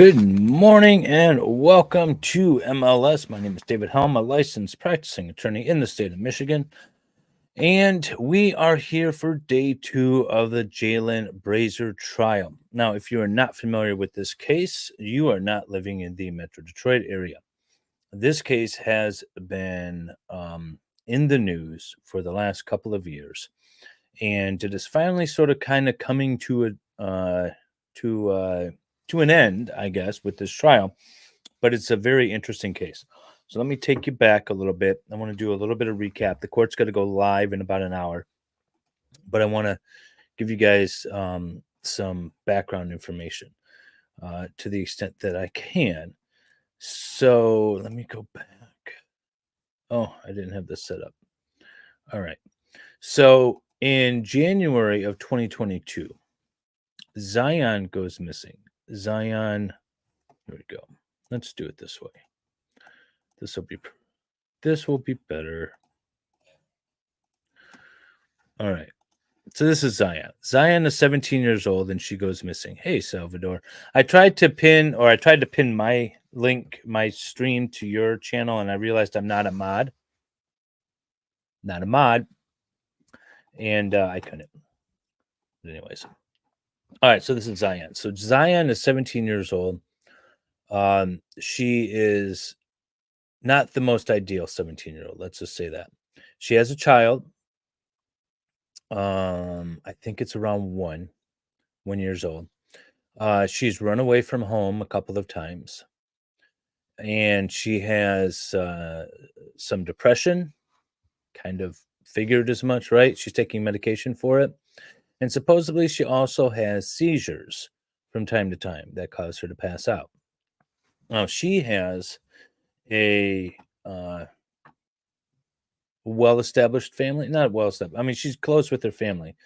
Good morning and welcome to MLS. My name is David Helm, a licensed practicing attorney in the state of Michigan. And we are here for day 2 of the Jaylin Brazier trial. Now, if you are not familiar with this case, you are not living in the Metro Detroit area. This case has been in the news for the last couple of years, and it is finally sort of kind of coming to an end, I guess, with this trial. But it's a very interesting case. So let me take you back a little bit. I want to do a little bit of recap. The court's going to go live in about an hour, but I want to give you guys some background information to the extent that I can. So let me go back. Oh, I didn't have this set up. All right. So in January of 2022, Zion goes missing. Zion, here we go. Let's do it this way. This will be better. All right. So this is Zion. Zion is 17 years old and she goes missing. Hey, Salvador. I tried to pin my link, my stream to your channel, and I realized I'm not a mod. And I couldn't. But anyways. All right. So this is Zion. So Zion is 17 years old. She is not the most ideal 17-year-old. Let's just say that. She has a child. I think it's around 1 years old. She's run away from home a couple of times, and she has some depression, kind of figured as much, right? She's taking medication for it. And supposedly she also has seizures from time to time that cause her to pass out. Now, she has a well-established family. Not well-established. I mean, she's close with her family.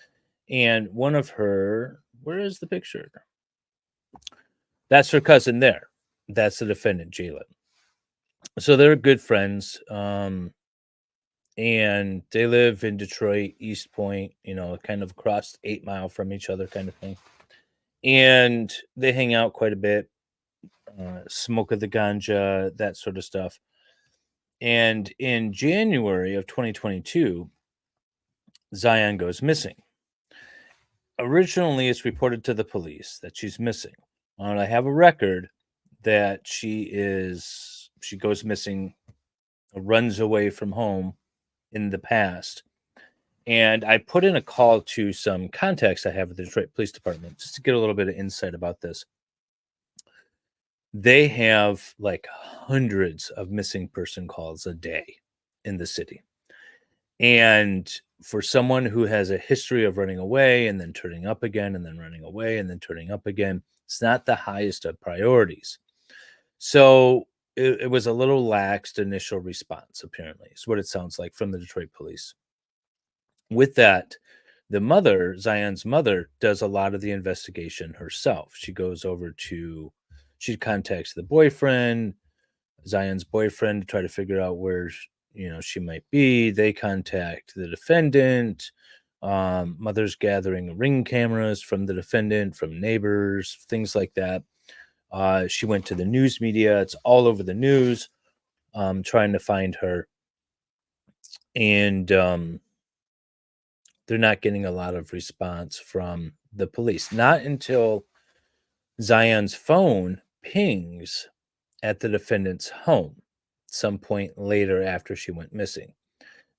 And one of her, where is the picture? That's her cousin there. That's the defendant, Jaylin. So they're good friends. And they live in Detroit, East Point, kind of across 8 Mile from each other kind of thing. And they hang out quite a bit, smoke of the ganja, that sort of stuff. And in January of 2022, Zion goes missing. Originally, it's reported to the police that she's missing. And I have a record that she goes missing, runs away from home in the past. And I put in a call to some contacts I have with the Detroit Police Department just to get a little bit of insight about this. They have like hundreds of missing person calls a day in the city. And for someone who has a history of running away and then turning up again and then running away and then turning up again, it's not the highest of priorities. So it was a little laxed initial response, apparently, is what it sounds like from the Detroit police. With that, the mother, Zion's mother, does a lot of the investigation herself. She contacts the boyfriend, Zion's boyfriend, to try to figure out where she might be. They contact the defendant. Mother's gathering ring cameras from the defendant, from neighbors, things like that. She went to the news media. It's all over the news, trying to find her. And they're not getting a lot of response from the police. Not until Zion's phone pings at the defendant's home some point later after she went missing.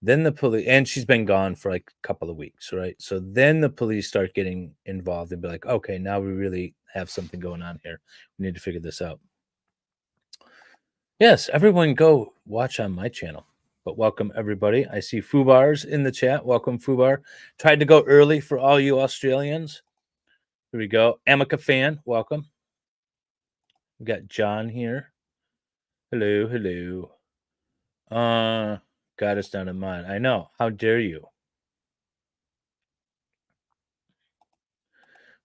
Then the police, and she's been gone for like a couple of weeks, right? So then the police start getting involved and be like, okay, now we really have something going on here. We need to figure this out. Yes, everyone go watch on my channel. But welcome, everybody. I see Fubar's in the chat. Welcome, Fubar. Tried to go early for all you Australians. Here we go. Amica fan, welcome. We got John here. Hello, hello. God, it's not a mod. I know. How dare you?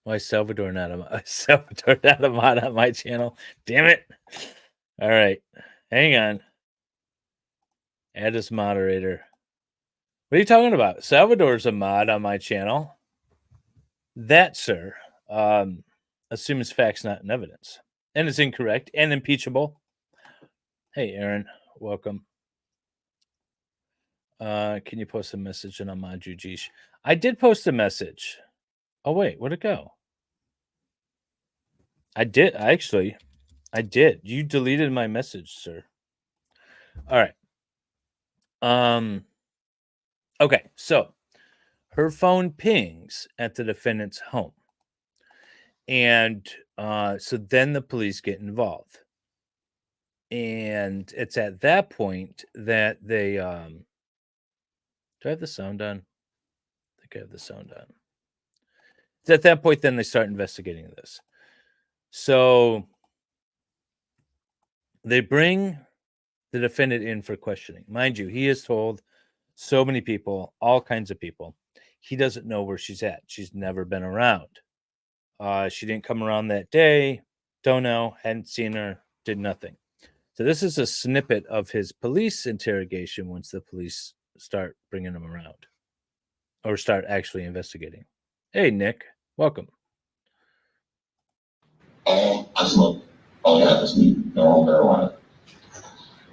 Why Salvador not a mod on my channel? Damn it. All right. Hang on. Add as moderator. What are you talking about? Salvador's a mod on my channel. That, sir, assumes facts not in evidence. and it's incorrect and impeachable. Hey, Aaron, welcome. Can you post a message in Ahmad Jujish? I did post a message. Oh wait, where'd it go? I did actually. I did. You deleted my message, sir. All right. Okay, so her phone pings at the defendant's home. And so then the police get involved. And it's at that point that they do I have the sound on? I think I have the sound on. It's at that point then they start investigating this. So they bring the defendant in for questioning. Mind you, he has told so many people, all kinds of people, he doesn't know where she's at. She's never been around. She didn't come around that day. Don't know. Hadn't seen her. Did nothing. So this is a snippet of his police interrogation once the police start bringing him around or start actually investigating. Hey, Nick. Welcome. I smoked. Oh yeah, that's weed. No marijuana.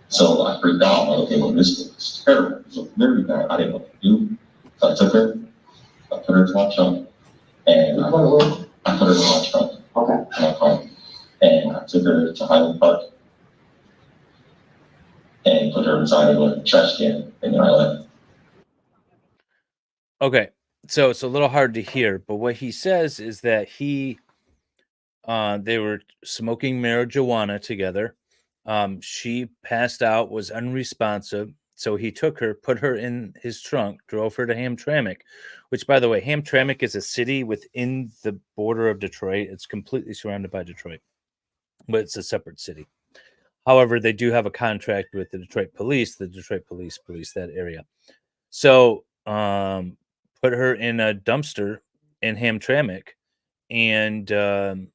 So I freaked out. I'm like, okay, well, this is terrible. So very bad. I didn't know what to do. So I took her. I put her in my trunk, and I put her in my trunk. Okay. In my car, and I took her to Highland Park and put her inside of a trash can, and then I left. Okay, so it's a little hard to hear, but what he says is that they were smoking marijuana together. She passed out, was unresponsive. So he took her, put her in his trunk, drove her to Hamtramck, which, by the way, Hamtramck is a city within the border of Detroit. It's completely surrounded by Detroit, but it's a separate city. However, they do have a contract with the Detroit police. The Detroit police police that area. So put her in a dumpster in Hamtramck, and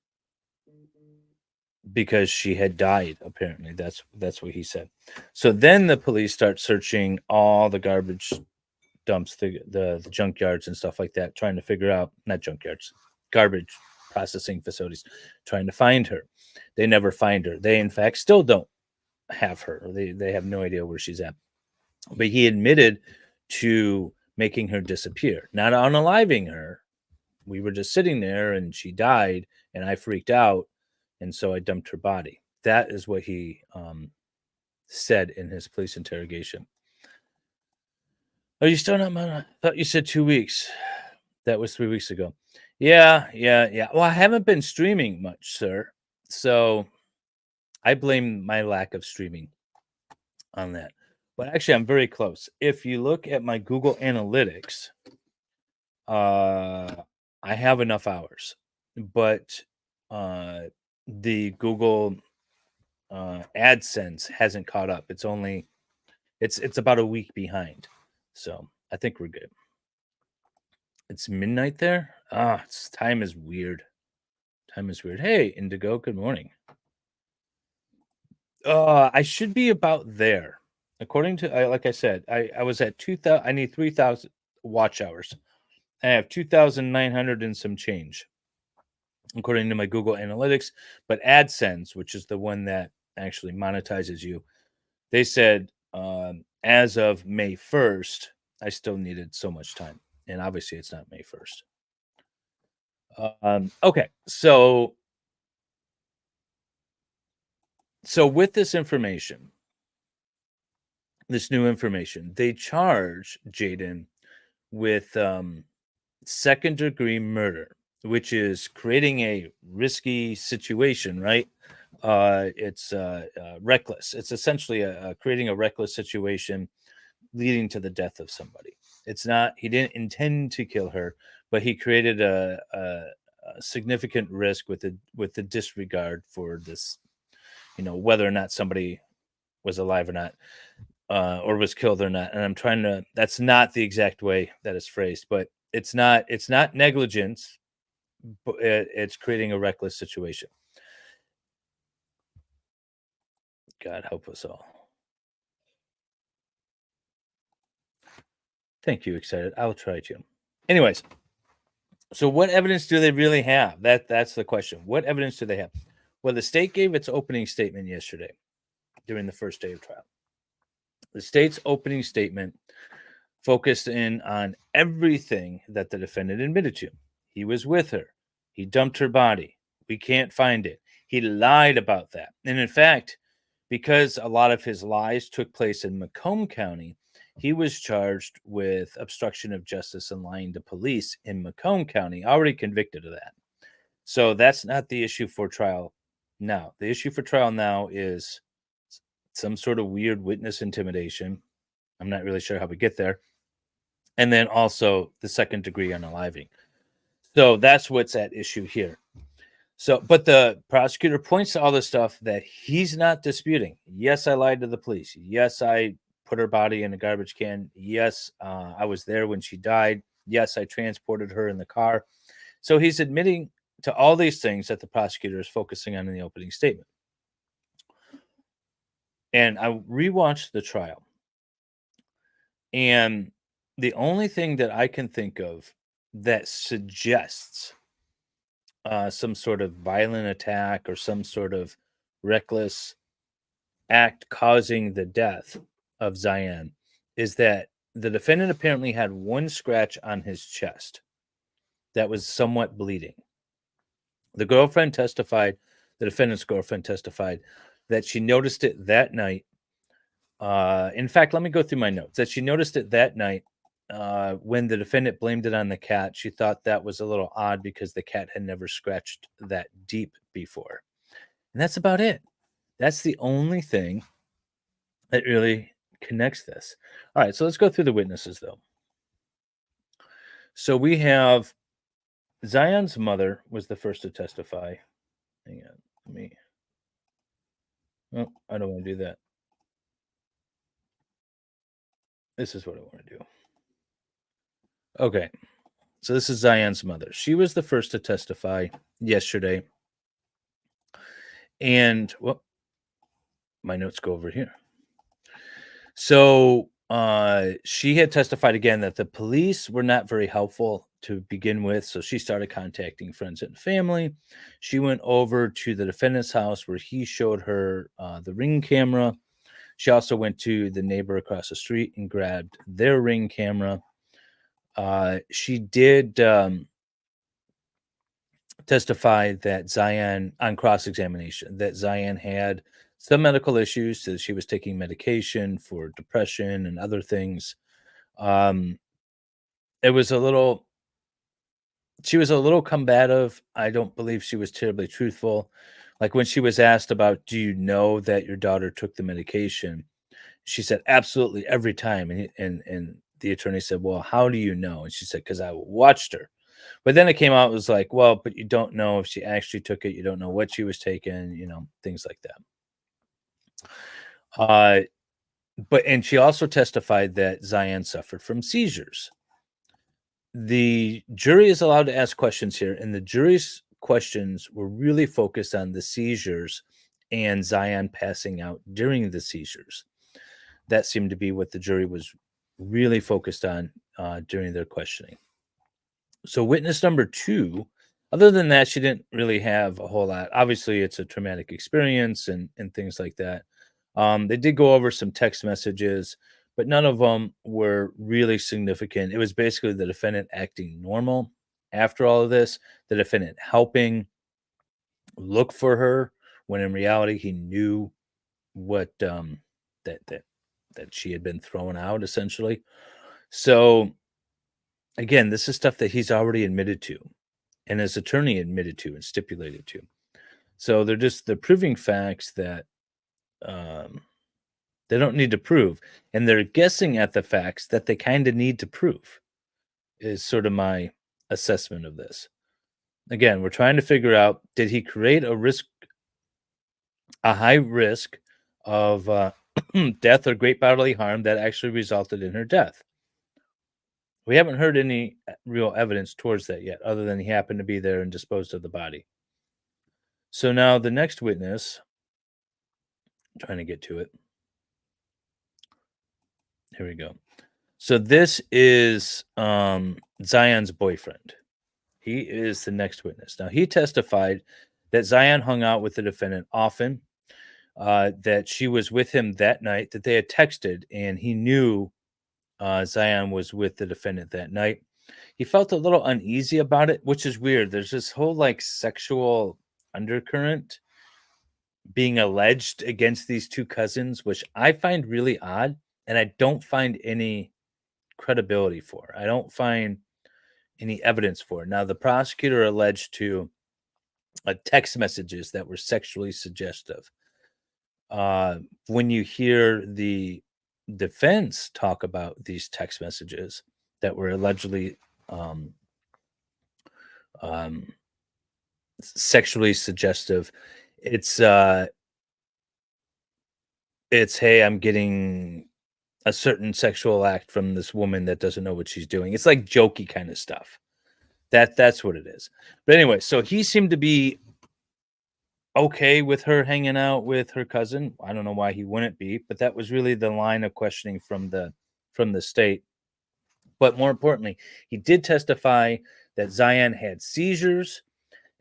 because she had died, apparently that's what he said. So then the police start searching all the garbage dumps, the junkyards and stuff like that, trying to figure out, not junkyards, garbage processing facilities, trying to find her. They never find her. They in fact still don't have her. They have no idea where she's at. But he admitted to making her disappear, not unaliving her. We were just sitting there and she died and I freaked out, and so I dumped her body. That is what he said in his police interrogation. Are you still not mad? I thought you said 2 weeks. That was 3 weeks ago. Yeah. Well, I haven't been streaming much, sir. So I blame my lack of streaming on that. But actually, I'm very close. If you look at my Google Analytics, I have enough hours, but the Google AdSense hasn't caught up. It's about a week behind, so I think we're good. It's midnight there. Time is weird. Time is weird. Hey, Indigo. Good morning. I should be about there. According to, like I said, I was at 2,000. I need 3,000 watch hours. I have 2,900 and some change, according to my Google Analytics. But AdSense, which is the one that actually monetizes you, they said as of May 1st, I still needed so much time. And obviously, it's not May 1st. Okay, so with this information, this new information, they charge Jaden with second-degree murder, which is creating a risky situation, right? It's reckless. It's essentially creating a reckless situation leading to the death of somebody. It's not, he didn't intend to kill her, but he created a significant risk with the disregard for this, whether or not somebody was alive or not, or was killed or not. And I'm trying to, that's not the exact way that is phrased, but it's not negligence, but it's creating a reckless situation. God help us all. Thank you, excited. I'll try to. Anyways, so what evidence do they really have? That's the question. What evidence do they have? Well, the state gave its opening statement yesterday during the first day of trial. The state's opening statement focused in on everything that the defendant admitted to. He was with her. He dumped her body. We can't find it. He lied about that. And in fact, because a lot of his lies took place in Macomb County, he was charged with obstruction of justice and lying to police in Macomb County, already convicted of that. So that's not the issue for trial now. The issue for trial now is some sort of weird witness intimidation. I'm not really sure how we get there. And then also the second degree unaliving. So that's what's at issue here. So, but the prosecutor points to all the stuff that he's not disputing. Yes, I lied to the police. Yes, I put her body in a garbage can. Yes, I was there when she died. Yes, I transported her in the car. So he's admitting to all these things that the prosecutor is focusing on in the opening statement. And I rewatched the trial. And the only thing that I can think of that suggests some sort of violent attack or some sort of reckless act causing the death of Zion is that the defendant apparently had one scratch on his chest that was somewhat bleeding. The defendant's girlfriend testified that she noticed it that night. In fact, let me go through my notes. That she noticed it that night when the defendant blamed it on the cat. She thought that was a little odd because the cat had never scratched that deep before. And that's about it. That's the only thing that really connects this. All right, so let's go through the witnesses, though. So we have Zion's mother was the first to testify. Hang on, let me. Oh, I don't want to do that. This is what I want to do. Okay, so this is Zion's mother. She was the first to testify yesterday. And, well, my notes go over here. So she had testified again that the police were not very helpful to begin with. So she started contacting friends and family. She went over to the defendant's house where he showed her the Ring camera. She also went to the neighbor across the street and grabbed their Ring camera. She did testify that Zion, on cross-examination, that Zion had some medical issues, that she was taking medication for depression and other things. It was a little, she was a little combative. I don't believe she was terribly truthful. Like when she was asked about, do you know that your daughter took the medication? She said, absolutely, every time. And the attorney said, well, how do you know? And she said, because I watched her. But then it came out, it was like, well, but you don't know if she actually took it. You don't know what she was taking, things like that. And she also testified that Zion suffered from seizures. The jury is allowed to ask questions here, and the jury's questions were really focused on the seizures and Zion passing out during the seizures. That seemed to be what the jury was really focused on during their questioning. So witness number 2, other than that, she didn't really have a whole lot. Obviously, it's a traumatic experience and things like that. They did go over some text messages, but none of them were really significant. It was basically the defendant acting normal after all of this, the defendant helping look for her when in reality he knew what that she had been thrown out, essentially. So again, this is stuff that he's already admitted to and his attorney admitted to and stipulated to. So they're proving facts that they don't need to prove, and they're guessing at the facts that they kind of need to prove, is sort of my assessment of this. Again, we're trying to figure out, did he create a high risk of death or great bodily harm that actually resulted in her death? We haven't heard any real evidence towards that yet, other than he happened to be there and disposed of the body. So now the next witness, I'm trying to get to it. Here we go. So this is Zion's boyfriend. He is the next witness. Now he testified that Zion hung out with the defendant often, that she was with him that night, that they had texted, and he knew Zion was with the defendant that night. He felt a little uneasy about it, which is weird. There's this whole like sexual undercurrent being alleged against these two cousins, which I find really odd, and I don't find any credibility for. I don't find any evidence for it. Now, the prosecutor alleged to text messages that were sexually suggestive. When you hear the defense talk about these text messages that were allegedly sexually suggestive, it's hey, I'm getting a certain sexual act from this woman that doesn't know what she's doing. It's like jokey kind of stuff. That's what it is. But anyway, so he seemed to be okay with her hanging out with her cousin. I don't know why he wouldn't be, but that was really the line of questioning from the state. But more importantly, he did testify that Zion had seizures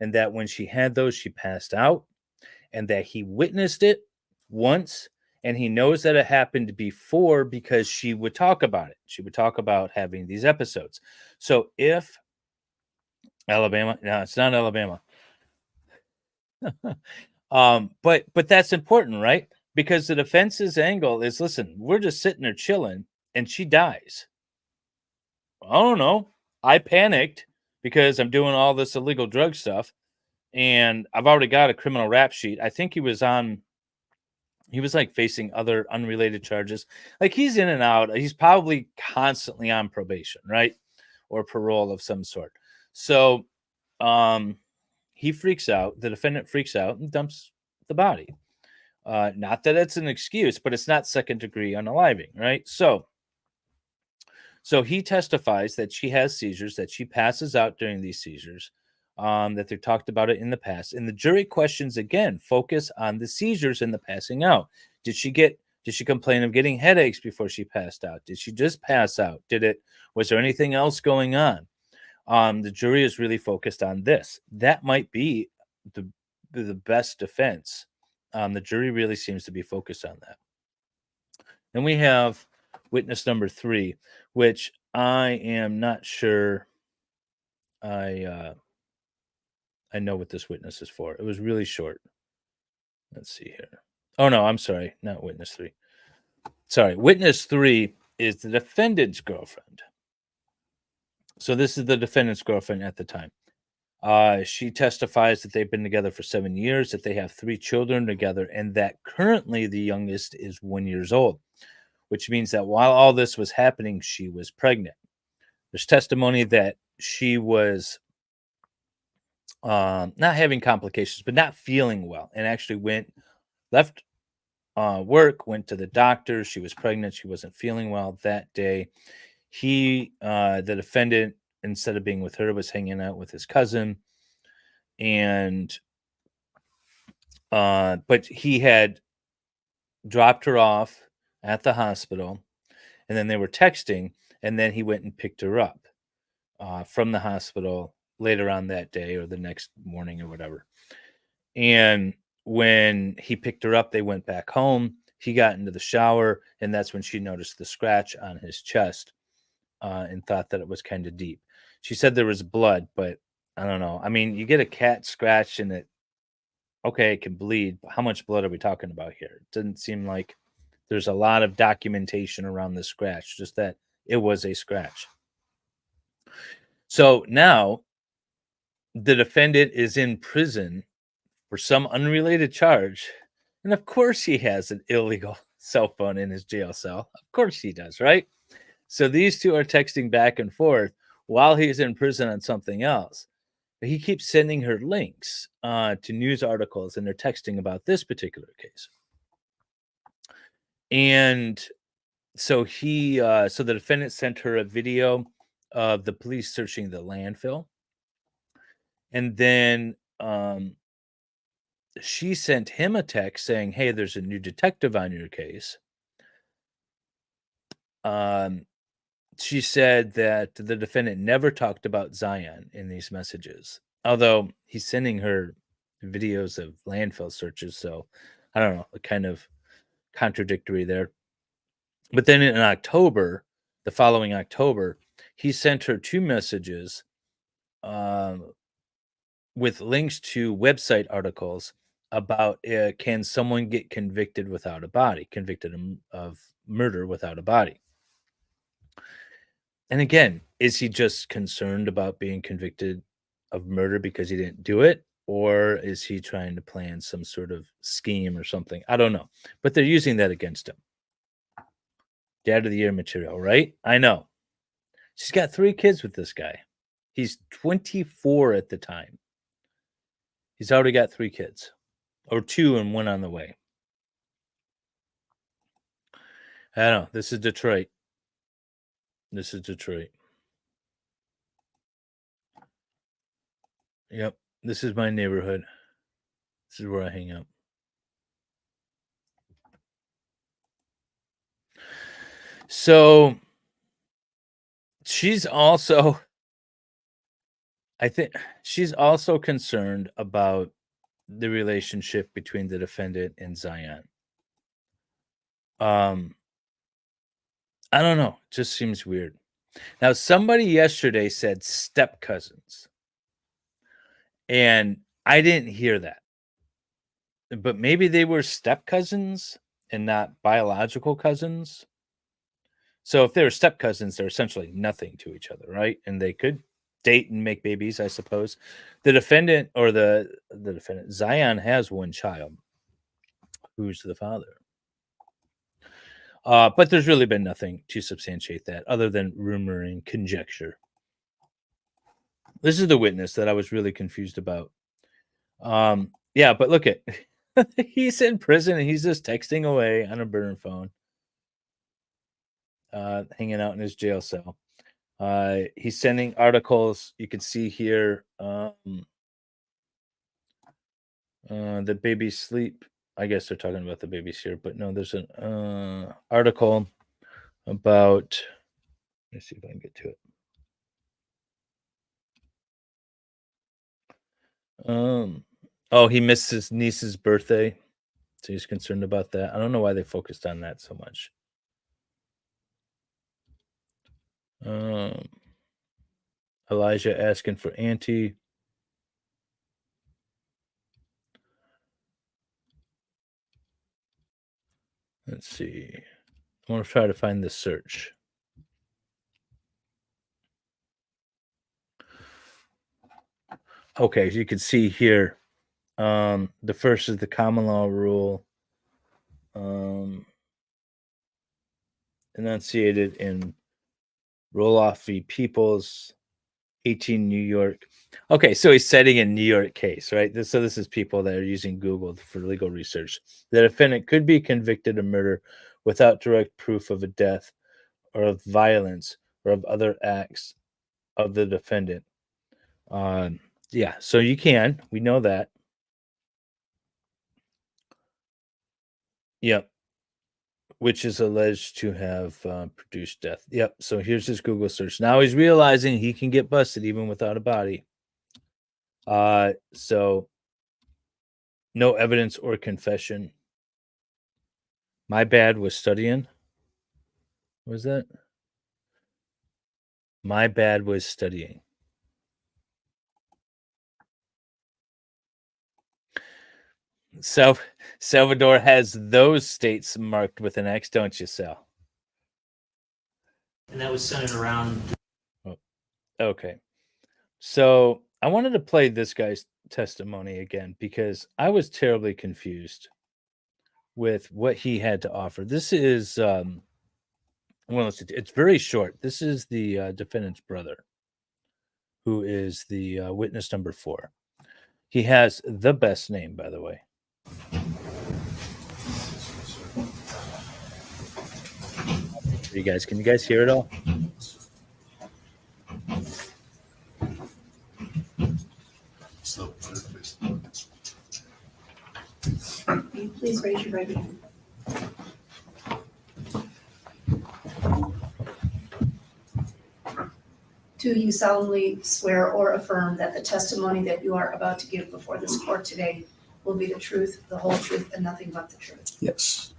and that when she had those, she passed out, and that he witnessed it once, and he knows that it happened before because she would talk about it. She would talk about having these episodes. So if Alabama, no, it's not Alabama. But that's important, right? Because the defense's angle is, listen, we're just sitting there chilling and she dies. I don't know. I panicked because I'm doing all this illegal drug stuff and I've already got a criminal rap sheet. I think he was like facing other unrelated charges. Like he's in and out. He's probably constantly on probation, right? Or parole of some sort. So he freaks out. The defendant freaks out and dumps the body. Not that it's an excuse, but it's not second degree unaliving, right? So he testifies that she has seizures, that she passes out during these seizures, that they talked about it in the past. And the jury questions again focus on the seizures and the passing out. Did she complain of getting headaches before she passed out? Did she just pass out? Was there anything else going on? The jury is really focused on this. That might be the best defense. The jury really seems to be focused on that. Then we have witness number 3, which I am not sure I know what this witness is for. It was really short. Let's see here. Oh no, I'm sorry, not witness 3. Sorry, witness 3 is the defendant's girlfriend. So this is the defendant's girlfriend at the time. She testifies that they've been together for 7 years, that they have 3 children together, and that currently the youngest is 1 year old, which means that while all this was happening, she was pregnant. There's testimony that she was not having complications, but not feeling well, and actually left work, went to the doctor. She was pregnant. She wasn't feeling well that day. The defendant, instead of being with her, was hanging out with his cousin, and but he had dropped her off at the hospital, and then they were texting, and then he went and picked her up from the hospital later on that day or the next morning or whatever. And when he picked her up, they went back home. He got into the shower, and that's when she noticed the scratch on his chest and thought that it was kind of deep. She said there was blood, but I don't know. I mean, you get a cat scratch and it can bleed, but how much blood are we talking about here? It doesn't seem like there's a lot of documentation around the scratch, just that it was a scratch. So now the defendant is in prison for some unrelated charge. And of course he has an illegal cell phone in his jail cell. Of course he does, right? So these two are texting back and forth while he's in prison on something else. But he keeps sending her links to news articles, and they're texting about this particular case. And so so the defendant sent her a video of the police searching the landfill. And then she sent him a text saying, "Hey, there's a new detective on your case." She said that the defendant never talked about Zion in these messages, although he's sending her videos of landfill searches. So I don't know, kind of contradictory there. But then in October, the following October, he sent her 2 messages with links to website articles about can someone get convicted without a body, convicted of murder without a body. And again, is he just concerned about being convicted of murder because he didn't do it? Or is he trying to plan some sort of scheme or something? I don't know. But they're using that against him. Dad of the year material, right? I know. She's got 3 kids with this guy. He's 24 at the time. He's already got 3 kids, or 2 and 1 on the way. I don't know. This is Detroit. This is Detroit. Yep. This is my neighborhood. This is where I hang out. So she's also, I think she's also concerned about the relationship between the defendant and Zion. I don't know. It just seems weird. Now, somebody yesterday said step cousins, and I didn't hear that. But maybe they were step cousins and not biological cousins. So if they're step cousins, they're essentially nothing to each other, right? And they could date and make babies, I suppose. The defendant or the defendant, Zion, has 1 child. Who's the father? But there's really been nothing to substantiate that other than rumor and conjecture. This is the witness that I was really confused about. Yeah, but look at he's in prison and he's just texting away on a burner phone, hanging out in his jail cell. He's sending articles. You can see here the baby's sleep. I guess they're talking about the babies here, but no, there's an article about. Let me see if I can get to it. Oh, he missed his niece's birthday, so he's concerned about that. I don't know why they focused on that so much. Elijah asking for auntie. Let's see. I want to try to find this search. Okay, as you can see here, the first is the common law rule, enunciated in Roloff v. Peoples, 18 New York. Okay, so he's setting a New York case, right? So this is people that are using Google for legal research. The defendant could be convicted of murder without direct proof of a death or of violence or of other acts of the defendant. Yeah, so you can. We know that. Yep. Which is alleged to have produced death. Yep. So here's his Google search. Now he's realizing he can get busted even without a body. So no evidence or confession. My bad was studying. What was that? My bad was studying. So Salvador has those states marked with an X, don't you, Sal? And that was centered around. Oh, okay. So I wanted to play this guy's testimony again because I was terribly confused with what he had to offer. This is well, it's very short. This is the defendant's brother, who is the witness number 4. He has the best name, by the way. You guys, can you guys hear it all? Please raise your right hand. Do you solemnly swear or affirm that the testimony that you are about to give before this court today will be the truth, the whole truth, and nothing but the truth? Yes.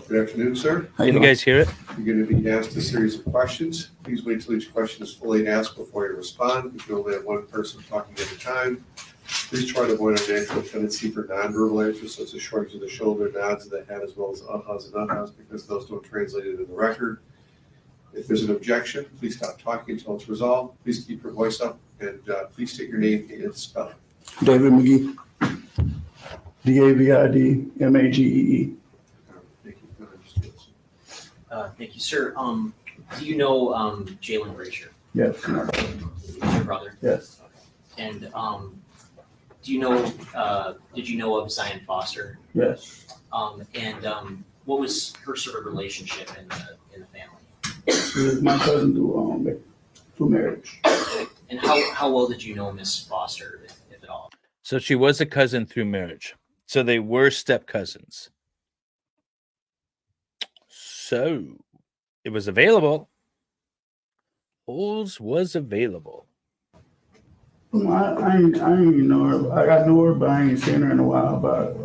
Good afternoon, sir. How Can you doing? guys hear it? You're going to be asked a series of questions. Please wait till each question is fully asked before you respond. You can only have one person talking at a time. Please try to avoid our natural tendency for nonverbal answers such as shrugs of the shoulder, nods of the head, as well as ahas and ahas, because those don't translate into the record. If there's an objection, please stop talking until it's resolved. Please keep your voice up, and please state your name and spelling. David McGee. DAVIDMAGEE. Thank you. Go ahead. Thank you, sir. Do you know Jaylin Brazier, Yes. your brother? Yes. And do you know? Did you know of Zion Foster? Yes. What was her sort of relationship in the family? She was my cousin through marriage. And how well did you know Miss Foster, if at all? So she was a cousin through marriage. So they were step cousins. So it was available. Holes was available. I ain't even know her. I knew her, but I ain't seen her in a while. But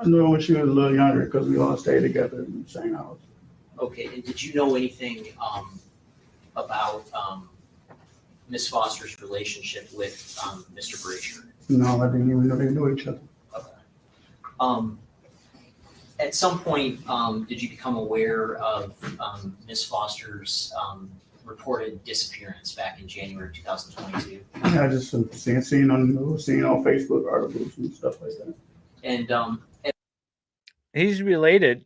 I knew her when she was a little younger because we all stayed together in the same house. Okay. And did you know anything about Miss Foster's relationship with Mr. Brazier? No, I didn't even know they knew each other. Okay. At some point, did you become aware of Miss Foster's reported disappearance back in January 2022? I just seen on the news, seen on Facebook articles and stuff like that. And He's related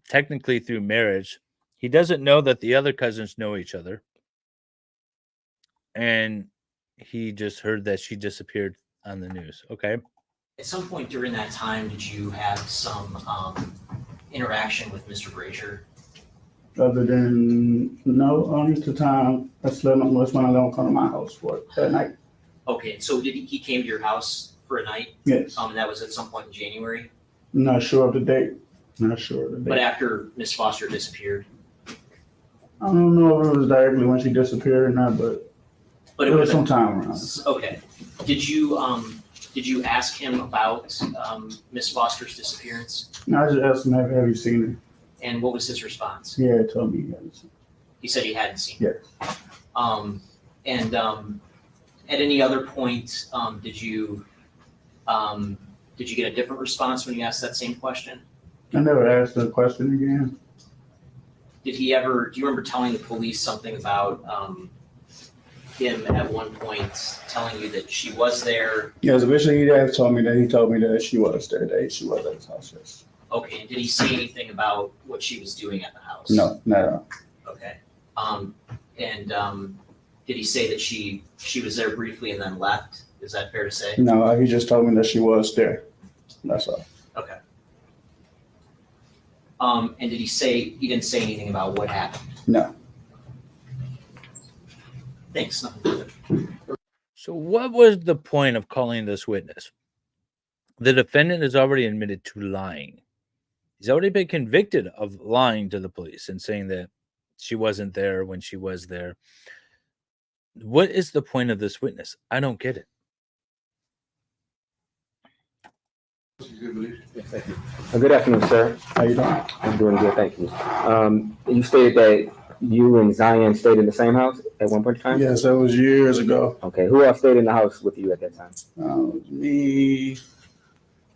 technically through marriage. He doesn't know that the other cousins know each other. And he just heard that she disappeared on the news. Okay. at some point during that time, did you have some interaction with Mr. Brazier? Other than, no, only the time I slept on was when I don't come to my house for it that night. Okay, so he came to your house for a night? Yes. And that was at some point in January? Not sure of the date. Not sure of the But date. after Miss Foster disappeared? I don't know if it was directly when she disappeared or not, but But it it was was sometime around. okay. Did you ask him about Miss Foster's disappearance? No, I just asked him, have you seen her? And what was his response? Yeah, he told me he hadn't seen He said he hadn't seen her. her. And at any other point, did you get a different response when you asked that same question? I never asked the question again. Did he ever, do you remember telling the police something about him at one point telling you that she was there? Yes, eventually he told me that she was there, that she was at his house, yes. Okay, and did he say anything about what she was doing at the house? No, not at all. Okay. Did he say that she was there briefly and then left? Is that fair to say? No, he just told me that she was there. That's all. Okay. And did he didn't say anything about what happened? No. Thanks, nothing further. So what was the point of calling this witness? The defendant has already admitted to lying. He's already been convicted of lying to the police and saying that she wasn't there when she was there. What is the point of this witness? I don't get it. Good afternoon, sir. How you doing? I'm doing good, thank you. You stated that you and Zion stayed in the same house at one point in time? Yes, that was years ago. Okay, who else stayed in the house with you at that time? Me,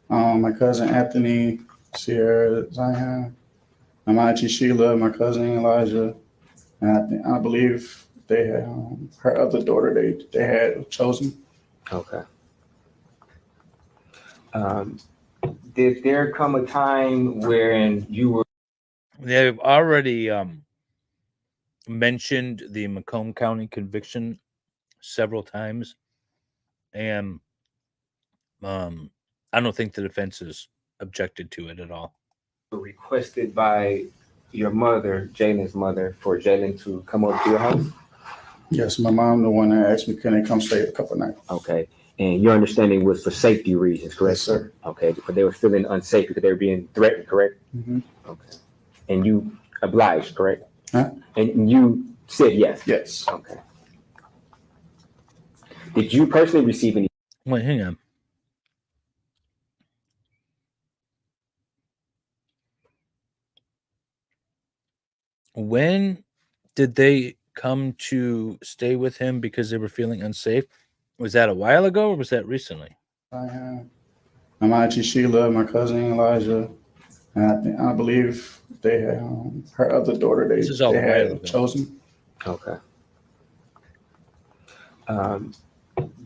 my cousin Anthony, Sierra, Zion, my auntie Sheila, my cousin Elijah, and I believe they had her other daughter they had chosen. Okay. Did there come a time wherein you were? They've already mentioned the Macomb County conviction several times. And I don't think the defense has objected to it at all. Requested by your mother, Jaylin's mother, for Jaylin to come over to your house? Yes, my mom, the one that asked me, can they come stay a couple nights? Okay. And your understanding was for safety reasons, correct? Yes, sir. Okay, but they were feeling unsafe because they were being threatened, correct? Mm-hmm. Okay. And you obliged, correct? Huh? And you said yes. Yes. Okay. Did you personally receive any? Wait, hang on. When did they come to stay with him because they were feeling unsafe? Was that a while ago or was that recently? I have my auntie Sheila, my cousin Elijah, and I believe they had her other daughter. This is all They a while had ago. chosen. Okay.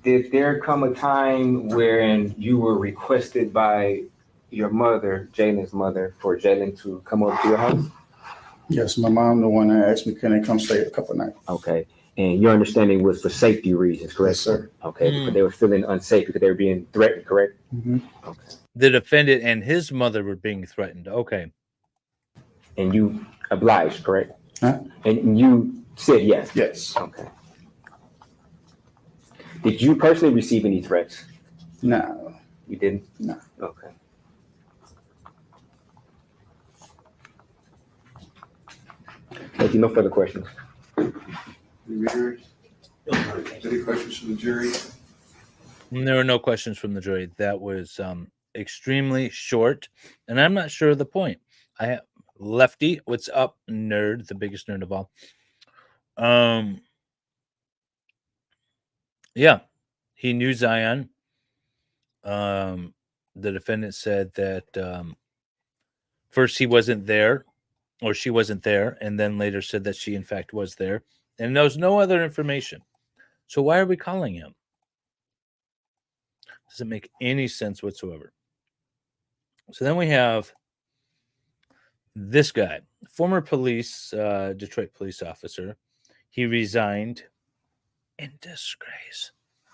Did there come a time wherein you were requested by your mother, Jaylin's mother, for Jaylin to come over to your house? Yes, my mom, the one that asked me, can they come stay a couple nights? Okay. And your understanding was for safety reasons, correct? Yes, sir. Okay. Mm. Because they were feeling unsafe because they were being threatened, correct? Mm-hmm. Okay. The defendant and his mother were being threatened. Okay. And you obliged, correct? Huh? And you said yes. Yes. Okay. Did you personally receive any threats? No. You didn't? No. Okay. Thank you. No further questions. Any questions from the jury? There were no questions from the jury. That was extremely short, and I'm not sure of the point. I have Lefty, what's up, nerd, the biggest nerd of all. Yeah, he knew Zion. The defendant said that first he wasn't there, or she wasn't there, and then later said that she in fact was there, and there was no other information. So why are we calling him? Doesn't make any sense whatsoever. So then we have this guy, former police, Detroit police officer. He resigned in disgrace.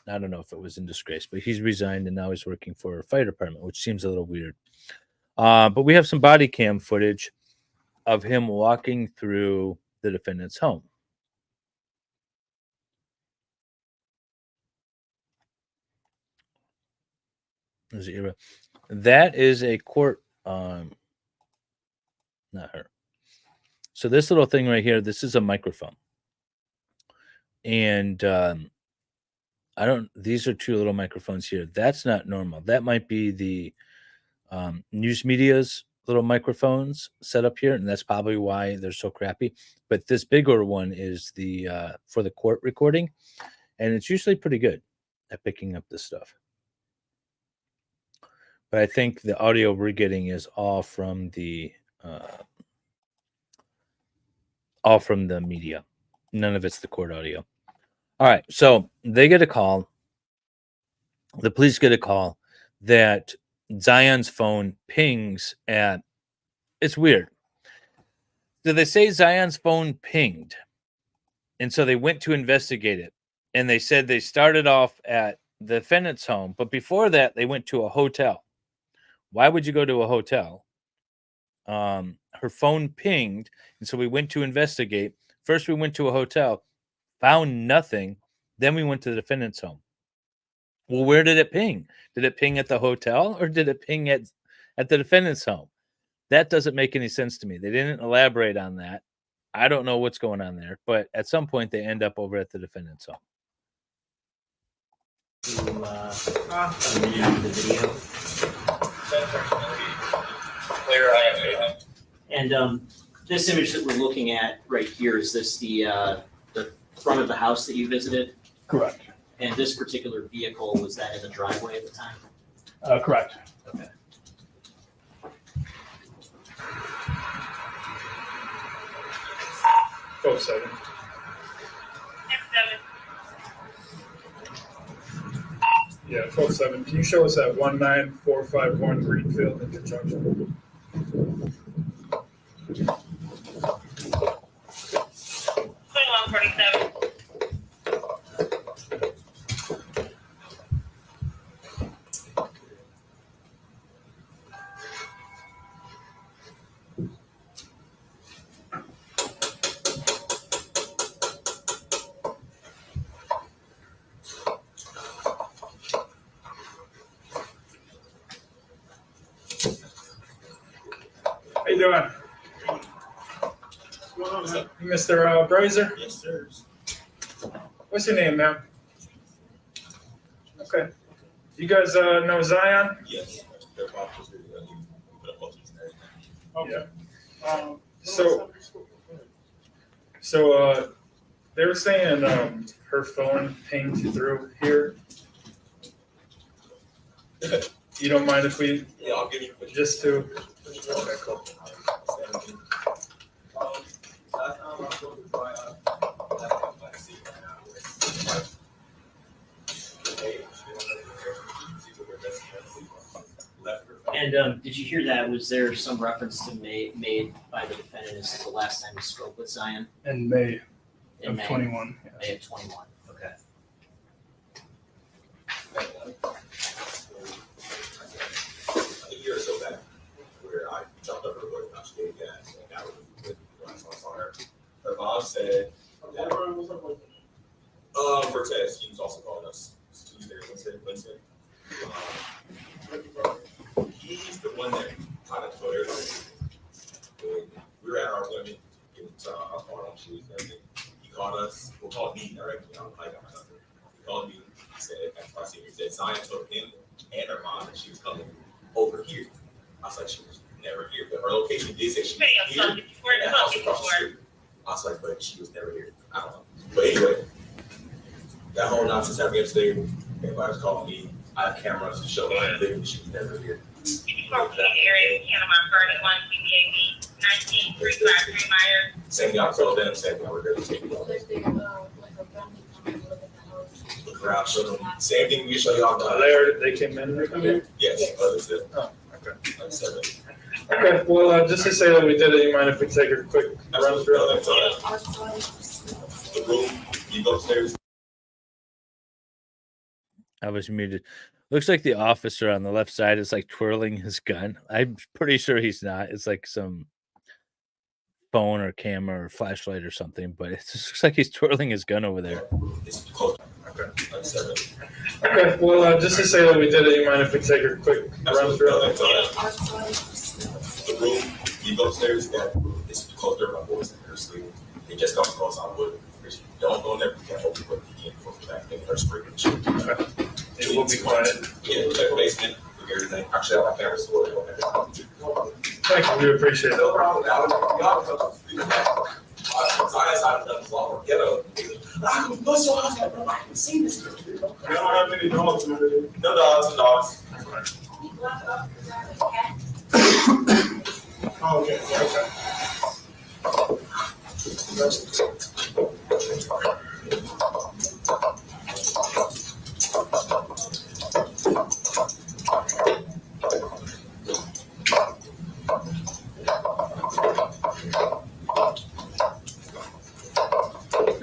I don't know if it was in disgrace, but he's resigned and now he's working for a fire department, which seems a little weird. But we have some body cam footage of him walking through the defendant's home. That is a court, not her. So this little thing right here, this is a microphone. And these are two little microphones here. That's not normal. That might be the news media's little microphones set up here, and that's probably why they're so crappy. But this bigger one is the for the court recording, and it's usually pretty good at picking up this stuff. But I think the audio we're getting is all from the media. None of it's the court audio. All right, so they get a call. The police get a call that Zion's phone pings at. It's weird. So they say Zion's phone pinged, and so they went to investigate it. And they said they started off at the defendant's home, but before that, they went to a hotel. Why would you go to a hotel? Her phone pinged, and so we went to investigate. First, we went to a hotel, found nothing. Then we went to the defendant's home. Well, where did it ping? Did it ping at the hotel or did it ping at the defendant's home? That doesn't make any sense to me. They didn't elaborate on that. I don't know what's going on there, but at some point they end up over at the defendant's home. The video. And this image that we're looking at right here, is this the front of the house that you visited? Correct. And this particular vehicle, was that in the driveway at the time? Correct. Okay. Oh, 7. Yeah, 12-7. Can you show us that 19451 Greenfield in conjunction? 2147. How you doing? Mr. Brazier? Yes, sir. What's your name, ma'am? Okay. You guys know Zion? Yes. They're officers. Okay. So they were saying her phone pinged through here. You don't mind if we Yeah, I'll give you a just to? Okay, cool. And did you hear that? Was there some reference to made by the defendant as to the last time he spoke with Zion? In May In of May? 21. May of 21, okay. A year or so back, where I jumped up her voice and I stayed gas, and that was when I saw her. Her mom said that, for test, he was also calling us Tuesday or Wednesday. He's the one that kind of told everybody. When we were at our appointment, getting our phone on shoes and everything, he called us, well, called me directly, I don't like him or something. He called me, he said, after I seen her, he said, Zion told him and her mom that she was coming over here. I was like, she was never here, but her location did say she was here, and that house across the street. I was like, but she was never here. I don't know. But anyway, that whole nonsense happened yesterday. Everybody was calling me. I have cameras to show everything. She was never here. Same thing I told them, same thing I would really take. Look around, show them. Same thing we show y'all. They came in? Yes, others did. Oh, okay. Like 7. Okay, well, just to say that we did it, you mind if we take a quick run through? No, that's all right. The room, you go upstairs. I was muted. Looks like the officer on the left side is like twirling his gun. I'm pretty sure he's not. It's like some phone or camera or flashlight or something, but it just looks like he's twirling his gun over there. It's close. Okay. Like 7. Okay, well, just to say that we did it, you mind if we take a quick run through? No, that's all right. The room, you go upstairs, it's closed door, my boys in her sleep. They just come close, I would. Don't go in there, you can't open, but you can't close the back, they her spring and shit. It will be quiet. Yeah, check the basement, everything. Actually, I have my parents store. Thank you, we appreciate it. No problem. Y'all get up. I can bust your house, bro. I can see this. We don't have any dogs. No dogs, no dogs. Okay.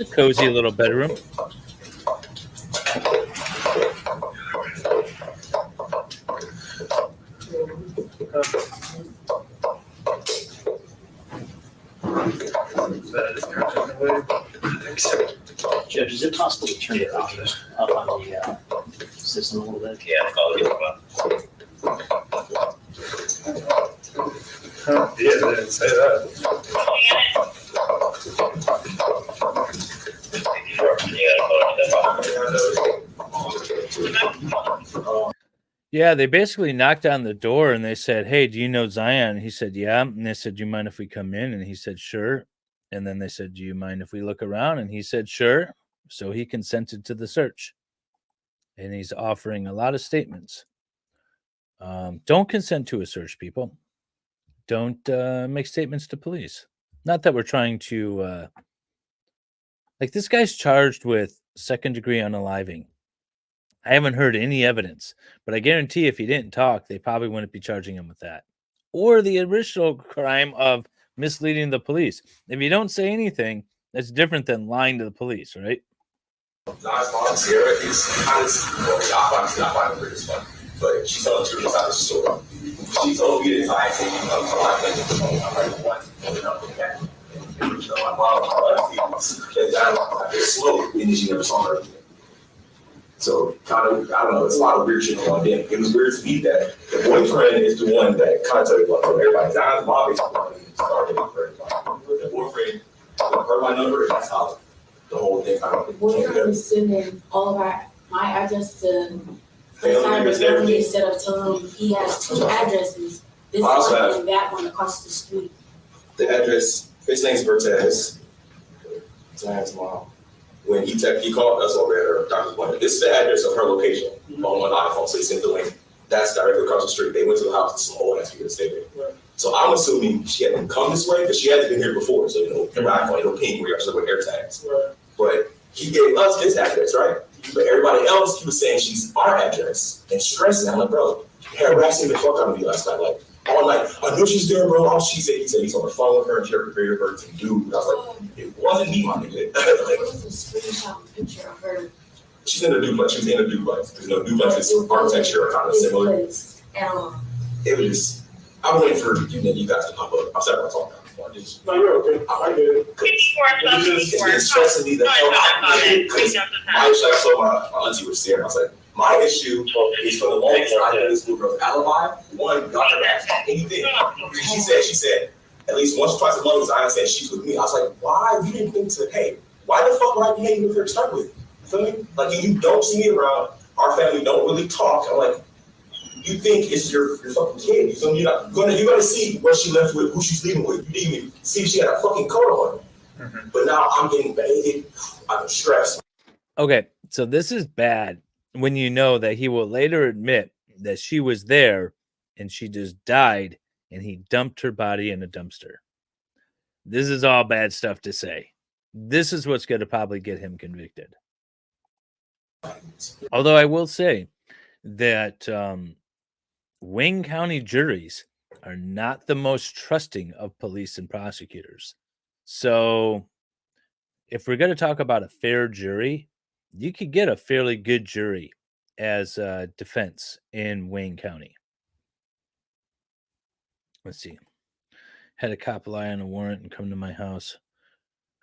A cozy little bedroom. Judge, is it possible to turn it up on the system a little bit? Yeah, I'll give it up. Yeah, they didn't say that. Yeah, they basically knocked on the door and they said, "Hey, do you know Zion?" And he said, "Yeah." And they said, "Do you mind if we come in?" And he said, "Sure." And then they said, "Do you mind if we look around?" And he said, "Sure." So he consented to the search. And he's offering a lot of statements. Don't consent to a search, people. Don't make statements to police. Not that we're trying to, like, this guy's charged with second-degree unaliving. I haven't heard any evidence, but I guarantee if he didn't talk, they probably wouldn't be charging him with that. Or the original crime of misleading the police. If you don't say anything, that's different than lying to the police, right? Nas mom, Sierra, is kind of, well, y'all not find her as fun, but she's telling the truth inside the store. She told me this, I ain't saying I'm like, what? You know, my mom, it's slow, and then she never saw her again. So, kind of, I don't know, it's a lot of weird shit going on. It was weird to me that the boyfriend is the one that kind of told everybody, Zion's mom is the one who started it for everybody. The boyfriend I heard my number, and that's how the whole thing kind of came We're together. gonna send in all of my address to Family members, everything. instead of telling him he has 2 addresses. This I also one have- and that one across the street. The address, his name's Vertez. Zion's mom. When he called us over at her doctor's appointment. This is the address of her location on one iPhone, so he sent the link. That's directly across the street. They went to the house, some old ass people that stayed there. Right. So I'm assuming she hadn't come this way because she hasn't been here before. So, the iPhone, it'll ping where you're with air tags. Right. But he gave us his address, right? But everybody else, he was saying she's our address and stressing. I'm like, bro, harassing the fuck out of me last night. Like, all night, I know she's there, bro. All she said, he said he's on the phone with her and she prepared her to do. I was like, it wasn't me, my nigga. What was the screenshot picture of her? She's in a duplex. She was in a duplex. Because duplexes architecture are kind of similar. Place at all. It was just, I'm waiting for you guys to pop up. I'm sorry about talking. No, you're okay. I get it. It's been stressing me the hell out. Because my issue, I told my auntie was there. I was like, my issue is for the longest time. I knew this little girl's alibi. One, y'all never asked anything. She said, at least once or twice a month, Zion said she's with me. I was like, why? You didn't think to, hey, why the fuck would I be hanging with her to start with? You feel me? Like, you don't see me around. Our family don't really talk. I'm like, you think it's your fucking kid. You feel me? You're gonna see what she left with, who she's leaving with. You didn't even see she had a fucking coat on. Mm-hmm. But now I'm getting baited. I'm stressed. Okay, so this is bad when you know that he will later admit that she was there and she just died and he dumped her body in a dumpster. This is all bad stuff to say. This is what's going to probably get him convicted. Although I will say that Wayne County juries are not the most trusting of police and prosecutors. So if we're going to talk about a fair jury, you could get a fairly good jury as a defense in Wayne County. Let's see. Had a cop lie on a warrant and come to my house.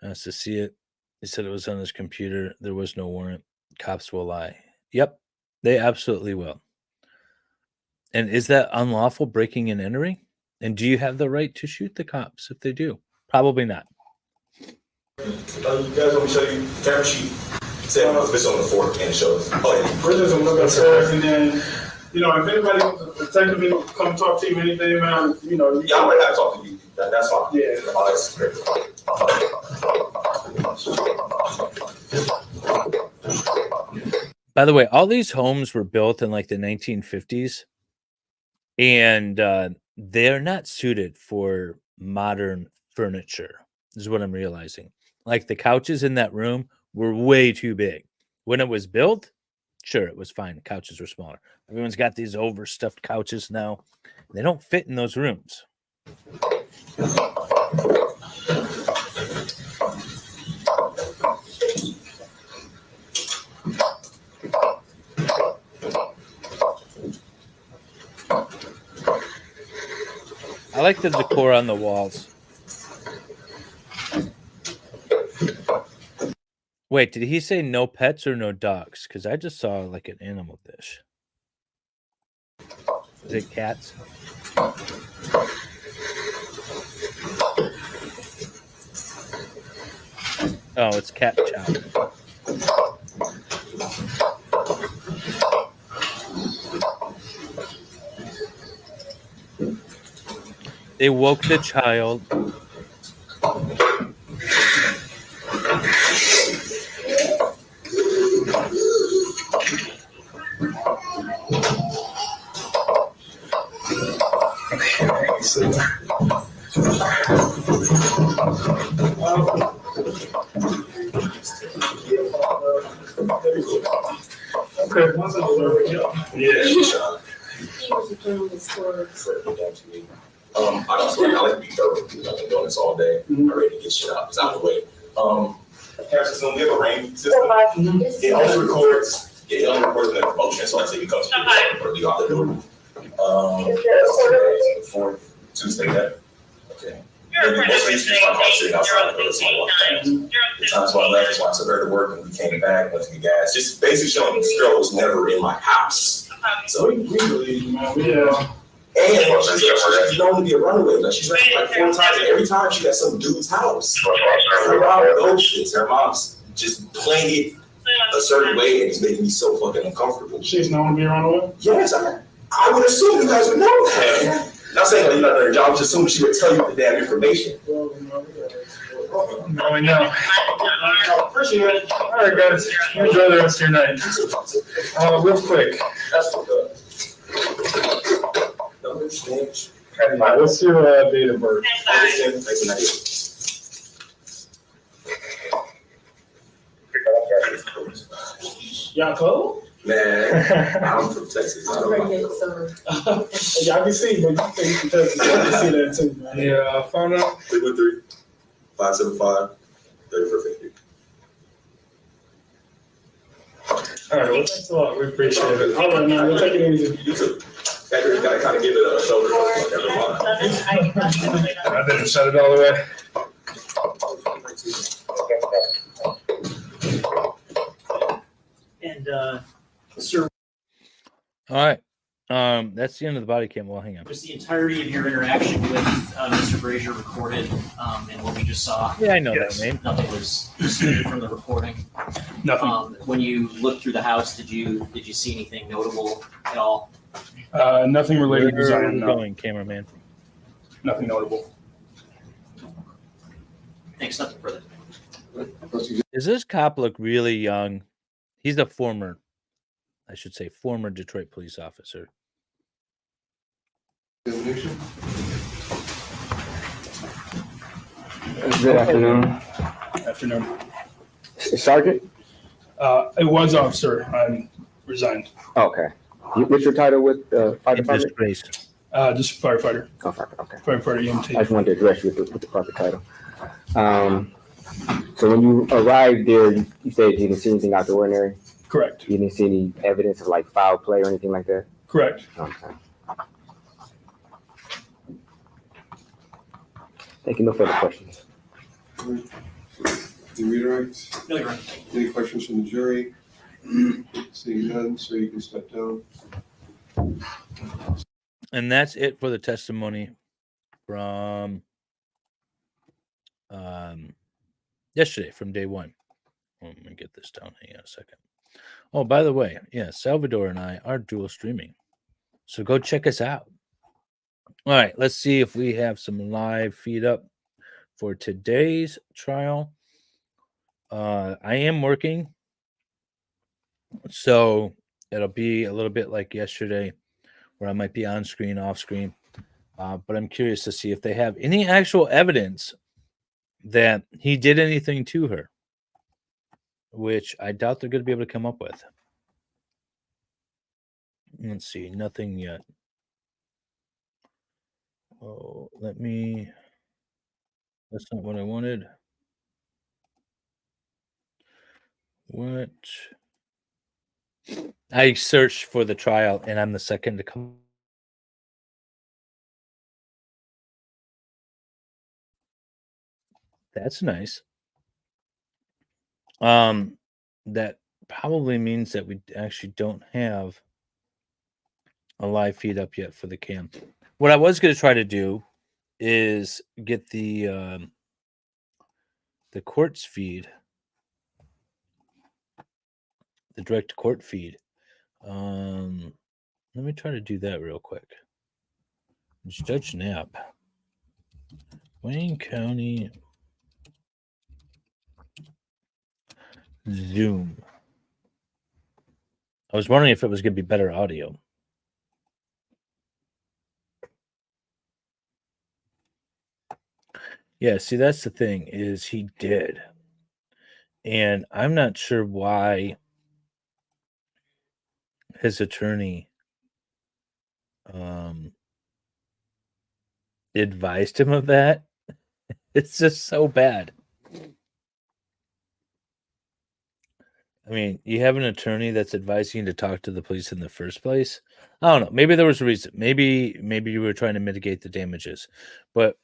Asked to see it. He said it was on his computer. There was no warrant. Cops will lie. Yep, they absolutely will. And is that unlawful breaking and entering? And do you have the right to shoot the cops if they do? Probably not. You guys want me to show you camera sheet? Said it was on the 4th and it shows. Oh, yeah. We're just gonna look upstairs and then, if anybody wants to detective come talk to you, anything, man, Yeah, I might have to talk to you. That's fine. Yeah. Oh, that's great. By the way, all these homes were built in like the 1950s, and they're not suited for modern furniture, is what I'm realizing. Like the couches in that room were way too big. When it was built, sure, it was fine. The couches were smaller. Everyone's got these overstuffed couches now. They don't fit in those rooms. I like the decor on the walls. Wait, did he say no pets or no dogs? Because I just saw like an animal dish. Is it cats? Oh, it's cat chow. They woke the child. Okay, once I'm over, Yeah, sure. He was doing his stories. I like to be thorough because I've been doing this all day. I'm ready to get shit out. It's out of the way. Camera system, we have a rain system. It only records. It only records the motion. So let's say you come to the or leave out the door. Tuesday, yeah. Okay. Most of these people are sitting outside the door. The times when I left is when I took her to work and we came back, went to get gas. Just basically showing this girl was never in my house. So we believe, man. And she's known to be a runaway. Like she's ran like 4 times, and every time she got some dude's house. Her mom knows shit. Her mom's just playing it a certain way, and it's making me so fucking uncomfortable. She's known to be a runaway? Yes, I would assume you guys would know that. Not saying that you're not doing your job, just assume she would tell you the damn information. No, I know. Appreciate it. All right, guys. Enjoy the rest of your night. Real quick. That's what don't understand. What's your date of birth? Yaakov? Man, I'm from Texas. I don't know. Yeah, I can see, but you think from Texas, I can see that too, man. Yeah, phone number. 313-575-3450. All right, well, thanks a lot. We appreciate it. All right, man, we'll take it easy. You too. Factory gotta kind of give it a shoulder. I didn't shut it all the way. And, sir, All right. That's the end of the body cam. Well, hang on. was the entirety of your interaction with Mr. Brazier recorded and what we just saw? Yeah, I know Yes. that name. Nothing was excluded from the recording. Nothing. When you looked through the house, did you see anything notable at all? Nothing related to Where are Zion, we no. going, cameraman? Nothing notable. Thanks. Nothing further. Does this cop look really young? He's a former Detroit police officer. Examination? Good afternoon. Afternoon. Sergeant? It was officer. I'm resigned. Okay. What's your title with the fire In department? disgrace. Just firefighter. Oh, fire, okay. Firefighter I EMT. just wanted to address you with the proper title. So when you arrived there, you said you didn't see anything out the ordinary? Correct. You didn't see any evidence of like foul play or anything like that? Correct. Okay. Thank you. No further questions. You redirect? No, you're right. Any questions from the jury? Seeing none, so you can step down. And that's it for the testimony from yesterday, from day one. Let me get this down. Hang on a second. Oh, by the way, yeah, Salvador and I are dual streaming. So go check us out. All right, let's see if we have some live feed up for today's trial. I am working, so it'll be a little bit like yesterday where I might be on screen, off screen. But I'm curious to see if they have any actual evidence that he did anything to her, which I doubt they're going to be able to come up with. Let's see, nothing yet. Oh, that's not what I wanted. What? I searched for the trial and I'm the second to come. That's nice. That probably means that we actually don't have a live feed up yet for the cam. What I was going to try to do is get the court's feed, the direct court feed. Let me try to do that real quick. Judge Knapp, Wayne County Zoom. I was wondering if it was going to be better audio. Yeah, see, that's the thing, is he did. And I'm not sure why his attorney advised him of that. It's just so bad. I mean, you have an attorney that's advising you to talk to the police in the first place. I don't know. Maybe there was a reason. Maybe you were trying to mitigate the damages. But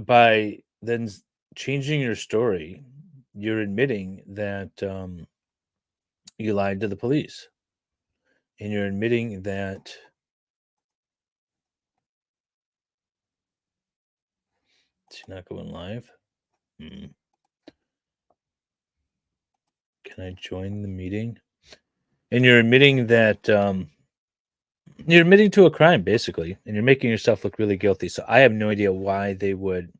by then changing your story, you're admitting that you lied to the police. And you're admitting that Is he not going live? Can I join the meeting? And you're admitting that you're admitting to a crime, basically, and you're making yourself look really guilty. So I have no idea why they would.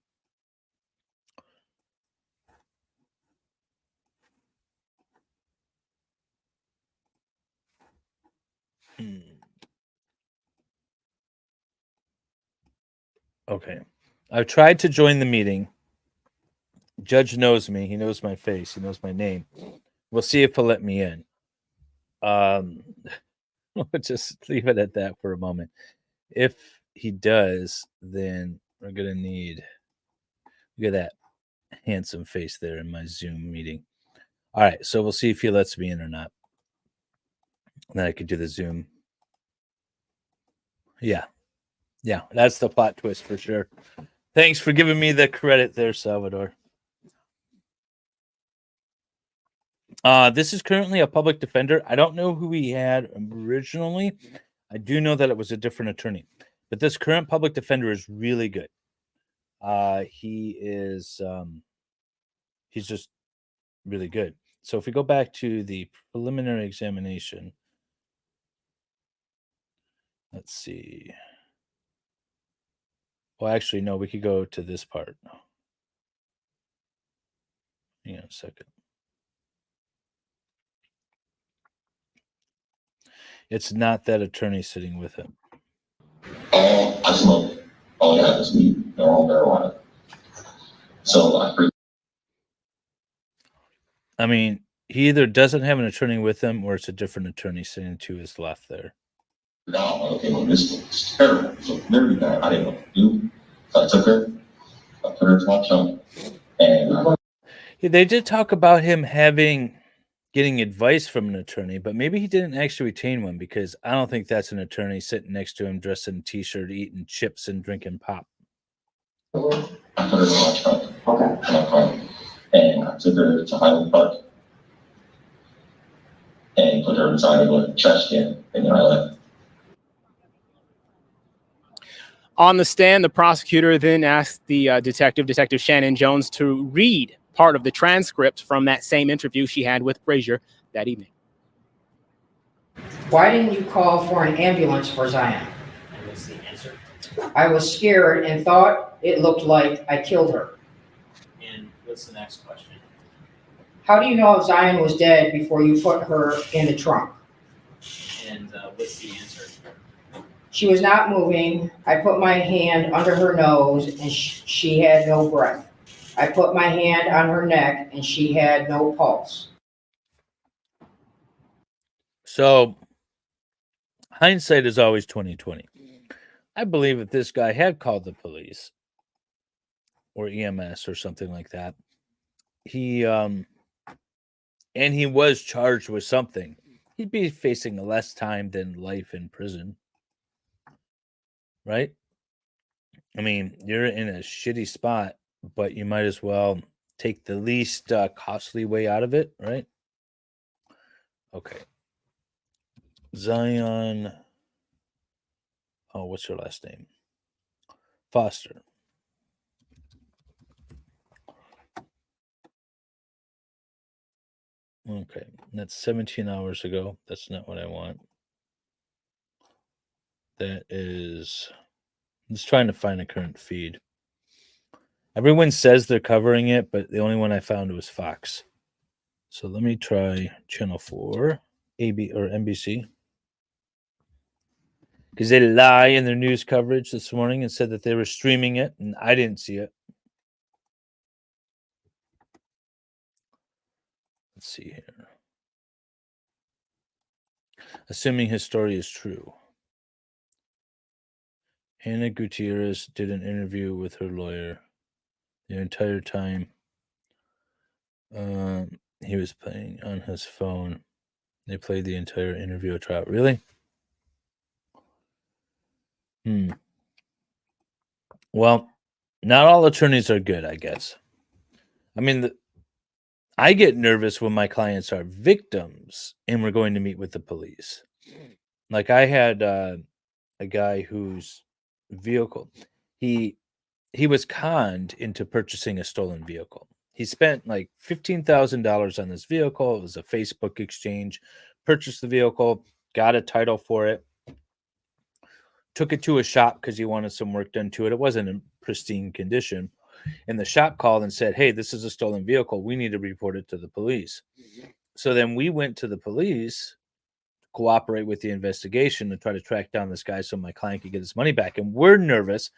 Okay. I've tried to join the meeting. Judge knows me. He knows my face. He knows my name. We'll see if he'll let me in. We'll just leave it at that for a moment. If he does, then we're going to need. Look at that handsome face there in my Zoom meeting. All right. So we'll see if he lets me in or not. And then I could do the Zoom. Yeah. Yeah. That's the plot twist for sure. Thanks for giving me the credit there, Salvador. This is currently a public defender. I don't know who he had originally. I do know that it was a different attorney. But this current public defender is really good. He is he's just really good. So if we go back to the preliminary examination, let's see. Well, actually, no, we could go to this part. Hang on a second. It's not that attorney sitting with him. I smoke. All I have is weed. They're all marijuana. So I freaked I mean, he either doesn't have an attorney with him or it's a different attorney sitting to his left there. out. Okay, well, this looks terrible. So very bad. I didn't know what to do. So I took her. I put her to my trunk. And They did talk about him getting advice from an attorney, but maybe he didn't actually retain one because I don't think that's an attorney sitting next to him dressed in a t-shirt, eating chips and drinking pop. I put her in my trunk. Okay. In my car. And I took her to Highland Park. And put her inside of a trash can. And then I left. On the stand, the prosecutor then asked the Detective Shannon Jones, to read part of the transcript from that same interview she had with Brazier that evening. Why didn't you call for an ambulance for Zion? And what's the answer? I was scared and thought it looked like I killed her. And what's the next question? How do you know if Zion was dead before you put her in the trunk? And what's the answer? She was not moving. I put my hand under her nose and she had no breath. I put my hand on her neck and she had no pulse. So hindsight is always 20/20. I believe if this guy had called the police or EMS or something like that, he was charged with something, he'd be facing less time than life in prison. Right? I mean, you're in a shitty spot, but you might as well take the least costly way out of it, right? Okay. Zion. Oh, what's her last name? Foster. Okay. That's 17 hours ago. That's not what I want. That is. I'm just trying to find a current feed. Everyone says they're covering it, but the only one I found was Fox. So let me try Channel 4, AB or NBC. Because they lie in their news coverage this morning and said that they were streaming it, and I didn't see it. Let's see here. Assuming his story is true. Hannah Gutierrez did an interview with her lawyer the entire time. He was playing on his phone. They played the entire interview at trial. Really? Well, not all attorneys are good, I guess. I mean, I get nervous when my clients are victims and we're going to meet with the police. Like I had a guy whose vehicle, he he was conned into purchasing a stolen vehicle. He spent like $15,000 on this vehicle. It was a Facebook exchange, purchased the vehicle, got a title for it, took it to a shop because he wanted some work done to it. It wasn't in pristine condition. And the shop called and said, hey, this is a stolen vehicle. We need to report it to the police. So then we went to the police, cooperate with the investigation and try to track down this guy so my client could get his money back. And we're nervous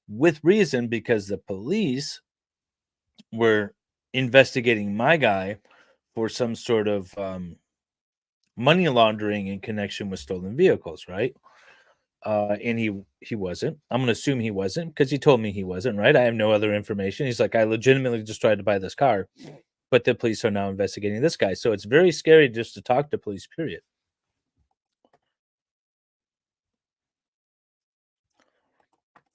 with reason because the police were investigating my guy for some sort of money laundering in connection with stolen vehicles, right? And he wasn't. I'm going to assume he wasn't because he told me he wasn't, right? I have no other information. He's like, I legitimately just tried to buy this car, but the police are now investigating this guy. So it's very scary just to talk to police, period.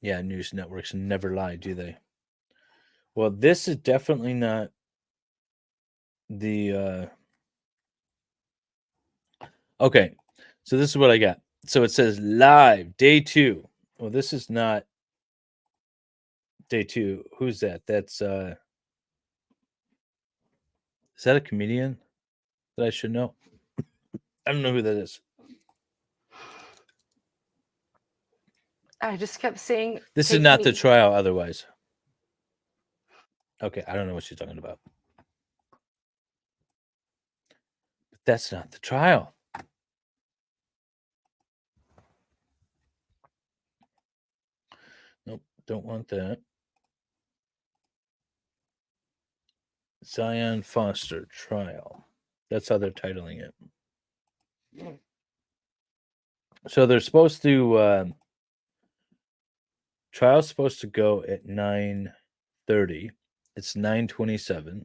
Yeah, news networks never lie, do they? Well, this is definitely not the okay. So this is what I got. So it says live day 2. Well, this is not day 2. Who's that? That's is that a comedian that I should know? I don't know who that is. I just kept saying. This is not the trial otherwise. Okay, I don't know what she's talking about. But that's not the trial. Nope, don't want that. Zion Foster trial. That's how they're titling it. So they're supposed to trial's supposed to go at 9:30. It's 9:27.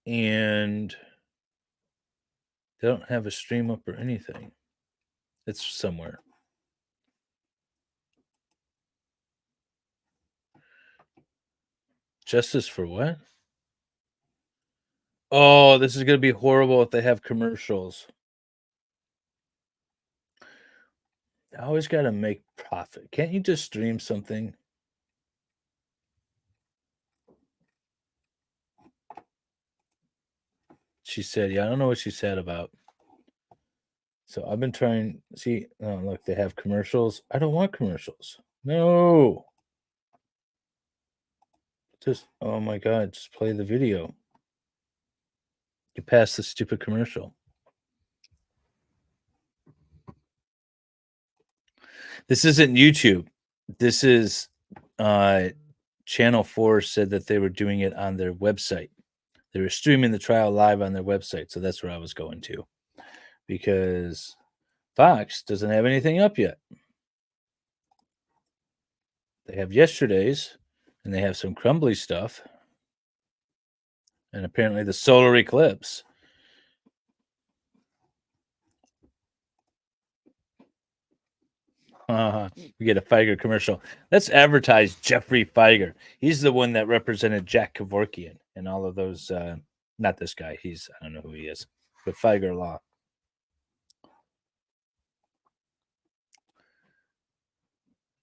And they don't have a stream up or anything. It's somewhere. Justice for what? Oh, this is going to be horrible if they have commercials. I always got to make profit. Can't you just stream something? She said, yeah, I don't know what she said about. So I've been trying. See, oh, look, they have commercials. I don't want commercials. No. Just, oh my God, just play the video. Get past the stupid commercial. This isn't YouTube. This is Channel 4 said that they were doing it on their website. They were streaming the trial live on their website. So that's where I was going to. Because Fox doesn't have anything up yet. They have yesterday's, and they have some crumbly stuff. And apparently the solar eclipse. We get a Feiger commercial. Let's advertise Jeffrey Feiger. He's the one that represented Jack Kevorkian and all of those. Not this guy. I don't know who he is, but Feiger Law.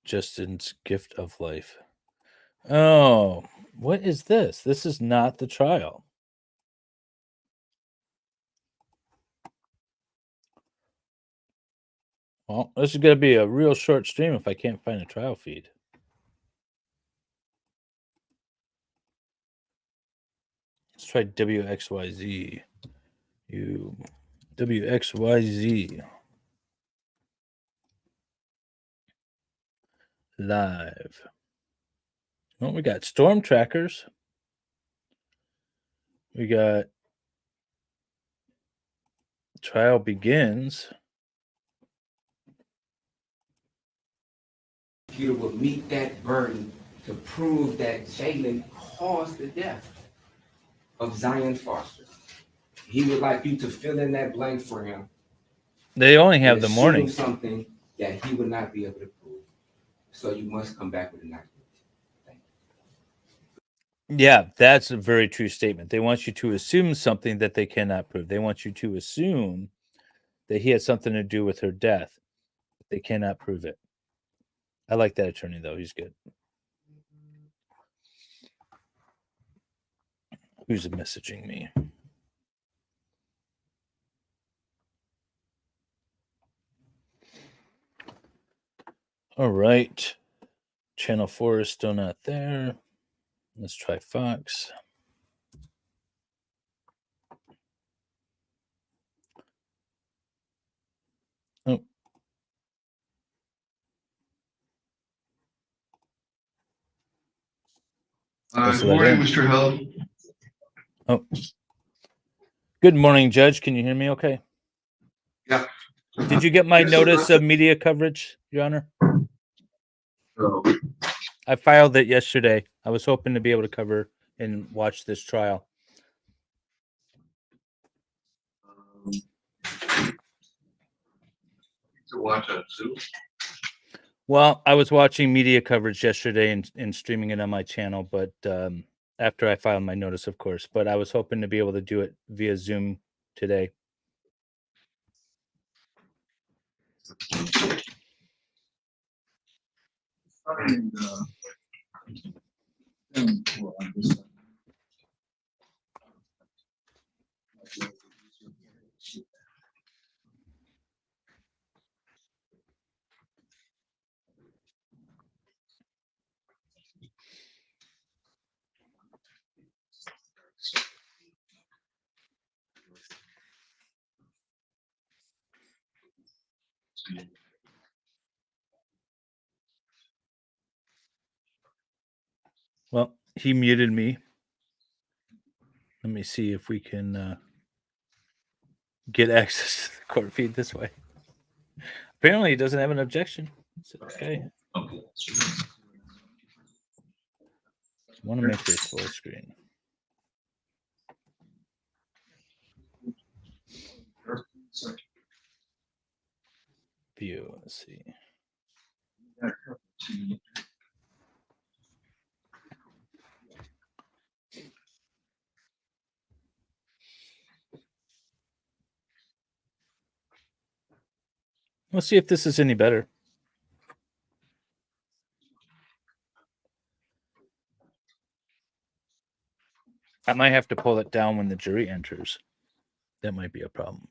Justin's gift of life. Oh, what is this? This is not the trial. Well, this is going to be a real short stream if I can't find a trial feed. Let's try WXYZ. WXYZ. Live. Well, we got storm trackers. We got trial begins. You will meet that burden to prove that Jaylin caused the death of Zion Foster. He would like you to fill in that blank for him. They only have the assume morning. Something that he would not be able to prove. So you must come back with an accurate. Yeah, that's a very true statement. They want you to assume something that they cannot prove. They want you to assume that he had something to do with her death. They cannot prove it. I like that attorney though. He's good. Who's messaging me? All right. Channel 4 is still not there. Let's try Fox. Oh. Good morning, Mr. Hill. Oh. Good morning, Judge. Can you hear me okay? Yeah. Did you get my Yes, notice sir. of media coverage, Your Honor? So, I filed it yesterday. I was hoping to be able to cover and watch this trial. to watch on Zoom. Well, I was watching media coverage yesterday and streaming it on my channel, but after I filed my notice, of course. But I was hoping to be able to do it via Zoom today. Well, he muted me. Let me see if we can get access to the court feed this way. Apparently, he doesn't have an objection. It's okay. I want to make this full screen. View. Let's see. Let's see if this is any better. I might have to pull it down when the jury enters. That might be a problem.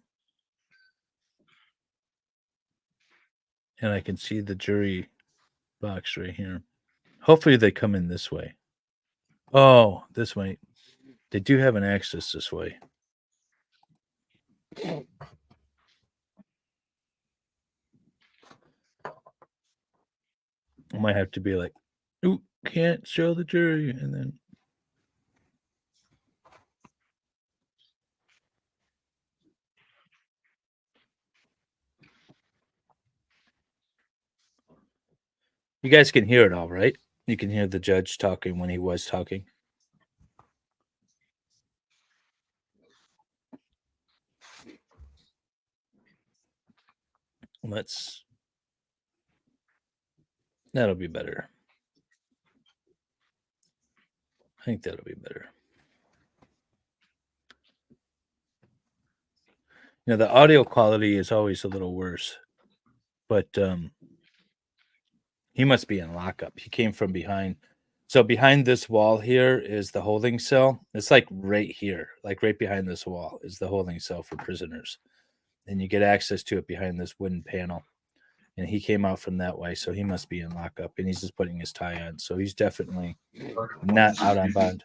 And I can see the jury box right here. Hopefully they come in this way. Oh, this way. They do have an access this way. I might have to be like, ooh, can't show the jury. And then you guys can hear it all, right? You can hear the judge talking when he was talking. That'll be better. I think that'll be better. You know, the audio quality is always a little worse, but he must be in lockup. He came from behind. So behind this wall here is the holding cell. It's like right here, like right behind this wall is the holding cell for prisoners. And you get access to it behind this wooden panel. And he came out from that way, so he must be in lockup. And he's just putting his tie on. So he's definitely not out on bond.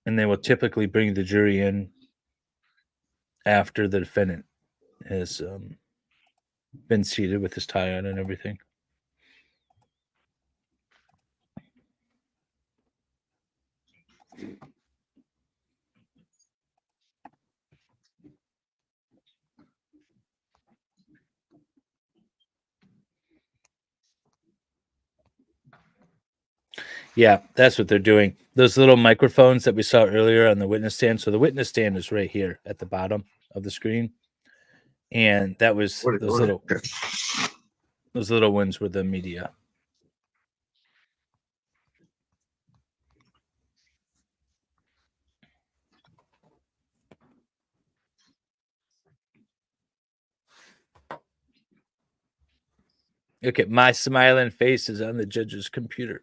And they will typically bring the jury in after the defendant has been seated with his tie on and everything. Yeah, that's what they're doing. Those little microphones that we saw earlier on the witness stand. So the witness stand is right here at the bottom of the screen. And that was those little ones were the media. Look at my smiling faces on the judge's computer.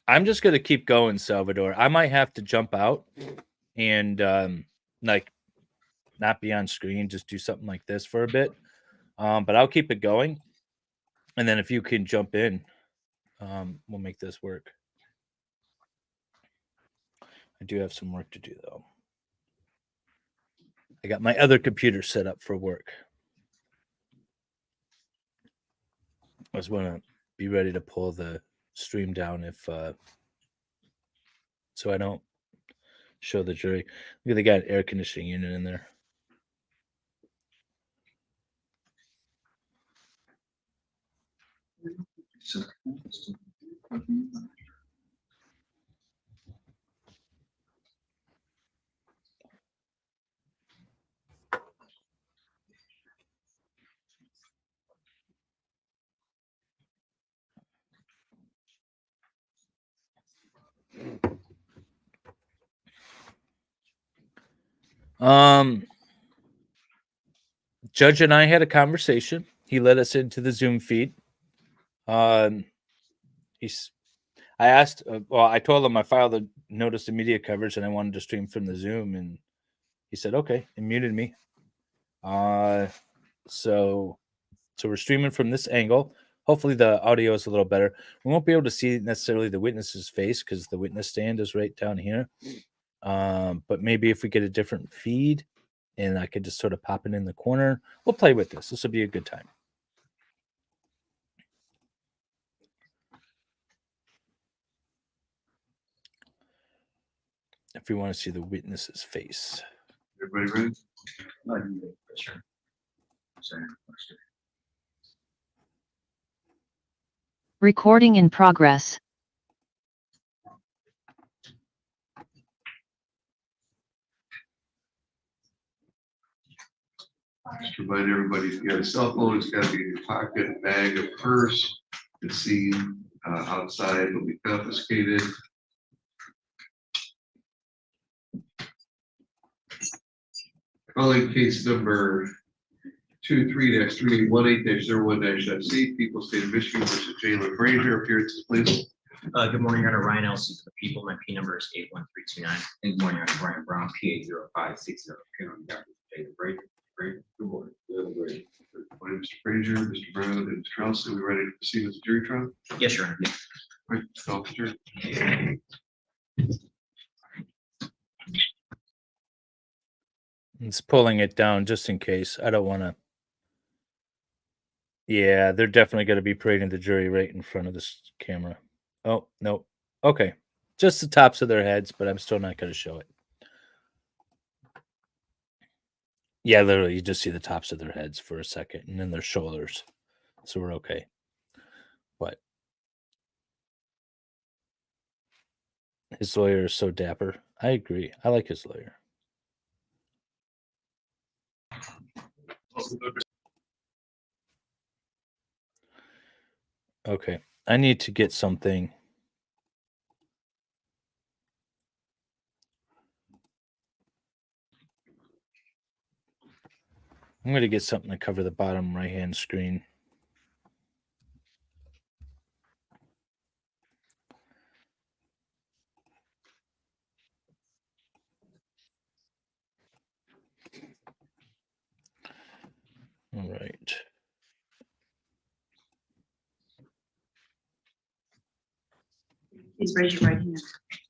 I'm just gonna keep going, Salvador. I might have to jump out and like not be on screen, just do something like this for a bit. But I'll keep it going. And then if you can jump in, we'll make this work. I do have some work to do though. I got my other computer set up for work. I just want to be ready to pull the stream down if so I don't show the jury. Look at they got an air conditioning unit in there. Judge and I had a conversation. He let us into the Zoom feed. I asked, I told him I filed a notice of media coverage and I wanted to stream from the Zoom, and he said, okay, and muted me. So we're streaming from this angle. Hopefully the audio is a little better. We won't be able to see necessarily the witness's face because the witness stand is right down here. But maybe if we get a different feed and I could just sort of pop it in the corner, we'll play with this. This will be a good time. If we want to see the witness's face. Everybody ready? Sure. Recording in progress. Just remind everybody, if you have a cell phone, it's got to be in your pocket, bag, or purse. It's seen outside, will be confiscated. Calling case number 23-3818-01-C, People State of Michigan versus Jaylin Brazier. Appearances, please. Good morning, Your Honor. Ryan Elsie for the people. My P number is 81329. And good morning, I'm Brian Brown, PA0560, appearing on behalf of Jaylin Brazier. Good morning. Good morning, Mr. Brazier, Mr. Brown, and Mr. Elsie. We ready to proceed with the jury trial? Yes, Your Honor. All right, officer. It's pulling it down just in case. I don't want to. Yeah, they're definitely going to be parading the jury right in front of this camera. Oh, no. Okay. Just the tops of their heads, but I'm still not going to show it. Yeah, literally, you just see the tops of their heads for a second and then their shoulders. So we're okay. But his lawyer is so dapper. I agree. I like his lawyer. Okay. I need to get something. I'm going to get something to cover the bottom right-hand screen. All right. Please raise your right hand.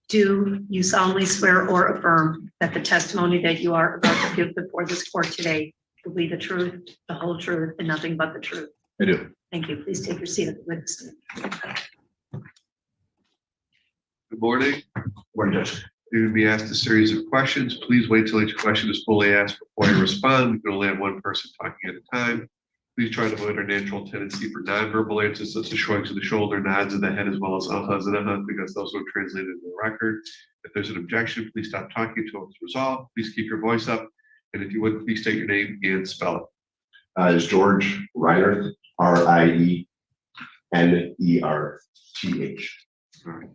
Do you solemnly swear or affirm that the testimony that you are about to give before this court today will be the truth, the whole truth, and nothing but the truth? I do. Thank you. Please take your seat at the witness stand. Good morning. Morning, Judge. You're going to be asked a series of questions. Please wait till each question is fully asked before you respond. You can only have one person talking at a time. Please try to avoid our natural tendency for nonverbal answers such as shrugs of the shoulder, nods of the head, as well as ahas and ahas, because those will translate into the record. If there's an objection, please stop talking until it's resolved. Please keep your voice up. And if you would, please state your name and spell it. It's George Reiner, Rienerth. All right,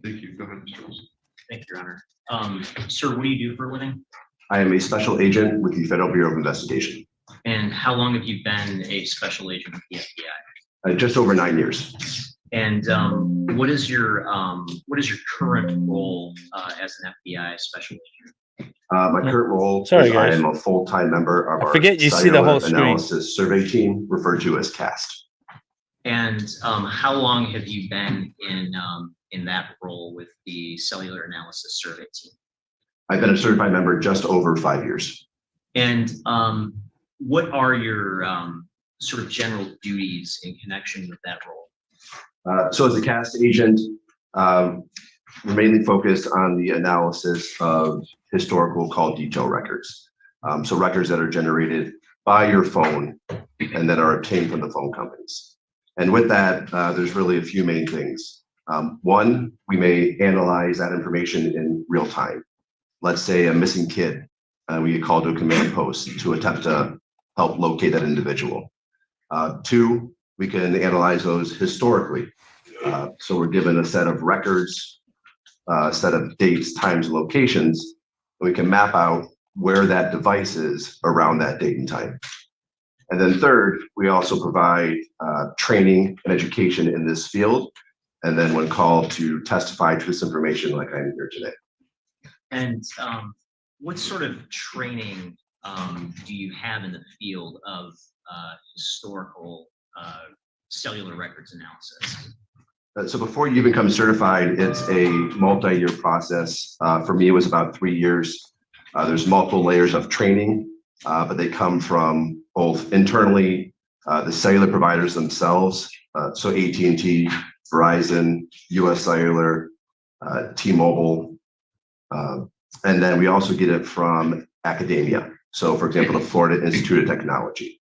thank you. Go ahead, Mr. Wilson. Thank you, Your Honor. Sir, what do you do for a living? I am a special agent with the Federal Bureau of Investigation. And how long have you been a special agent with the FBI? Just over 9 years. And what is your current role as an FBI special agent? My current role Sorry, is I guys. am a full-time member of I our forget you see the cellular whole screen. analysis survey team, referred to as CAST. And how long have you been in that role with the cellular analysis survey team? I've been a certified member just over 5 years. And what are your sort of general duties in connection with that role? So as a CAST agent, we're mainly focused on the analysis of historical call detail records. So records that are generated by your phone and that are obtained from the phone companies. And with that, there's really a few main things. One, we may analyze that information in real time. Let's say a missing kid, we get called to a command post to attempt to help locate that individual. Two, we can analyze those historically. So we're given a set of records, a set of dates, times, and locations, and we can map out where that device is around that date and time. And then third, we also provide training and education in this field. And then when called to testify to this information like I'm here today. And what sort of training do you have in the field of historical cellular records analysis? So before you even become certified, it's a multi-year process. For me, it was about 3 years. There's multiple layers of training, but they come from both internally, the cellular providers themselves, so AT&T, Verizon, US Cellular, T-Mobile, and then we also get it from academia. So for example, the Florida Institute of Technology.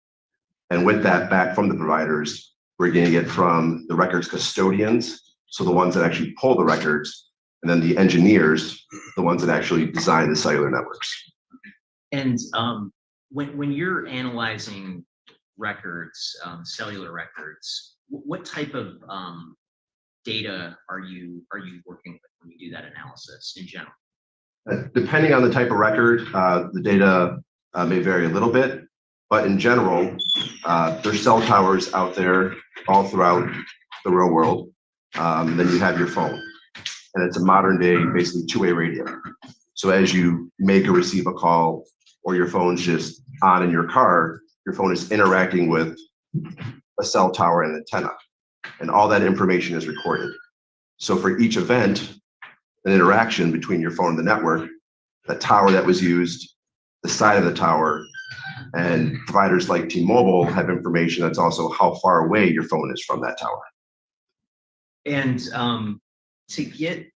And with that back from the providers, we're getting it from the records custodians, so the ones that actually pull the records, and then the engineers, the ones that actually design the cellular networks. And when you're analyzing records, cellular records, what type of data are you working with when you do that analysis in general? Depending on the type of record, the data may vary a little bit, but in general, there's cell towers out there all throughout the real world. Then you have your phone, and it's a modern day, basically two-way radio. So as you make or receive a call, or your phone's just on in your car, your phone is interacting with a cell tower and antenna, and all that information is recorded. So for each event, an interaction between your phone and the network, the tower that was used, the side of the tower, and providers like T-Mobile have information that's also how far away your phone is from that tower. And to get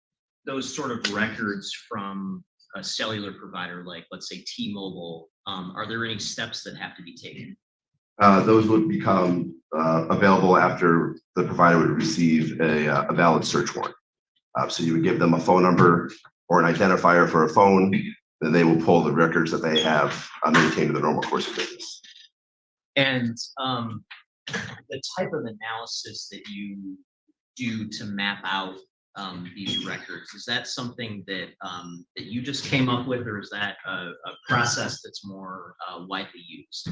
those sort of records from a cellular provider, like let's say T-Mobile, are there any steps that have to be taken? Those would become available after the provider would receive a valid search warrant. So you would give them a phone number or an identifier for a phone, then they will pull the records that they have maintained in the normal course of business. And the type of analysis that you do to map out these records, is that something that that you just came up with, or is that a process that's more widely used?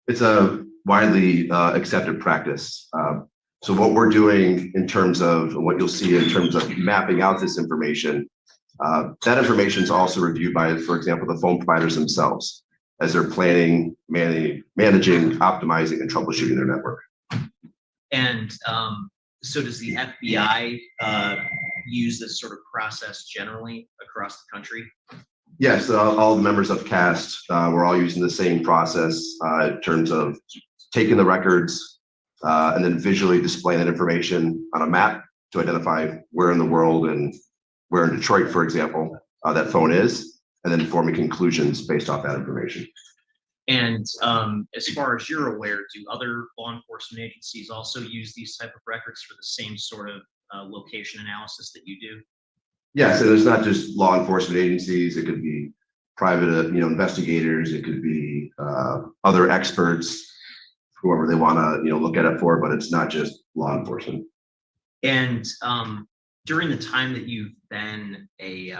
It's a widely accepted practice. So what we're doing in terms of what you'll see in terms of mapping out this information, that information is also reviewed by, for example, the phone providers themselves as they're planning, managing, optimizing, and troubleshooting their network. And so does the FBI use this sort of process generally across the country? Yes, all the members of CAST, we're all using the same process in terms of taking the records and then visually displaying that information on a map to identify where in the world and where in Detroit, for example, that phone is, and then forming conclusions based off that information. And as far as you're aware, do other law enforcement agencies also use these type of records for the same sort of location analysis that you do? Yes, and it's not just law enforcement agencies. It could be private, investigators. It could be other experts, whoever they want to, look at it for. But it's not just law enforcement. And during the time that you've been a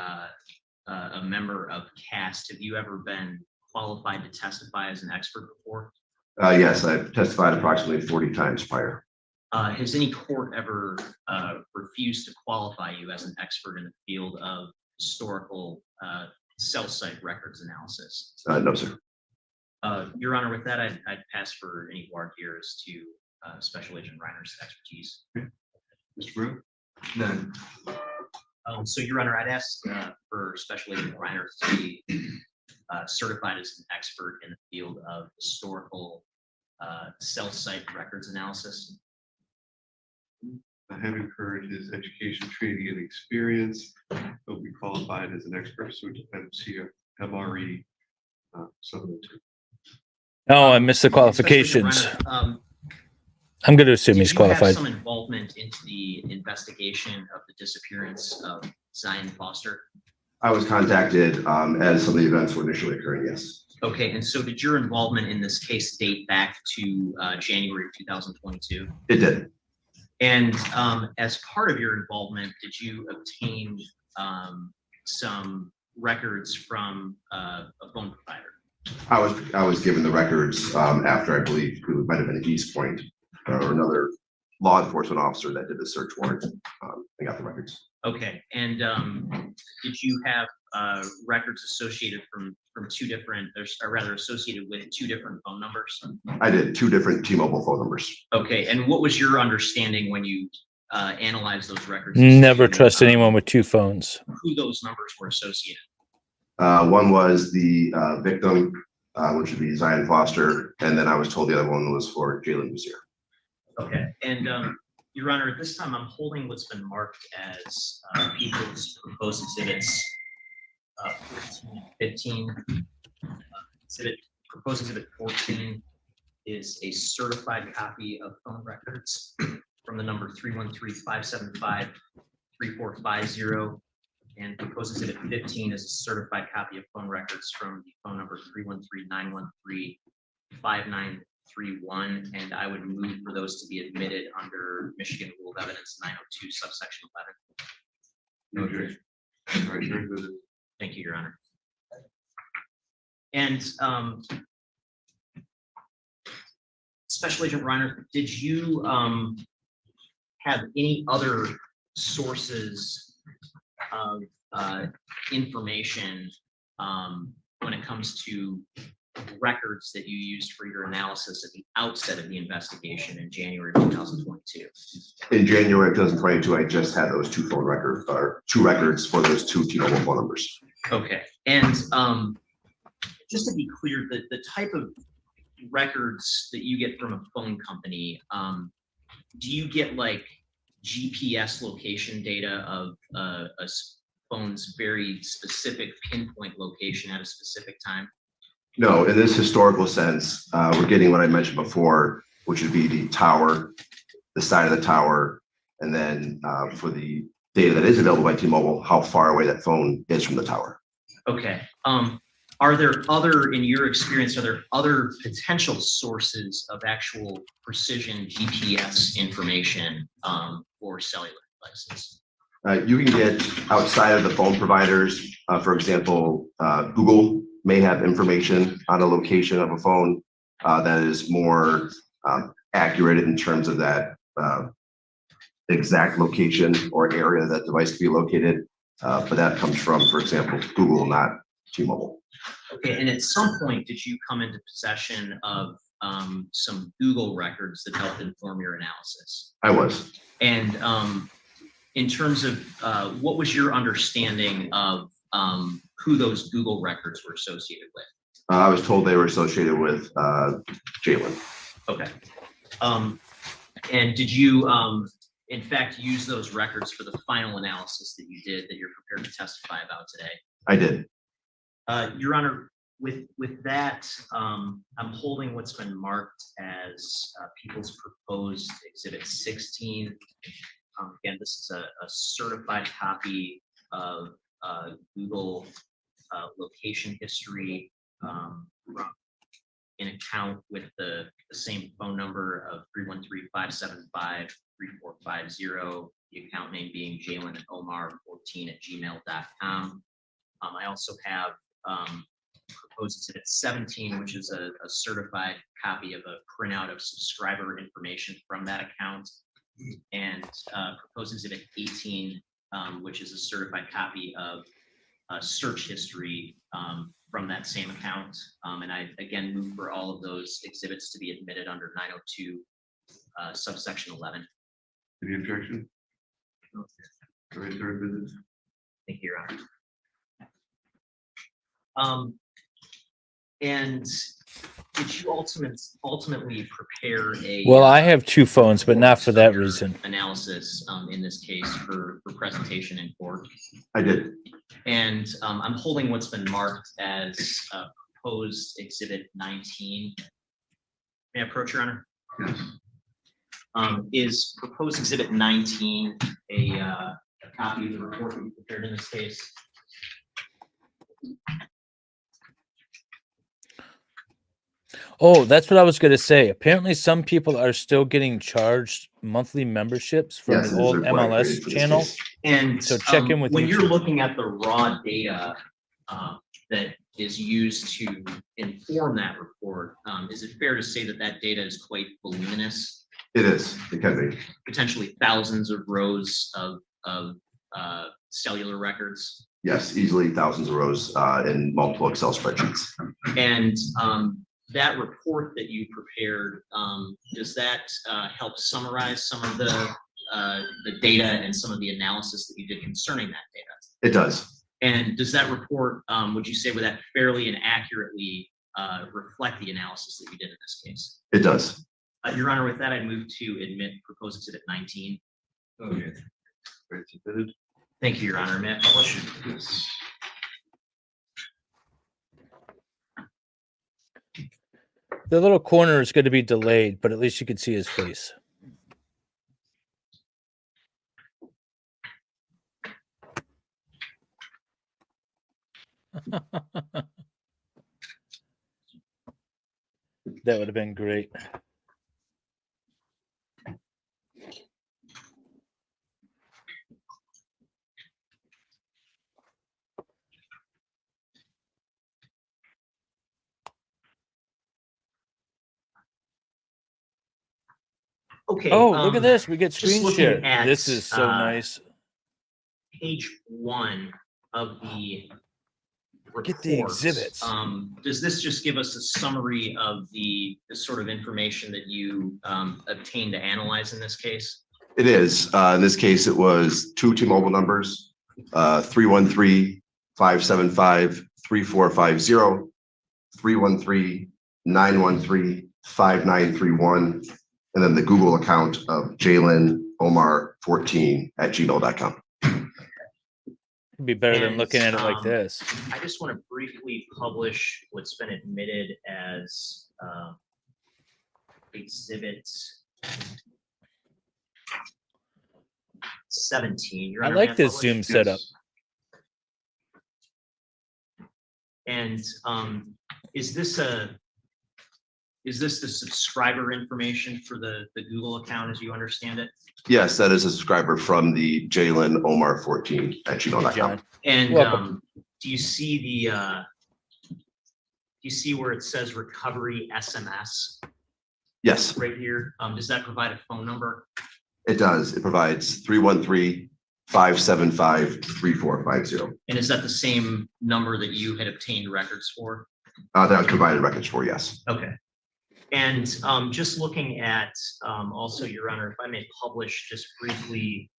a member of CAST, have you ever been qualified to testify as an expert before? Yes, I've testified approximately 40 times prior. Has any court ever refused to qualify you as an expert in the field of historical cell site records analysis? No, sir. Your Honor, with that, I'd pass for any voir dires to Special Agent Reiner's expertise. Mr. Brewer? None. So, Your Honor, I'd ask for Special Agent Reiner to be certified as an expert in the field of historical cell site records analysis. Having heard his education, training, and experience, he'll be qualified as an expert, so MRE. No, I missed the qualifications. I'm going to assume he's Did you have qualified. some involvement into the investigation of the disappearance of Zion Foster? I was contacted as some of the events were initially occurring, yes. Okay, and so did your involvement in this case date back to January of 2022? It did. And as part of your involvement, did you obtain some records from a phone provider? I was given the records after, I believe it might have been East Point or another law enforcement officer that did the search warrant. I got the records. Okay, and did you have records associated from two different, or rather associated with two different phone numbers? I did 2 different T-Mobile phone numbers. Okay, and what was your understanding when you analyzed those records? Never to, trust anyone with 2 phones. Who those numbers were associated? One was the victim, which would be Zion Foster, and then I was told the other one was for Jaylin Brazier. Okay, and Your Honor, at this time I'm holding what's been marked as people's proposed exhibits 14 and 15. Proposed exhibit 14 is a certified copy of phone records from the number 313-575-3450. And proposed exhibit 15 is a certified copy of phone records from the phone number 313-913-5931. And I would move for those to be admitted under Michigan Rule of Evidence 902 subsection 11. No objection. All right, very good. Thank you, Your Honor. And Special Agent Reiner, did you have any other sources of information when it comes to records that you used for your analysis at the outset of the investigation in January 2022? In January of 2022, I just had those 2 phone records, or 2 records for those 2 T-Mobile phone numbers. Okay, and just to be clear, the type of records that you get from a phone company, do you get like GPS location data of a phone's very specific pinpoint location at a specific time? No, in this historical sense, we're getting what I mentioned before, which would be the tower, the side of the tower, and then for the data that is available by T-Mobile, how far away that phone is from the tower. Okay. Are there other, in your experience, are there other potential sources of actual precision GPS information for cellular devices? You can get outside of the phone providers, for example, Google may have information on a location of a phone that is more accurate in terms of that exact location or area that device to be located. But that comes from, for example, Google, not T-Mobile. Okay, and at some point, did you come into possession of some Google records that helped inform your analysis? I was. And in terms of what was your understanding of who those Google records were associated with? I was told they were associated with Jaylin. Okay. And did you, in fact, use those records for the final analysis that you did that you're prepared to testify about today? I did. Your Honor, with that, I'm holding what's been marked as people's proposed exhibit 16. Again, this is a certified copy of Google location history from an account with the same phone number of 313-575-3450, the account name being Jaylin and Omar 14 at gmail.com. I also have proposed exhibit 17, which is a certified copy of a printout of subscriber information from that account, and proposed exhibit 18, which is a certified copy of search history from that same account. And I again move for all of those exhibits to be admitted under 902 subsection 11. Any objection? All right, third business. Thank you, Your Honor. And did you ultimately prepare a? Well, I have two phones, but not for that reason. Analysis in this case for presentation in court. I did. And I'm holding what's been marked as proposed exhibit 19. May I approach, Your Honor? Yes. Is proposed exhibit 19 a copy of the report that you prepared in this case? Oh, that's what I was going to say. Apparently, some people are still getting charged monthly memberships from Yes, the it is old required MLS for this channel. case. And So check in with when you're YouTube. looking at the raw data that is used to inform that report, is it fair to say that that data is quite voluminous? It is. It can be. Potentially thousands of rows of cellular records. Yes, easily thousands of rows in multiple Excel spreadsheets. And that report that you prepared, does that help summarize some of the data and some of the analysis that you did concerning that data? It does. And does that report, would you say, would that fairly and accurately reflect the analysis that you did in this case? It does. Your Honor, with that, I move to admit proposed exhibit 19. Okay. Right, submitted. Thank you, Your Honor. May I publish? Yes. The little corner is going to be delayed, but at least you can see his face. That would have been great. Okay. Oh, look at this. We get just screen looking share. at, This is so nice. Page 1 of the report. Get the exhibits. Does this just give us a summary of the sort of information that you obtained to analyze in this case? It is. In this case, it was two T-Mobile numbers, 313-575-3450, 313-913-5931, and then the Google account of Jaylin Omar 14 at gmail.com. It'd be better than looking at it like this. I just want to briefly publish what's been admitted as exhibit 17. Your I Honor, like may this publish? Zoom setup. And is this the subscriber information for the Google account as you understand it? Yes, that is a subscriber from the Jaylin Omar 14 at gmail.com. And Welcome. do you see where it says recovery SMS Yes, right here? Does that provide a phone number? it does. It provides 313-575-3450. And is that the same number that you had obtained records for? That was provided records for, yes. Okay. And just looking at also, Your Honor, if I may publish just briefly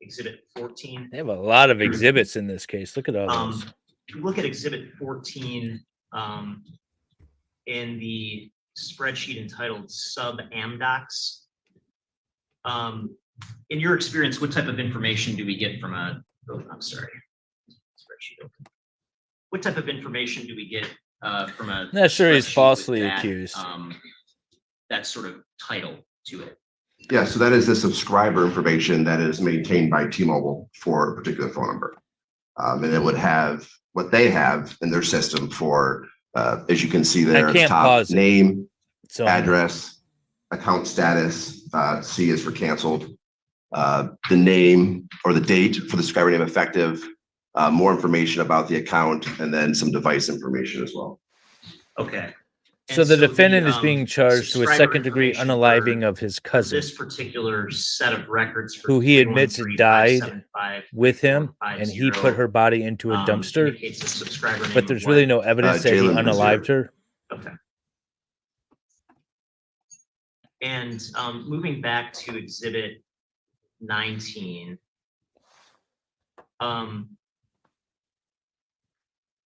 exhibit 14. They have a lot of exhibits in this case. Look at all those. If you look at exhibit 14 in the spreadsheet entitled sub AMDocs, in your experience, what type of information do we get from a, oh, I'm sorry, spreadsheet open. What type of information do we get from a Not sure he's spreadsheet falsely with that, accused. that sort of title to it? Yeah, so that is the subscriber information that is maintained by T-Mobile for a particular phone number. And it would have what they have in their system for, as you can see there, can't top pause it. name, So address, account status, C is for canceled, the name or the date for the subscriber name effective, more information about the account, and then some device information as well. Okay. So And the defendant is the, being charged with subscriber second-degree information unaliving for of his cousin, this particular set of records for who he admits died 313-575-3450, with him, and he put her body into a dumpster. indicates a subscriber name But of there's what? really no evidence that he Jaylin unalived her. Okay. And moving back to Exhibit 19,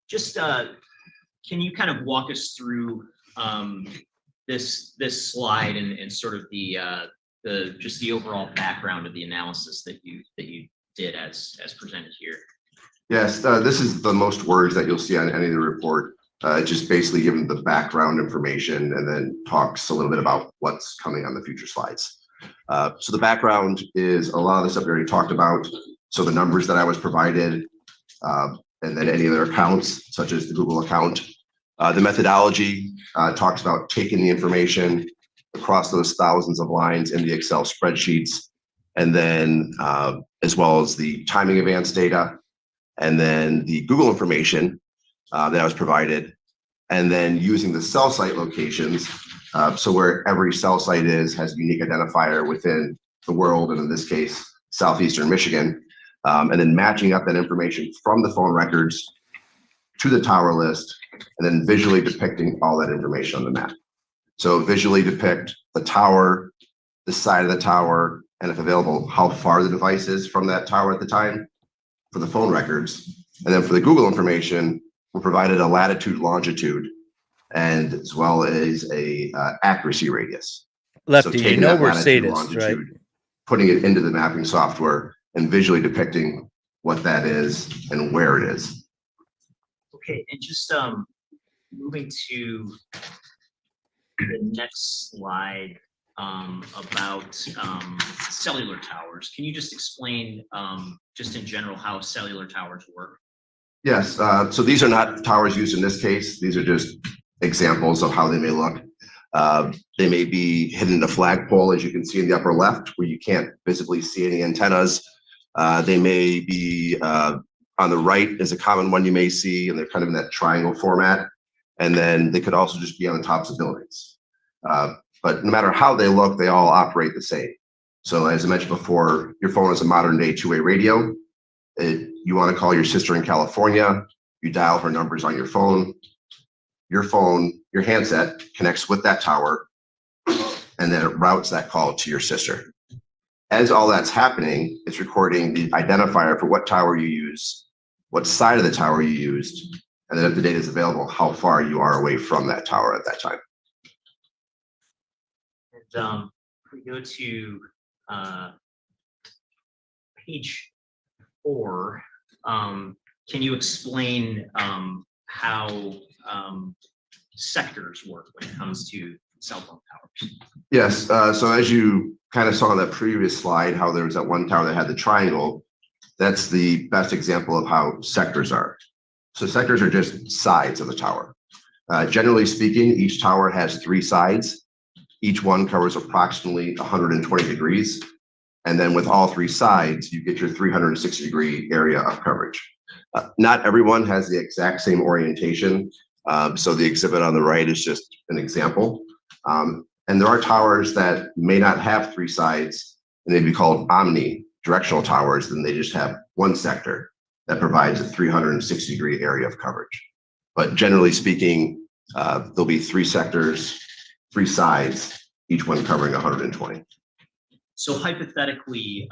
just can you kind of walk us through this slide and sort of the just the overall background of the analysis that you did as presented here? Yes, this is the most words that you'll see on any of the report. Just basically giving the background information and then talks a little bit about what's coming on the future slides. So the background is a lot of the stuff we already talked about. So the numbers that I was provided, and then any other accounts, such as the Google account. The methodology talks about taking the information across those thousands of lines in the Excel spreadsheets, and then as well as the timing advance data, and then the Google information that I was provided, and then using the cell site locations. So where every cell site has a unique identifier within the world, and in this case, Southeastern Michigan, and then matching up that information from the phone records to the tower list, and then visually depicting all that information on the map. So visually depict the tower, the side of the tower, and if available, how far the device is from that tower at the time for the phone records. And then for the Google information, we're provided a latitude, longitude, and as well as a accuracy radius. Lefty, So you taking know that we're latitude, sadists, right? longitude, putting it into the mapping software and visually depicting what that is and where it is. Okay, and just moving to the next slide about cellular towers. Can you just explain just in general how cellular towers work? Yes, so these are not towers used in this case. These are just examples of how they may look. They may be hidden in a flagpole, as you can see in the upper left, where you can't visibly see any antennas. They may be on the right is a common one you may see, and they're kind of in that triangle format. And then they could also just be on the tops of buildings. But no matter how they look, they all operate the same. So as I mentioned before, your phone is a modern day two-way radio. You want to call your sister in California, you dial her numbers on your phone, your handset connects with that tower, and then it routes that call to your sister. As all that's happening, it's recording the identifier for what tower you use, what side of the tower you used, and then if the data is available, how far you are away from that tower at that time. And if we go to page 4, can you explain how sectors work when it comes to cell phone towers? Yes, so as you kind of saw on that previous slide, how there was that one tower that had the triangle, that's the best example of how sectors are. So sectors are just sides of the tower. Generally speaking, each tower has 3 sides. Each one covers approximately 120 degrees. And then with all 3 sides, you get your 360-degree area of coverage. Not everyone has the exact same orientation. So the exhibit on the right is just an example. And there are towers that may not have 3 sides, and they'd be called omni-directional towers, and they just have one sector that provides a 360-degree area of coverage. But generally speaking, there'll be 3 sectors, 3 sides, each one covering 120. So hypothetically,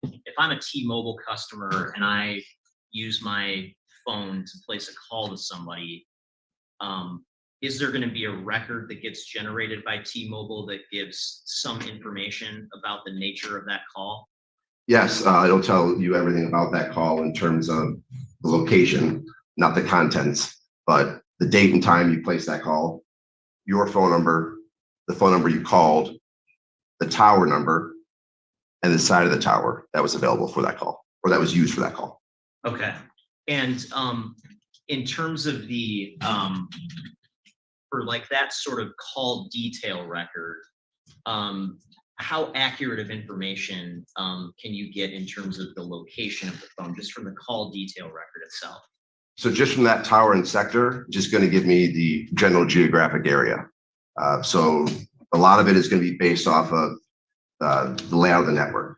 if I'm a T-Mobile customer and I use my phone to place a call to somebody, is there going to be a record that gets generated by T-Mobile that gives some information about the nature of that call? Yes, it'll tell you everything about that call in terms of the location, not the contents, but the date and time you placed that call, your phone number, the phone number you called, the tower number, and the side of the tower that was available for that call, or that was used for that call. Okay. And in terms of the, for like that sort of call detail record, how accurate of information can you get in terms of the location of the phone, just from the call detail record itself? So just from that tower and sector, just going to give me the general geographic area. So a lot of it is going to be based off of the layout of the network.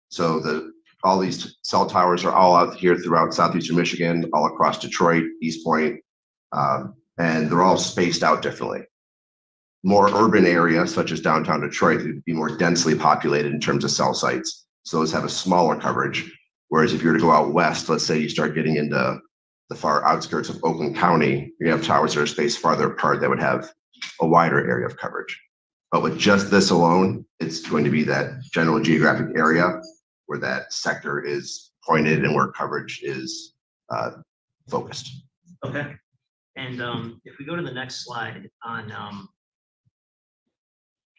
So all these cell towers are all out here throughout southeastern Michigan, all across Detroit, East Point, and they're all spaced out differently. More urban areas, such as downtown Detroit, would be more densely populated in terms of cell sites. So those have a smaller coverage. Whereas if you were to go out west, let's say you start getting into the far outskirts of Macomb County, you have towers that are spaced farther apart that would have a wider area of coverage. But with just this alone, it's going to be that general geographic area where that sector is pointed and where coverage is focused. Okay. And if we go to the next slide on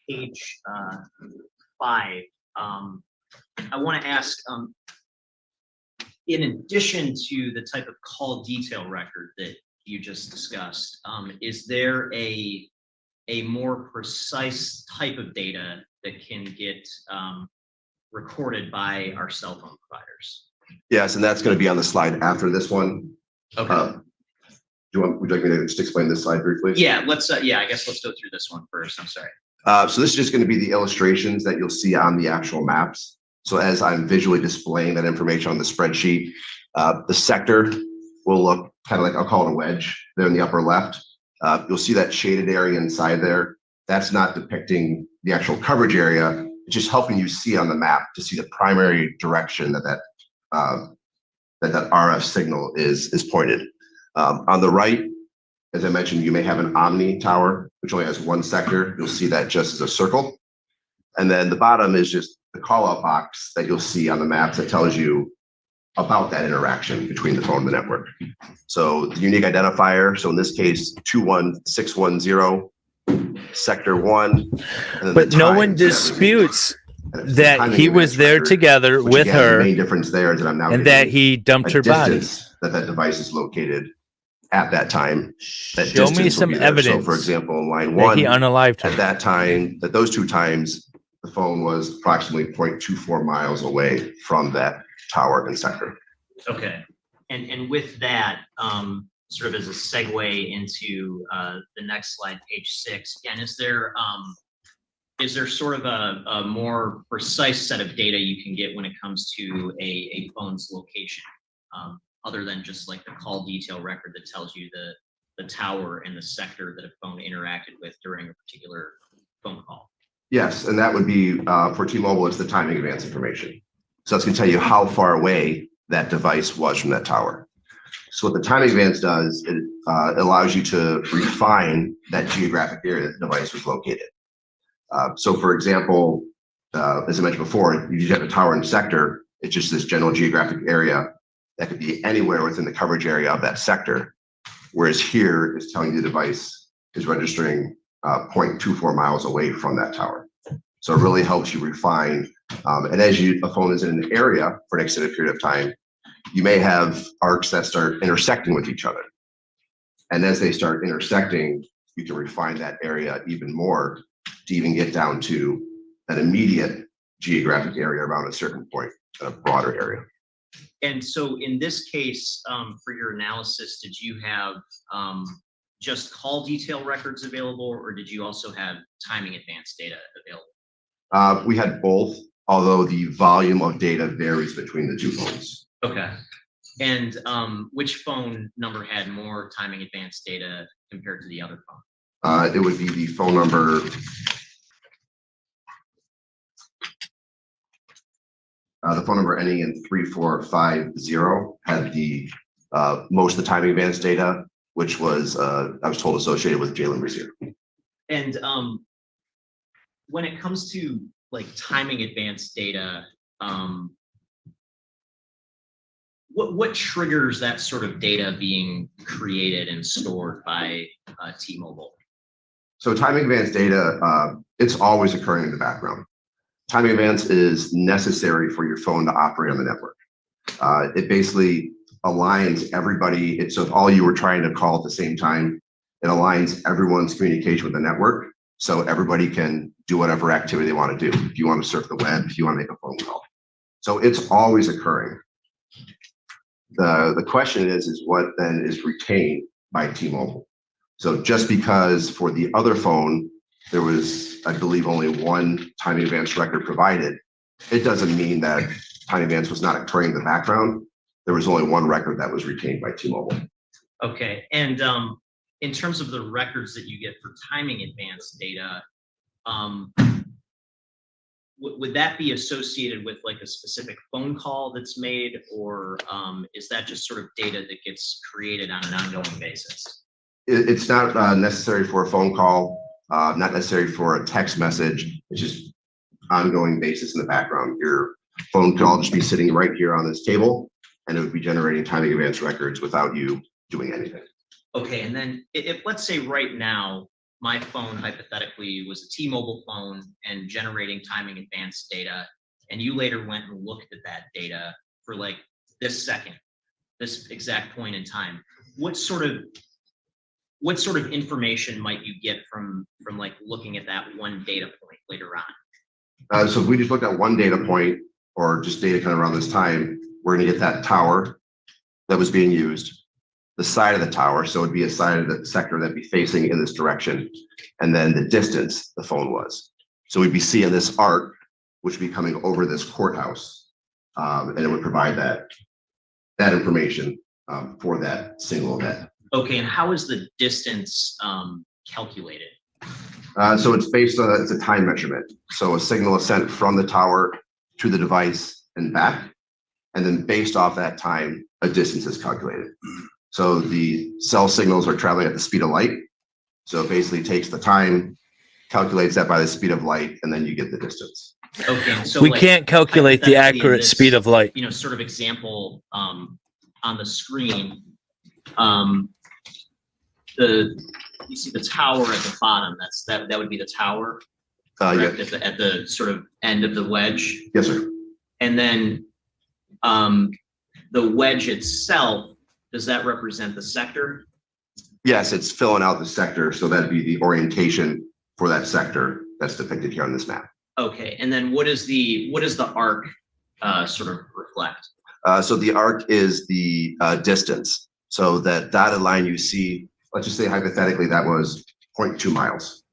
page 5, I want to ask, in addition to the type of call detail record that you just discussed, is there a more precise type of data that can get recorded by our cell phone providers? Yes, and that's going to be on the slide after this one. Okay. Would you like me to just explain this slide briefly? Yeah, let's. Yeah, I guess let's go through this one first. I'm sorry. So this is just going to be the illustrations that you'll see on the actual maps. So as I'm visually displaying that information on the spreadsheet, the sector will look kind of like, I'll call it a wedge there in the upper left. You'll see that shaded area inside there. That's not depicting the actual coverage area. It's just helping you see on the map to see the primary direction that RF signal is pointed. On the right, as I mentioned, you may have an Omni tower, which only has one sector. You'll see that just as a circle. And then the bottom is just the call out box that you'll see on the maps that tells you about that interaction between the phone and the network. So the unique identifier, so in this case, 21610, sector 1. But no one disputes that he was there together with her. The main difference there is that I'm now and that he dumped her body. That device is located at that time. That Show me some evidence. So for example, in line 1, he unalived her. At that time, that those 2 times, the phone was approximately 0.24 miles away from that tower and sector. Okay. And with that, sort of as a segue into the next slide, page 6, again, is there sort of a more precise set of data you can get when it comes to a phone's location, other than just like the call detail record that tells you the tower and the sector that a phone interacted with during a particular phone call? Yes, and that would be for T-Mobile, it's the timing advance information. So that's going to tell you how far away that device was from that tower. So what the timing advance does, it allows you to refine that geographic area that the device was located. So for example, as I mentioned before, you have a tower and sector. It's just this general geographic area that could be anywhere within the coverage area of that sector. Whereas here is telling you the device is registering 0.24 miles away from that tower. So it really helps you refine. And as a phone is in an area for an extended period of time, you may have arcs that start intersecting with each other. And as they start intersecting, you can refine that area even more to even get down to an immediate geographic area around a certain point, a broader area. And so in this case, for your analysis, did you have just call detail records available, or did you also have timing advance data available? We had both, although the volume of data varies between the 2 phones. Okay. And which phone number had more timing advance data compared to the other phone? It would be the phone number. The phone number ending in 3450 had the most of the timing advance data, which was I was told associated with Jaylin Brazier. And when it comes to like timing advance data, what triggers that sort of data being created and stored by T-Mobile? So timing advance data, it's always occurring in the background. Timing advance is necessary for your phone to operate on the network. It basically aligns everybody. So if all you were trying to call at the same time, it aligns everyone's communication with the network So everybody can do whatever activity they want to do. If you want to surf the web, if you want to make a phone call. So it's always occurring. The question is what then is retained by T-Mobile? So just because for the other phone, there was, I believe, only one time advance record provided, it doesn't mean that time advance was not occurring in the background. There was only one record that was retained by T-Mobile. Okay, and in terms of the records that you get for timing advance data, would that be associated with like a specific phone call that's made, or is that just sort of data that gets created on an ongoing basis? It's not necessary for a phone call, not necessary for a text message. It's just ongoing basis in the background. Your phone could all just be sitting right here on this table, and it would be generating timing advance records without you doing anything. Okay, and then if let's say right now, my phone hypothetically was a T-Mobile phone and generating timing advance data, and you later went and looked at that data for like this second, this exact point in time, what sort of information might you get from like looking at that one data point later on? So if we just looked at one data point or just data kind of around this time, we're going to get that tower that was being used, the side of the tower. So it'd be a side of the sector that'd be facing in this direction, and then the distance the phone was. So we'd be seeing this arc, which would be coming over this courthouse, and it would provide that information for that single event. Okay, and how is the distance calculated? So it's based on, it's a time measurement. So a signal is sent from the tower to the device and back. And then based off that time, a distance is calculated. So the cell signals are traveling at the speed of light. So it basically takes the time, calculates that by the speed of light, and then you get the distance. Okay, so we like, can't calculate the hypothetically in accurate this, speed of light. You know, sort of example on the screen, you see the tower at the bottom. That would be the tower, correct? Yeah. At the sort of end of the wedge. Yes, sir. And then the wedge itself, does that represent the sector? Yes, it's filling out the sector. So that'd be the orientation for that sector that's depicted here on this map. Okay, and then what is the arc sort of reflect? So the arc is the distance. So that dotted line you see, let's just say hypothetically that was 0.2 miles.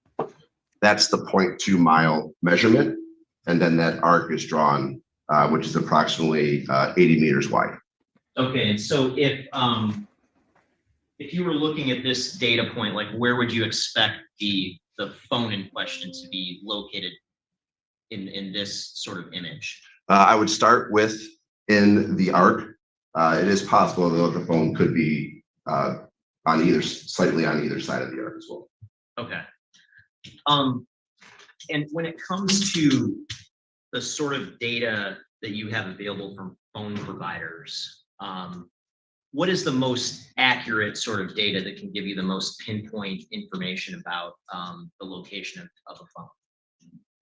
That's the 0.2 mile measurement. And then that arc is drawn, which is approximately 80 meters wide. Okay, and so if you were looking at this data point, like where would you expect the phone in question to be located in this sort of image? I would start with in the arc. It is possible though the phone could be slightly on either side of the arc as well. Okay. And when it comes to the sort of data that you have available from phone providers, what is the most accurate sort of data that can give you the most pinpoint information about the location of a phone?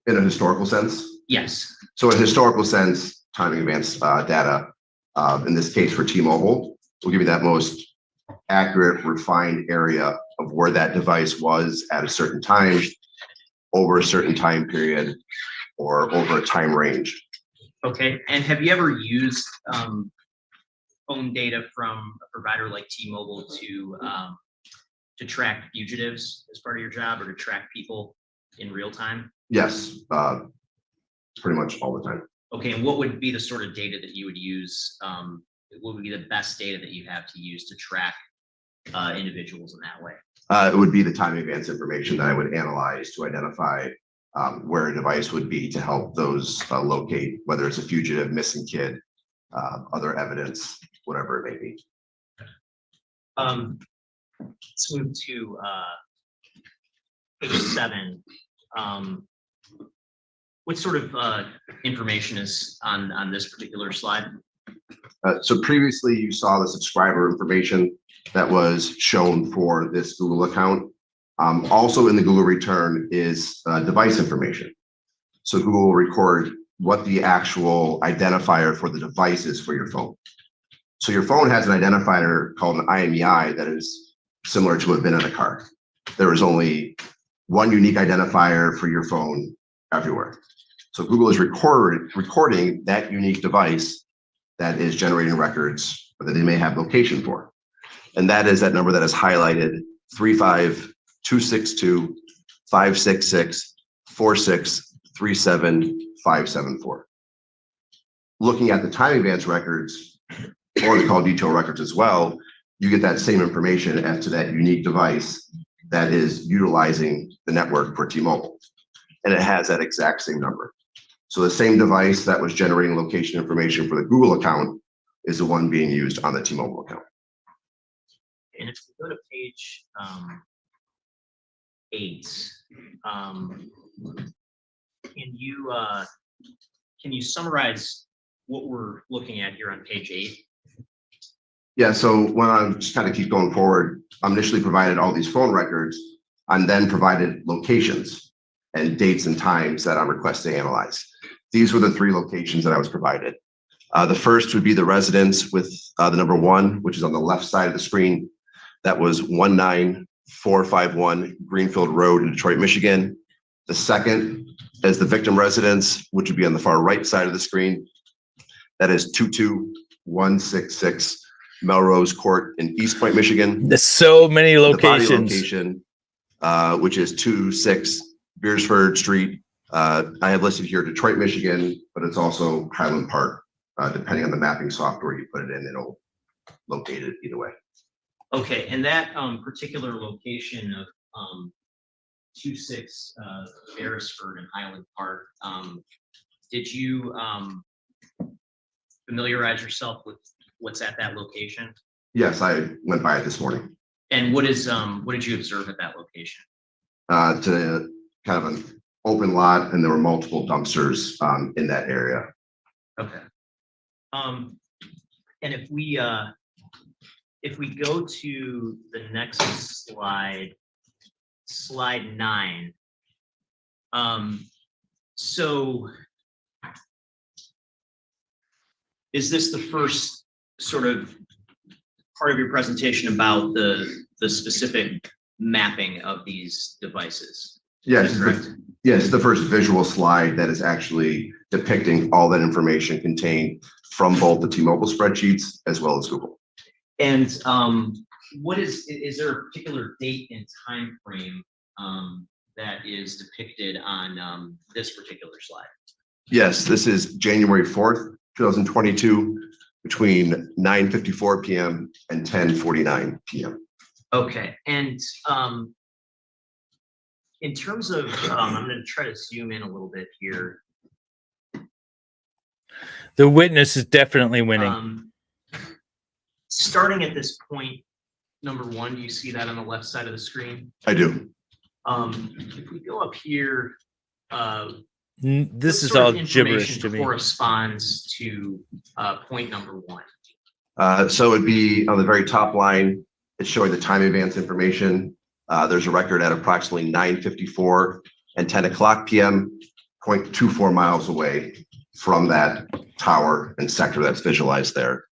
In a historical sense? Yes. So in a historical sense, timing advance data, in this case for T-Mobile, will give you that most accurate, refined area of where that device was at a certain time, over a certain time period, or over a time range. Okay, and have you ever used phone data from a provider like T-Mobile to track fugitives as part of your job, or to track people in real time? Yes, pretty much all the time. Okay, and what would be the sort of data that you would use? What would be the best data that you have to use to track individuals in that way? It would be the time advance information that I would analyze to identify where a device would be to help those locate, whether it's a fugitive, missing kid, other evidence, whatever it may be. Let's move to page 7. What sort of information is on this particular slide? So previously you saw the subscriber information that was shown for this Google account. Also in the Google return is device information. So Google will record what the actual identifier for the device is for your phone. So your phone has an identifier called an IMEI that is similar to a VIN in a car. There is only one unique identifier for your phone everywhere. So Google is recording that unique device that is generating records that they may have location for. And that is that number that is highlighted 35266-566-4637-574. Looking at the time advance records or the call detail records as well, you get that same information as to that unique device that is utilizing the network for T-Mobile. And it has that exact same number. So the same device that was generating location information for the Google account is the one being used on the T-Mobile account. And if we go to page 8, can you summarize what we're looking at here on page 8? Yeah, so when I just kind of keep going forward, I'm initially provided all these phone records. I'm then provided locations and dates and times that I'm requested to analyze. These were the 3 locations that I was provided. The first would be the residence with the number 1, which is on the left side of the screen. That was 19451 Greenfield Road in Detroit, Michigan. The second is the victim residence, which would be on the far right side of the screen. That is 22166 Melrose Court in East Point, Michigan. There's so many The body locations. location, which is 26 Beersford Street. I have listed here Detroit, Michigan, but it's also Highland Park. Depending on the mapping software you put it in, it'll locate it either way. Okay, and that particular location of 26 Beresford and Highland Park, did you familiarize yourself with what's at that location? Yes, I went by it this morning. And what did you observe at that location? To kind of an open lot, and there were multiple dumpsters in that area. Okay. And if we go to the next slide, slide 9. So is this the first sort of part of your presentation about the specific mapping of these devices? Yes, Is that correct? yes, the first visual slide that is actually depicting all that information contained from both the T-Mobile spreadsheets as well as Google. And what is there a particular date and time frame that is depicted on this particular slide? Yes, this is January 4th, 2022, between 9:54 p.m. and 10:49 p.m. Okay, and in terms of, I'm going to try to zoom in a little bit here. The witness is definitely winning. Starting at this point, number 1, do you see that on the left side of the screen? I do. If we go up here, This what is sort all of gibberish information to me. corresponds to point number 1. So it'd be on the very top line, it's showing the time advance information. There's a record at approximately 9:54 and 10 o'clock p.m., 0.24 miles away from that tower and sector that's visualized there,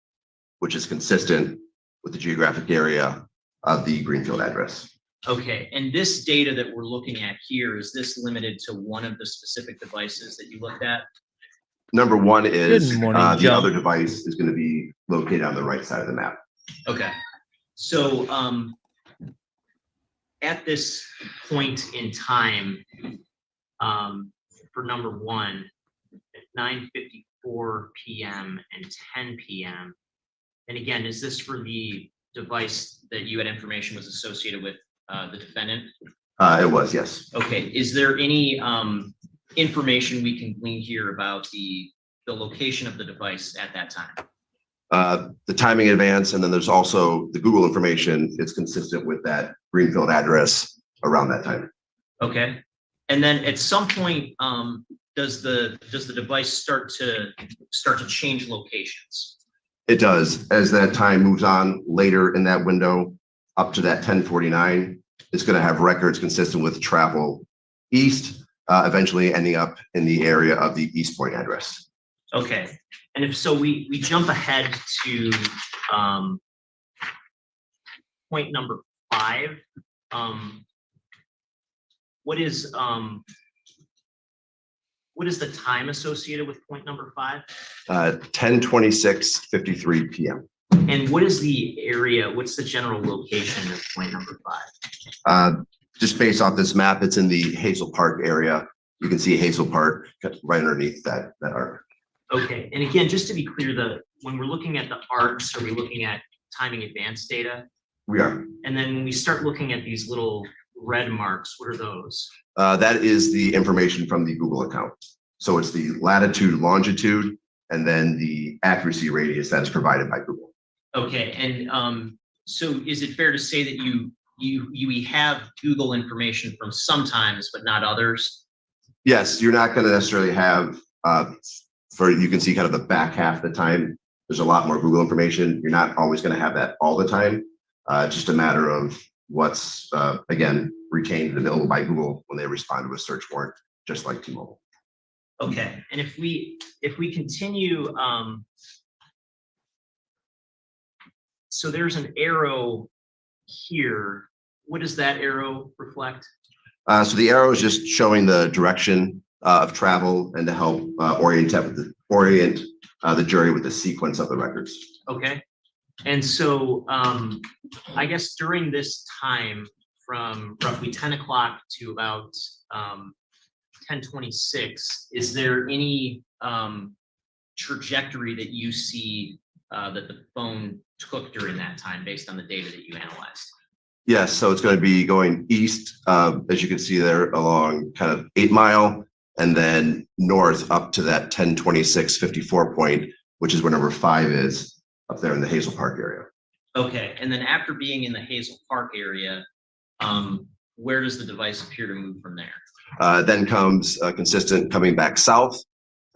which is consistent with the geographic area of the Greenfield address. Okay, and this data that we're looking at here, is this limited to one of the specific devices that you looked at? Number 1 is Good morning, the John. other device is going to be located on the right side of the map. Okay, so at this point in time, for number 1, at 9:54 p.m. and 10 p.m. And again, is this for the device that you had information was associated with the defendant? It was, yes. Okay, is there any information we can glean here about the location of the device at that time? The timing advance, and then there's also the Google information. It's consistent with that Greenfield address around that time. Okay, and then at some point, does the device start to change locations? It does. As that time moves on later in that window, up to that 10:49, it's going to have records consistent with travel east, eventually ending up in the area of the East Point address. Okay, and if so, we jump ahead to point number 5. what is the time associated with point number 5? 10:26:53 p.m. And what is the area? What's the general location of point number 5? Just based off this map, it's in the Hazel Park area. You can see Hazel Park right underneath that arc. Okay, and again, just to be clear, when we're looking at the arcs, are we looking at timing advance data? We are. And then when we start looking at these little red marks, what are those? That is the information from the Google account. So it's the latitude, longitude, and then the accuracy radius that is provided by Google. Okay, and so is it fair to say that you have Google information from sometimes, but not others? Yes, you're not going to necessarily have, you can see kind of the back half of the time, there's a lot more Google information. You're not always going to have that all the time. Just a matter of what's, again, retained and available by Google when they respond to a search warrant, just like T-Mobile. Okay, and if we continue, so there's an arrow here. What does that arrow reflect? So the arrow is just showing the direction of travel and to help orient the jury with the sequence of the records. Okay, and so I guess during this time from roughly 10 o'clock to about 10:26, is there any trajectory that you see that the phone took during that time based on the data that you analyzed? Yes, so it's going to be going east, as you can see there, along kind of 8 Mile, and then north up to that 10:26:54 point, which is where number 5 is, up there in the Hazel Park area. Okay, and then after being in the Hazel Park area, where does the device appear to move from there? Then comes consistent coming back south,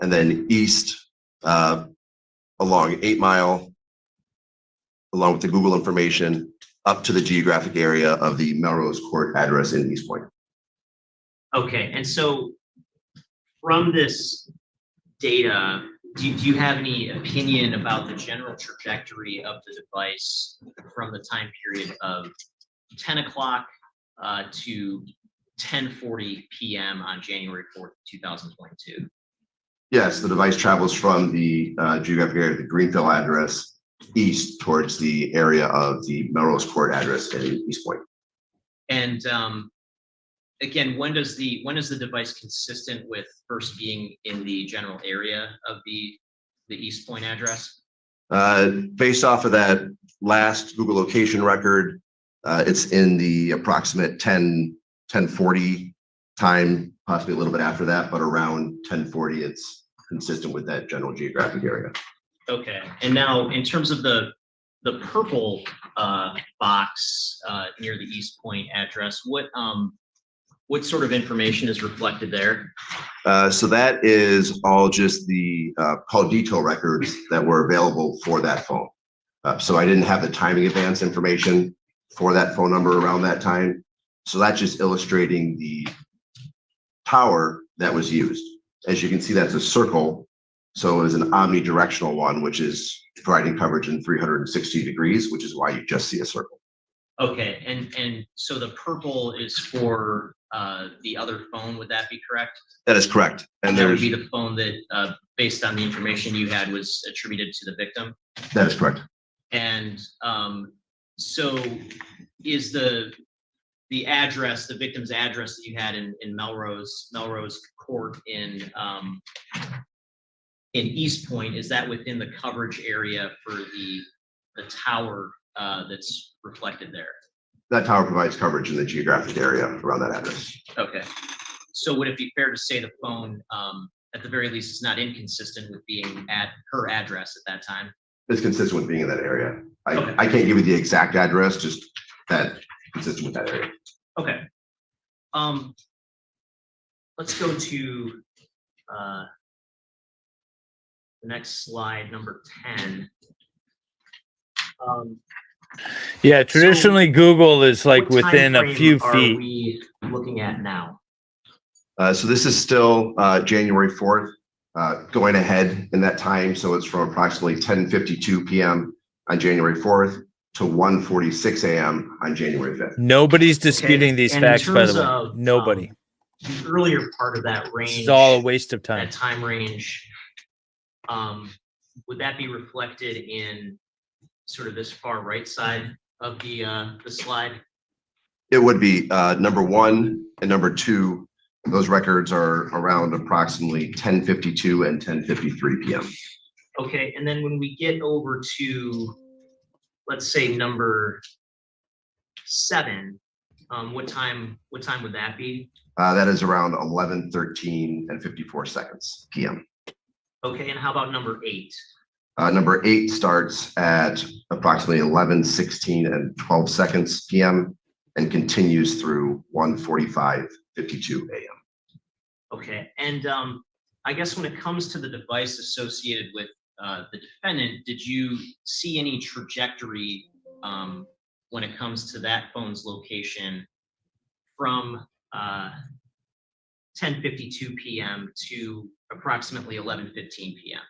and then east along 8 Mile, along with the Google information, up to the geographic area of the Melrose Court address in East Point. Okay, and so from this data, do you have any opinion about the general trajectory of the device from the time period of 10 o'clock to 10:40 p.m. on January 4th, 2022? Yes, the device travels from the geographic area of the Greenville address east towards the area of the Melrose Court address in East Point. And again, when is the device consistent with first being in the general area of the East Point address? Based off of that last Google location record, it's in the approximate 10:40 time, possibly a little bit after that, but around 10:40, it's consistent with that general geographic area. Okay, and now in terms of the purple box near the East Point address, what sort of information is reflected there? So that is all just the call detail records that were available for that phone. So I didn't have the timing advance information for that phone number around that time. So that's just illustrating the tower that was used. As you can see, that's a circle. So it was an omnidirectional one, which is providing coverage in 360 degrees, which is why you just see a circle. Okay, and so the purple is for the other phone, would that be correct? That is correct. And that would be the phone that, based on the information you had, was attributed to the victim? That is correct. And so is the address, the victim's address that you had in Melrose Court in East Point, is that within the coverage area for the tower that's reflected there? That tower provides coverage in the geographic area around that address. Okay. So would it be fair to say the phone, at the very least, is not inconsistent with being at her address at that time? It's consistent with being in that area. Okay. I can't give you the exact address, just that consistent with that area. Okay. Let's go to the next slide, number 10. Yeah, traditionally Google is like What within a timeframe few are feet. we looking at now? So this is still January 4th, going ahead in that time. So it's from approximately 10:52 p.m. on January 4th to 1:46 a.m. on January 5th. Nobody's disputing Okay, these and in facts, by the terms way. of, Nobody. the earlier part of that This range, is all a waste of time. that time range, would that be reflected in sort of this far right side of the slide? It would be number 1 and number 2. Those records are around approximately 10:52 and 10:53 p.m. Okay, and then when we get over to, let's say, number 7, what time would that be? That is around 11:13 and 54 seconds p.m. Okay, and how about number 8? Number 8 starts at approximately 11:16 and 12 seconds p.m. and continues through 1:45:52 a.m. Okay, and I guess when it comes to the device associated with the defendant, did you see any trajectory when it comes to that phone's location from 10:52 p.m. to approximately 11:15 p.m.?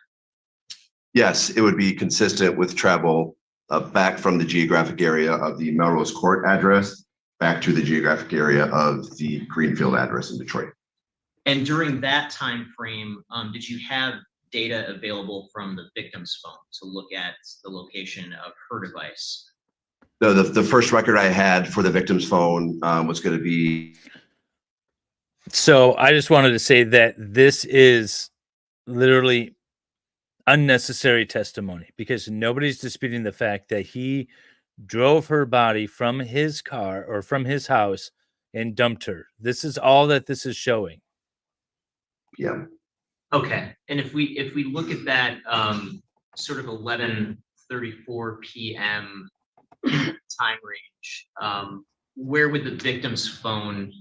Yes, it would be consistent with travel back from the geographic area of the Melrose Court address back to the geographic area of the Greenfield address in Detroit. And during that time frame, did you have data available from the victim's phone to look at the location of her device? No, the first record I had for the victim's phone was going to be. So I just wanted to say that this is literally unnecessary testimony because nobody's disputing the fact that he drove her body from his car or from his house and dumped her. This is all that this is showing. Yeah. Okay, and if we look at that sort of 11:34 p.m. time range, where would the victim's phone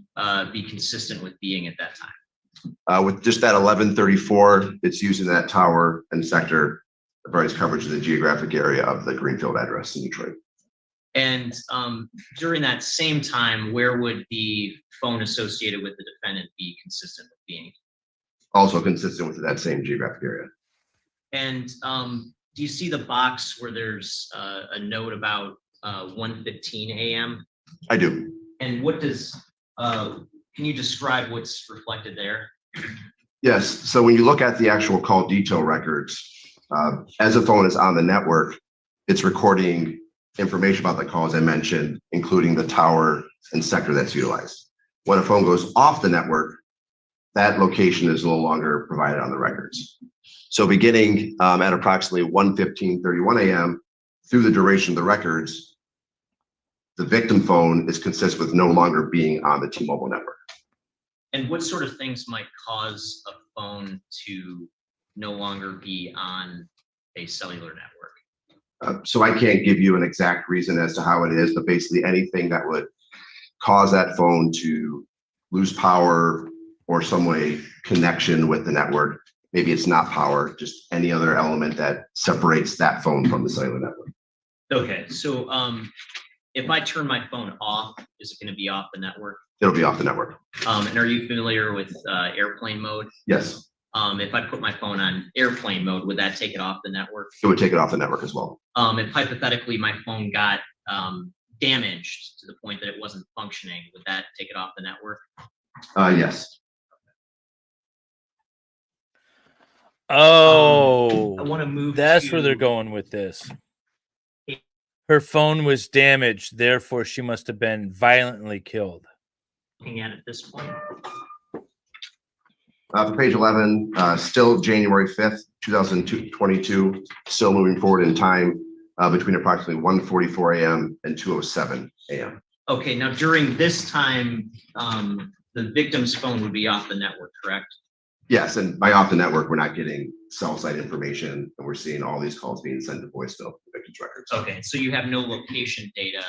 be consistent with being at that time? With just that 11:34, it's using that tower and sector that provides coverage in the geographic area of the Greenfield address in Detroit. And during that same time, where would the phone associated with the defendant be consistent with being? Also consistent with that same geographic area. And do you see the box where there's a note about 1:15 a.m.? I do. And what does, can you describe what's reflected there? Yes. So when you look at the actual call detail records, as the phone is on the network, it's recording information about the call, as I mentioned, including the tower and sector that's utilized. When a phone goes off the network, that location is no longer provided on the records. So beginning at approximately 1:15:31 a.m. through the duration of the records, the victim phone is consistent with no longer being on the T-Mobile network. And what sort of things might cause a phone to no longer be on a cellular network? So I can't give you an exact reason as to how it is, but basically anything that would cause that phone to lose power or some way connection with the network. Maybe it's not power, just any other element that separates that phone from the cellular network. Okay, so if I turn my phone off, is it going to be off the network? It'll be off the network. And are you familiar with airplane mode? Yes, If I put my phone on airplane mode, would that take it off the network? it would take it off the network as well. If hypothetically my phone got damaged to the point that it wasn't functioning, would that take it off the network? Yes. Oh, I want to move. That's where they're going with this. Her phone was damaged, therefore she must have been violently killed. Looking at this point. For page 11, still January 5th, 2022, still moving forward in time between approximately 1:44 a.m. and 2:07 a.m. Okay, now during this time, the victim's phone would be off the network, correct? Yes, and by off the network, we're not getting cell site information, and we're seeing all these calls being sent to voicemail for the victim's records. Okay, so you have no location data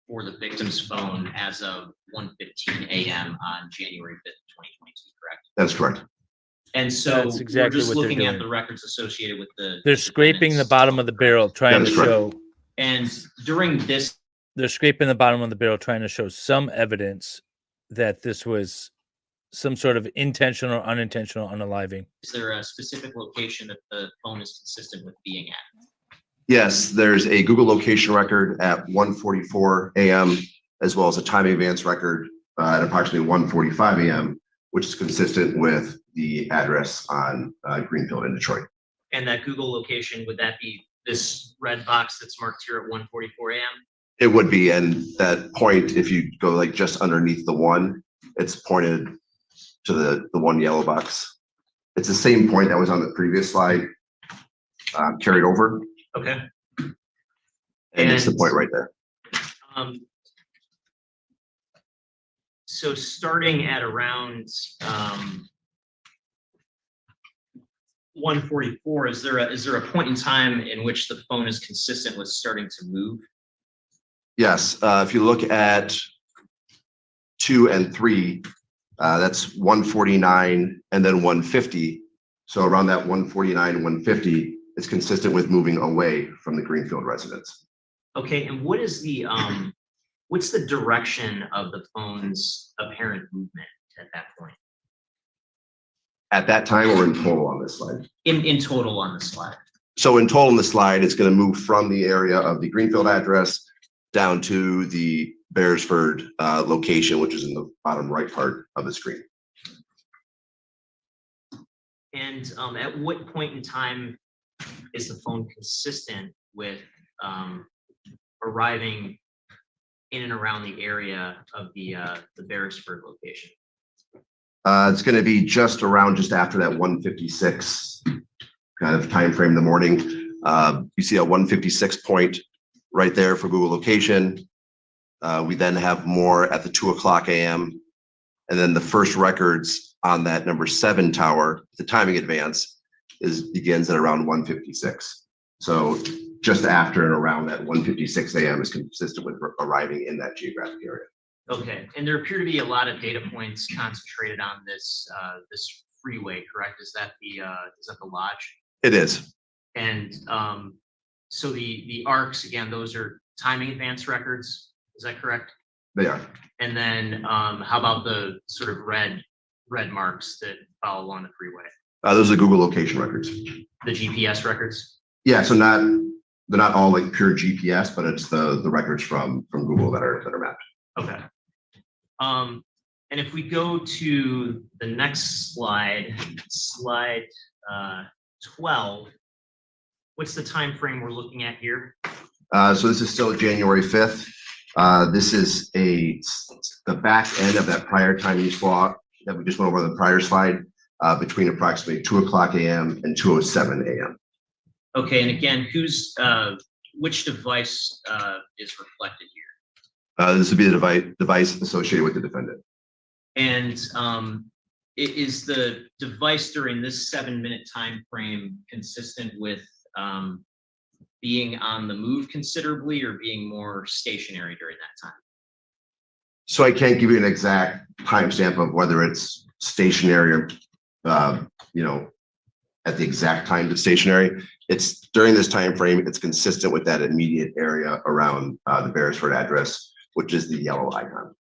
for the victim's phone as of 1:15 a.m. on January 5th, 2022, correct? That's correct. And so That's exactly we're just what they're looking at doing. the records associated with the. They're scraping the bottom of the barrel, trying That to is correct. show. And during this, They're scraping the bottom of the barrel, trying to show some evidence that this was some sort of intentional or unintentional unaliving. is there a specific location that the phone is consistent with being at? Yes, there's a Google location record at 1:44 a.m. as well as a time advance record at approximately 1:45 a.m. which is consistent with the address on Greenfield in Detroit. And that Google location, would that be this red box that's marked here at 1:44 a.m.? It would be, and that point, if you go like just underneath the one, it's pointed to the one yellow box. It's the same point that was on the previous slide, carried over. Okay. And it's the point right there. So starting at around 1:44, is there a point in time in which the phone is consistent with starting to move? Yes, if you look at 2 and 3, that's 149 and then 150. So around that 149, 150 is consistent with moving away from the Greenfield residence. Okay, and what is the what's the direction of the phone's apparent movement at that point? At that time or in total on this slide? In total on the slide. So in total on the slide, it's going to move from the area of the Greenfield address down to the Beresford location, which is in the bottom right part of the screen. And at what point in time is the phone consistent with arriving in and around the area of the Beresford location? It's going to be just after that 156 kind of time frame in the morning. You see a 156 point right there for Google location. We then have more at the 2:00 a.m. And then the first records on that number 7 tower, the timing advance begins at around 156. So just after and around that 156 a.m. is consistent with arriving in that geographic area. Okay, and there appear to be a lot of data points concentrated on this this freeway, correct? Is that the lodge? It is. And so the arcs, again, those are timing advance records, is that correct? They are. And then how about the sort of red marks that follow along the freeway? Those are Google location records. The GPS records? Yeah, so they're not all like pure GPS, but it's the records from Google that are mapped. Okay. And if we go to the next slide, slide 12, what's the time frame we're looking at here? So this is still January 5th. This is the back end of that prior timing slot that we just went over on the prior slide, between approximately 2:00 a.m. and 2:07 a.m. Okay, and again, which device is reflected here? This would be the device associated with the defendant. And is the device during this 7-minute time frame consistent with being on the move considerably or being more stationary during that time? So I can't give you an exact timestamp of whether it's stationary or, at the exact time it's stationary. It's during this time frame, it's consistent with that immediate area around the Beresford address, which is the yellow icon.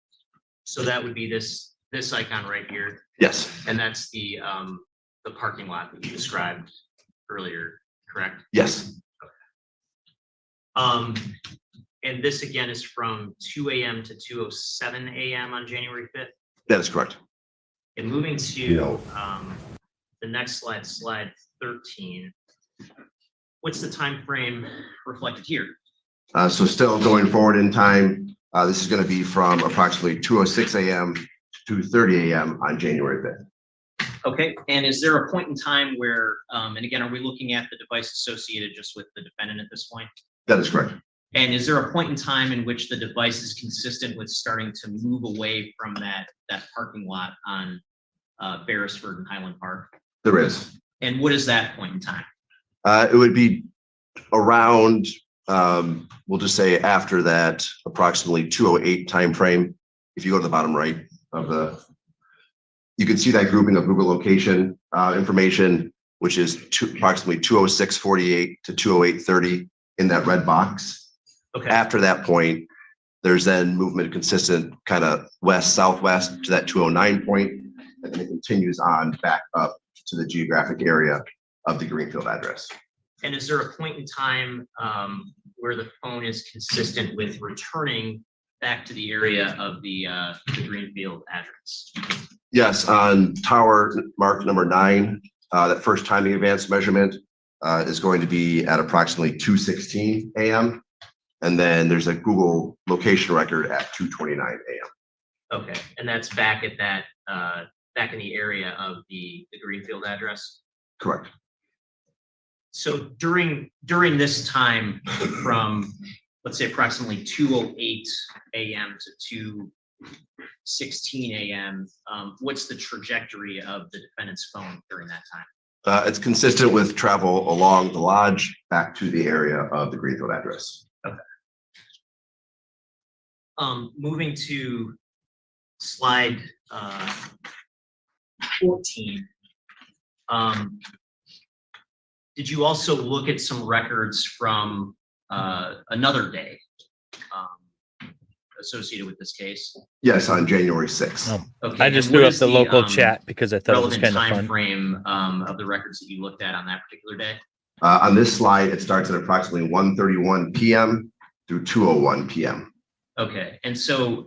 So that would be this icon right here. Yes. And that's the parking lot that you described earlier, correct? Yes. And this again is from 2 a.m. to 2:07 a.m. on January 5th. That is correct. And moving to the next slide, slide 13. What's the time frame reflected here? So still going forward in time, this is going to be from approximately 2:06 a.m. to 2:30 a.m. on January 5th. Okay, and is there a point in time where, and again, are we looking at the device associated just with the defendant at this point? That is correct. And is there a point in time in which the device is consistent with starting to move away from that parking lot on Beresford and Highland Park? There is. And what is that point in time? It would be around, we'll just say after that, approximately 2:08 timeframe. If you go to the bottom right of you can see that grouping of Google location information, which is approximately 2:06:48 to 2:08:30 in that red box. Okay. After that point, there's then movement consistent kind of west-southwest to that 2:09 point, and then it continues on back up to the geographic area of the Greenfield address. And is there a point in time where the phone is consistent with returning back to the area of the Greenfield address? Yes, on tower mark number 9, that first timing advance measurement is going to be at approximately 2:16 a.m. And then there's a Google location record at 2:29 a.m. Okay, and that's back at that, back in the area of the Greenfield address? Correct. So during this time from, let's say approximately 2:08 a.m. to 2:16 a.m., what's the trajectory of the defendant's phone during that time? It's consistent with travel along the lodge back to the area of the Greenfield address. Okay. Moving to slide 14. Did you also look at some records from another day associated with this case? Yes, on January 6th. Okay, I just and threw what up is the local chat because I thought it was relevant kind of time fun. frame of the records that you looked at on that particular day? On this slide, it starts at approximately 1:31 p.m. through 2:01 p.m. Okay, and so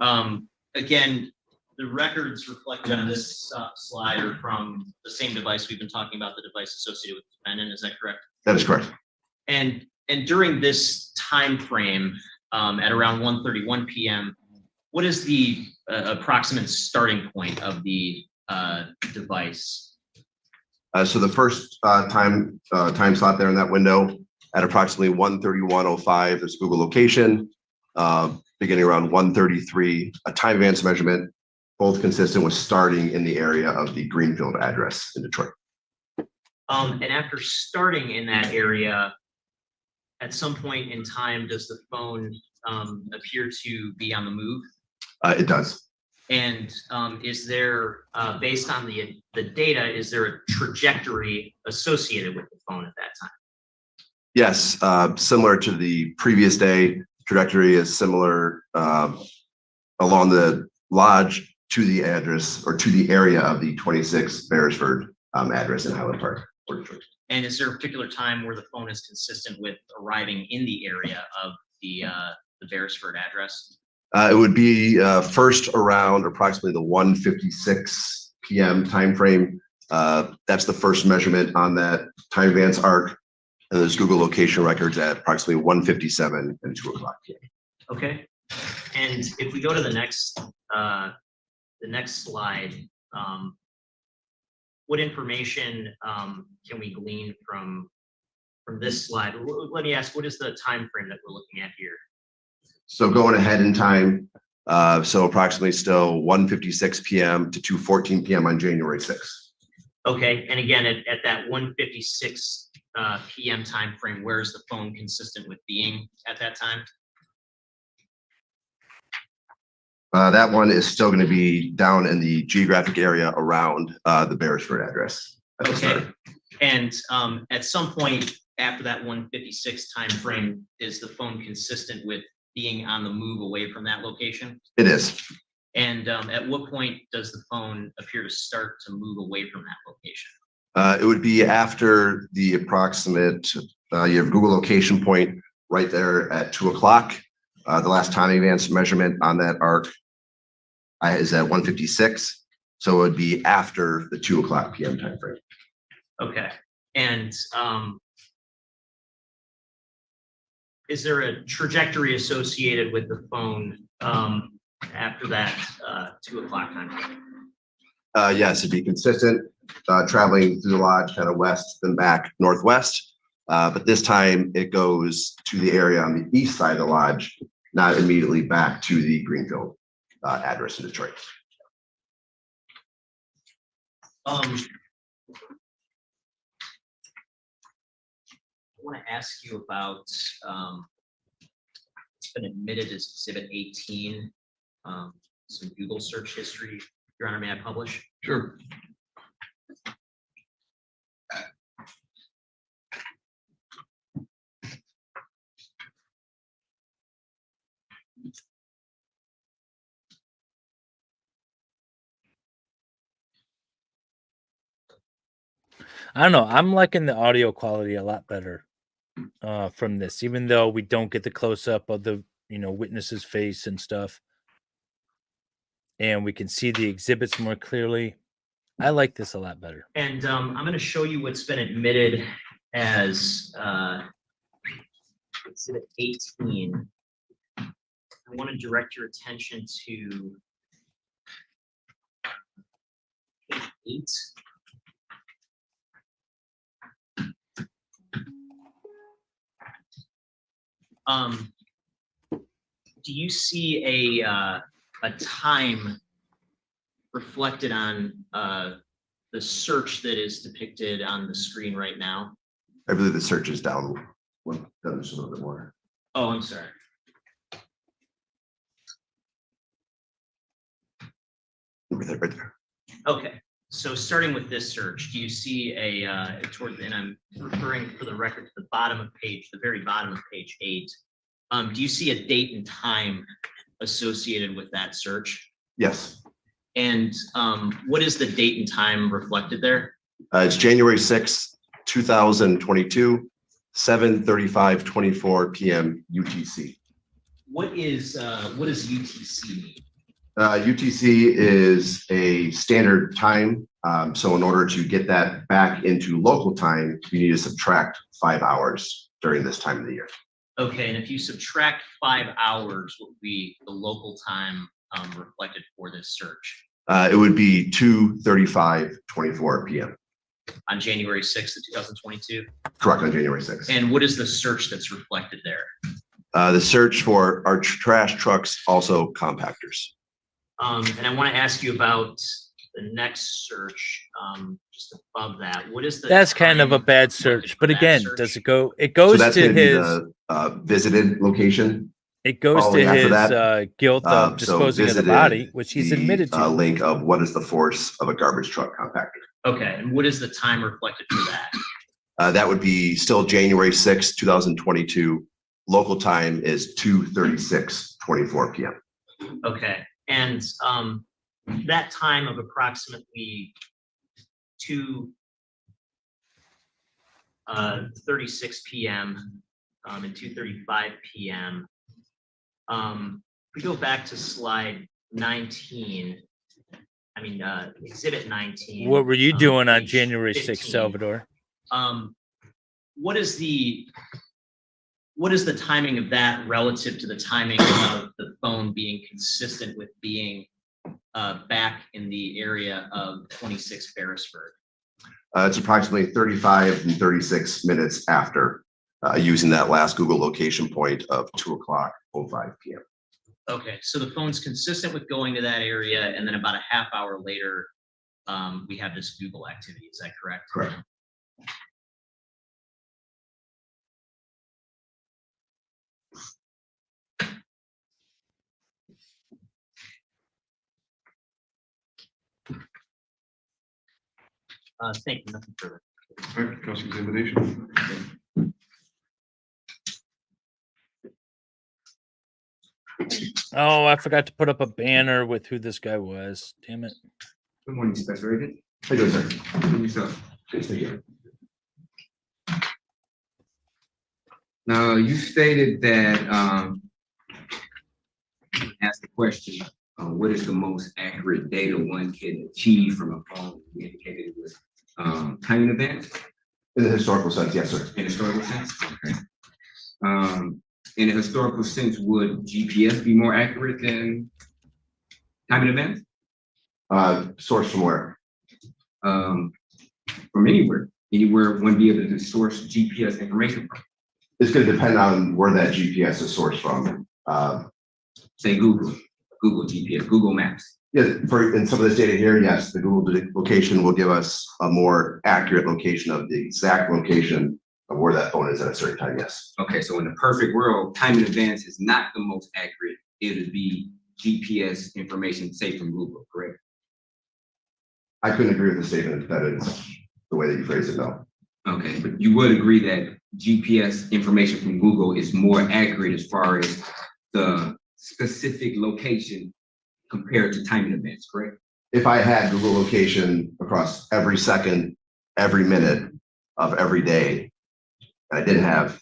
again, the records reflected on this slide are from the same device we've been talking about, the device associated with the defendant. Is that correct? That is correct. And during this time frame, at around 1:31 p.m., what is the approximate starting point of the device? So the first time slot there in that window at approximately 1:31:05, there's Google location. Beginning around 1:33, a time advance measurement, both consistent with starting in the area of the Greenfield address in Detroit. And after starting in that area, at some point in time, does the phone appear to be on the move? It does. And is there, based on the data, is there a trajectory associated with the phone at that time? Yes, similar to the previous day, trajectory is similar along the lodge to the address or to the area of the 26 Beresford address in Highland Park. And is there a particular time where the phone is consistent with arriving in the area of the Beresford address? It would be first around approximately the 1:56 p.m. timeframe. That's the first measurement on that time advance arc. And there's Google location records at approximately 1:57 and 2 o'clock p.m. Okay. And if we go to the next slide, what information can we glean from this slide? Let me ask, what is the time frame that we're looking at here? So going ahead in time, so approximately still 1:56 p.m. to 2:14 p.m. on January 6th. Okay, and again, at that 1:56 p.m. time frame, where is the phone consistent with being at that time? That one is still going to be down in the geographic area around the Beresford address. Okay, and at some point after that 1:56 time frame, is the phone consistent with being on the move away from that location? It is. And at what point does the phone appear to start to move away from that location? It would be after the approximate, you have Google location point right there at 2 o'clock. The last time advance measurement on that arc is at 1:56. So it would be after the 2 o'clock p.m. time frame. Okay, and is there a trajectory associated with the phone after that 2 o'clock time frame? Yes, it'd be consistent, traveling through the lodge, kind of west, then back northwest. But this time it goes to the area on the east side of the lodge, not immediately back to the Greenfield address in Detroit. I want to ask you about, it's been admitted as Exhibit 18, some Google search history. Your Honor, may I publish? Sure. I don't know. I'm liking the audio quality a lot better from this, even though we don't get the close up of the witness's face and stuff. and we can see the exhibits more clearly. I like this a lot better. And I'm going to show you what's been admitted as Exhibit 18. I want to direct your attention to page 8. Do you see a time reflected on the search that is depicted on the screen right now? I believe the search is down just a little bit more. Oh, I'm sorry. Right there. Okay, so starting with this search, do you see and I'm referring for the record to the very bottom of page 8. Do you see a date and time associated with that search? Yes. And what is the date and time reflected there? It's January 6th, 2022, 7:35:24 p.m. UTC. What does UTC mean? UTC is a standard time. So in order to get that back into local time, you need to subtract 5 hours during this time of the year. Okay, and if you subtract 5 hours, what would be the local time reflected for this search? It would be 2:35:24 p.m. On January 6th of 2022? Correct, on January 6th. And what is the search that's reflected there? The search for our trash trucks, also compactors. And I want to ask you about the next search, just above that. What is the That's kind of a bad search, but again, does it go? It goes So that's to going to be his the visited location. It goes to Following after his that, guilt of disposing of the body, which he's admitted to. Link of what is the force of a garbage truck compactor. Okay, and what is the time reflected for that? That would be still January 6th, 2022. Local time is 2:36:24 p.m. Okay, and that time of approximately 2:36 p.m. And 2:35 p.m. We go back to slide 19. Exhibit 19. What were you doing on page January 15. 6th, Salvador? What is the timing of that relative to the timing of the phone being consistent with being back in the area of 26 Ferrisburg? It's approximately 35 and 36 minutes after using that last Google location point of 2:05 p.m. Okay, so the phone's consistent with going to that area, and then about a half hour later, we have this Google activity. Is that correct? Correct. Thank you. Nothing further. All right, cross-examination. Oh, I forgot to put up a banner with who this guy was. Damn it. Good morning, Special Agent. How you doing, sir? Good yourself. Good to see you. Now, you stated that, asked the question, what is the most accurate data one can achieve from a phone? You indicated it was time in advance? In the historical sense, yes, sir. In historical sense? Okay. In a historical sense, would GPS be more accurate than time in advance? Source from where? From anywhere. Anywhere one be able to source GPS information from. It's going to depend on where that GPS is sourced from. Say Google GPS, Google Maps. Yeah, in some of this data here, yes, the Google location will give us a more accurate location of the exact location of where that phone is at a certain time, yes. Okay, so in the perfect world, time in advance is not the most accurate. It would be GPS information, say from Google, correct? I couldn't agree with the statement that it's the way that you phrase it, no. Okay, but you would agree that GPS information from Google is more accurate as far as the specific location compared to time in advance, correct? If I had Google location across every second, every minute of every day, and I didn't have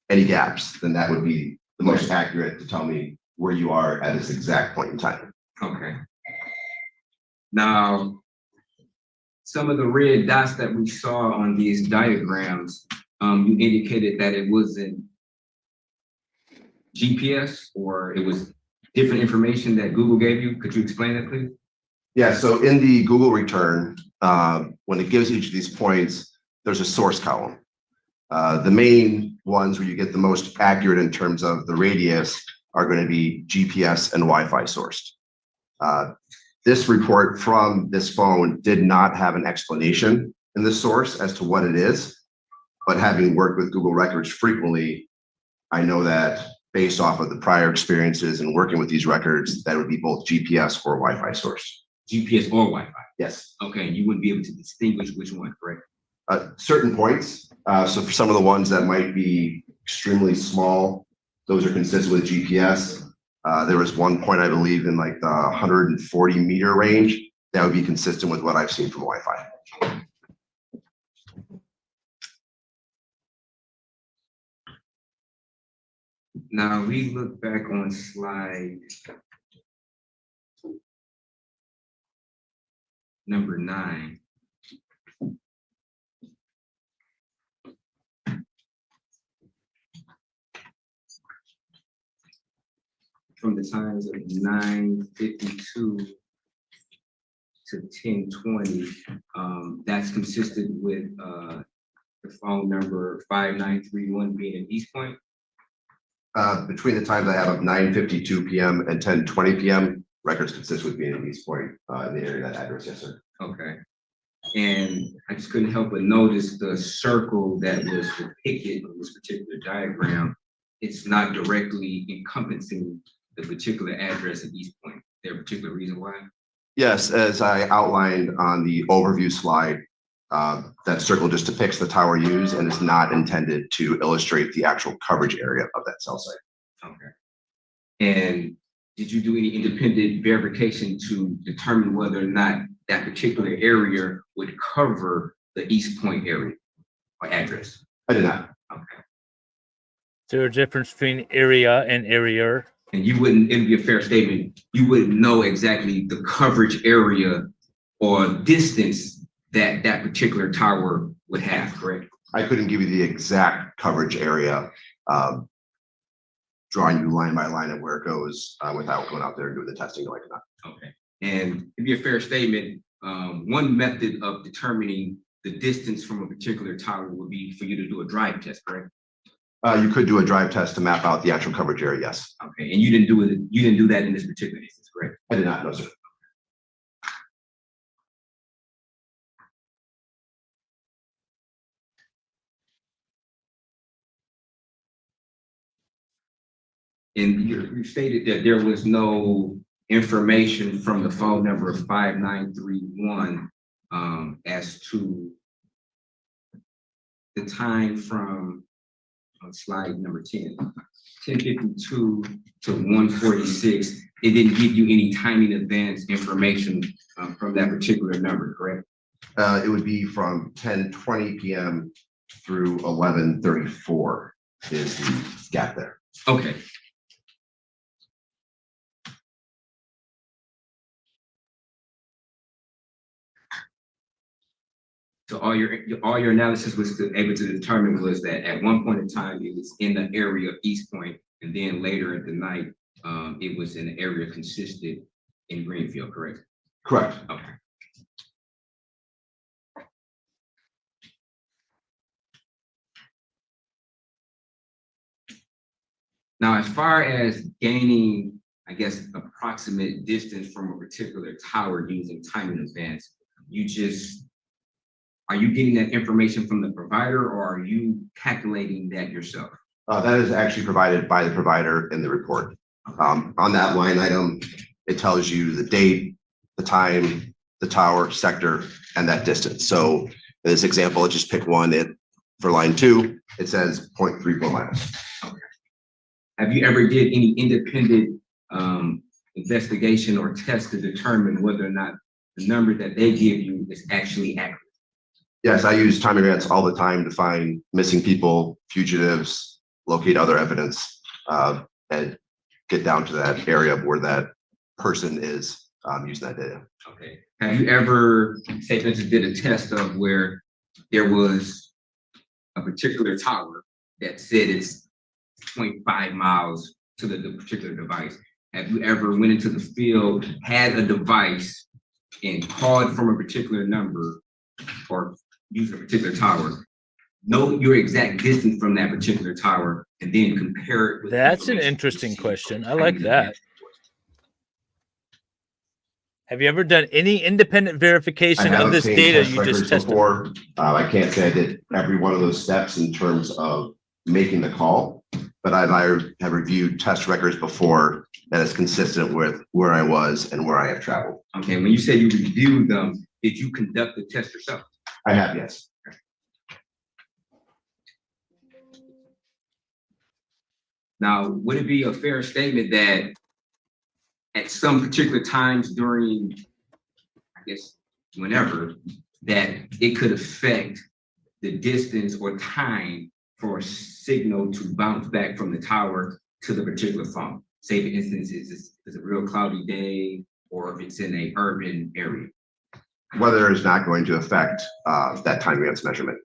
any gaps, then that would be the most accurate to tell me where you are at this exact point in time. Okay. Now, some of the red dots that we saw on these diagrams, you indicated that it wasn't GPS or it was different information that Google gave you. Could you explain that, please? Yeah, so in the Google return, when it gives each of these points, there's a source column. The main ones where you get the most accurate in terms of the radius are going to be GPS and Wi-Fi sourced. This report from this phone did not have an explanation in the source as to what it is, but having worked with Google Records frequently, I know that based off of the prior experiences and working with these records, that would be both GPS or Wi-Fi source. GPS or Wi-Fi? Yes. Okay, you wouldn't be able to distinguish which one, correct? Certain points. So for some of the ones that might be extremely small, those are consistent with GPS. There was one point, I believe, in like the 140 meter range that would be consistent with what I've seen from Wi-Fi. Now we look back on slide number 9. From the times of 9:52 to 10:20, that's consistent with the phone number 5931 being in East Point. Between the times I have of 9:52 p.m. and 10:20 p.m., records consist with being in East Point in the area of that address, yes, sir. Okay. And I just couldn't help but notice the circle that was depicted on this particular diagram. It's not directly encompassing the particular address at East Point. Is there a particular reason why? Yes, as I outlined on the overview slide, that circle just depicts the tower used and is not intended to illustrate the actual coverage area of that cell site. Okay. And did you do any independent verification to determine whether or not that particular area would cover the East Point area or address? I did not. Okay. Is there a difference between area and area? And you wouldn't, it'd be a fair statement, you wouldn't know exactly the coverage area or distance that that particular tower would have, correct? I couldn't give you the exact coverage area, drawing you line by line of where it goes without going out there and doing the testing like that. Okay. And it'd be a fair statement, one method of determining the distance from a particular tower would be for you to do a drive test, correct? You could do a drive test to map out the actual coverage area, yes. Okay, and you didn't do it, you didn't do that in this particular instance, correct? I did not, no, sir. And you stated that there was no information from the phone number of 5931 as to the time from slide number 10, 10:52 to 1:46. It didn't give you any time in advance information from that particular number, correct? It would be from 10:20 p.m. through 11:34 is the gap there. Okay. So all your analysis was able to determine was that at one point in time it was in the area of East Point, and then later at the night it was in an area consisted in Greenfield, correct? Correct. Okay. Now, as far as gaining, I guess, approximate distance from a particular tower using time in advance, are you getting that information from the provider or are you calculating that yourself? That is actually provided by the provider in the report. On that line item, it tells you the date, the time, the tower, sector, and that distance. So in this example, I just picked one. For line 2, it says 0.34 miles. Okay. Have you ever did any independent investigation or test to determine whether or not the number that they give you is actually accurate? Yes, I use time advance all the time to find missing people, fugitives, locate other evidence, and get down to that area where that person is using that data. Okay. Have you ever, say for instance, did a test of where there was a particular tower that said it's 0.5 miles to the particular device? Have you ever went into the field, had a device and called from a particular number or used a particular tower, know your exact distance from that particular tower, and then compare it with That's an information you interesting received question. from I like timing that. advance? Have you ever done any independent I verification have of this obtained data test you just records tested? before. I can't say I did every one of those steps in terms of making the call, but I have reviewed test records before that is consistent with where I was and where I have traveled. Okay, when you say you reviewed them, did you conduct the test yourself? I have, yes. Now, would it be a fair statement that at some particular times during, I guess, whenever, that it could affect the distance or time for a signal to bounce back from the tower to the particular phone? Say, for instance, it's a real cloudy day, or if it's in a urban area. Weather is not going to affect that time advance measurement.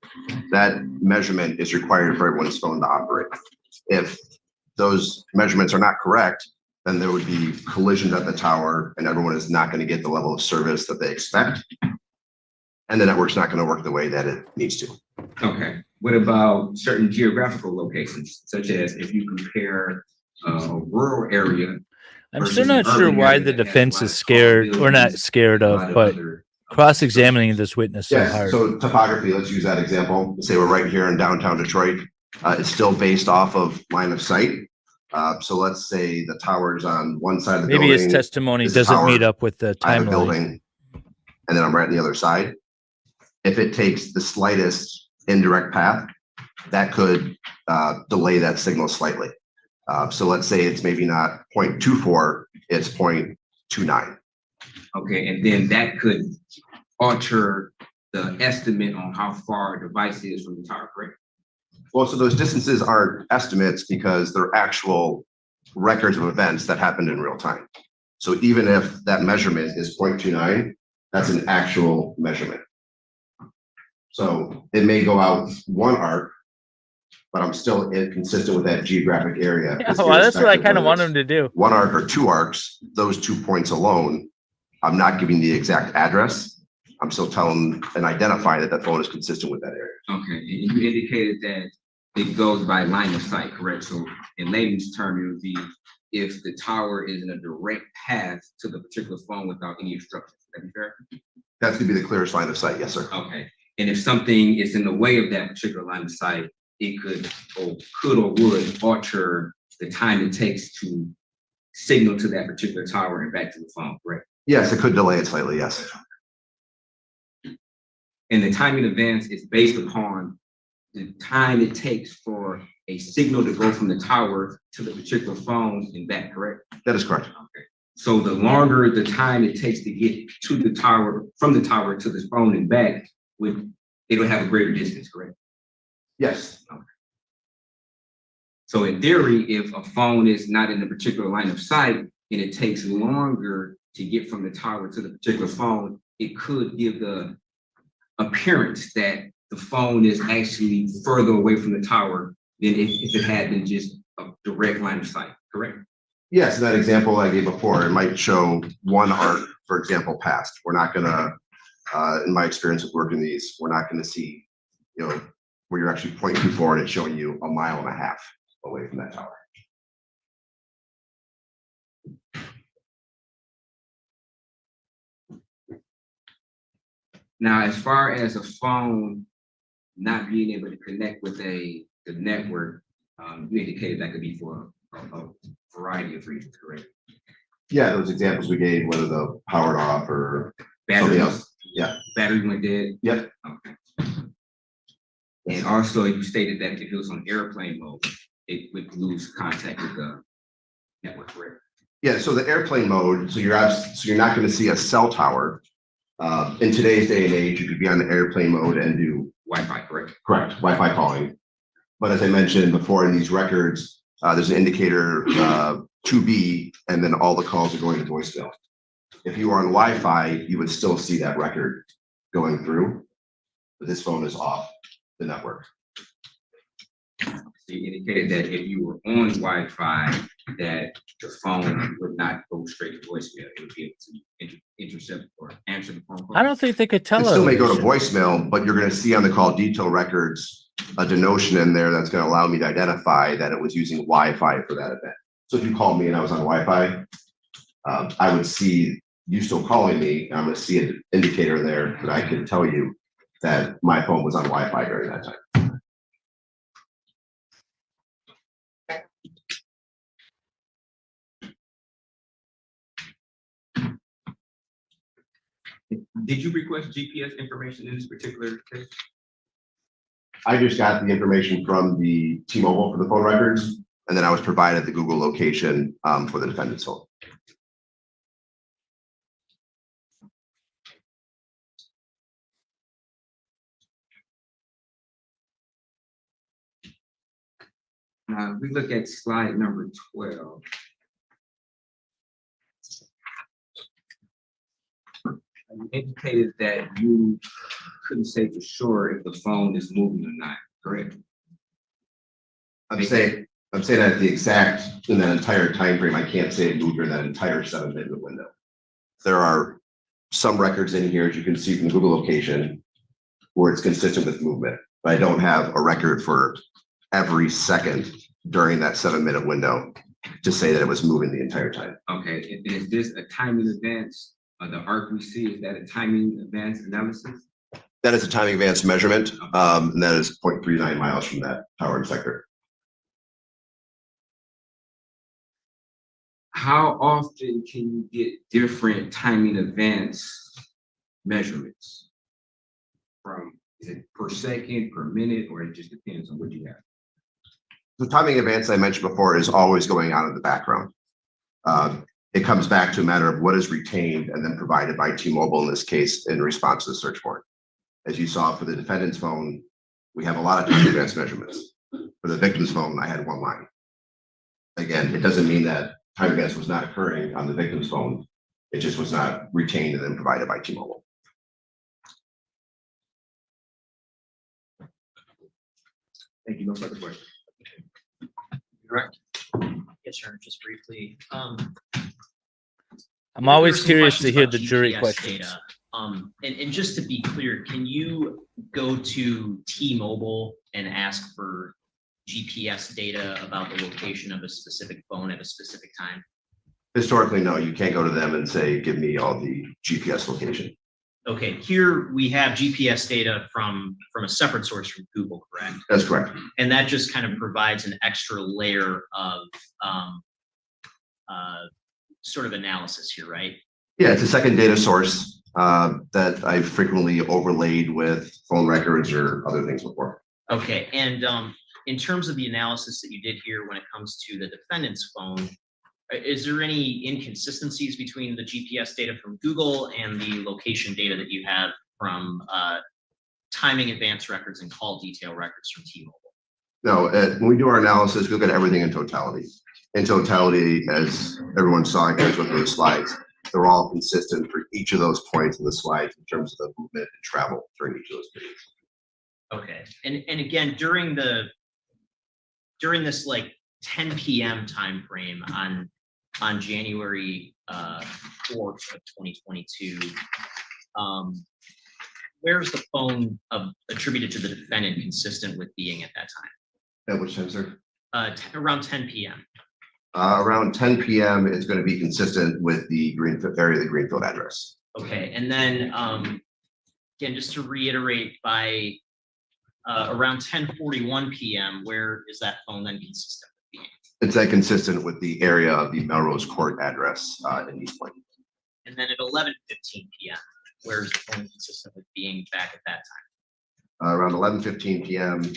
That measurement is required for everyone's phone to operate. If those measurements are not correct, then there would be collisions at the tower and everyone is not going to get the level of service that they expect. And the network's not going to work the way that it needs to. Okay. What about certain geographical locations, such as if you compare a rural area? I'm versus still an not sure urban why area the that has a defense lot is of tall scared or not buildings, scared a of, lot but other, cross-examining this witness so Yes, hard. so topography, let's use that example. Say we're right here in downtown Detroit. It's still based off of line of sight. So let's say the tower's on one side of the Maybe building. his testimony This is doesn't tower. meet up with the I have a timeline. building, and then I'm right on the other side. If it takes the slightest indirect path, that could delay that signal slightly. So let's say it's maybe not 0.24, it's 0.29. Okay, and then that could alter the estimate on how far a device is from the tower, correct? Well, so those distances aren't estimates because they're actual records of events that happened in real time. So even if that measurement is 0.29, that's an actual measurement. So it may go out one arc, but I'm still consistent with that geographic area. Yeah, well, that's what I kind of want him to do. One arc or two arcs, those 2 points alone, I'm not giving the exact address. I'm still telling and identifying that that phone is consistent with that area. Okay, and you indicated that it goes by line of sight, correct? So in layman's term, it would be if the tower is in a direct path to the particular phone without any obstructions. Would that be fair? That's gonna be the clearest line of sight, yes, sir. Okay, and if something is in the way of that particular line of sight, it could or would alter the time it takes to signal to that particular tower and back to the phone, correct? Yes, it could delay it slightly, yes. And the time in advance is based upon the time it takes for a signal to go from the tower to the particular phone and back, correct? That is correct. Okay. So the longer the time it takes to get to the tower, from the tower to the phone and back, it'll have a greater distance, correct? Yes. Okay. So in theory, if a phone is not in a particular line of sight and it takes longer to get from the tower to the particular phone, it could give the appearance that the phone is actually further away from the tower than if it had been just a direct line of sight, correct? Yes, that example I gave before, it might show one arc, for example, past. We're not gonna, in my experience with working these, we're not gonna see, where you're actually pointing forward and showing you 1.5 miles away from that tower. Now, as far as a phone not being able to connect with the network, you indicated that could be for a variety of reasons, correct? Yeah, those examples we gave, whether the powered off or something Battery, else. Yeah. battery went dead? Yep. Okay. And also you stated that if it was on airplane mode, it would lose contact with the network, correct? Yeah, so the airplane mode, so you're not going to see a cell tower. In today's day and age, you could be on the airplane mode and do Wi-Fi, correct? Correct, Wi-Fi calling. But as I mentioned before in these records, there's an indicator to be, and then all the calls are going to voicemail. If you are on Wi-Fi, you would still see that record going through, but this phone is off the network. So you indicated that if you were on Wi-Fi, that the phone would not go straight to voicemail. It would be able to intercept or answer the phone call. I don't think they could tell. It still may go to elevation. voicemail, but you're going to see on the call detail records a denotion in there that's going to allow me to identify that it was using Wi-Fi for that event. So if you called me and I was on Wi-Fi, I would see you still calling me, and I'm going to see an indicator there that I can tell you that my phone was on Wi-Fi during that time. Did you request GPS information in this particular case? I just got the information from the T-Mobile for the phone records, and then I was provided the Google location for the defendant's phone. We look at slide number 12. You indicated that you couldn't say for sure if the phone is moving or not, correct? I'm saying that the exact, in that entire time frame, I can't say it moved during that entire 7-minute window. There are some records in here, as you can see from the Google location, where it's consistent with movement, but I don't have a record for every second during that 7-minute window to say that it was moving the entire time. Okay, and is this a timing advance? The arc we see, is that a timing advance analysis? That is a timing advance measurement, and that is 0.39 miles from that tower sector. How often can you get different timing advance measurements? Is it per second, per minute, or it just depends on what you have? The timing advance I mentioned before is always going on in the background. It comes back to a matter of what is retained and then provided by T-Mobile in this case in response to the search warrant. As you saw for the defendant's phone, we have a lot of time advance measurements. For the victim's phone, I had one line. Again, it doesn't mean that time advance was not occurring on the victim's phone. It just was not retained and then provided by T-Mobile. Thank you. No further questions. Correct. Yes, sir. Just briefly. I'm always There were some curious to questions hear about the jury GPS questions. data. And just to be clear, can you go to T-Mobile and ask for GPS data about the location of a specific phone at a specific time? Historically, no, you can't go to them and say, give me all the GPS location. Okay, here we have GPS data from a separate source from Google, correct? That's correct. And that just kind of provides an extra layer of sort of analysis here, right? Yeah, it's a second data source that I've frequently overlaid with phone records or other things before. Okay, and in terms of the analysis that you did here when it comes to the defendant's phone, is there any inconsistencies between the GPS data from Google and the location data that you have from timing advance records and call detail records from T-Mobile? No, when we do our analysis, we look at everything in totality. In totality, as everyone saw, I guys went through the slides, they're all consistent for each of those points in the slides in terms of the movement and travel during each of those periods. Okay, and again, during this like 10 p.m. time frame on January 4th of 2022, where's the phone attributed to the defendant consistent with being at that time? At which time, sir? Around 10 p.m. Around 10 p.m. is going to be consistent with the Greenfield area, the Greenfield address. Okay, and then again, just to reiterate, by around 10:41 p.m., where is that phone then consistent with being? It's then consistent with the area of the Melrose Court address in East Point. And then at 11:15 p.m., where is the phone consistent with being back at that time? Around 11:15 p.m.,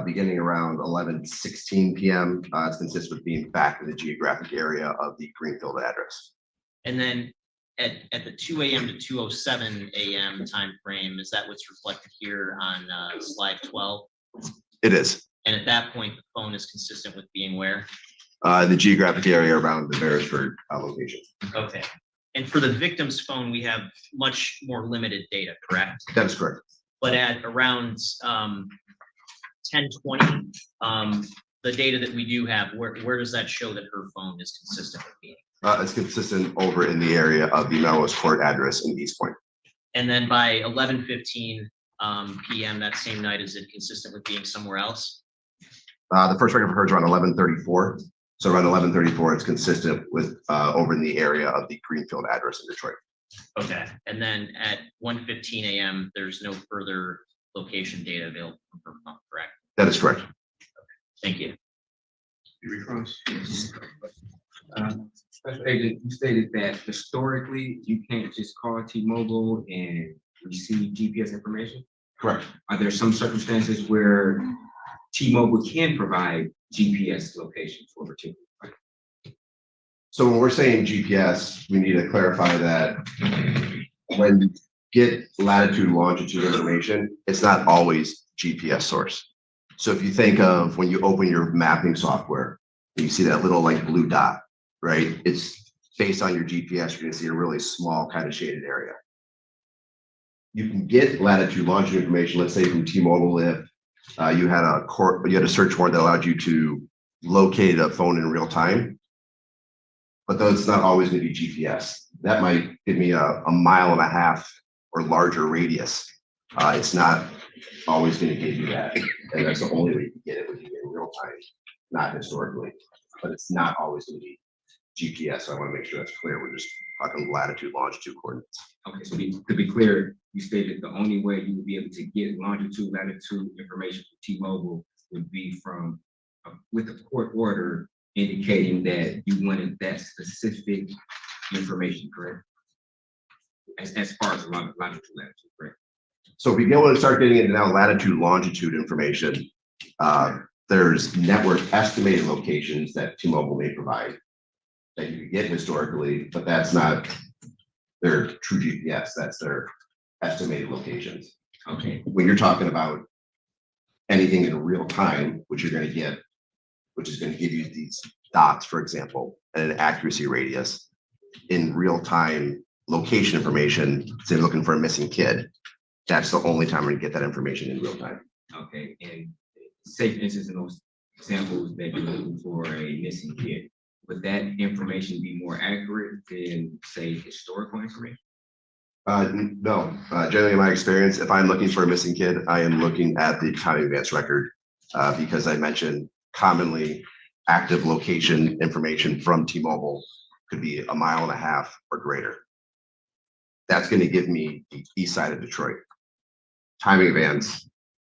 beginning around 11:16 p.m., it's consistent with being back in the geographic area of the Greenfield address. And then at the 2 a.m. to 2:07 a.m. time frame, is that what's reflected here on slide 12? It is. And at that point, the phone is consistent with being where? The geographic area around the Beresford location. Okay. And for the victim's phone, we have much more limited data, correct? That is correct. But at around 10:20, the data that we do have, where does that show that her phone is consistent with being? It's consistent over in the area of the Melrose Court address in East Point. And then by 11:15 PM that same night, is it consistent with being somewhere else? The first record for her is around 11:34. So around 11:34, it's consistent with over in the area of the Greenfield address in Detroit. Okay. And then at 1:15 AM, there's no further location data available from her phone, correct? That is correct. Thank you. Special Agent, you stated that historically, you can't just call T-Mobile and receive GPS information? Correct. Are there some circumstances where T-Mobile can provide GPS location for a particular site? So when we're saying GPS, we need to clarify that when you get latitude, longitude information, it's not always GPS source. So if you think of when you open your mapping software, you see that little like blue dot, right? It's based on your GPS, you're gonna see a really small kind of shaded area. You can get latitude, longitude information, let's say from T-Mobile, if you had a search warrant that allowed you to locate a phone in real time. But though it's not always going to be GPS. That might give me a mile and a half or larger radius. It's not always going to give you that. And that's the only way you can get it when you get in real time, not historically. But it's not always going to be GPS. So I want to make sure that's clear. We're just talking latitude, longitude coordinates. Okay, so to be clear, you stated the only way you would be able to get longitude, latitude information from T-Mobile would be from with a court order indicating that you wanted that specific information, correct? As far as latitude, latitude, correct? So if we go and start getting into now latitude, longitude information, there's network estimated locations that T-Mobile may provide that you could get historically, but that's not their true GPS, that's their estimated locations. Okay. When you're talking about anything in real time, which you're going to get, which is going to give you these dots, for example, and an accuracy radius in real time location information, say looking for a missing kid, that's the only time we're going to get that information in real time. Okay, and say for instance in those examples that you're looking for a missing kid, would that information be more accurate than say historical information? No, generally in my experience, if I'm looking for a missing kid, I am looking at the county advance record because I mentioned commonly active location information from T-Mobile could be a mile and a half or greater. That's going to give me the east side of Detroit. Timing advance,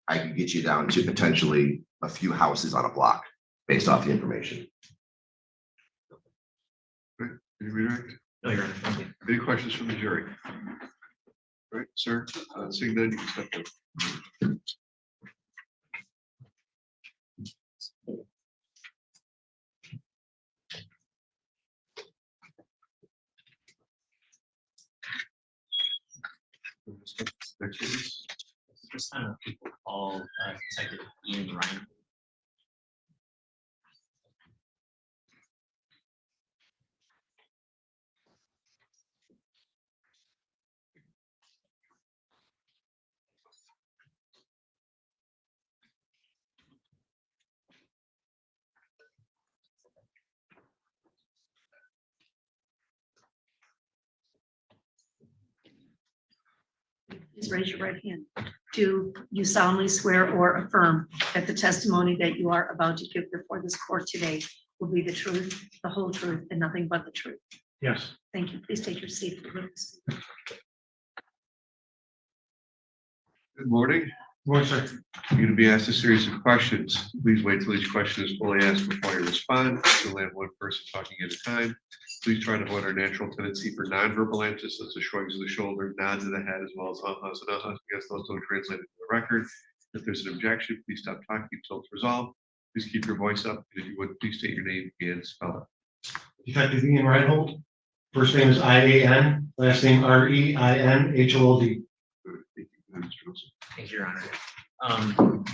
I can get you down to potentially a few houses on a block based off the information. Any redirect? No, you're right. Thank you. Any questions from the jury? All right, sir, seeing none, you can step in. Next witness. First time people call Detective Ian Ryan. Please raise your right hand. Do you solemnly swear or affirm that the testimony that you are about to give before this court today will be the truth, the whole truth, and nothing but the truth? Yes. Thank you. Please take your seat for witness. Good morning. Morning, sir. You're going to be asked a series of questions. Please wait till each question is fully asked before you respond. You'll have one person talking at a time. Please try to avoid our natural tendency for nonverbal answers, such as shrugs of the shoulder, nods of the head, as well as uh-huhs and uh-huhs, because those don't translate into the record. If there's an objection, please stop talking until it's resolved. Please keep your voice up, and if you would, please state your name and spell it. Detective Ian Reinhold. First name is I-A-N, last name R-E-I-N-H-O-L-D. Thank you, Mr. Wilson. Thank you, Your Honor.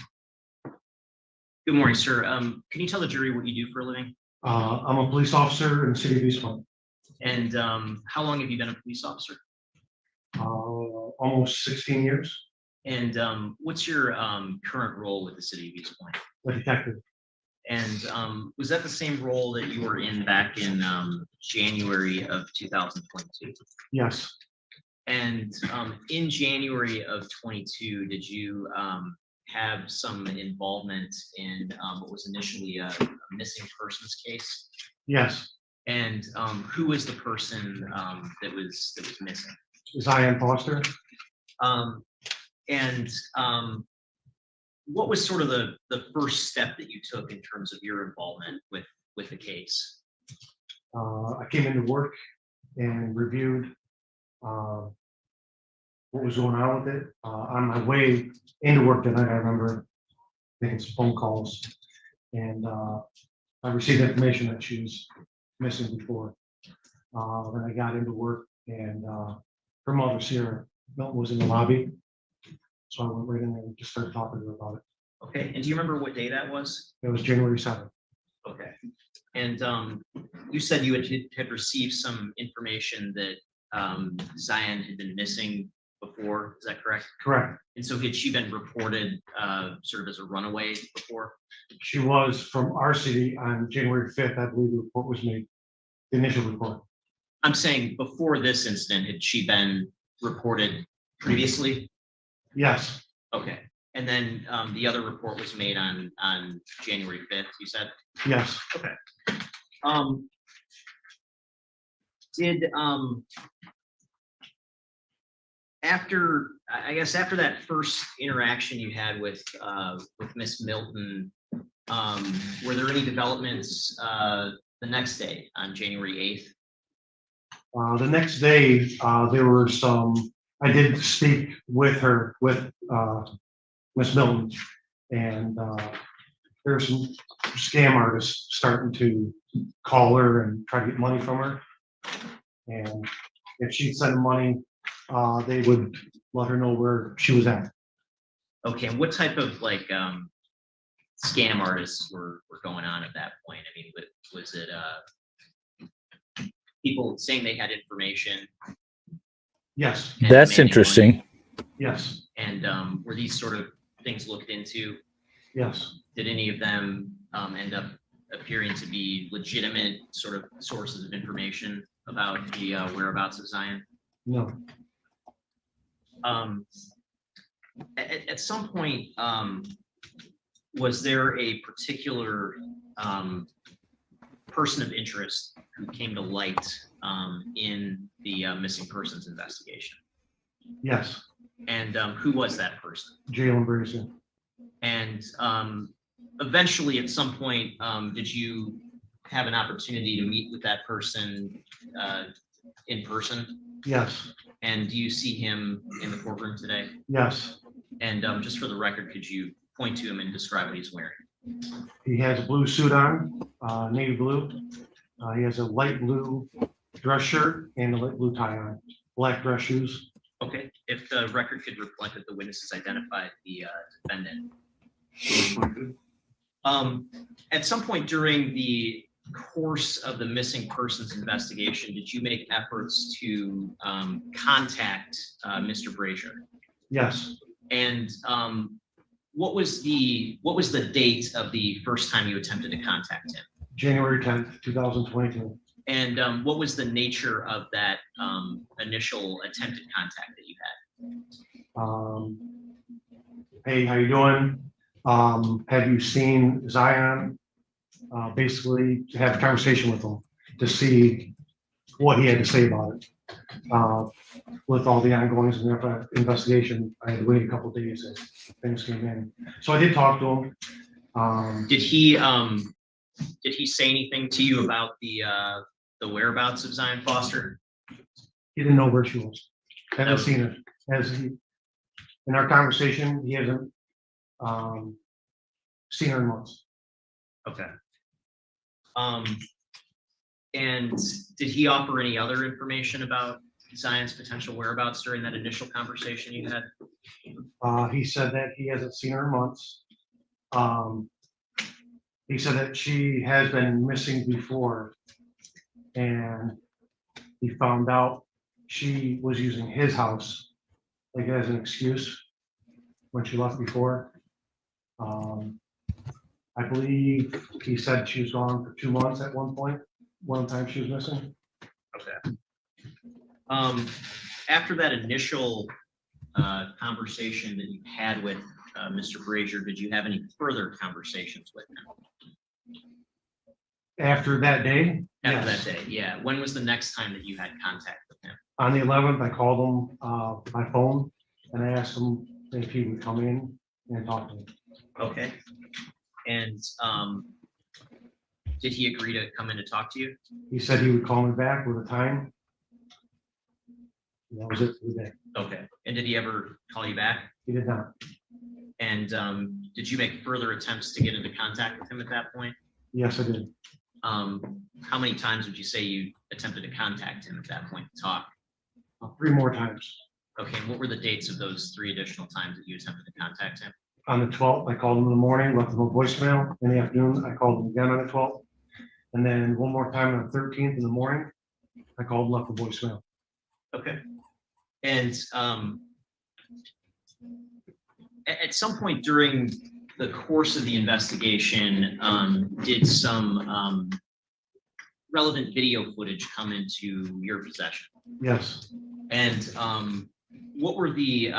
Good morning, sir. Can you tell the jury what you do for a living? I'm a police officer in the city of East Point. And how long have you been a police officer? Almost 16 years, And what's your current role with the city of East Point? a detective. And was that the same role that you were in back in January of 2022? Yes, And in January of 22, did you have some involvement in what was initially a missing persons case? yes. And who was the person that was missing? Zion Foster. And what was sort of the first step that you took in terms of your involvement with the case? I came into work and reviewed what was going on with it. On my way into work that night, I remember making some phone calls, and I received information that she was missing before. Then I got into work, and her mother, Sierra Milton, was in the lobby. So I went right in there and just started talking to her about it. Okay, and do you remember what day that was? It was January 7th. Okay, and you said you had received some information that Zion had been missing before, is that correct? Correct. And so had she been reported sort of as a runaway before? She was from our city on January 5th. I believe the report was made, the initial report. I'm saying before this incident, had she been reported previously? Yes, Okay, and then the other report was made on January 5th, you said? yes. Okay. Did after that first interaction you had with Miss Milton, were there any developments the next day on January 8th? The next day, there were some, I did speak with her, with Miss Milton, and there were some scam artists starting to call her and try to get money from her. And if she'd send them money, they would let her know where she was at. Okay, and what type of like scam artists were going on at that point? I mean, was it people saying they had information? Yes, and That's demanding interesting. money? yes, And were these sort of things looked into? yes, Did any of them end up appearing to be legitimate sort of sources of information about the whereabouts of Zion? no. At some point, was there a particular person of interest who came to light in the missing persons investigation? Yes, And who was that person? Jaylin Brazier. And eventually, at some point, did you have an opportunity to meet with that person in person? Yes, And do you see him in the courtroom today? yes. And just for the record, could you point to him and describe what he's wearing? He has a blue suit on, navy blue. He has a light blue dress shirt and a light blue tie on, black dress shoes. Okay, if the record could reflect that the witnesses identified the defendant. At some point during the course of the missing persons investigation, did you make efforts to contact Mr. Brazier? Yes, And what was the date of the first time you attempted to contact him? January 10th, 2022. And what was the nature of that initial attempted contact that you had? Hey, how you doing? Have you seen Zion? Basically, to have a conversation with him to see what he had to say about it. With all the ongoings in the investigation, I had to wait a couple of days as things came in. So I did talk to him. Did he say anything to you about the whereabouts of Zion Foster? He didn't know where she was. Haven't seen her. In our conversation, he hasn't seen her in months. Okay. And did he offer any other information about Zion's potential whereabouts during that initial conversation you had? He said that he hasn't seen her in months. He said that she has been missing before, and he found out she was using his house like as an excuse when she left before. I believe he said she was gone for 2 months at one point, one time she was missing. Okay. After that initial conversation that you had with Mr. Brazier, did you have any further conversations with him? After that day? After Yes. that day, yeah. When was the next time that you had contact with him? On the 11th, I called him my phone and I asked him if he would come in and talk to me. Okay. And did he agree to come in to talk to you? He said he would call me back with a time. That was it for the day. Okay. And did he ever call you back? He did not. And did you make further attempts to get into contact with him at that point? Yes, I did. How many times would you say you attempted to contact him at that point to talk? 3 more times. Okay, and what were the dates of those 3 additional times that you attempted to contact him? On the 12th, I called him in the morning, left him a voicemail. In the afternoon, I called him again on the 12th. And then one more time on the 13th in the morning, I called and left a voicemail. Okay. And at some point during the course of the investigation, did some relevant video footage come into your possession? Yes. And what were the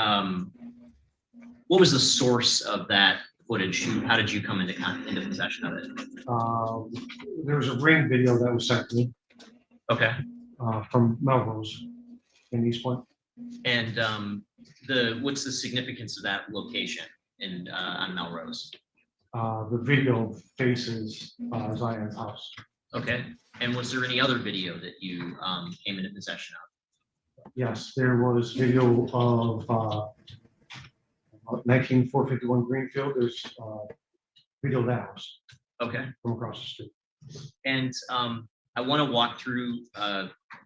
what was the source of that footage? How did you come into possession of it? There was a Ring video that was sent to me. Okay. From Melrose in East Point. And what's the significance of that location in on Melrose? The video faces Zion's house. Okay. And was there any other video that you came into possession of? Yes, there was video of 19451 Greenfield. There's video of that house. Okay. From across the street. And I want to walk through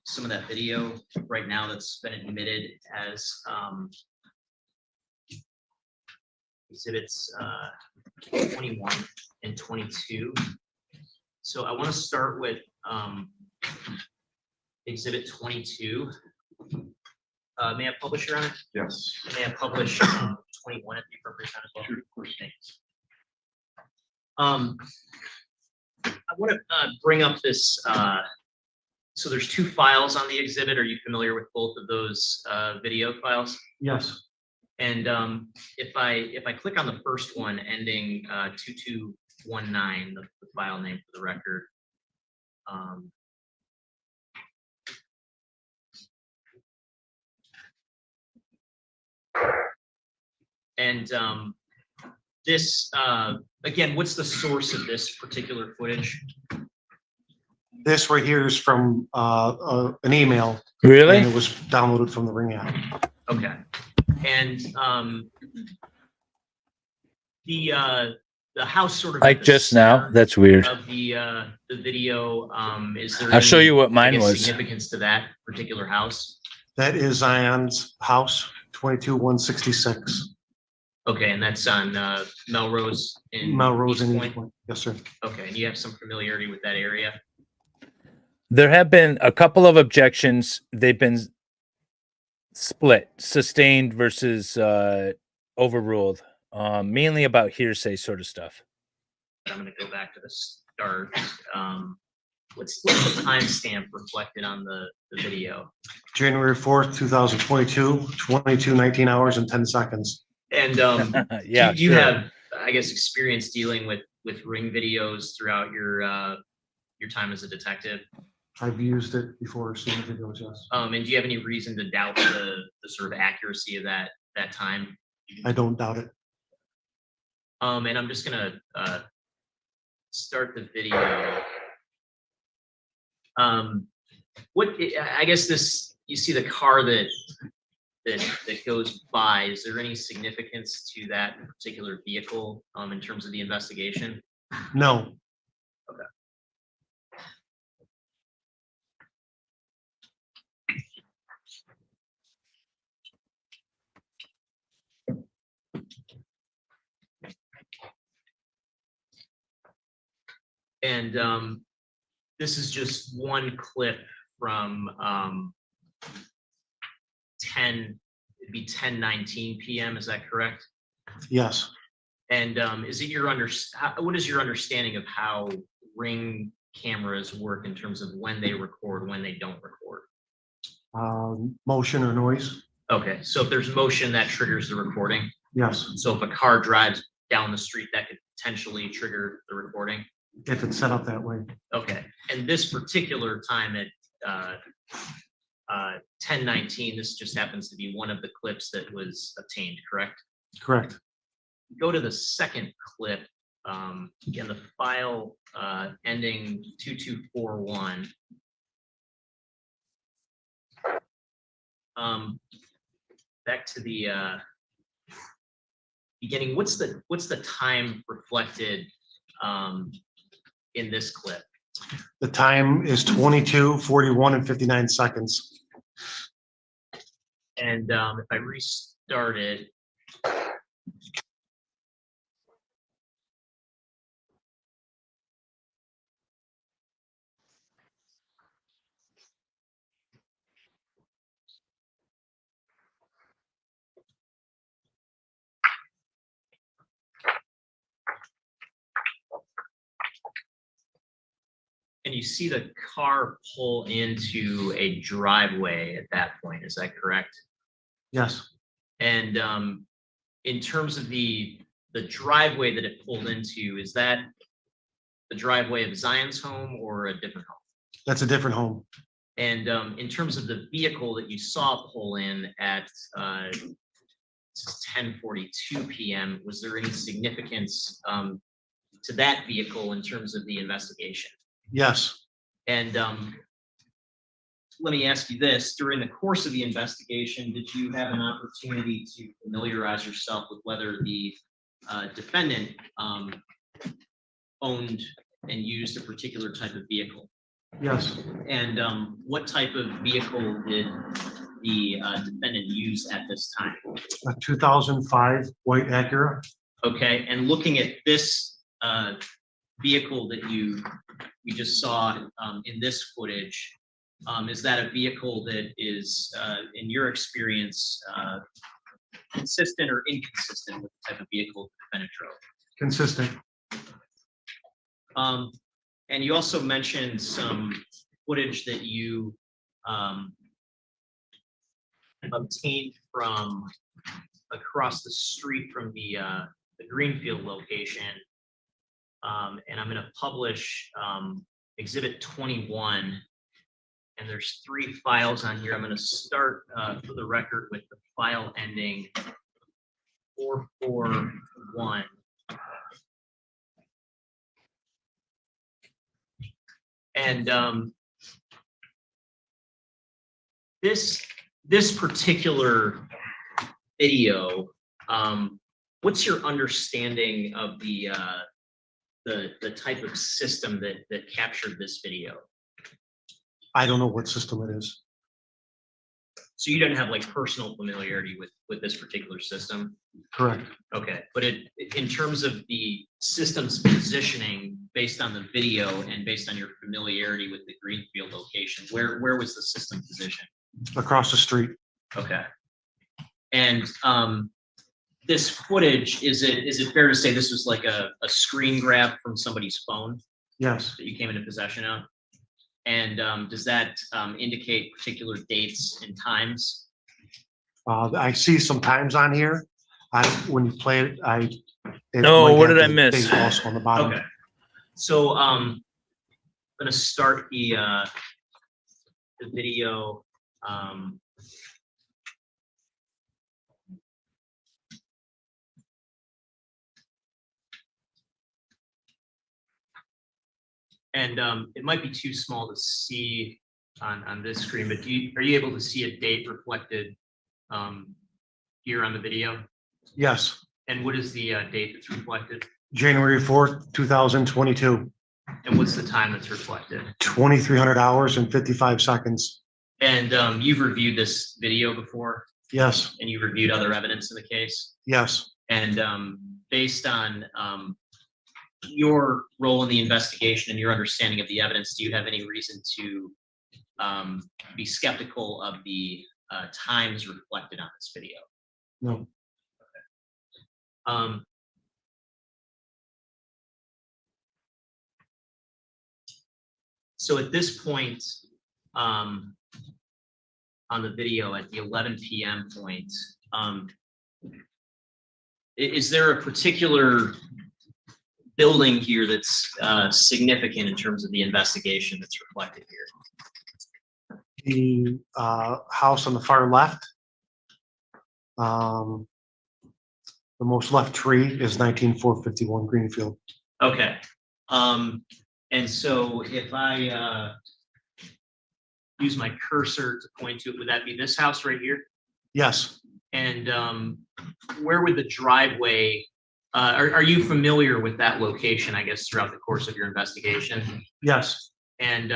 some of that video right now that's been admitted as exhibits 21 and 22. So I want to start with exhibit 22. May I publish your on it? Yes. May I publish 21 at the appropriate time as well? Sure, of course. Thanks. I want to bring up this. So there's 2 files on the exhibit. Are you familiar with both of those video files? Yes. And if I click on the first one ending 2219, the file name for the record. And this again, what's the source of this particular footage? This right here is from an email. Really? And it was downloaded from the Ring app. Okay. And the house sort of Like at the just now? center That's weird. of the video. Is there I'll show any, you what I mine guess, was. significance to that particular house? That is Zion's house, 22166. Okay, and that's on Melrose in Melrose East and Point? East Point. Yes, sir. Okay, and you have some familiarity with that area? There have been a couple of objections. They've been split, sustained versus overruled, mainly about hearsay sort of stuff. I'm going to go back to the start. What's the timestamp reflected on the video? January 4th, 2022, 22:19 hours and 10 seconds. And yeah, do you sure. have, I guess, experience dealing with Ring videos throughout your time as a detective? I've used it before seeing videos, yes. And do you have any reason to doubt the sort of accuracy of that time? I don't doubt it. And I'm just gonna start the video. I guess this, you see the car that goes by. Is there any significance to that particular vehicle in terms of the investigation? No. Okay. And this is just one clip from 10, it'd be 10:19 p.m. Is that correct? Yes. And is it your what is your understanding of how Ring cameras work in terms of when they record, when they don't record? Motion or noise? Okay, so if there's motion, that triggers the recording. Yes, So if a car drives down the street, that could potentially trigger the recording. if it's set up that way. Okay, and this particular time at 10:19, this just happens to be one of the clips that was obtained, correct? Correct. Go to the second clip, in the file ending 2241. Back to the beginning. What's the time reflected in this clip? The time is 22:41 and 59 seconds. And if I restart it, and you see the car pull into a driveway at that point, is that correct? Yes, And in terms of the driveway that it pulled into, is that the driveway of Zion's home or a different home? that's a different home. And in terms of the vehicle that you saw pull in at 10:42 p.m., was there any significance to that vehicle in terms of the investigation? Yes, And let me ask you this, during the course of the investigation, did you have an opportunity to familiarize yourself with whether the defendant owned and used a particular type of vehicle? yes. And what type of vehicle did the defendant use at this time? A 2005 white Acura. Okay, and looking at this vehicle that you just saw in this footage, is that a vehicle that is, in your experience, consistent or inconsistent with the type of vehicle the defendant drove? Consistent. And you also mentioned some footage that you obtained from across the street from the Greenfield location. And I'm going to publish Exhibit 21. And there's 3 files on here. I'm going to start for the record with the file ending 441. And this particular video, what's your understanding of the type of system that captured this video? I don't know what system it is. So you don't have like personal familiarity with this particular system? Correct. Okay, but in terms of the system's positioning based on the video and based on your familiarity with the Greenfield location, where was the system positioned? Across the street. Okay. And this footage, is it fair to say this was like a screen grab from somebody's phone Yes, that you came into possession of? And does that indicate particular dates and times? I see some times on here. When you play it, it No, might what have did I the miss? date also on the bottom. Okay. So I'm gonna start the video. And it might be too small to see on this screen, but are you able to see a date reflected here on the video? Yes, And what is the date that's reflected? January 4th, 2022, And what's the time that's reflected? 2,300 hours and 55 seconds. And you've reviewed this video before, Yes, and you've reviewed other evidence in the case? yes, And based on your role in the investigation and your understanding of the evidence, do you have any reason to be skeptical of the times reflected on this video? No. So at this point, on the video at the 11 p.m. point, is there a particular building here that's significant in terms of the investigation that's reflected here? The house on the far left. The most left tree is 19451 Greenfield. Okay. And so if I use my cursor to point to it, would that be this house right here? Yes. And where would the driveway, are you familiar with that location, I guess, throughout the course of your investigation? Yes. And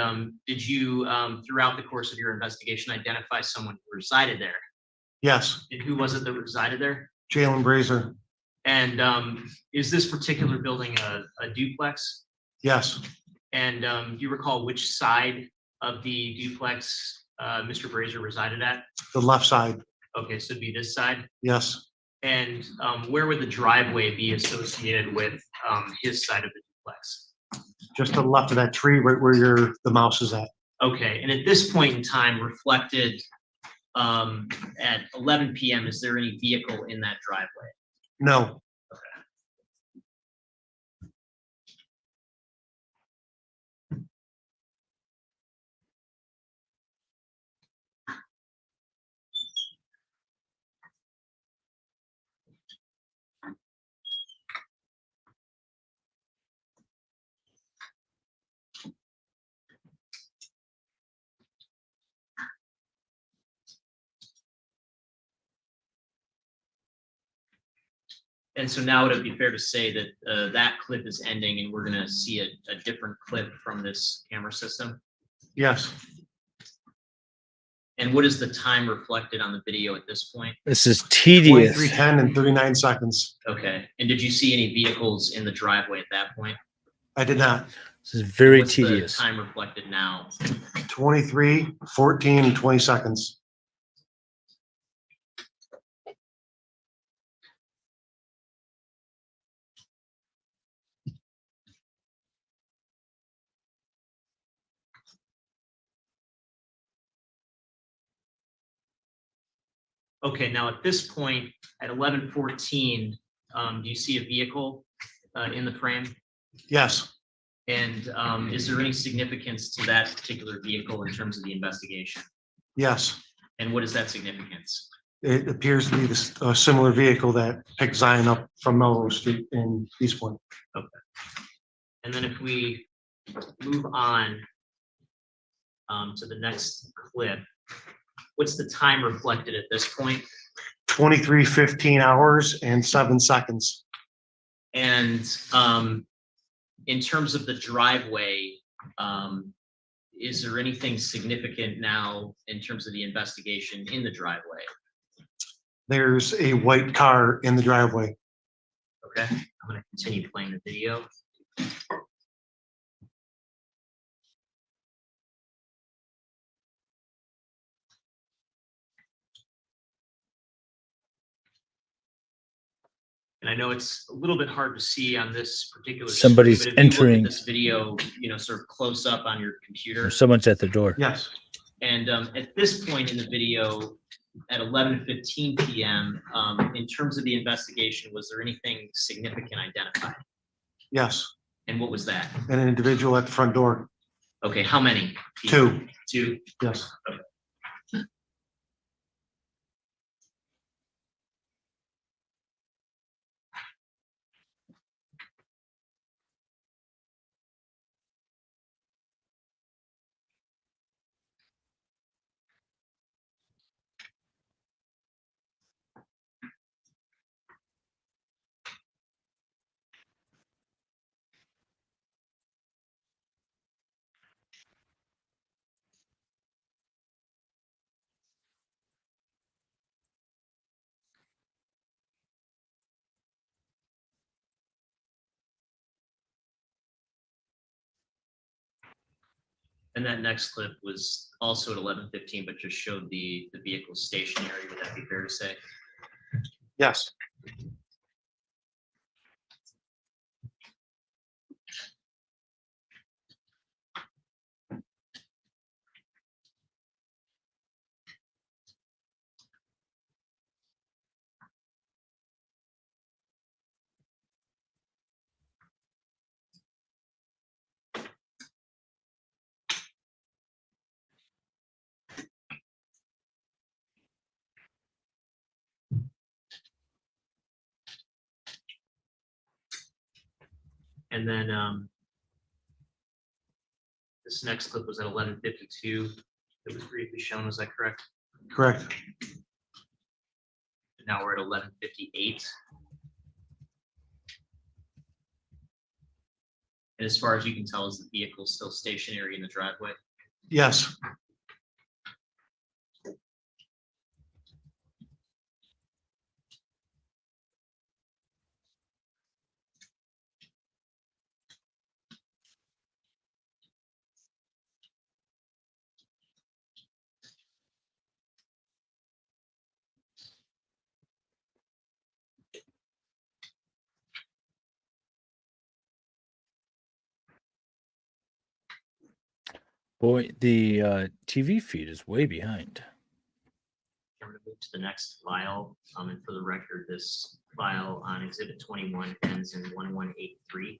did you, throughout the course of your investigation, identify someone who resided there? Yes. And who was it that resided there? Jaylin Brazier. And is this particular building a duplex? Yes. And do you recall which side of the duplex Mr. Brazier resided at? The left side. Okay, so it'd be this side. Yes. And where would the driveway be associated with his side of the duplex? Just to the left of that tree, right where the mouse is at. Okay, and at this point in time, reflected at 11 p.m., is there any vehicle in that driveway? No. And so now would it be fair to say that that clip is ending and we're going to see a different clip from this camera system? Yes. And what is the time reflected on the video at this point? This is tedious. 23:10 and 39 seconds. Okay. And did you see any vehicles in the driveway at that point? I did not. This is very What's tedious. the time reflected now? 23:14 and 20 seconds. Okay, now at this point, at 11:14, do you see a vehicle in the frame? Yes. And is there any significance to that particular vehicle in terms of the investigation? Yes. And what is that significance? It appears to be a similar vehicle that picked Zion up from Melrose Street in East Point. Okay. And then if we move on to the next clip, what's the time reflected at this point? 23:15 hours and 7 seconds. And in terms of the driveway, is there anything significant now in terms of the investigation in the driveway? There's a white car in the driveway. Okay, I'm going to continue playing the video. And I know it's a little bit hard to see on this particular Somebody's screen, but if you look entering. at this video, sort of close up on your computer. Or someone's at the door. Yes. And at this point in the video, at 11:15 p.m., in terms of the investigation, was there anything significant identified? Yes. And what was that? An individual at the front door. Okay, how many? people? 2. 2? Yes. Okay. And that next clip was also at 11:15, but just showed the vehicle stationary. Would that be fair to say? Yes. And then this next clip was at 11:52. It was briefly shown. Was that correct? Correct. Now we're at 11:58. And as far as you can tell, is the vehicle still stationary in the driveway? Yes. Boy, the TV feed is way behind. I'm going to move to the next file. And for the record, this file on Exhibit 21 ends in 1183.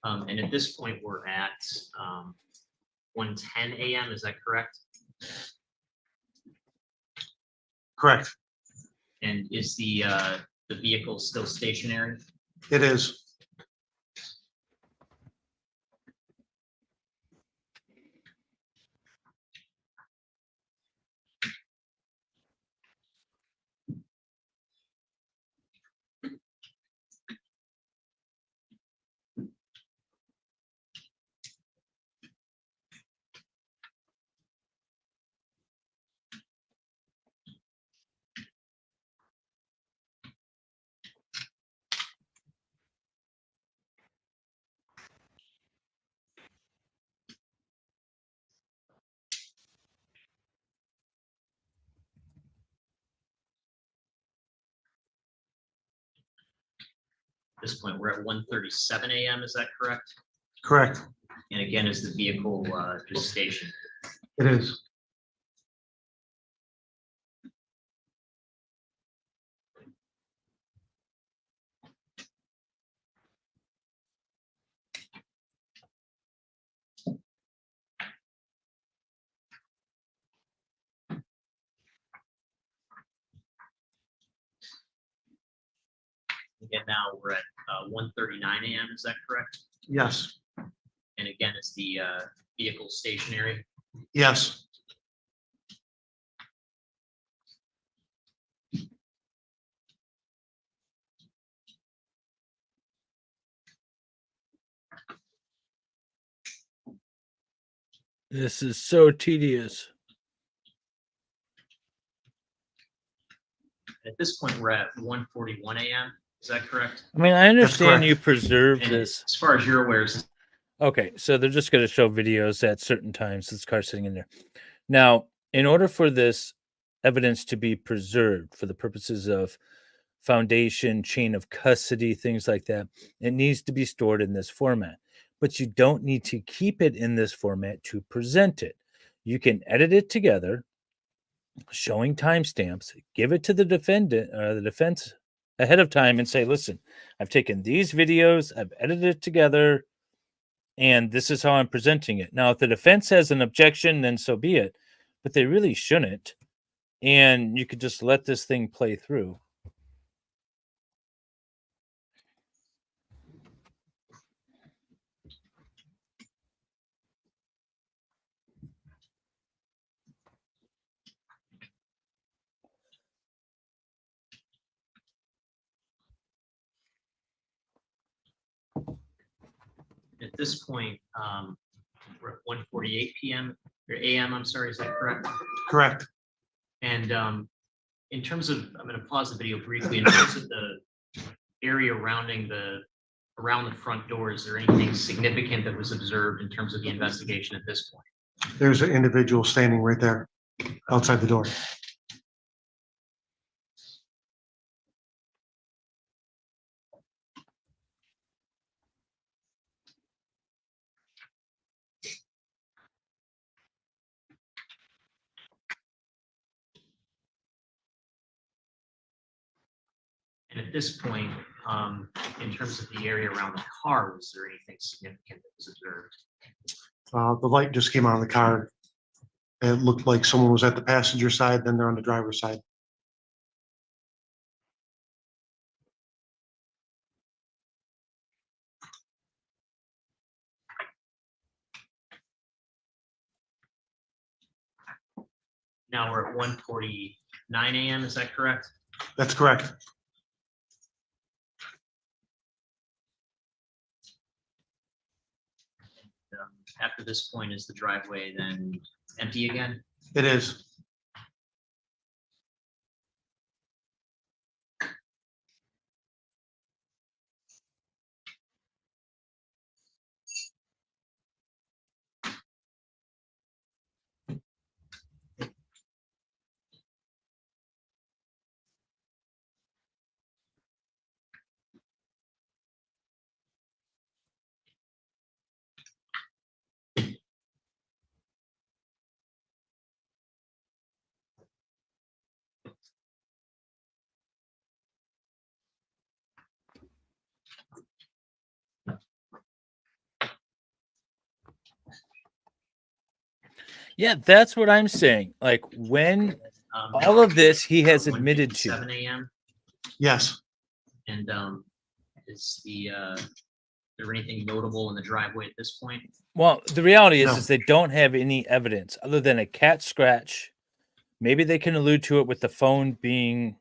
And at this point, we're at 1:10 a.m. Is that correct? Correct. And is the vehicle still stationary? It is. At this point, we're at 1:37 a.m. Is that correct? Correct. And again, is the vehicle just stationed? It is. Again, now we're at 1:39 a.m. Is that correct? Yes. And again, is the vehicle stationary? Yes. This is so tedious. At this point, we're at 1:41 a.m. Is that correct? I mean, I understand correct. you preserve And this. as far as you're aware, is this Okay, so they're just going to show videos at certain times. This car sitting in there. Now, in order for this evidence to be preserved for the purposes of foundation, chain of custody, things like that, it needs to be stored in this format. But you don't need to keep it in this format to present it. You can edit it together, showing timestamps, give it to the defendant or the defense ahead of time and say, listen, I've taken these videos, I've edited it together, and this is how I'm presenting it. Now, if the defense has an objection, then so be it, but they really shouldn't. And you could just let this thing play through. at this point, we're at 1:48 p.m. or AM, I'm sorry, is that correct? Correct. And in terms of, I'm going to pause the video briefly. In terms of the area around the front door, is there anything significant that was observed in terms of the investigation at this point? There's an individual standing right there outside the door. And at this point, in terms of the area around the car, was there anything significant that was observed? The light just came on in the car. It looked like someone was at the passenger side, then they're on the driver's side. Now we're at 1:49 AM, is that correct? That's correct. After this point, is the driveway then empty again? It is. Yeah, that's what I'm saying. Like when all of this he has admitted to. 7 AM. Yes. And is there anything notable in the driveway at this point? Well, the reality is, No. is they don't have any evidence other than a cat scratch. Maybe they can allude to it with the phone being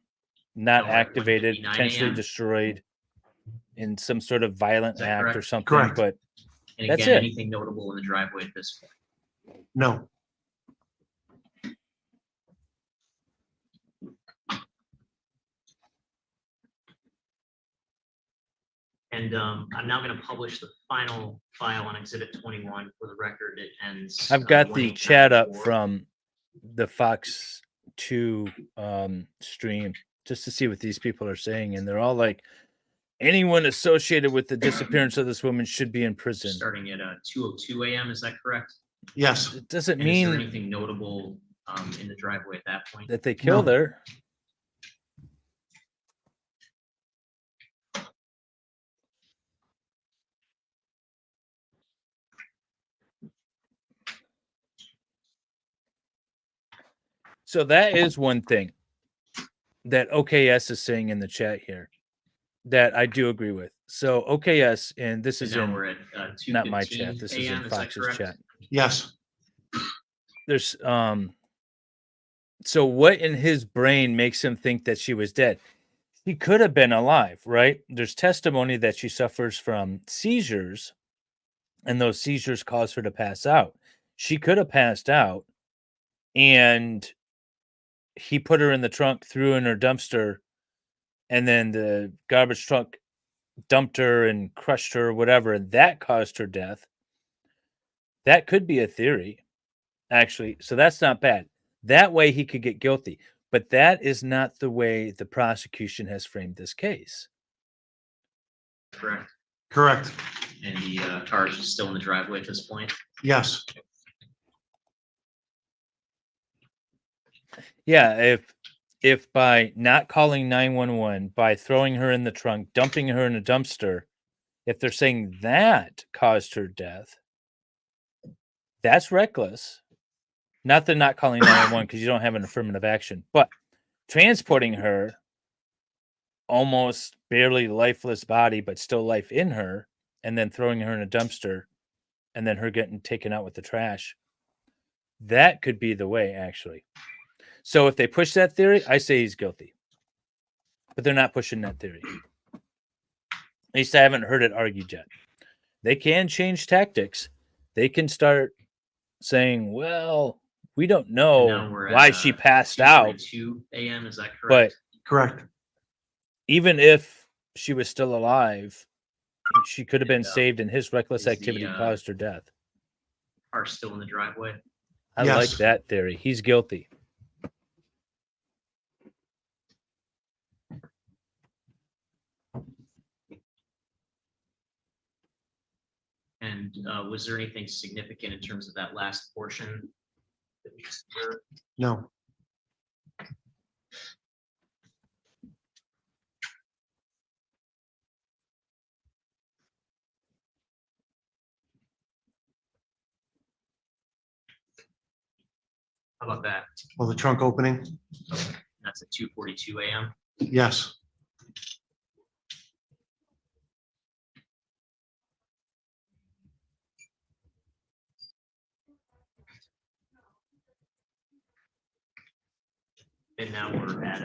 not No, at activated, 1:59 potentially AM. destroyed in some sort of violent Is that act or correct? something. Correct. But And that's again, it. anything notable in the driveway at this point? No. And I'm now going to publish the final file on Exhibit 21 for the record. It ends. I've got the chat up 1894. from the Fox 2 stream just to see what these people are saying. And they're all like, anyone associated with the disappearance of this woman should be in prison. Starting at 2:02 AM, is that correct? Yes. It doesn't And is there mean anything notable in the driveway at that point? that they killed No. her. So that is one thing that OKS is saying in the chat here that I do agree with. So OKS, and this And is now in we're at not my 2:15 chat, this is in AM, is that Fox's correct? chat. Yes. There's so what in his brain makes him think that she was dead? She could have been alive, right? There's testimony that she suffers from seizures, and those seizures cause her to pass out. She could have passed out, and he put her in the trunk, threw her in her dumpster, and then the garbage truck dumped her and crushed her, whatever, and that caused her death. That could be a theory, actually. So that's not bad. That way he could get guilty. But that is not the way the prosecution has framed this case. Correct. Correct. And the car is just still in the driveway at this point? Yes. Yeah, if by not calling 911, by throwing her in the trunk, dumping her in a dumpster, if they're saying that caused her death, that's reckless. Not that not calling 911 because you don't have an affirmative action, but transporting her, almost barely lifeless body, but still life in her, and then throwing her in a dumpster, and then her getting taken out with the trash. That could be the way, actually. So if they push that theory, I say he's guilty. But they're not pushing that theory. At least I haven't heard it argued yet. They can change tactics. They can start saying, well, we don't And now know we're why at, she passed out, 2:42 a.m., is that but correct? Correct. even if she was still alive, she could have been And, saved, and his reckless is activity the, caused her death. car still in the driveway? I Yes. like that theory. He's guilty. And was there anything significant in terms of that last portion that we observed? No. How about that? Well, the trunk opening? That's at 2:42 a.m. Yes. And now we're at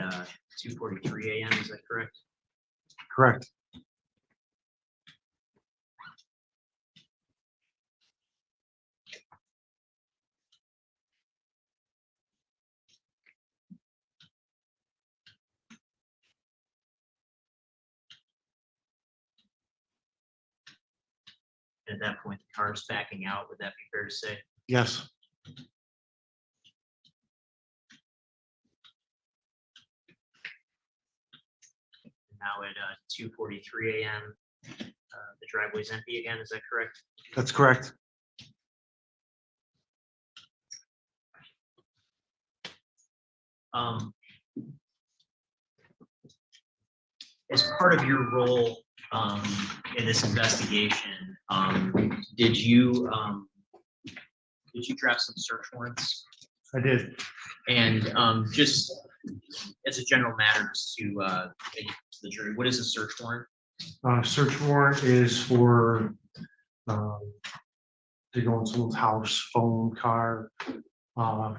2:43 a.m., is that correct? Correct. At that point, the car's backing out, would that be fair to say? Yes. Now at 2:43 a.m., the driveway's empty again, is that correct? That's correct. As part of your role in this investigation, did you draft some search warrants? I did. And just as a general matter, just to the jury, what is a search warrant? Search warrant is for to go in someone's house, phone, car,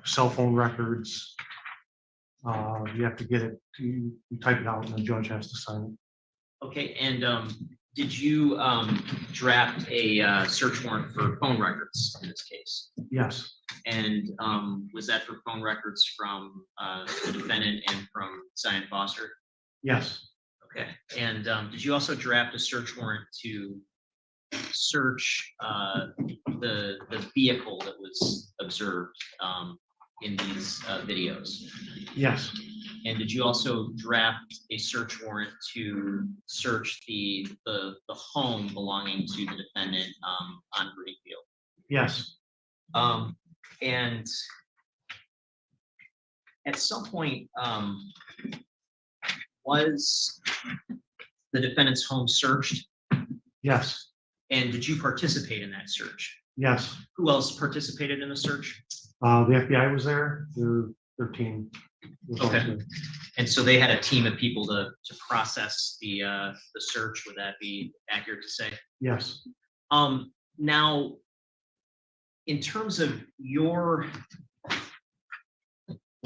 cell phone records. You have to get it, you type it out and the judge has to sign it. Okay, and did you draft a search warrant for phone records in this case? Yes. And was that for phone records from the defendant and from Zion Foster? Yes. Okay, and did you also draft a search warrant to search the vehicle that was observed in these videos? Yes. And did you also draft a search warrant to search the home belonging to the defendant on Greenfield? Yes. And at some point, was the defendant's home searched? Yes. And did you participate in that search? Yes. Who else participated in the search? The FBI was there, their team. was Okay. also- And so they had a team of people to process the search. Would that be accurate to say? Yes. Now, in terms of your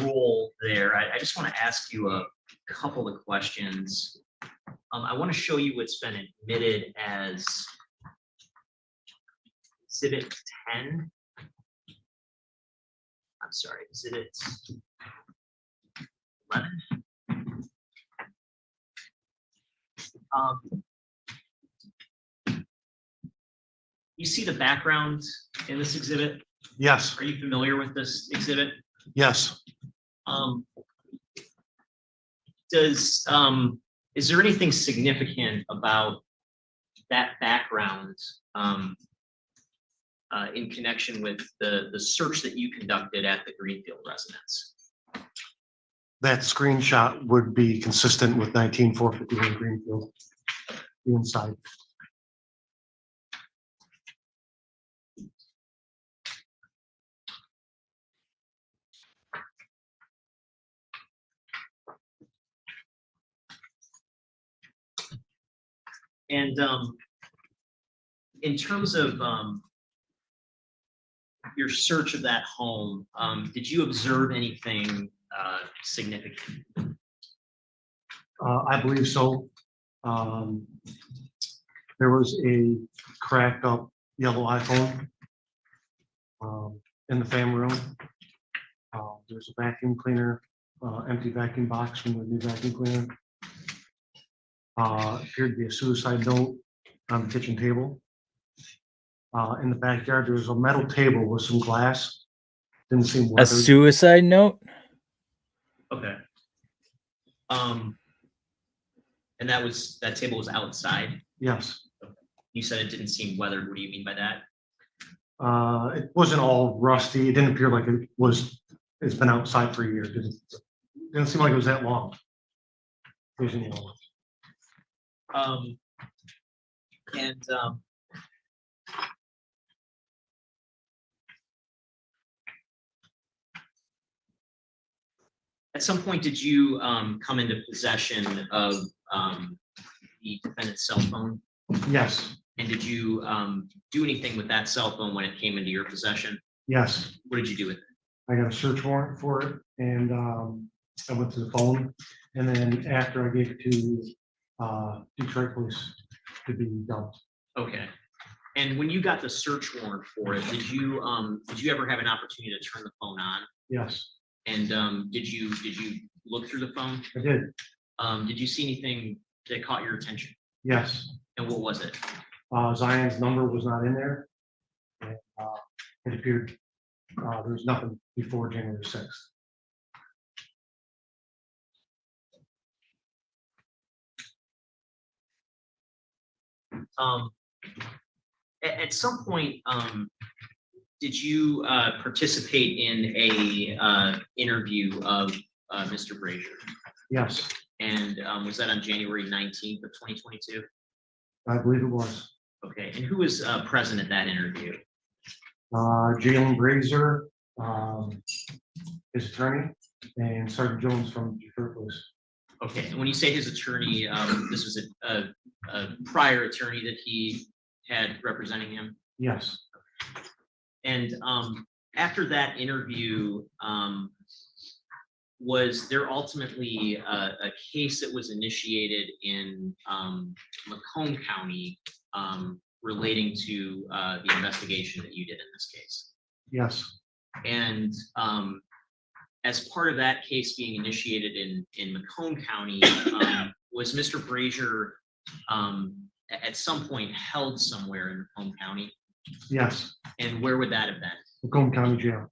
role there, I just want to ask you a couple of questions. I want to show you what's been admitted as Exhibit 10. I'm sorry, Exhibit 11. You see the background in this exhibit? Yes. Are you familiar with this exhibit? Yes. Is there anything significant about that background in connection with the search that you conducted at the Greenfield residence? That screenshot would be consistent with 19451 Greenfield, the inside. And in terms of your search of that home, did you observe anything significant? I believe so. There was a cracked up yellow iPhone. in the fam room. There's a vacuum cleaner, empty vacuum box from the new vacuum cleaner. Appeared to be a suicide note on the kitchen table. In the backyard, there was a metal table with some glass. Didn't seem A weathered. suicide note? Okay. And that table was outside? Yes. You said it didn't seem weathered. What do you mean by that? It wasn't all rusty. It didn't appear like it's been outside for a year. Didn't seem like it was that long. It was any longer. At some point, did you come into possession of the defendant's cell phone? Yes, And did you do anything with that cell phone when it came into your possession? yes. What did you do with it? I got a search warrant for it, and I went to the phone, and then after I gave it to Detroit Police to be dumped. Okay. And when you got the search warrant for it, did you ever have an opportunity to turn the phone on? Yes, And did you look through the phone? I did. Did you see anything that caught your attention? Yes. And what was it? Zion's number was not in there. And, it appeared there was nothing before January 6th. At some point, did you participate in a interview of Mr. Brazier? Yes, And was that on January 19th of 2022? I believe it was. Okay, and who was present at that interview? Jaylin Brazier, his attorney, and Sergeant Jones from Detroit Police. Okay, and when you say his attorney, this was a prior attorney that he had representing him? Yes, And after that interview, was there ultimately a case that was initiated in Macomb County relating to the investigation that you did in this case? yes, And as part of that case being initiated in Macomb County, was Mr. Brazier at some point held somewhere in Macomb County? yes. And where would that have been? Macomb County Jail.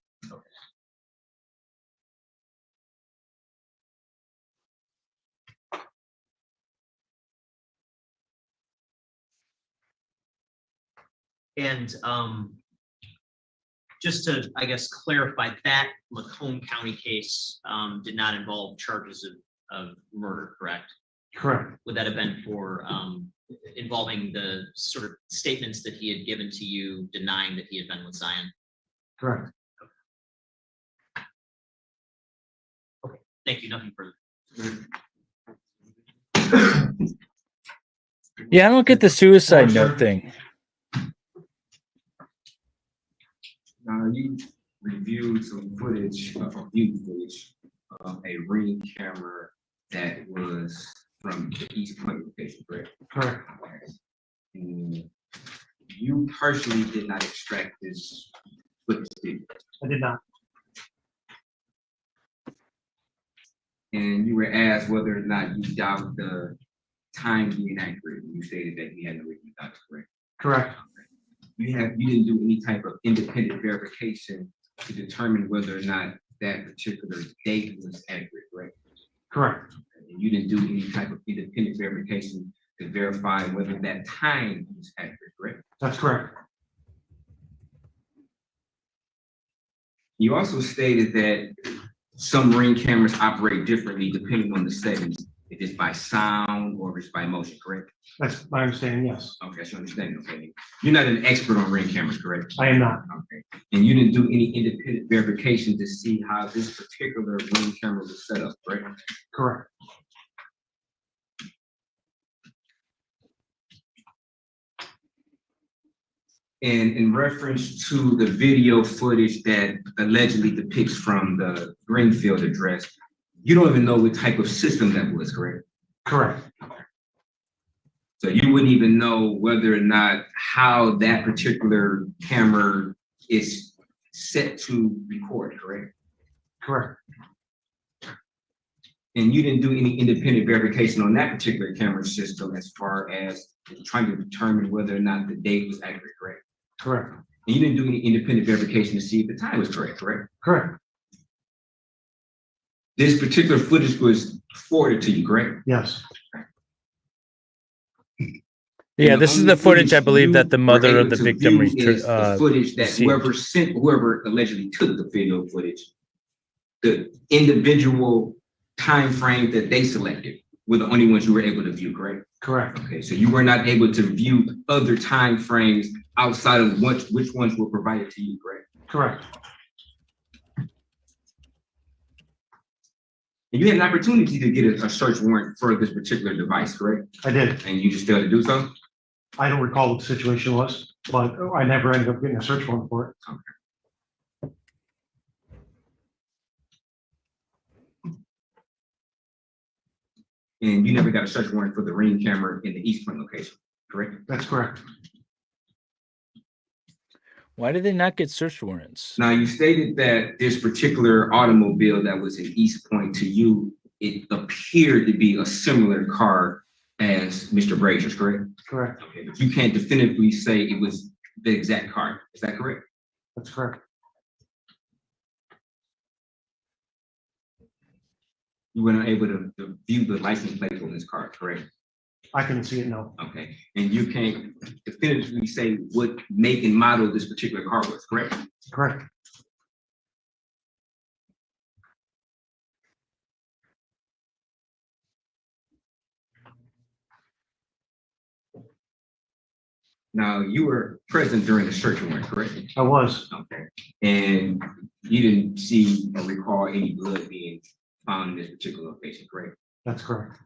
And just to, I guess, clarify, that Macomb County case did not involve charges of murder, correct? Correct. Would that have been for involving the sort of statements that he had given to you denying that he had been with Zion? Correct. Okay, thank you, nothing further. Yeah, I don't get the suicide note thing. You reviewed some footage, view footage of a ring camera that was from the East Point location, correct? Correct. And you personally did not extract this footage, did you? I did not. And you were asked whether or not you doubt the time being accurate. You stated that you had no reason to doubt it, correct? Correct. You didn't do any type of independent verification to determine whether or not that particular date was accurate, correct? Correct. And you didn't do any type of independent verification to verify whether that time was accurate, correct? That's correct. You also stated that some ring cameras operate differently depending on the settings, if it's by sound or if it's by motion, correct? That's my understanding, yes. Okay, that's your understanding, okay. You're not an expert on ring cameras, correct? I am not. Okay, and you didn't do any independent verification to see how this particular ring camera was set up, correct? Correct. And in reference to the video footage that allegedly depicts from the Greenfield address, you don't even know what type of system that was, correct? Correct. So you wouldn't even know whether or not how that particular camera is set to record, correct? Correct. And you didn't do any independent verification on that particular camera system as far as trying to determine whether or not the date was accurate, correct? Correct. And you didn't do any independent verification to see if the time was correct, correct? Correct. This particular footage was forwarded to you, correct? Yes. Yeah, And this is only the footage I believe you that the were mother able of the to victim view is the footage that received. whoever allegedly took the video footage, the individual time frame that they selected were the only ones you were able to view, correct? Correct. Okay, so you were not able to view other time frames outside of which ones were provided to you, correct? Correct. And you had an opportunity to get a search warrant for this particular device, correct? I did. And you just failed to do so? I don't recall what the situation was, but I never ended up getting a search warrant for it. Okay. And you never got a search warrant for the Ring camera in the East Point location, correct? That's correct. Why did they not get search warrants? Now, you stated that this particular automobile that was in East Point to you, it appeared to be a similar car as Mr. Brazier's, correct? Correct. Okay, but you can't definitively say it was the exact car. Is that correct? That's correct. You were not able to view the license plate on this car, correct? I couldn't see it, no. Okay, and you can't definitively say what make and model this particular car was, correct? Correct. Now, you were present during the search warrant, correct? I was. Okay, and you didn't see or recall any blood being found in this particular location, correct? That's correct.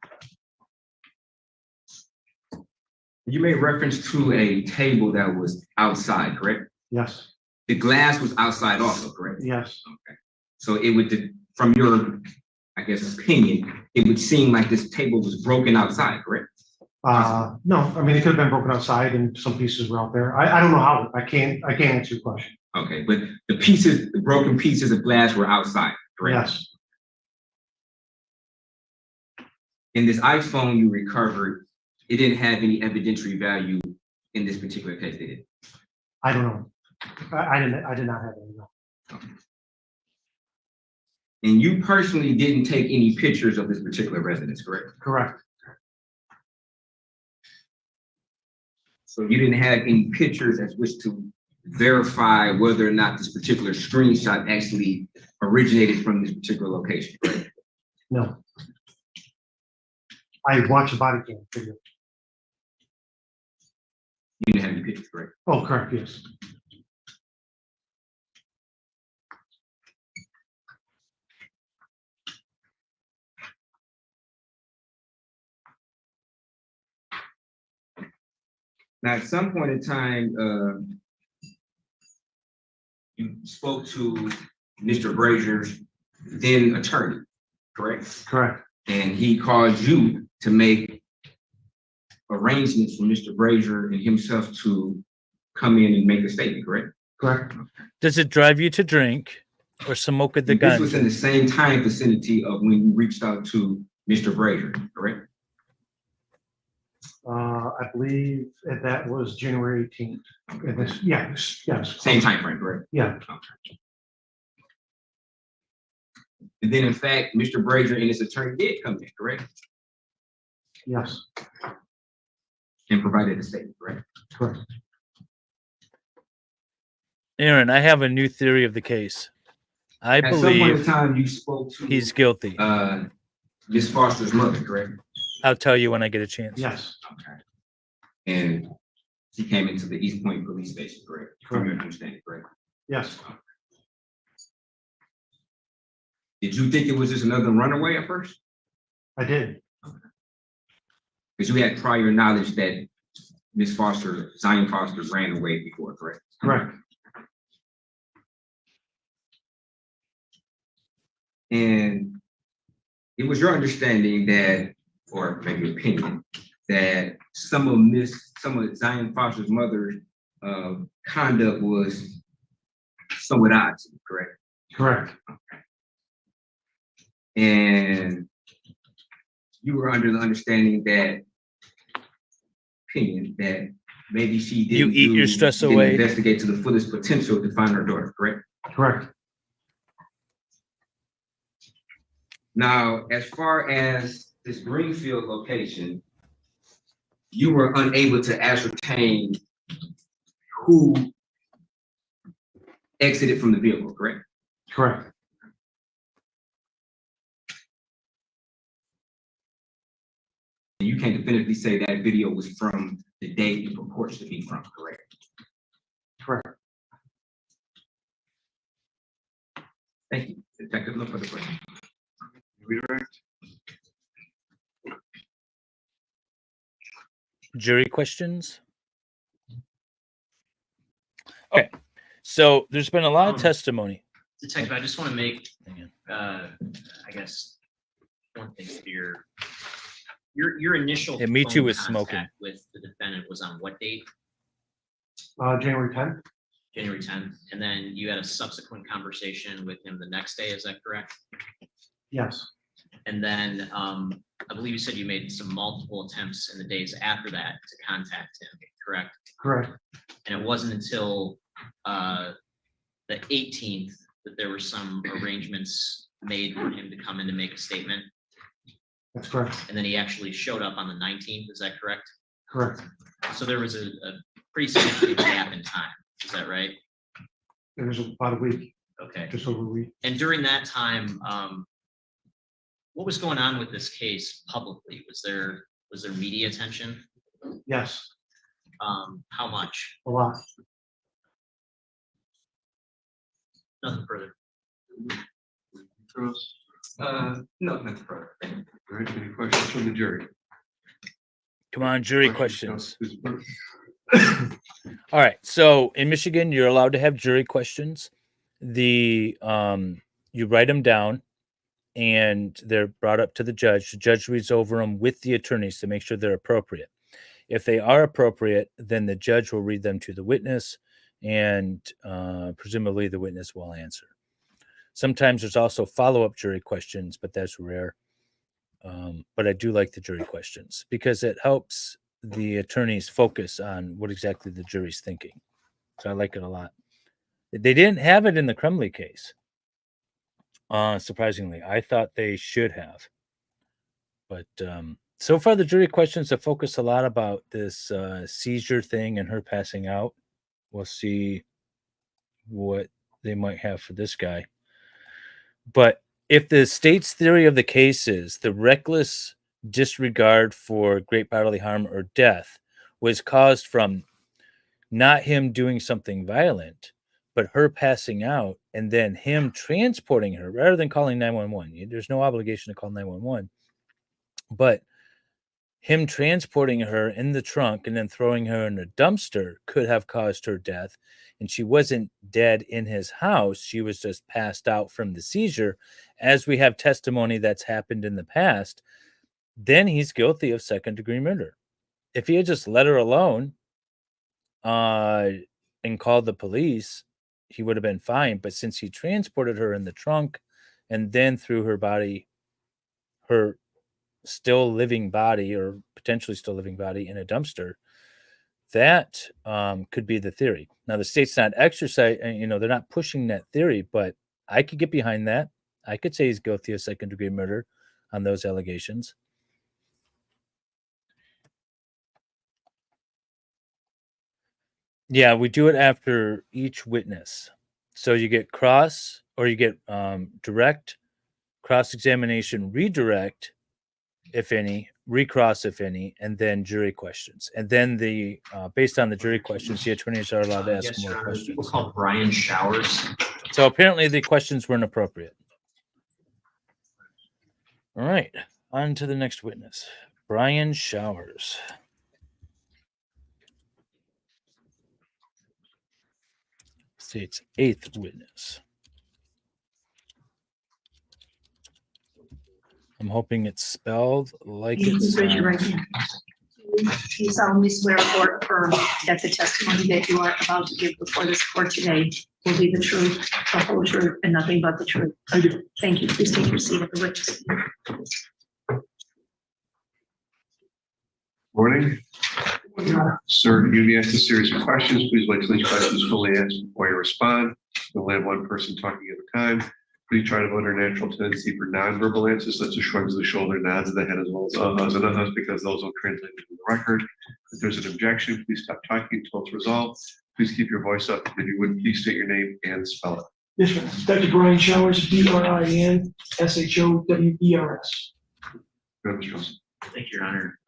You made reference to a table that was outside, correct? Yes. The glass was outside also, correct? Yes. Okay. So it would, from your, I guess, opinion, it would seem like this table was broken outside, correct? No, I mean, it could have been broken outside and some pieces were out there. I don't know how, I can't answer your question. Okay, but the broken pieces of glass were outside, correct? Yes. In this iPhone you recovered, it didn't have any evidentiary value in this particular case, did it? I don't know. I did not have any. No. Okay. And you personally didn't take any pictures of this particular residence, correct? Correct. So you didn't have any pictures as which to verify whether or not this particular screenshot actually originated from this particular location, correct? No. I watched a body cam video. You didn't have any pictures, correct? Oh, correct, yes. Now, at some point in time, you spoke to Mr. Brazier's then attorney, correct? Correct. And he called you to make arrangements for Mr. Brazier and himself to come in and make a statement, correct? Correct. Does it drive you to drink or smoke at the This was in gun? the same time vicinity of when you reached out to Mr. Brazier, correct? I believe that was January 18th. And this, yes. Same time frame, correct? Yeah. Okay. And then in fact, Mr. Brazier and his attorney did come in, correct? Yes. And provided a statement, correct? Correct. Aaron, I have a new theory of the case. I At some point in believe time, you spoke to he's guilty. Ms. Foster's mother, correct? I'll tell you when I get a chance. Yes. Okay. And she came into the East Point Police Station, correct? From your understanding, correct? Yes. Did you think it was just another runaway at first? I did. Because you had prior knowledge that Ms. Foster, Zion Foster, ran away before, correct? Correct. And it was your understanding that, or maybe opinion, that some of Zion Foster's mother's conduct was somewhat odd to you, correct? Correct. And you were under the understanding that opinion that maybe she didn't You eat your stress didn't away. investigate to the fullest potential to find her daughter, correct? Correct. Now, as far as this Greenfield location, you were unable to ascertain who exited from the vehicle, correct? Correct. You can't definitively say that video was from the date it purports to be from, correct? Correct. Thank you. Detective, no further questions. Redirect. Jury questions? Okay, so there's been a lot of testimony. Detective, I just want to make, Hang I guess, one thing clear. Your initial Yeah, me too phone with smoking. contact with the defendant was on what date? January 10th. January 10th, and then you had a subsequent conversation with him the next day, is that correct? Yes. And then I believe you said you made some multiple attempts in the days after that to contact him, correct? Correct. And it wasn't until the 18th that there were some arrangements made for him to come in to make a statement, That's correct. and then he actually showed up on the 19th, is that correct? Correct. So there was a pretty significant gap in time, is that right? It was about a week, Okay. just over a week. And during that time, what was going on with this case publicly? Was there media attention? Yes, How much? a lot. Nothing further. No, nothing further. All right, any questions from the jury? Come on, jury questions. All right, so in Michigan, you're allowed to have jury questions. You write them down, and they're brought up to the judge. The judge reads over them with the attorneys to make sure they're appropriate. If they are appropriate, then the judge will read them to the witness, and presumably the witness will answer. Sometimes there's also follow-up jury questions, but that's rare. But I do like the jury questions because it helps the attorneys focus on what exactly the jury's thinking. So I like it a lot. They didn't have it in the Crumley case. Surprisingly, I thought they should have. But so far, the jury questions have focused a lot about this seizure thing and her passing out. We'll see what they might have for this guy. But if the state's theory of the case is the reckless disregard for great bodily harm or death was caused from not him doing something violent, but her passing out and then him transporting her rather than calling 911. There's no obligation to call 911. But him transporting her in the trunk and then throwing her in a dumpster could have caused her death. And she wasn't dead in his house. She was just passed out from the seizure. As we have testimony that's happened in the past, then he's guilty of second-degree murder. If he had just let her alone and called the police, he would have been fine. But since he transported her in the trunk and then threw her body, her still living body or potentially still living body in a dumpster, that could be the theory. Now, the state's not exercising, they're not pushing that theory, but I could get behind that. I could say he's guilty of second-degree murder on those allegations. Yeah, we do it after each witness. So you get cross or you get direct, cross-examination, redirect, if any, recross, if any, and then jury questions. And then based on the jury questions, the attorneys are allowed to ask Yes, more Your Honor, questions. people called Brian Showers. So apparently the questions weren't appropriate. All right, on to the next witness, Brian Showers. State's eighth witness. I'm hoping it's spelled like it's. Raise your right hand. Do you solemnly swear or affirm that the testimony that you are about to give before this court today will be the truth, the whole truth, and nothing but the truth? I do. Thank you. Please take your seat at the witness. Morning. Sir, you'll be asked a series of questions. Please wait till each question is fully asked before you respond. We'll have one person talking at a time. Please try to avoid our natural tendency for nonverbal answers such as shrugs of the shoulder, nods of the head, as well as uhs and ahs, because those will translate into the record. If there's an objection, please stop talking until it's resolved. Please keep your voice up. If you would, please state your name and spell it. Yes, sir. Dr. Brian Showers, BRIAN SHOWERS. Go ahead, Mr. Wilson. Thank you, Your Honor.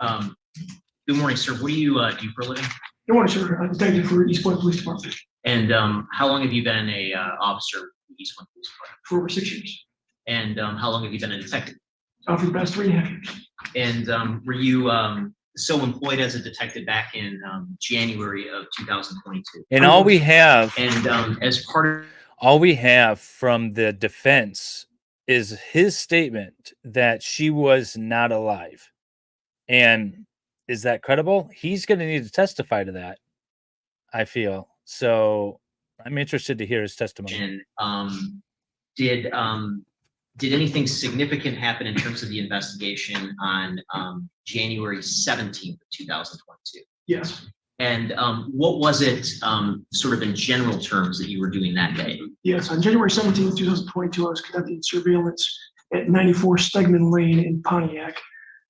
Good morning, sir. What do you do for a living? Good morning, sir. I'm detective for East Point Police Department And how long have you been a officer with the East Point Police Department? for over 6 years. And how long have you been a detective? For the past 3.5 years. And were you so employed as a detective back in January of 2022? And all we have, And as part of all we have from the defense is his statement that she was not alive. And is that credible? He's going to need to testify to that, I feel. So I'm interested to hear his testimony. And did anything significant happen in terms of the investigation on January 17th of 2022? Yes. And what was it sort of in general terms that you were doing that day? Yes. On January 17th, 2022, I was conducting surveillance at 94 Stegman Lane in Pontiac.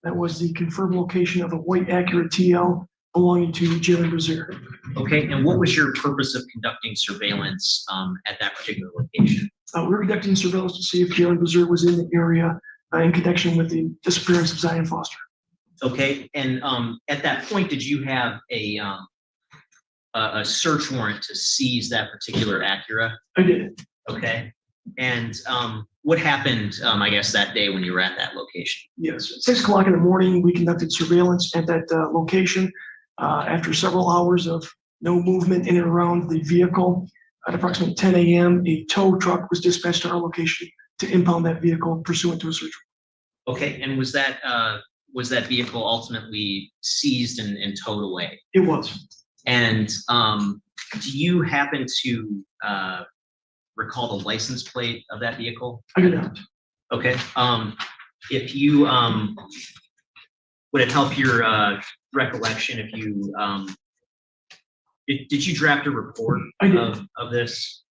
That was the confirmed location of a white Acura TL belonging to Jaylin Brazier. Okay, and what was your purpose of conducting surveillance at that particular location? We were conducting surveillance to see if Jaylin Brazier was in the area in connection with the disappearance of Zion Foster. Okay, and at that point, did you have a search warrant to seize that particular Acura? I did. Okay, and what happened, I guess, that day when you were at that location? Yes, at 6 o'clock in the morning, we conducted surveillance at that location. After several hours of no movement in and around the vehicle, at approximately 10 a.m., a tow truck was dispatched to our location to impound that vehicle pursuant to a search warrant. Okay, and was that vehicle ultimately seized and towed away? It was. And do you happen to recall the license plate of that vehicle? I do not. Okay. If you would it help your recollection if you did you draft a report of this?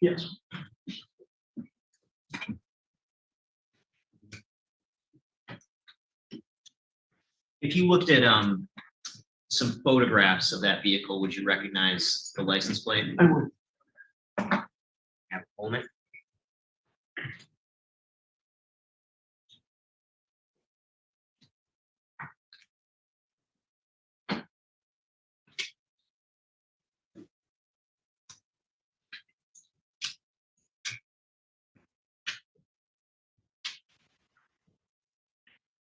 Yes. If you looked at some photographs of that vehicle, would you recognize the license plate? I would. Have a moment.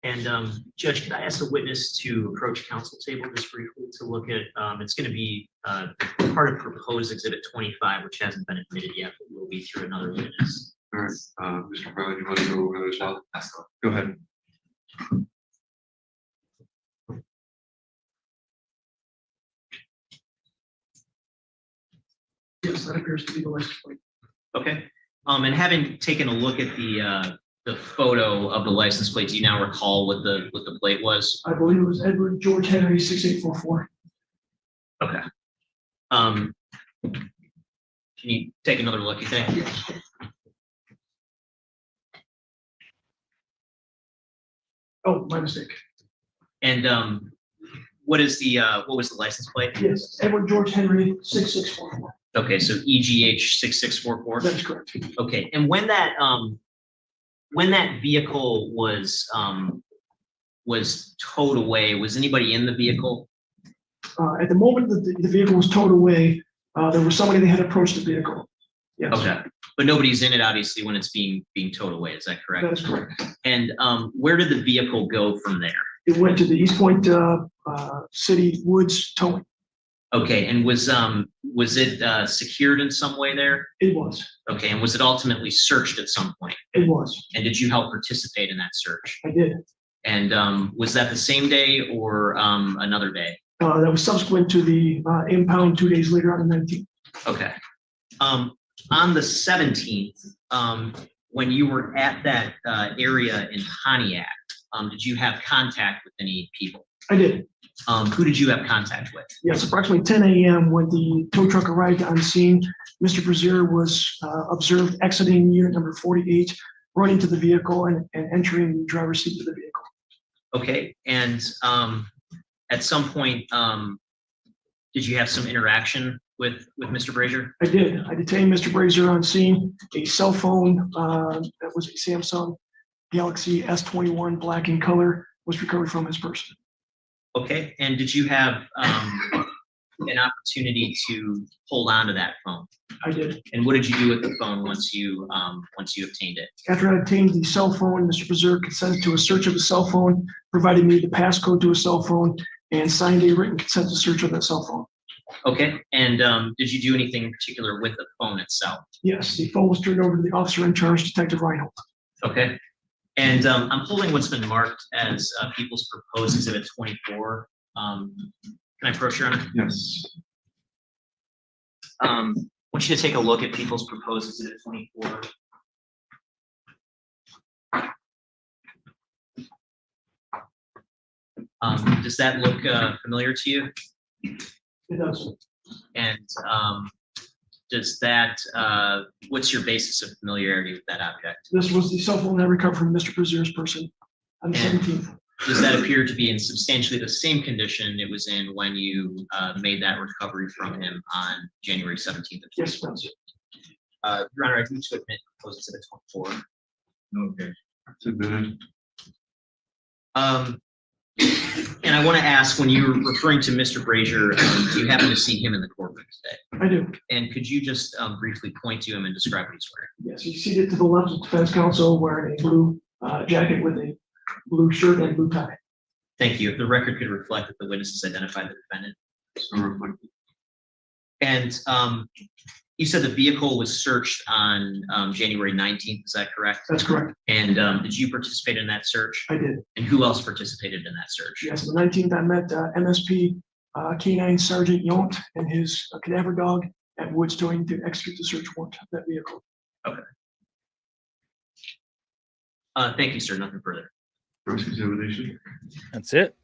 And Judge, could I ask the witness to approach counsel table just briefly to look at, it's going to be part of proposed exhibit 25, which hasn't been admitted yet, but will be through another witness. All right, Mr. Farley, you want to go over there as well? Go ahead. Yes, that appears to be the license plate. Okay. And having taken a look at the photo of the license plate, do you now recall what the plate was? I believe it was Edward George Henry 6844. Okay. Can you take another look, you think? Yes. Oh, my mistake. And what was the license plate? Yes, Edward George Henry 6644. Okay, so EGH 6644. That is correct. Okay, and when that vehicle was towed away, was anybody in the vehicle? At the moment that the vehicle was towed away, there was somebody that had approached the vehicle. Yes. Okay, but nobody's in it obviously when it's being towed away. Is that correct? That is correct. And where did the vehicle go from there? It went to the East Point City Woods Towing. Okay, and was it secured in some way there? It was. Okay, and was it ultimately searched at some point? It was. And did you help participate in that search? I did. And was that the same day or another day? That was subsequent to the impound 2 days later on the 19th. Okay. On the 17th, when you were at that area in Pontiac, did you have contact with any people? I did. Who did you have contact with? Yes, approximately 10 a.m. when the tow truck arrived on scene, Mr. Brazier was observed exiting unit number 48, running to the vehicle and entering the driver's seat of the vehicle. Okay, and at some point, did you have some interaction with Mr. Brazier? I did. I detained Mr. Brazier on scene. A cell phone that was a Samsung Galaxy S21 black in color was recovered from his person. Okay, and did you have an opportunity to hold on to that phone? I did. And what did you do with the phone once you obtained it? After I obtained the cell phone, Mr. Brazier consented to a search of the cell phone, provided me the passcode to a cell phone, and signed a written consent to search of that cell phone. Okay, and did you do anything in particular with the phone itself? Yes, the phone was turned over to the officer in charge, Detective Reinhold. Okay, and I'm holding what's been marked as People's Proposed Exhibit 24. Can I approach, Your Honor? Yes. I want you to take a look at People's Proposed Exhibit 24. Does that look familiar to you? It does. And does that, what's your basis of familiarity with that object? This was the cell phone I recovered from Mr. Brazier's person on the 17th. Does that appear to be in substantially the same condition it was in when you made that recovery from him on January 17th? Yes, it does. Your Honor, I do to admit Proposed Exhibit 24. Okay. It's admitted. And I want to ask, when you're referring to Mr. Brazier, do you happen to see him in the courtroom today? I do. And could you just briefly point to him and describe what he's wearing? Yes, he's seated to the left of defense counsel wearing a blue jacket with a blue shirt and blue tie. Thank you. If the record could reflect that the witnesses identified the defendant. So reflected. And you said the vehicle was searched on January 19th, is that correct? That's correct. And did you participate in that search? I did. And who else participated in that search? Yes, the 19th, I met MSP K9 Sergeant Yount and his cadaver dog at Woods Towing to execute the search warrant of that vehicle. Okay. Thank you, sir. Nothing further. Cross-examination. That's it.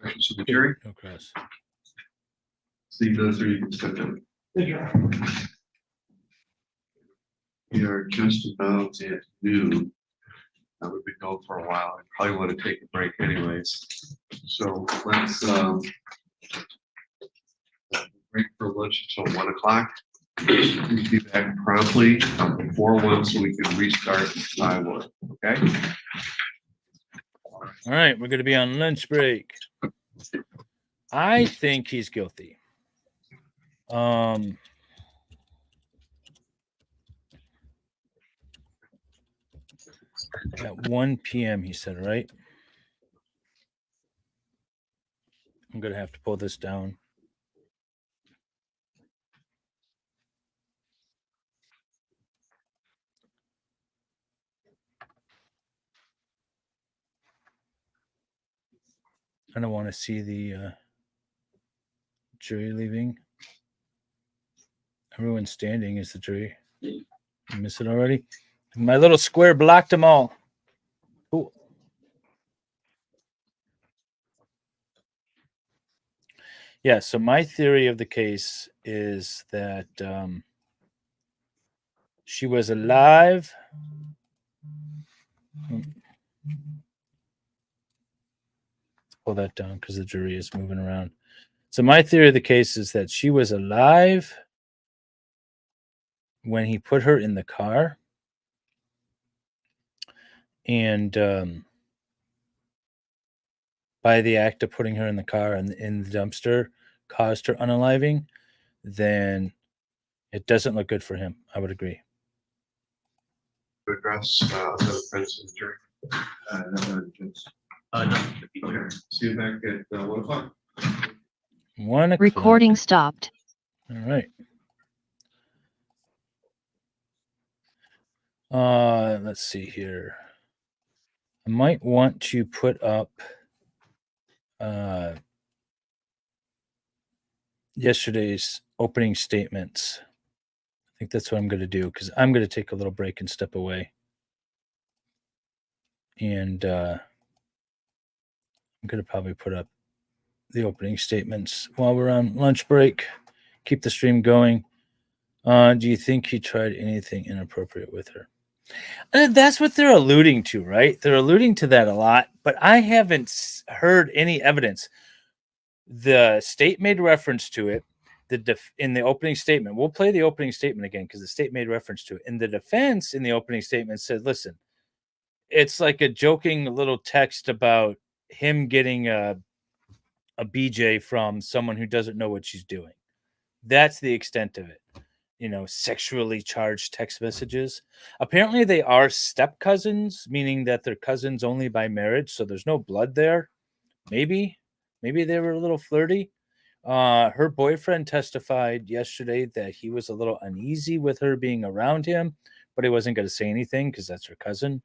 Questions from the jury? No cross. Seeing none, sir, you can step down. Thank you. We are just about at noon. We've been going for a while. I probably want to take a break anyways. So let's break for lunch until 1 o'clock. Please be back promptly before 1 so we can restart by 1. Okay? All right, we're going to be on lunch break. I think he's guilty. At 1 p.m. he said, right? I'm going to have to pull this down. I don't want to see the jury leaving. Everyone's standing is the jury. You miss it already? My little square blocked them all. Cool. Yeah, so my theory of the case is that she was alive. Pull that down because the jury is moving around. So my theory of the case is that she was alive when he put her in the car. And by the act of putting her in the car and in the dumpster caused her unaliving, then it doesn't look good for him. I would agree. To address the friends of the jury. No. See you back at 1 o'clock. 1 o'clock. Recording stopped. All right. Let's see here. I might want to put up yesterday's opening statements. I think that's what I'm going to do because I'm going to take a little break and step away. And I'm going to probably put up the opening statements while we're on lunch break. Keep the stream going. Do you think he tried anything inappropriate with her? That's what they're alluding to, right? They're alluding to that a lot, but I haven't heard any evidence. The state made reference to it. In the opening statement, we'll play the opening statement again because the state made reference to it. And the defense in the opening statement said, listen, it's like a joking little text about him getting a BJ from someone who doesn't know what she's doing. That's the extent of it. Sexually charged text messages. Apparently they are step cousins, meaning that they're cousins only by marriage. So there's no blood there. Maybe they were a little flirty. Her boyfriend testified yesterday that he was a little uneasy with her being around him, but he wasn't going to say anything because that's her cousin.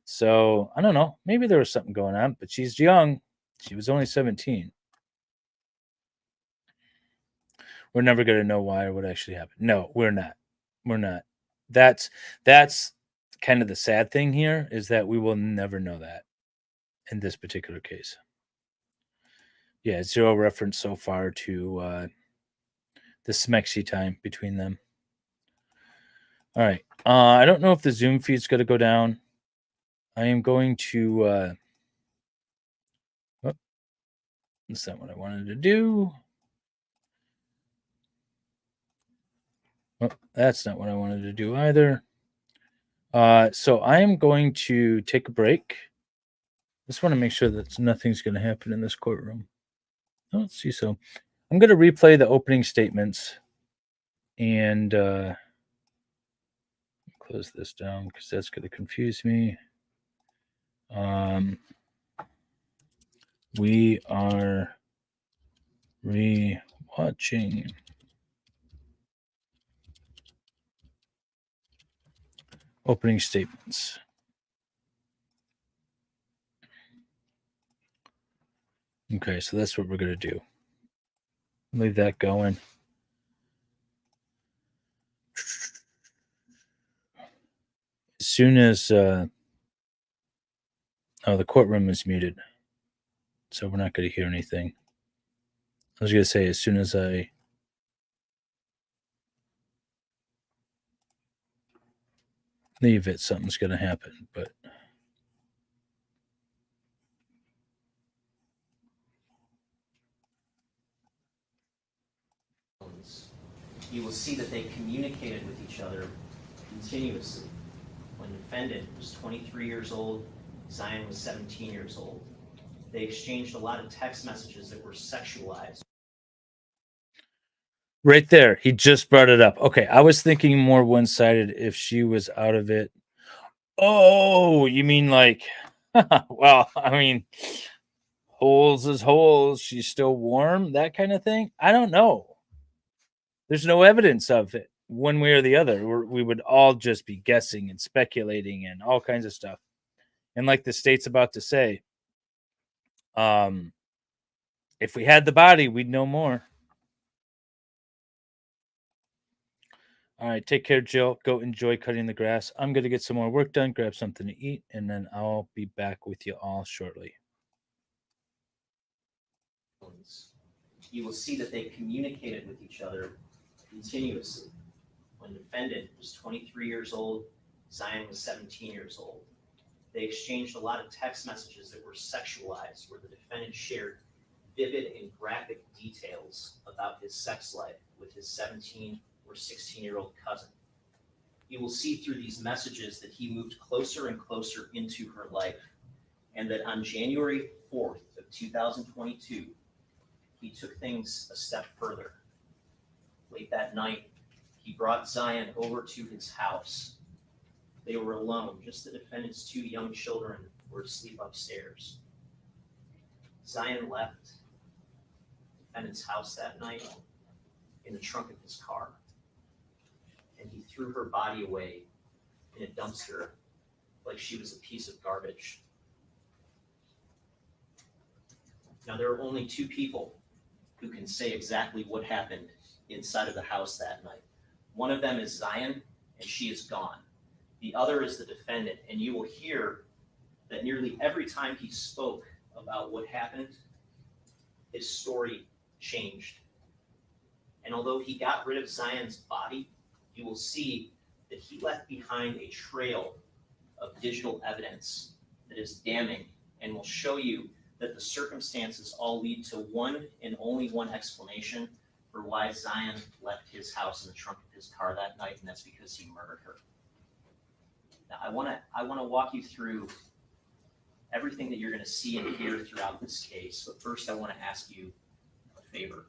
So I don't know. Maybe there was something going on, but she's young. She was only 17. We're never going to know why or what actually happened. No, we're not. We're not. That's kind of the sad thing here is that we will never know that in this particular case. Yeah, zero reference so far to the smexy time between them. All right. I don't know if the Zoom feed's going to go down. I am going to... that's not what I wanted to do. Oh, that's not what I wanted to do either. So I am going to take a break. Just want to make sure that nothing's going to happen in this courtroom. I don't see so. I'm going to replay the opening statements and close this down because that's going to confuse me. We are re-watching opening statements. Okay, so that's what we're going to do. Leave that going. As soon as the courtroom is muted, so we're not going to hear anything. I was going to say as soon as I leave it, something's going to happen, but you will see that they communicated with each other continuously. When the defendant was 23 years old, Zion was 17 years old. They exchanged a lot of text messages that were sexualized. right there, he just brought it up. Okay, I was thinking more one-sided if she was out of it. Oh, you mean like, well, I mean, holes is holes. She's still warm, that kind of thing. I don't know. There's no evidence of it one way or the other. We would all just be guessing and speculating and all kinds of stuff. And like the state's about to say, if we had the body, we'd know more. All right, take care, Jill. Go enjoy cutting the grass. I'm going to get some more work done, grab something to eat, and then I'll be back with you all shortly. You will see that they communicated with each other continuously. When the defendant was 23 years old, Zion was 17 years old. They exchanged a lot of text messages that were sexualized, where the defendant shared vivid and graphic details about his sex life with his 17 or 16-year-old cousin. You will see through these messages that he moved closer and closer into her life, and that on January 4th of 2022, he took things a step further. Late that night, he brought Zion over to his house. They were alone, just the defendant's two young children were asleep upstairs. Zion left the defendant's house that night in the trunk of his car, and he threw her body away in a dumpster like she was a piece of garbage. Now, there are only two people who can say exactly what happened inside of the house that night. One of them is Zion, and she is gone. The other is the defendant, and you will hear that nearly every time he spoke about what happened, his story changed. And although he got rid of Zion's body, you will see that he left behind a trail of digital evidence that is damning and will show you that the circumstances all lead to one and only one explanation for why Zion left his house in the trunk of his car that night, and that's because he murdered her. Now, I want to walk you through everything that you're going to see and hear throughout this case, but first I want to ask you a favor.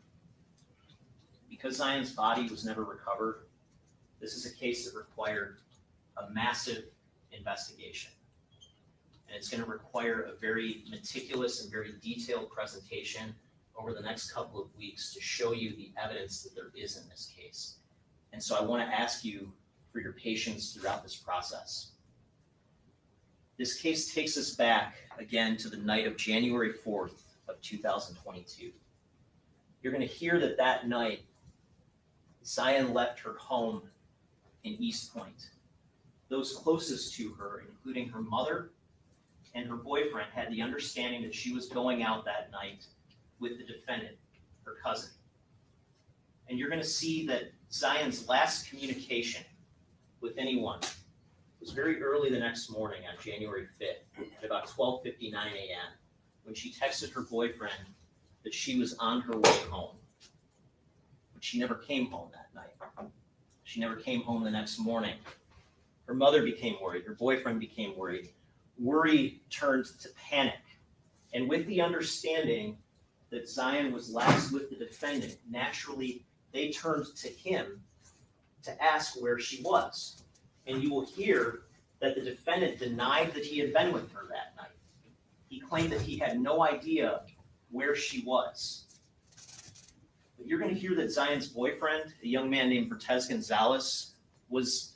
Because Zion's body was never recovered, this is a case that required a massive investigation. And it's going to require a very meticulous and very detailed presentation over the next couple of weeks to show you the evidence that there is in this case. And so I want to ask you for your patience throughout this process. This case takes us back again to the night of January 4th of 2022. You're going to hear that that night, Zion left her home in East Point. Those closest to her, including her mother and her boyfriend, had the understanding that she was going out that night with the defendant, her cousin. And you're going to see that Zion's last communication with anyone was very early the next morning on January 5th at about 12:59 a.m. when she texted her boyfriend that she was on her way home. But she never came home that night. She never came home the next morning. Her mother became worried. Her boyfriend became worried. Worry turned to panic. And with the understanding that Zion was last with the defendant, naturally, they turned to him to ask where she was. And you will hear that the defendant denied that he had been with her that night. He claimed that he had no idea where she was. But you're going to hear that Zion's boyfriend, a young man named Vertez Gonzalez, was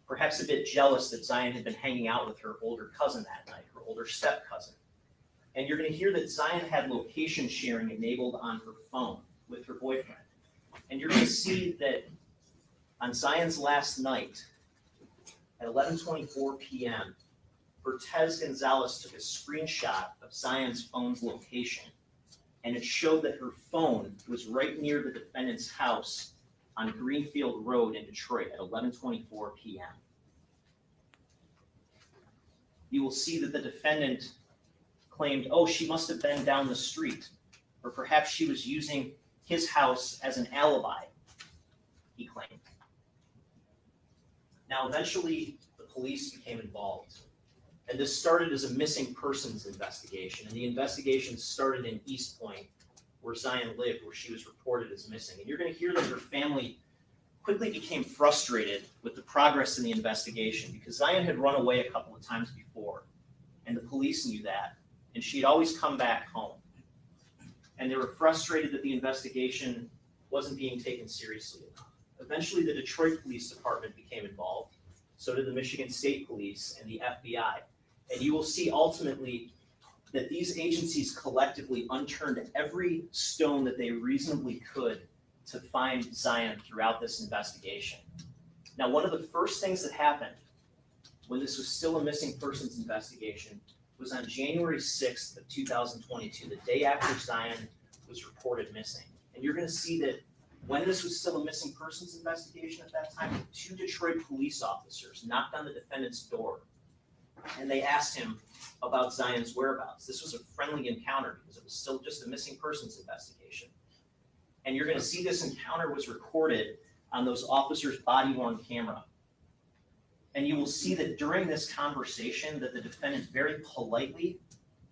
perhaps a bit jealous that Zion had been hanging out with her older cousin that night, her older step cousin. And you're going to hear that Zion had location sharing enabled on her phone with her boyfriend. And you're going to see that on Zion's last night, at 11:24 p.m., Vertez Gonzalez took a screenshot of Zion's phone's location, and it showed that her phone was right near the defendant's house on Greenfield Road in Detroit at 11:24 p.m. You will see that the defendant claimed, oh, she must have been down the street, or perhaps she was using his house as an alibi, he claimed. Now, eventually, the police became involved. And this started as a missing persons investigation. And the investigation started in East Point, where Zion lived, where she was reported as missing. And you're going to hear that her family quickly became frustrated with the progress in the investigation because Zion had run away a couple of times before. And the police knew that. And she had always come back home. And they were frustrated that the investigation wasn't being taken seriously enough. Eventually, the Detroit Police Department became involved. So did the Michigan State Police and the FBI. And you will see ultimately that these agencies collectively unturned every stone that they reasonably could to find Zion throughout this investigation. Now, one of the first things that happened when this was still a missing persons investigation was on January 6th of 2022, the day after Zion was reported missing. And you're going to see that when this was still a missing persons investigation at that time, 2 Detroit police officers knocked on the defendant's door and they asked him about Zion's whereabouts. This was a friendly encounter because it was still just a missing persons investigation. And you're going to see this encounter was recorded on those officers' body-worn camera. And you will see that during this conversation that the defendant very politely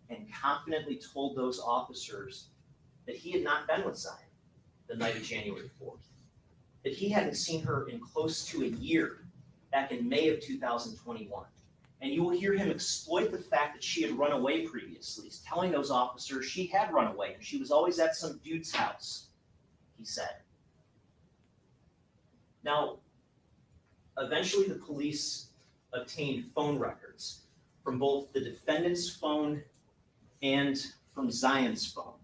and confidently told those officers that he had not been with Zion the night of January 4th, that he hadn't seen her in close to a year back in May of 2021. And you will hear him exploit the fact that she had run away previously, telling those officers she had run away and she was always at some dude's house, he said. Now, eventually the police obtained phone records from both the defendant's phone and from Zion's phone.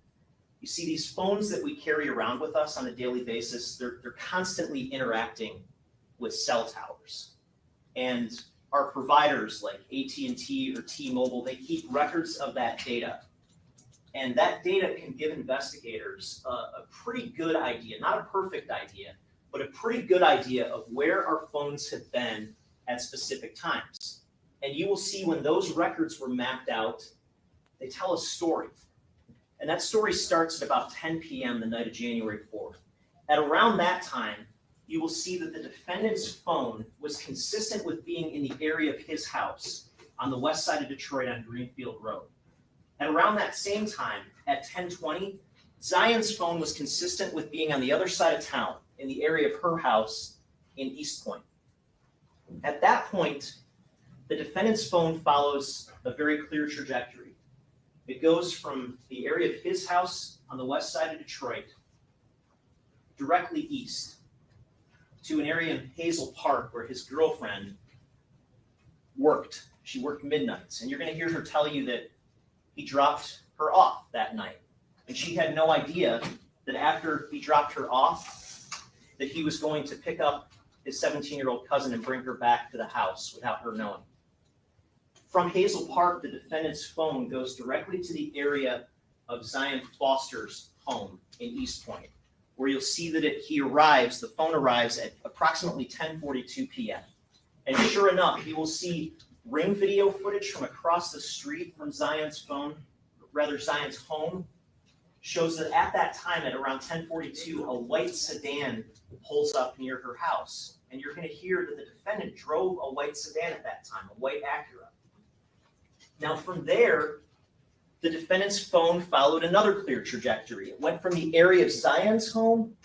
You see, these phones that we carry around with us on a daily basis, they're constantly interacting with cell towers. And our providers like AT&T or T-Mobile, they keep records of that data. And that data can give investigators a pretty good idea, not a perfect idea, but a pretty good idea of where our phones have been at specific times. And you will see when those records were mapped out, they tell a story. And that story starts at about 10 p.m. the night of January 4th. At around that time, you will see that the defendant's phone was consistent with being in the area of his house on the west side of Detroit on Greenfield Road. At around that same time, at 10:20, Zion's phone was consistent with being on the other side of town in the area of her house in East Point. At that point, the defendant's phone follows a very clear trajectory. It goes from the area of his house on the west side of Detroit directly east to an area in Hazel Park where his girlfriend worked. She worked midnights, and you're going to hear her tell you that he dropped her off that night. And she had no idea that after he dropped her off, that he was going to pick up his 17-year-old cousin and bring her back to the house without her knowing. From Hazel Park, the defendant's phone goes directly to the area of Zion Foster's home in East Point, where you'll see that the phone arrives at approximately 10:42 p.m. And sure enough, you will see ring video footage from across the street from Zion's home, shows that at that time, at around 10:42, a white sedan pulls up near her house. And you're going to hear that the defendant drove a white sedan at that time, a white Acura. Now from there, the defendant's phone followed another clear trajectory. It went from the area of Zion's home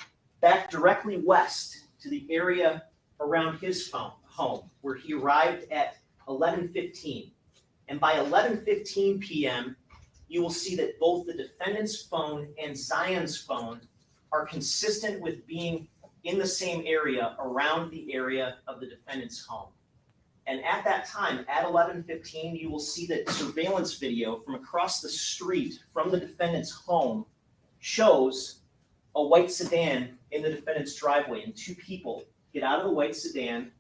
back directly west to the area around his home, where he arrived at 11:15. And by 11:15 p.m., you will see that both the defendant's phone and Zion's phone are consistent with being in the same area around the area of the defendant's home. And at that time, at 11:15, you will see that surveillance video from across the street from the defendant's home shows a white sedan in the defendant's driveway, and two people get out of the white sedan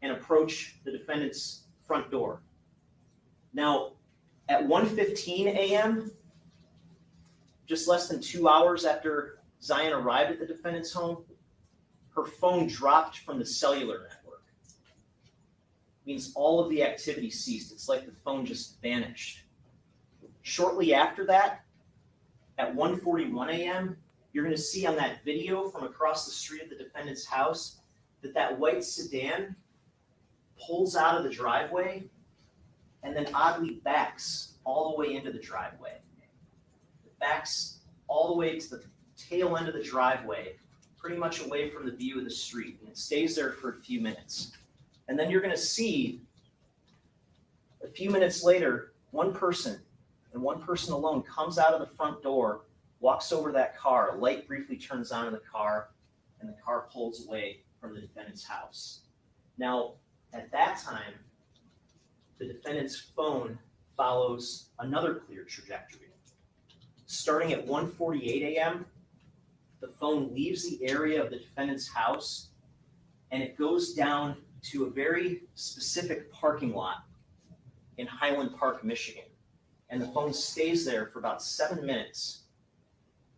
and approach the defendant's front door. Now, at 1:15 a.m., just less than 2 hours after Zion arrived at the defendant's home, her phone dropped from the cellular network. Means all of the activity ceased. It's like the phone just vanished. Shortly after that, at 1:41 a.m., you're going to see on that video from across the street of the defendant's house that white sedan pulls out of the driveway and then oddly backs all the way into the driveway. It backs all the way to the tail end of the driveway, pretty much away from the view of the street, and it stays there for a few minutes. And then you're going to see, a few minutes later, one person, and one person alone, comes out of the front door, walks over to that car, a light briefly turns on in the car, and the car pulls away from the defendant's house. Now, at that time, the defendant's phone follows another clear trajectory. Starting at 1:48 a.m., the phone leaves the area of the defendant's house, and it goes down to a very specific parking lot in Highland Park, Michigan. And the phone stays there for about 7 minutes.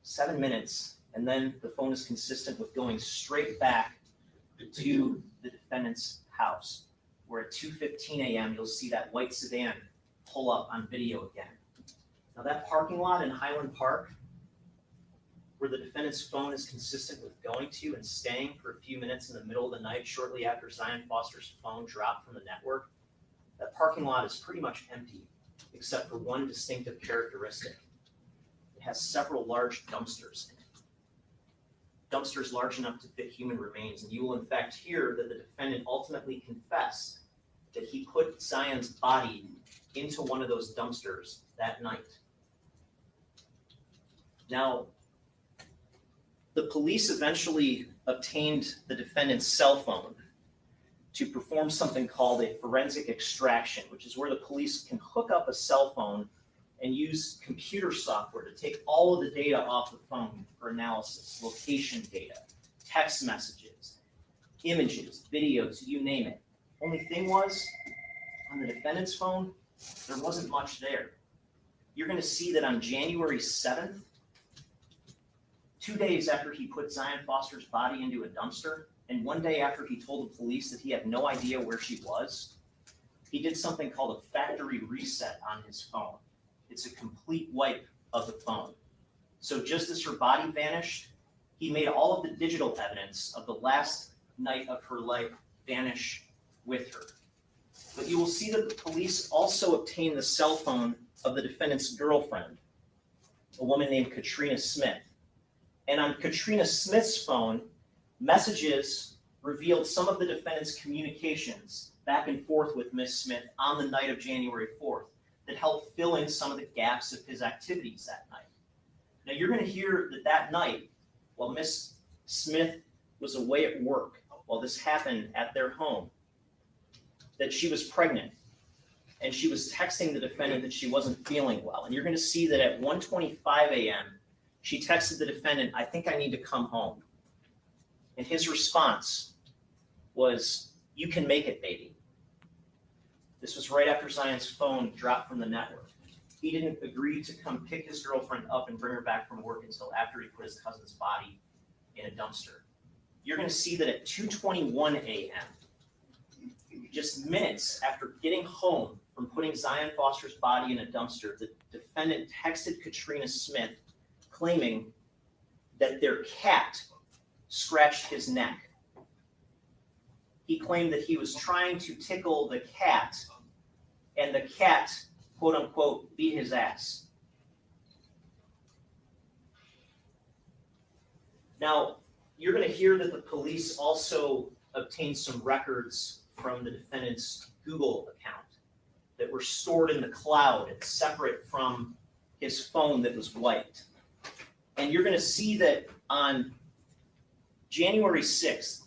7 minutes, and then the phone is consistent with going straight back to the defendant's house, where at 2:15 a.m. you'll see that white sedan pull up on video again. Now that parking lot in Highland Park, where the defendant's phone is consistent with going to and staying for a few minutes in the middle of the night shortly after Zion Foster's phone dropped from the network, that parking lot is pretty much empty, except for one distinctive characteristic. It has several large dumpsters in it. Dumpsters large enough to fit human remains, and you will in fact hear that the defendant ultimately confessed that he put Zion's body into one of those dumpsters that night. Now, the police eventually obtained the defendant's cell phone to perform something called a forensic extraction, which is where the police can hook up a cell phone and use computer software to take all of the data off the phone for analysis, location data, text messages, images, videos, you name it. Only thing was, on the defendant's phone, there wasn't much there. You're going to see that on January 7th, 2 days after he put Zion Foster's body into a dumpster, and 1 day after he told the police that he had no idea where she was, he did something called a factory reset on his phone. It's a complete wipe of the phone. So just as her body vanished, he made all of the digital evidence of the last night of her life vanish with her. But you will see that the police also obtained the cell phone of the defendant's girlfriend, a woman named Katrina Smith. And on Katrina Smith's phone, messages revealed some of the defendant's communications back and forth with Miss Smith on the night of January 4th that helped fill in some of the gaps of his activities that night. Now you're going to hear that that night, while Miss Smith was away at work, while this happened at their home, that she was pregnant and she was texting the defendant that she wasn't feeling well. And you're going to see that at 1:25 a.m., she texted the defendant, "I think I need to come home." And his response was, "You can make it, baby." This was right after Zion's phone dropped from the network. He didn't agree to come pick his girlfriend up and bring her back from work until after he put his cousin's body in a dumpster. You're going to see that at 2:21 a.m., just minutes after getting home from putting Zion Foster's body in a dumpster, the defendant texted Katrina Smith claiming that their cat scratched his neck. He claimed that he was trying to tickle the cat, and the cat, quote unquote, beat his ass. Now, you're going to hear that the police also obtained some records from the defendant's Google account that were stored in the cloud and separate from his phone that was wiped. And you're going to see that on January 6th,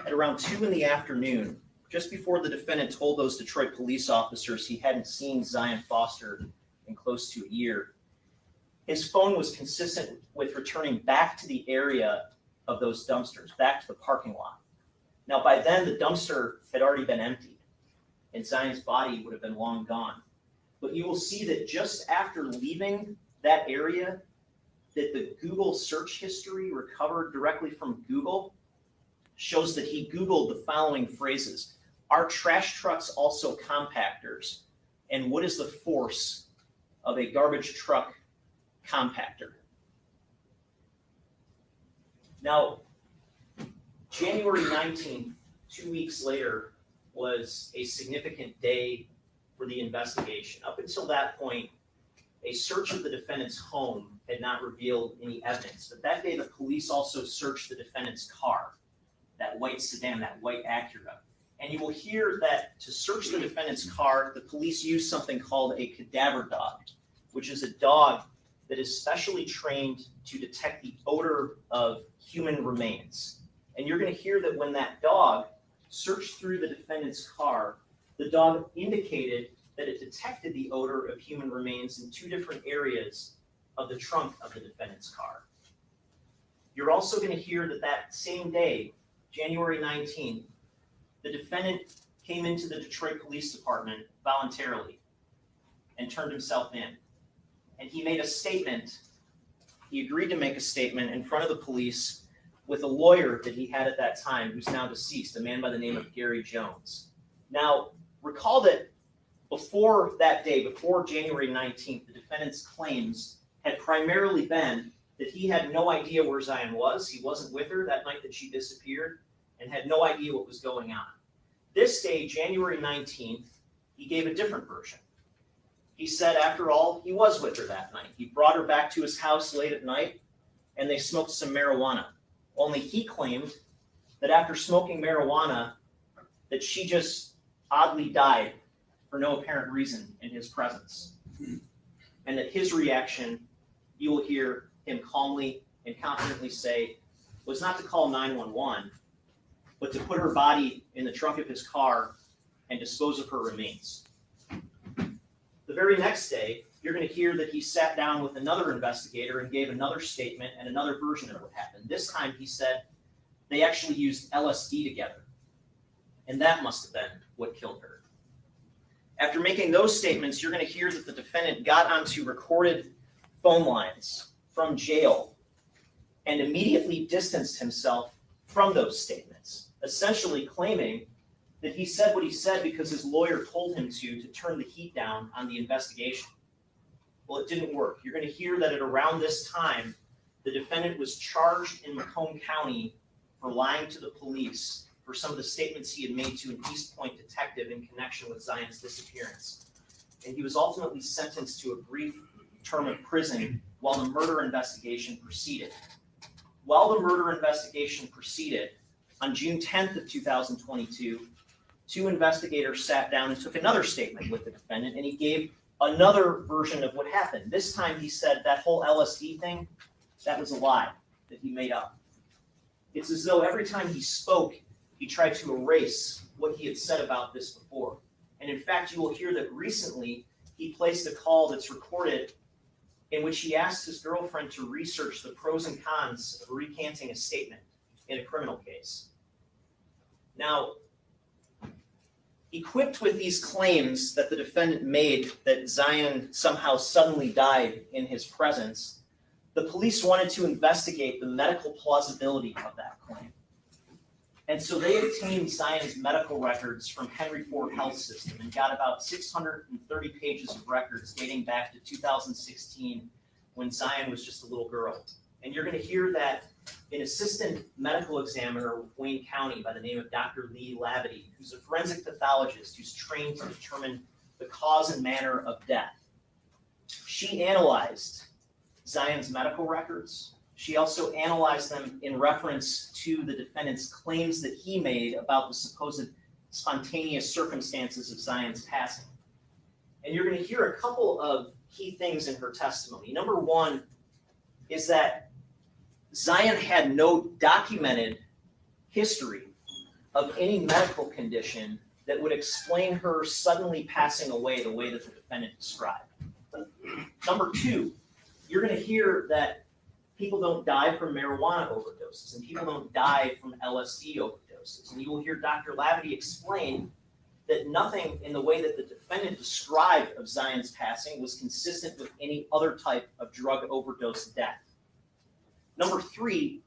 at around 2 in the afternoon, just before the defendant told those Detroit police officers he hadn't seen Zion Foster in close to a year, his phone was consistent with returning back to the area of those dumpsters, back to the parking lot. Now, by then, the dumpster had already been emptied, and Zion's body would have been long gone. But you will see that just after leaving that area, that the Google search history recovered directly from Google shows that he Googled the following phrases: "Are trash trucks also compactors? And what is the force of a garbage truck compactor?" Now, January 19th, 2 weeks later, was a significant day for the investigation. Up until that point, a search of the defendant's home had not revealed any evidence. But that day, the police also searched the defendant's car, that white sedan, that white Acura. And you will hear that to search the defendant's car, the police used something called a cadaver dog, which is a dog that is specially trained to detect the odor of human remains. And you're going to hear that when that dog searched through the defendant's car, the dog indicated that it detected the odor of human remains in 2 different areas of the trunk of the defendant's car. You're also going to hear that that same day, January 19th, the defendant came into the Detroit Police Department voluntarily and turned himself in. And he made a statement, he agreed to make a statement in front of the police with a lawyer that he had at that time, who's now deceased, a man by the name of Gary Jones. Now, recall that before that day, before January 19th, the defendant's claims had primarily been that he had no idea where Zion was, he wasn't with her that night that she disappeared, and had no idea what was going on. This day, January 19th, he gave a different version. He said, after all, he was with her that night. He brought her back to his house late at night, and they smoked some marijuana. Only he claimed that after smoking marijuana, that she just oddly died for no apparent reason in his presence. And that his reaction, you will hear him calmly and confidently say, was not to call 911, but to put her body in the trunk of his car and dispose of her remains. The very next day, you're going to hear that he sat down with another investigator and gave another statement and another version of what happened. This time he said they actually used LSD together, and that must have been what killed her. After making those statements, you're going to hear that the defendant got onto recorded phone lines from jail and immediately distanced himself from those statements, essentially claiming that he said what he said because his lawyer told him to turn the heat down on the investigation. Well, it didn't work. You're going to hear that at around this time, the defendant was charged in Macomb County for lying to the police for some of the statements he had made to an East Point detective in connection with Zion's disappearance. And he was ultimately sentenced to a brief term of prison while the murder investigation proceeded. While the murder investigation proceeded, on June 10th of 2022, two investigators sat down and took another statement with the defendant, and he gave another version of what happened. This time he said that whole LSD thing, that was a lie that he made up. It's as though every time he spoke, he tried to erase what he had said about this before. And in fact, you will hear that recently he placed a call that's recorded in which he asked his girlfriend to research the pros and cons of recanting a statement in a criminal case. Now, equipped with these claims that the defendant made that Zion somehow suddenly died in his presence, the police wanted to investigate the medical plausibility of that claim. And so they obtained Zion's medical records from Henry Ford Health System and got about 630 pages of records dating back to 2016 when Zion was just a little girl. And you're going to hear that an assistant medical examiner with Wayne County by the name of Dr. Lee Labadie, who's a forensic pathologist who's trained to determine the cause and manner of death. She analyzed Zion's medical records. She also analyzed them in reference to the defendant's claims that he made about the supposed spontaneous circumstances of Zion's passing. And you're going to hear a couple of key things in her testimony. Number one is that Zion had no documented history of any medical condition that would explain her suddenly passing away the way that the defendant described. Number two, you're going to hear that people don't die from marijuana overdoses and people don't die from LSD overdoses. And you will hear Dr. Labadie explain that nothing in the way that the defendant described of Zion's passing was consistent with any other type of drug overdose death. Number three,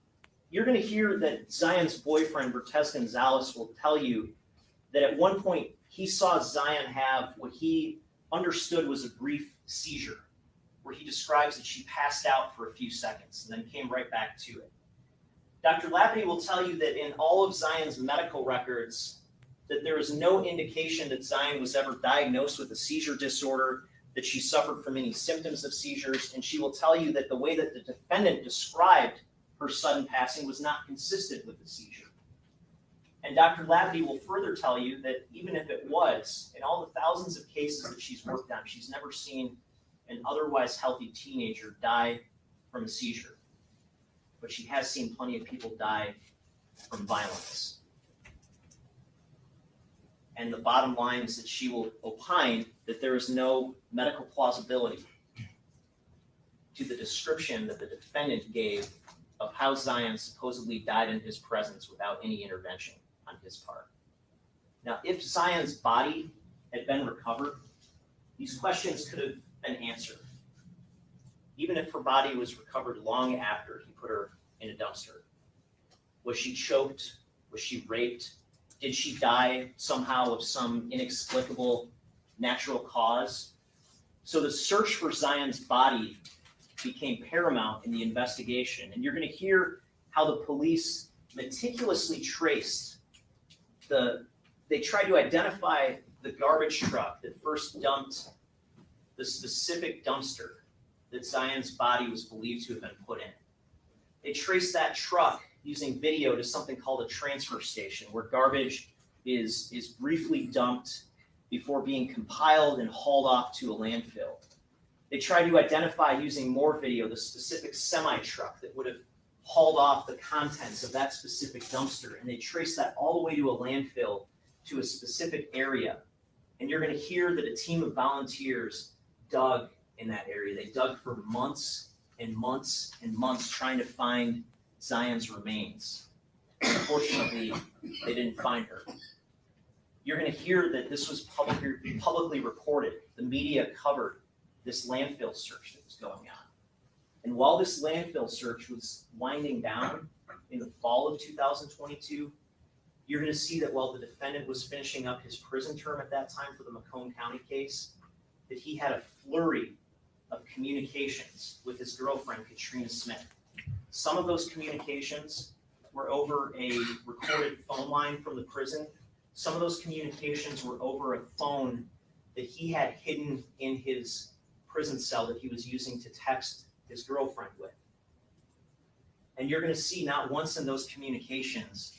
you're going to hear that Zion's boyfriend, Bertez Gonzalez, will tell you that at one point he saw Zion have what he understood was a brief seizure, where he describes that she passed out for a few seconds and then came right back to it. Dr. Labadie will tell you that in all of Zion's medical records, that there is no indication that Zion was ever diagnosed with a seizure disorder, that she suffered from any symptoms of seizures, and she will tell you that the way that the defendant described her sudden passing was not consistent with the seizure. And Dr. Labadie will further tell you that even if it was, in all the thousands of cases that she's worked on, she's never seen an otherwise healthy teenager die from a seizure. But she has seen plenty of people die from violence. And the bottom line is that she will opine that there is no medical plausibility to the description that the defendant gave of how Zion supposedly died in his presence without any intervention on his part. Now, if Zion's body had been recovered, these questions could have been answered. Even if her body was recovered long after he put her in a dumpster. Was she choked? Was she raped? Did she die somehow of some inexplicable natural cause? So the search for Zion's body became paramount in the investigation. And you're going to hear how the police meticulously traced they tried to identify the garbage truck that first dumped the specific dumpster that Zion's body was believed to have been put in. They traced that truck using video to something called a transfer station, where garbage is briefly dumped before being compiled and hauled off to a landfill. They tried to identify using more video the specific semi-truck that would have hauled off the contents of that specific dumpster, and they traced that all the way to a landfill to a specific area. And you're going to hear that a team of volunteers dug in that area. They dug for months and months and months trying to find Zion's remains. Unfortunately, they didn't find her. You're going to hear that this was publicly reported. The media covered this landfill search that was going on. And while this landfill search was winding down in the fall of 2022, you're going to see that while the defendant was finishing up his prison term at that time for the Macomb County case, that he had a flurry of communications with his girlfriend, Katrina Smith. Some of those communications were over a recorded phone line from the prison. Some of those communications were over a phone that he had hidden in his prison cell that he was using to text his girlfriend with. And you're going to see not once in those communications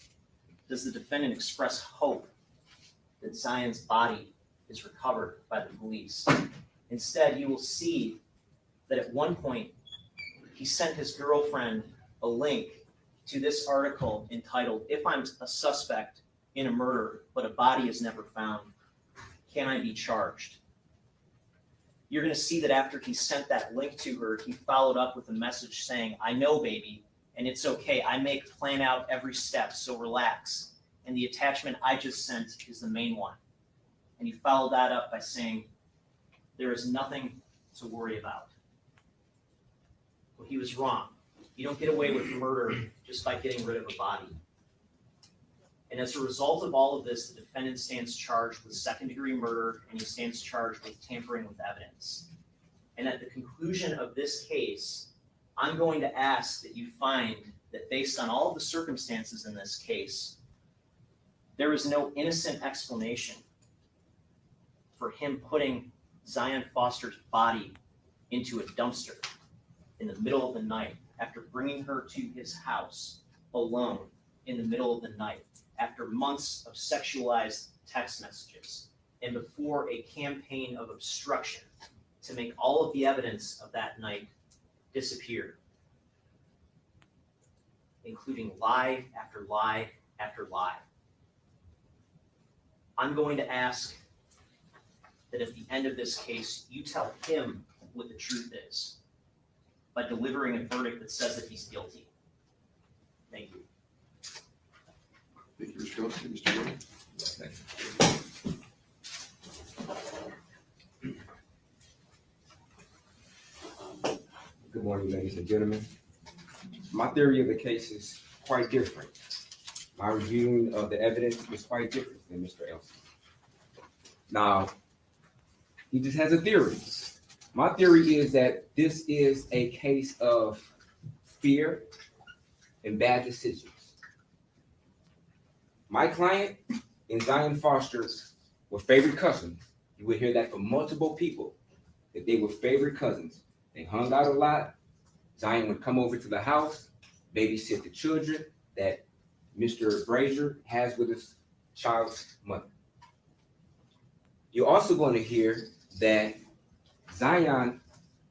does the defendant express hope that Zion's body is recovered by the police. Instead, you will see that at one point, he sent his girlfriend a link to this article entitled, "If I'm a Suspect in a Murder, but a Body is Never Found, Can I Be Charged?" You're going to see that after he sent that link to her, he followed up with a message saying, "I know, baby, and it's okay. I plan out every step, so relax. And the attachment I just sent is the main one." And he followed that up by saying, "There is nothing to worry about." Well, he was wrong. You don't get away with murder just by getting rid of a body. And as a result of all of this, the defendant stands charged with second-degree murder, and he stands charged with tampering with evidence. And at the conclusion of this case, I'm going to ask that you find that based on all of the circumstances in this case, there is no innocent explanation for him putting Zion Foster's body into a dumpster in the middle of the night after bringing her to his house alone in the middle of the night, after months of sexualized text messages, and before a campaign of obstruction to make all of the evidence of that night disappear, including lie after lie after lie. I'm going to ask that at the end of this case, you tell him what the truth is by delivering a verdict that says that he's guilty. Thank you. Thank you, Mr. Johnson. Mr. Miller? Good morning, ladies and gentlemen. My theory of the case is quite different. My reviewing of the evidence is quite different than Mr. Elson. Now, he just has a theory. My theory is that this is a case of fear and bad decisions. My client and Zion Foster were favorite cousins. You would hear that from multiple people, that they were favorite cousins. They hung out a lot. Zion would come over to the house, babysit the children that Mr. Brazier has with his child's mother. You're also going to hear that Zion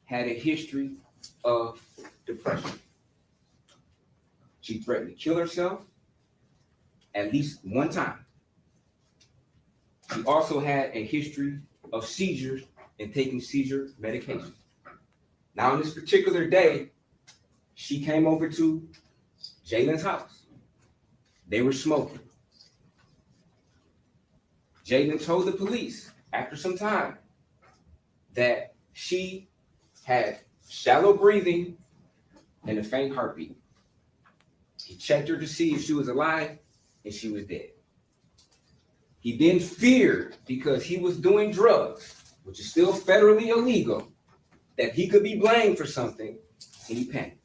had a history of depression. She threatened to kill herself at least one time. She also had a history of seizures and taking seizure medication. Now, on this particular day, she came over to Jaylin's house. They were smoking. Jaylin told the police after some time that she had shallow breathing and a faint heartbeat. He checked her to see if she was alive, and she was dead. He then feared, because he was doing drugs, which is still federally illegal, that he could be blamed for something, and he panicked.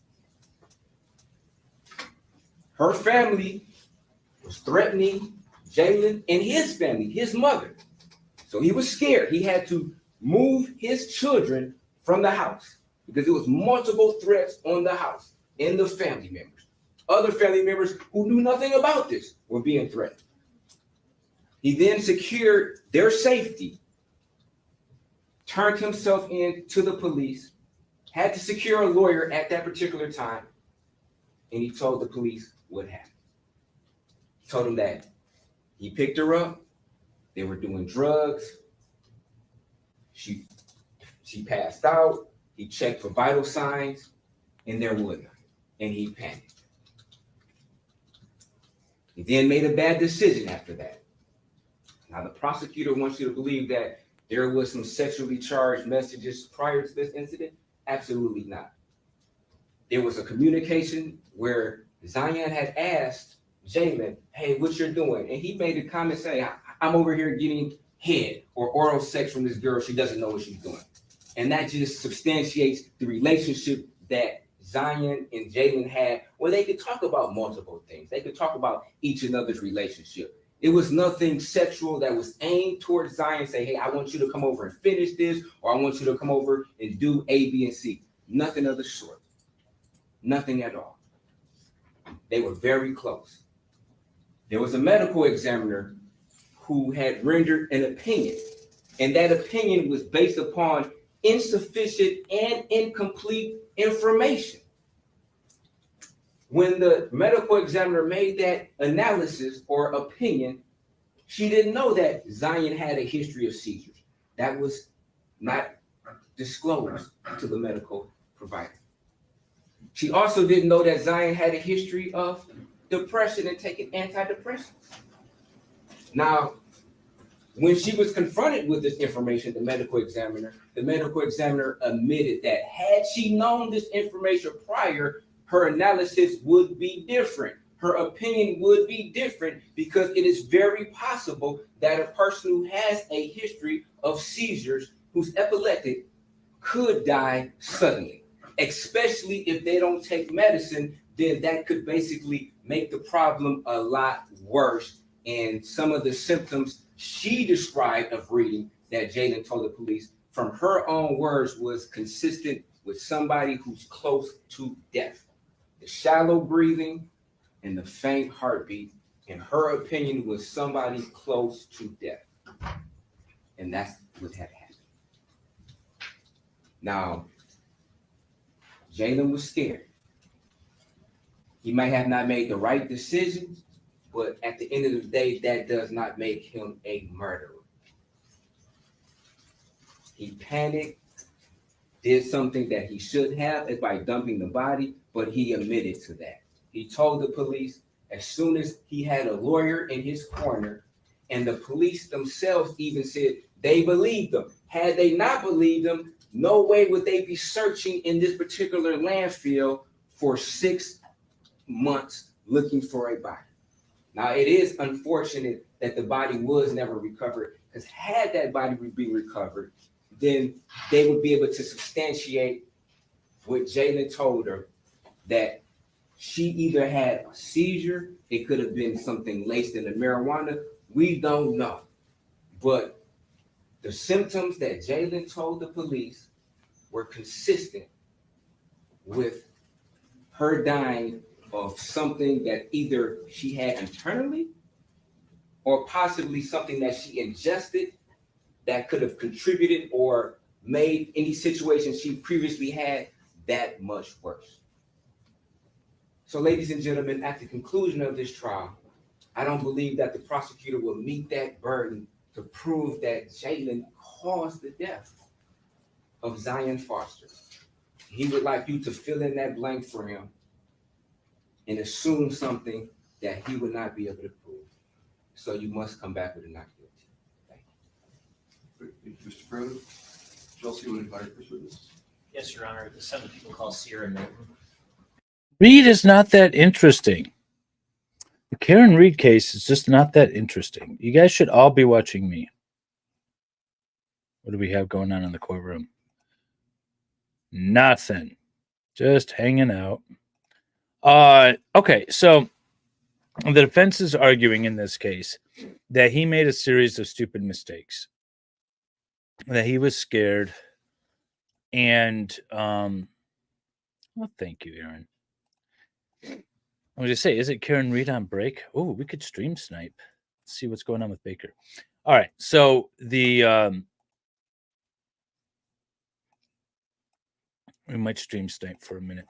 Her family was threatening Jaylin and his family, his mother. So he was scared. He had to move his children from the house because there was multiple threats on the house and the family members. Other family members who knew nothing about this were being threatened. He then secured their safety, turned himself in to the police, had to secure a lawyer at that particular time, and he told the police what happened. He told them that he picked her up, they were doing drugs, she She passed out. He checked for vital signs, and there was none. And he panicked. He then made a bad decision after that. Now, the prosecutor wants you to believe that there was some sexually charged messages prior to this incident. Absolutely not. There was a communication where Zion had asked Jaylin, hey, what you're doing? And he made a comment saying, I'm over here getting head or oral sex from this girl. She doesn't know what she's doing. And that just substantiates the relationship that Zion and Jaylin had, where they could talk about multiple things. They could talk about each another's relationship. It was nothing sexual that was aimed towards Zion, say, hey, I want you to come over and finish this, or I want you to come over and do A, B, and C. Nothing of the sort. Nothing at all. They were very close. There was a medical examiner who had rendered an opinion, and that opinion was based upon insufficient and incomplete information. When the medical examiner made that analysis or opinion, she didn't know that Zion had a history of seizures. That was not disclosed to the medical provider. She also didn't know that Zion had a history of depression and taking antidepressants. Now, when she was confronted with this information, the medical examiner admitted that had she known this information prior, her analysis would be different. Her opinion would be different, because it is very possible that a person who has a history of seizures, who's epileptic, could die suddenly, especially if they don't take medicine. Then that could basically make the problem a lot worse. And some of the symptoms she described of reading that Jaylin told the police, from her own words, was consistent with somebody who's close to death. The shallow breathing and the faint heartbeat, in her opinion, was somebody close to death. And that's what had happened. Now, Jaylin was scared. He might have not made the right decision, but at the end of the day, that does not make him a murderer. He panicked, did something that he shouldn't have by dumping the body, but he admitted to that. He told the police as soon as he had a lawyer in his corner, and the police themselves even said they believed him. Had they not believed him, no way would they be searching in this particular landfill for 6 months looking for a body. Now, it is unfortunate that the body was never recovered, because had that body been recovered, then they would be able to substantiate what Jaylin told her, that she either had a seizure, it could have been something laced in the marijuana, we don't know. But the symptoms that Jaylin told the police were consistent with her dying of something that either she had internally or possibly something that she ingested that could have contributed or made any situation she previously had that much worse. So, ladies and gentlemen, at the conclusion of this trial, I don't believe that the prosecutor will meet that burden to prove that Jaylin caused the death of Zion Foster. He would like you to fill in that blank for him and assume something that he would not be able to prove. So you must come back with a not guilty. Thank you. Thank you, Mr. President. Chelsea, would you like to pursue this? Yes, Your Honor. The 7 people called Sierra and Milton. Reed is not that interesting. The Karen Reed case is just not that interesting. You guys should all be watching me. What do we have going on in the courtroom? Nothing. Just hanging out. Okay, so the defense is arguing in this case that he made a series of stupid mistakes, that he was scared, and well, thank you, Aaron. I was just say, is it Karen Reed on break? Oh, we could stream snipe. Let's see what's going on with Baker. All right, so the we might stream snipe for a minute,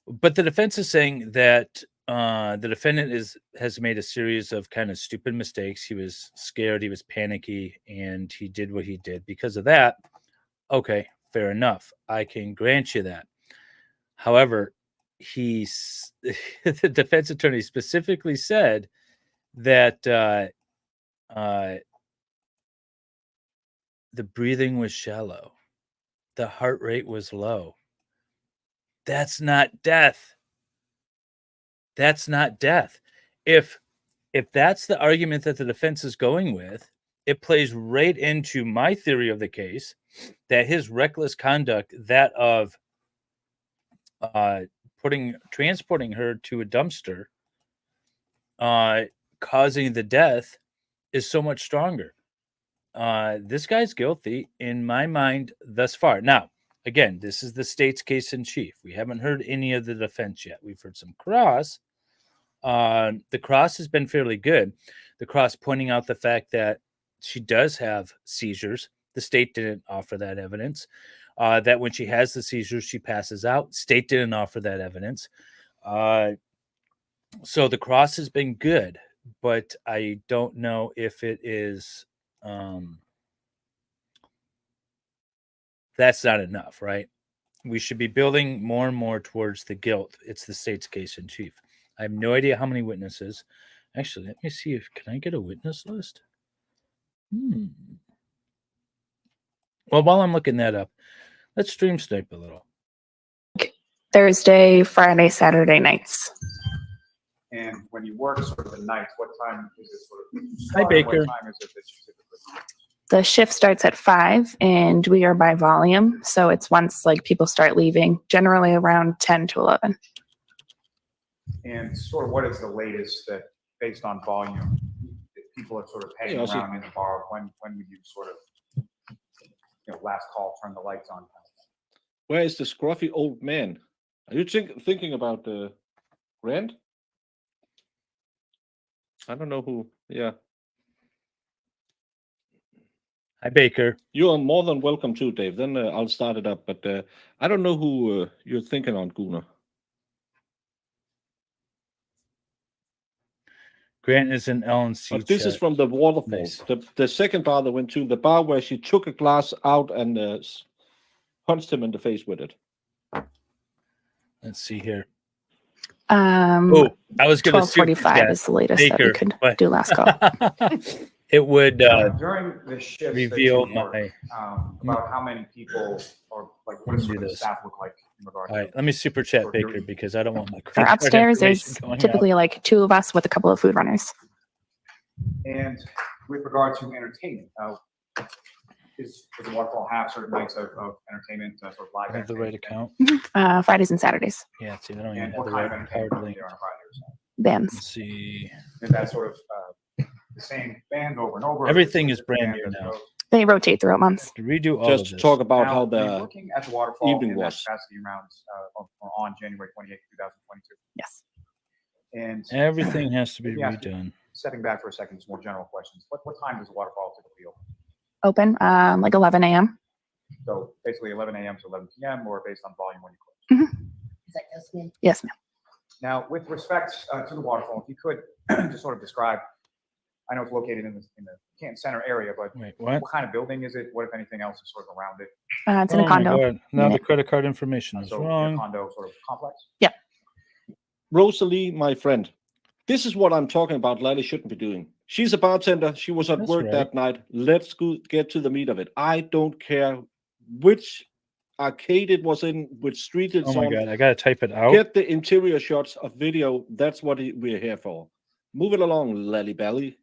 but the defense is saying that the defendant has made a series of kind of stupid mistakes. He was scared, he was panicky, and he did what he did. Because of that, Okay, fair enough. I can grant you that. However, he's the defense attorney specifically said that the breathing was shallow, the heart rate was low. That's not death. That's not death. If that's the argument that the defense is going with, it plays right into my theory of the case that his reckless conduct, that of transporting her to a dumpster, causing the death, is so much stronger. This guy's guilty in my mind thus far. Now, again, this is the state's case in chief. We haven't heard any of the defense yet. We've heard some cross. The cross has been fairly good. The cross pointing out the fact that she does have seizures. The state didn't offer that evidence. That when she has the seizures, she passes out. State didn't offer that evidence. So the cross has been good, but I don't know if it is. That's not enough, right? We should be building more and more towards the guilt. It's the state's case in chief. I have no idea how many witnesses. Actually, let me see if can I get a witness list? Well, while I'm looking that up, let's stream snipe a little. Thursday, Friday, Saturday nights. And when you work sort of the nights, what time is it sort of? Hi, Baker. What time is it that you typically? The shift starts at 5 and we are by volume. So it's once like people start leaving, generally around 10 to 11. And sort of what is the latest that, based on volume, if people are sort of hanging around in the bar, when would you sort of, last call, turn the lights on? Where is the scruffy old man? Are you thinking about the Grant? I don't know who. Yeah. Hi, Baker. You are more than welcome too, Dave. Then I'll start it up. But I don't know who you're thinking on, Gunnar. Grant is in LNC. But this is from the waterfalls. Nice. The second bar that went to, the bar where she took a glass out and punched him in the face with it. Let's see here. I was going to 12:45 is the latest Baker, that we could do last call. It would during the shift reveal my about how many people or like what does sort of staff look like in regard All right, let me super chat Baker because I don't want my For upstairs, there's typically like 2 of us with a couple of food runners. And with regard to entertainment, does the waterfall have certain nights of entertainment, sort of live? I have the right account. Fridays and Saturdays. Yeah, see, I don't even And have what the kind of right entertainment card are link. there on a Friday or so? Bands. Let's see. Is that sort of the same band over and over? Everything is brand new now. They rotate throughout months. To redo all Just of this. talk about Now, how were you the looking at the waterfall evening in that was. capacity rounds on January 28th, 2022. Yes. And Everything has to be let me ask you, redone. Stepping back for a second, some more general questions. What time does the waterfall typically Open open? like 11 a.m. So basically 11 a.m. to 11 p.m. or based on volume when you close? Is that yes, ma'am? Yes, ma'am. Now, with respect to the waterfall, if you could just sort of describe, I know it's located in the Canton Center area, but Wait, what? kind of building is it? What, if anything else, is sort of around it? It's in a my condo. God. Now the unit. credit card information is So a wrong. condo sort of complex? Yeah. Rosalie, my friend, this is what I'm talking about. Lally shouldn't be doing. She's a bartender. She was at That's work right. that night. Let's go get to the meat of it. I don't care which arcade it was in, which street it's Oh my on. God, I gotta type it out. Get the interior shots of video. That's what we're here for. Move it along, Lally Belly.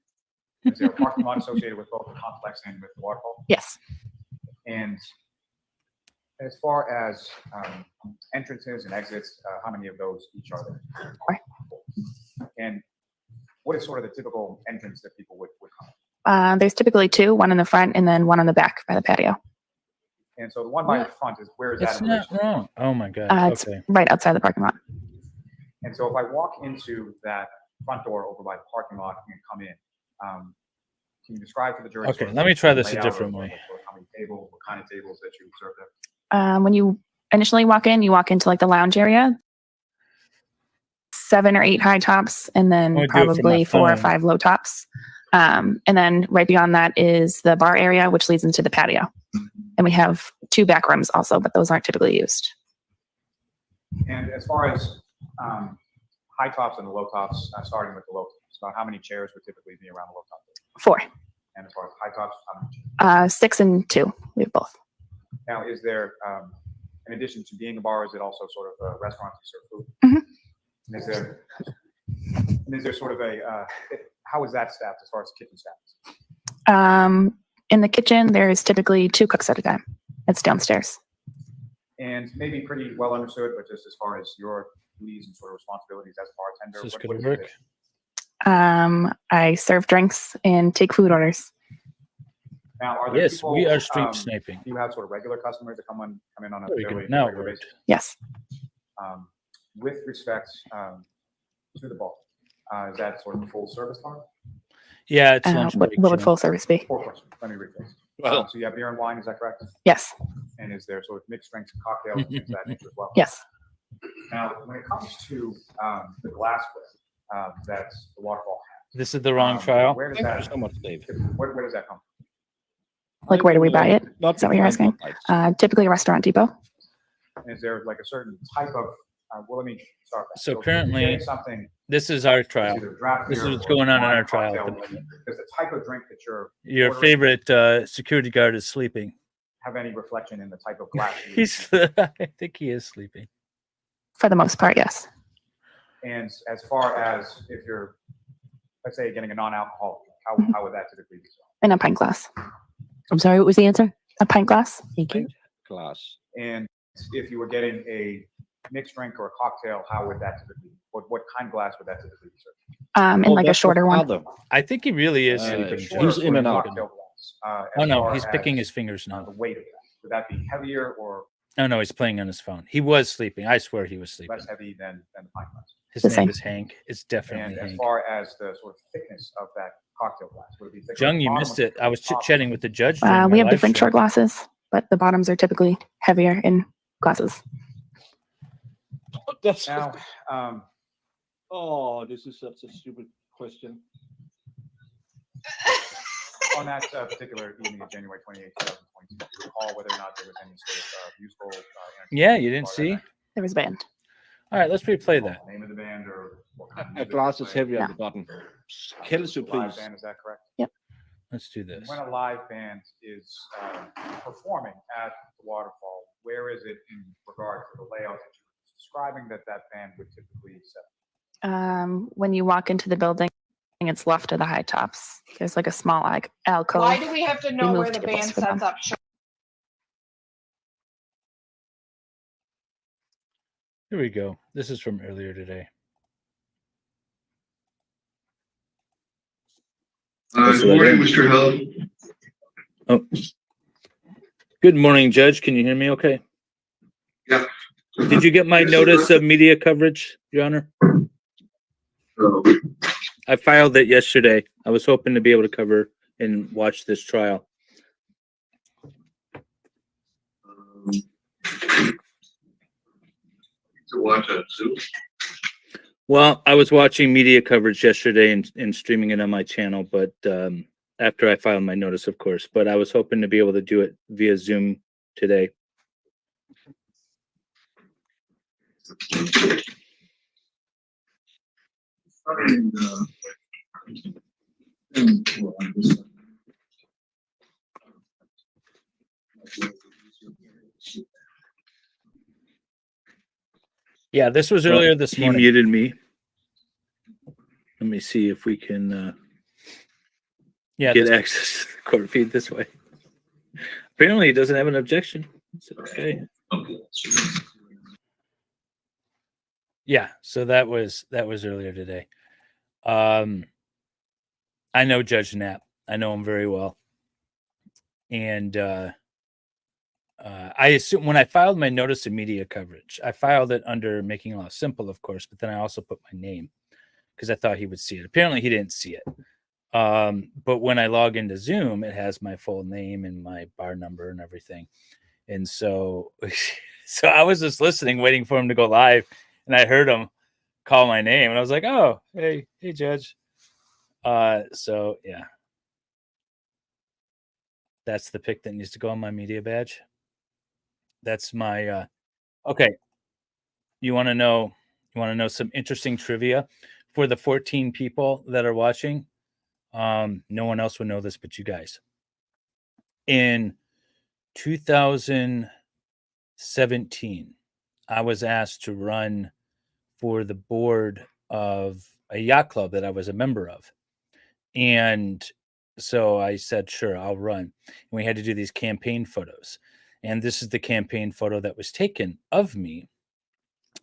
Is there a parking lot associated with both the complex and with the waterfall? Yes. And as far as entrances and exits, how many of those each are there? 4. And what is sort of the typical entrance that people would come? There's typically 2, one in the front and then one on the back by the patio. And so the one by the front is, where is It's that? in not relation? wrong. Oh my God. It's Okay. right outside the parking lot. And so if I walk into that front door over by the parking lot and come in, can you describe to the jury? Okay, sort of let me try the this a layout different of way. how many tables, what kind of tables that you observe there? When you initially walk in, you walk into like the lounge area. 7 or 8 high tops, and then I'm gonna do it from my probably 4 or phone. 5 low tops. And then right beyond that is the bar area, which leads into the patio. And we have 2 back rooms also, but those aren't typically used. And as far as high tops and the low tops, starting with the low tops, about how many chairs would typically be around the low top? 4. And as far as high tops, how many chairs? 6 and 2. We have both. Now, is there, in addition to being a bar, is it also sort of a restaurant to serve food? Mhm. And is there sort of a, how is that staffed as far as kitchen staff? In the kitchen, there's typically 2 cooks at a time. It's downstairs. And maybe pretty well understood, but just as far as your duties and sort of responsibilities as a bartender, Is this what gonna is your work? position? I serve drinks and take food orders. Now, are there Yes, people, we are street sniping. do you have sort of regular customers that come in on a Very fairly good. Now it regular worked. basis? Yes. With respect to the bar, is that sort of a full service bar? Yeah, it's lunch break. What would Jim. full service be? 4 questions. Let me rephrase. Well- So you have beer and wine, is that correct? Yes. And is there sort of mixed drinks and cocktails and things of that nature as well? Yes. Now, when it comes to the glassware that the waterfall has, This is the wrong trial. where does Thank you that so much, Dave. where does that come from? Like, where do we buy it? Not Is that what you're asking? Typically a restaurant depot. And is there like a certain type of well, let me start. back. So if you're currently, getting something, this is our it's trial. either draft This is beer what's or going on in wine, our trial at the cocktail, moment. does the type of drink that you're Your ordering favorite security guard is sleeping. have any reflection in the type of glass you He's, I think he is sleeping. For the most part, yes. And as far as if you're, let's say, getting a non-alcoholic, how would that typically be sold? In a pint glass. I'm sorry, what was the answer? A pint glass. Thank you. Glass. And if you were getting a mixed drink or a cocktail, how would that typically, what kind of glass would that typically be served? In like a shorter one. Other. I think he really is And sleeping. the shorter He's in and out. cocktail glass, Oh as no, far he's picking as, his fingers now. the weight of that, would that be heavier or Oh no, he's playing on his phone. He was sleeping. I swear he was sleeping. less heavy than the pint glass? His The name same. is Hank. It's definitely And as Hank. far as the sort of thickness of that cocktail glass, would it be thicker? at Jung, the you bottom missed or it. thicker I at was the top? chit-chatting with the judge. during We my have live different stream. short glasses, but the bottoms are typically heavier in glasses. That's Now, oh, this is such a stupid question. on that particular evening of January 28, 2022, do you recall whether or not there was any sort of musical Yeah, you didn't bar that see? night? There was a band. All right, let's replay that. Name of the band or what kind of A music glass they is played? heavy on the bottom. Kelsey, Live please. band, is that correct? Let's do this. When a live band is performing at the waterfall, where is it in regard to the layout that you were describing that band would typically set? When you walk into the building, it's left of the high tops. There's like a small alcove. Why do we have to know moved where the tables band for them. sets up? Here we go. This is from earlier today. Good morning, Mr. Hill. Oh. Good morning, Judge. Can you hear me okay? Yeah. Did you get my notice of media coverage, Your Honor? I filed it yesterday. I was hoping to be able to cover and watch this trial. To watch on Zoom. Well, I was watching media coverage yesterday and streaming it on my channel, but after I filed my notice, of course, but I was hoping to be able to do it via Zoom today. Yeah, this was earlier this morning. He muted me. Let me see if we can get access to the court feed this way. Apparently, he doesn't have an objection. It's okay. Yeah, so that was earlier today. I know Judge Knapp. I know him very well. And I assume when I filed my notice of media coverage, I filed it under Making Law Simple, of course, but then I also put my name because I thought he would see it. Apparently, he didn't see it. But when I log into Zoom, it has my full name and my bar number and everything. And so, so I was just listening, waiting for him to go live, and I heard him call my name, and I was like, "Oh, hey, Judge." So yeah, that's the pic that needs to go on my media badge. That's my okay. You want to know some interesting trivia for the 14 people that are watching? No one else would know this but you guys. In 2017, I was asked to run for the board of a yacht club that I was a member of. And so I said, sure, I'll run. And we had to do these campaign photos. And this is the campaign photo that was taken of me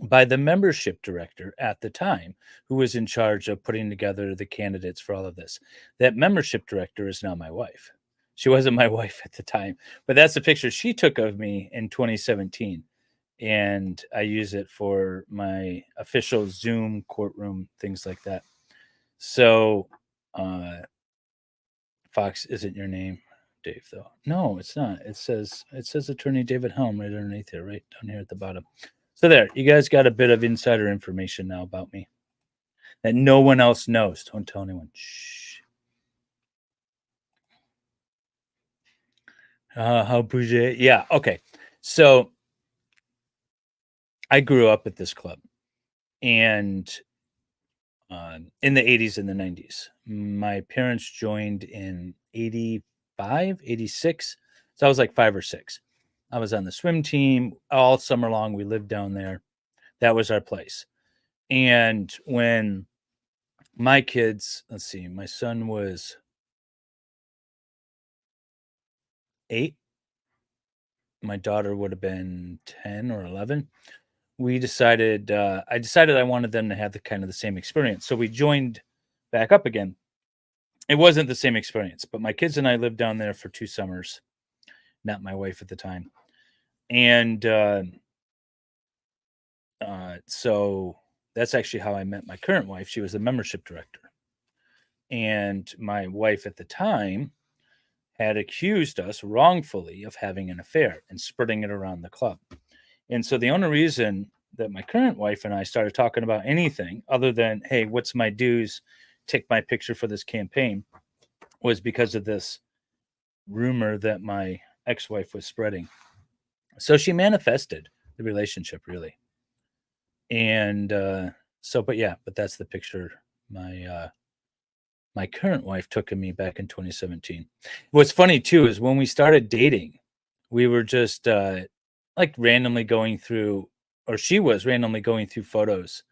by the membership director at the time, who was in charge of putting together the candidates for all of this. That membership director is now my wife. She wasn't my wife at the time, but that's the picture she took of me in 2017. And I use it for my official Zoom courtroom, things like that. So, Fox isn't your name, Dave, though. No, it's not. It says Attorney David Helm right underneath here, right down here at the bottom. So there, you guys got a bit of insider information now about me that no one else knows. Don't tell anyone. Shh. How Bouger? Yeah. Okay. So I grew up at this club, and in the 80s and the 90s, my parents joined in 85, 86. So I was like 5 or 6. I was on the swim team all summer long. We lived down there. That was our place. And when my kids, let's see, my son was 8. My daughter would have been 10 or 11. I decided I wanted them to have the kind of the same experience. So we joined back up again. It wasn't the same experience, but my kids and I lived down there for 2 summers, not my wife at the time. And so that's actually how I met my current wife. She was the membership director. And my wife at the time had accused us wrongfully of having an affair and spreading it around the club. And so the only reason that my current wife and I started talking about anything other than, hey, what's my dues? Take my picture for this campaign, was because of this rumor that my ex-wife was spreading. So she manifested the relationship, really. And but that's the picture my current wife took of me back in 2017. What's funny too is when we started dating, we were just like randomly going through, or she was randomly going through photos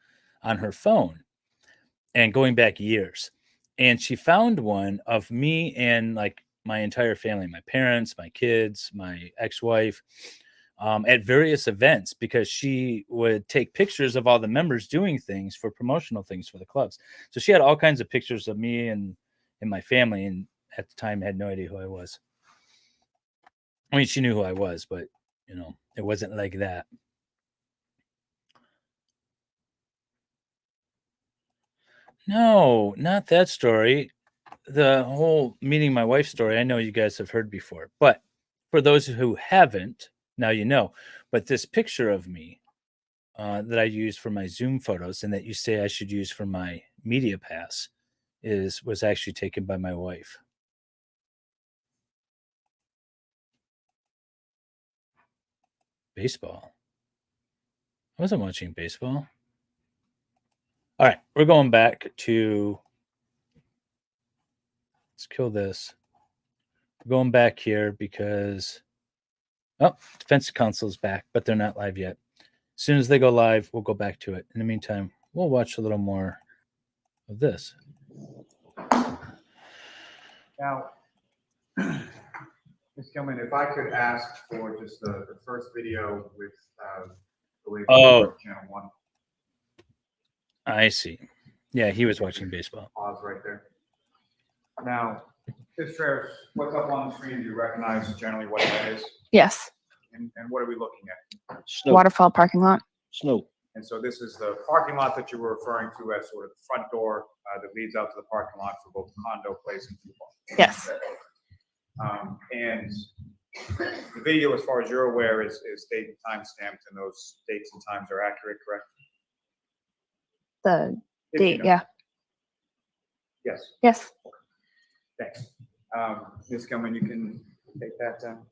on her phone and going back years. And she found one of me and like my entire family, my parents, my kids, my ex-wife, at various events, because she would take pictures of all the members doing things for promotional things for the clubs. So she had all kinds of pictures of me and my family, and at the time had no idea who I was. I mean, she knew who I was, but it wasn't like that. No, not that story. The whole meeting my wife story, I know you guys have heard before, but for those who haven't, now you know. But this picture of me that I use for my Zoom photos and that you say I should use for my media pass was actually taken by my wife. Baseball. I wasn't watching baseball. All right, we're going back to, let's kill this. We're going back here because, Defense Council's back, but they're not live yet. As soon as they go live, we'll go back to it. In the meantime, we'll watch a little more of this. Now, Ms. Gilman, if I could ask for just the first video with the way Channel 1. I see. Yeah, he was watching baseball. Pause right there. Now, Ms. Travis, what's up on the screen? Do you recognize generally what that is? Yes. And what are we looking at? Snow. Waterfall parking lot. Snow. And so this is the parking lot that you were referring to as sort of the front door that leads out to the parking lot for both condo place and football. Yes. And the video, as far as you're aware, is date and time stamped, and those dates and times are accurate, correct? The If date, you know. yeah. Yes. Yes. Thanks. Ms. Gilman, you can take that down.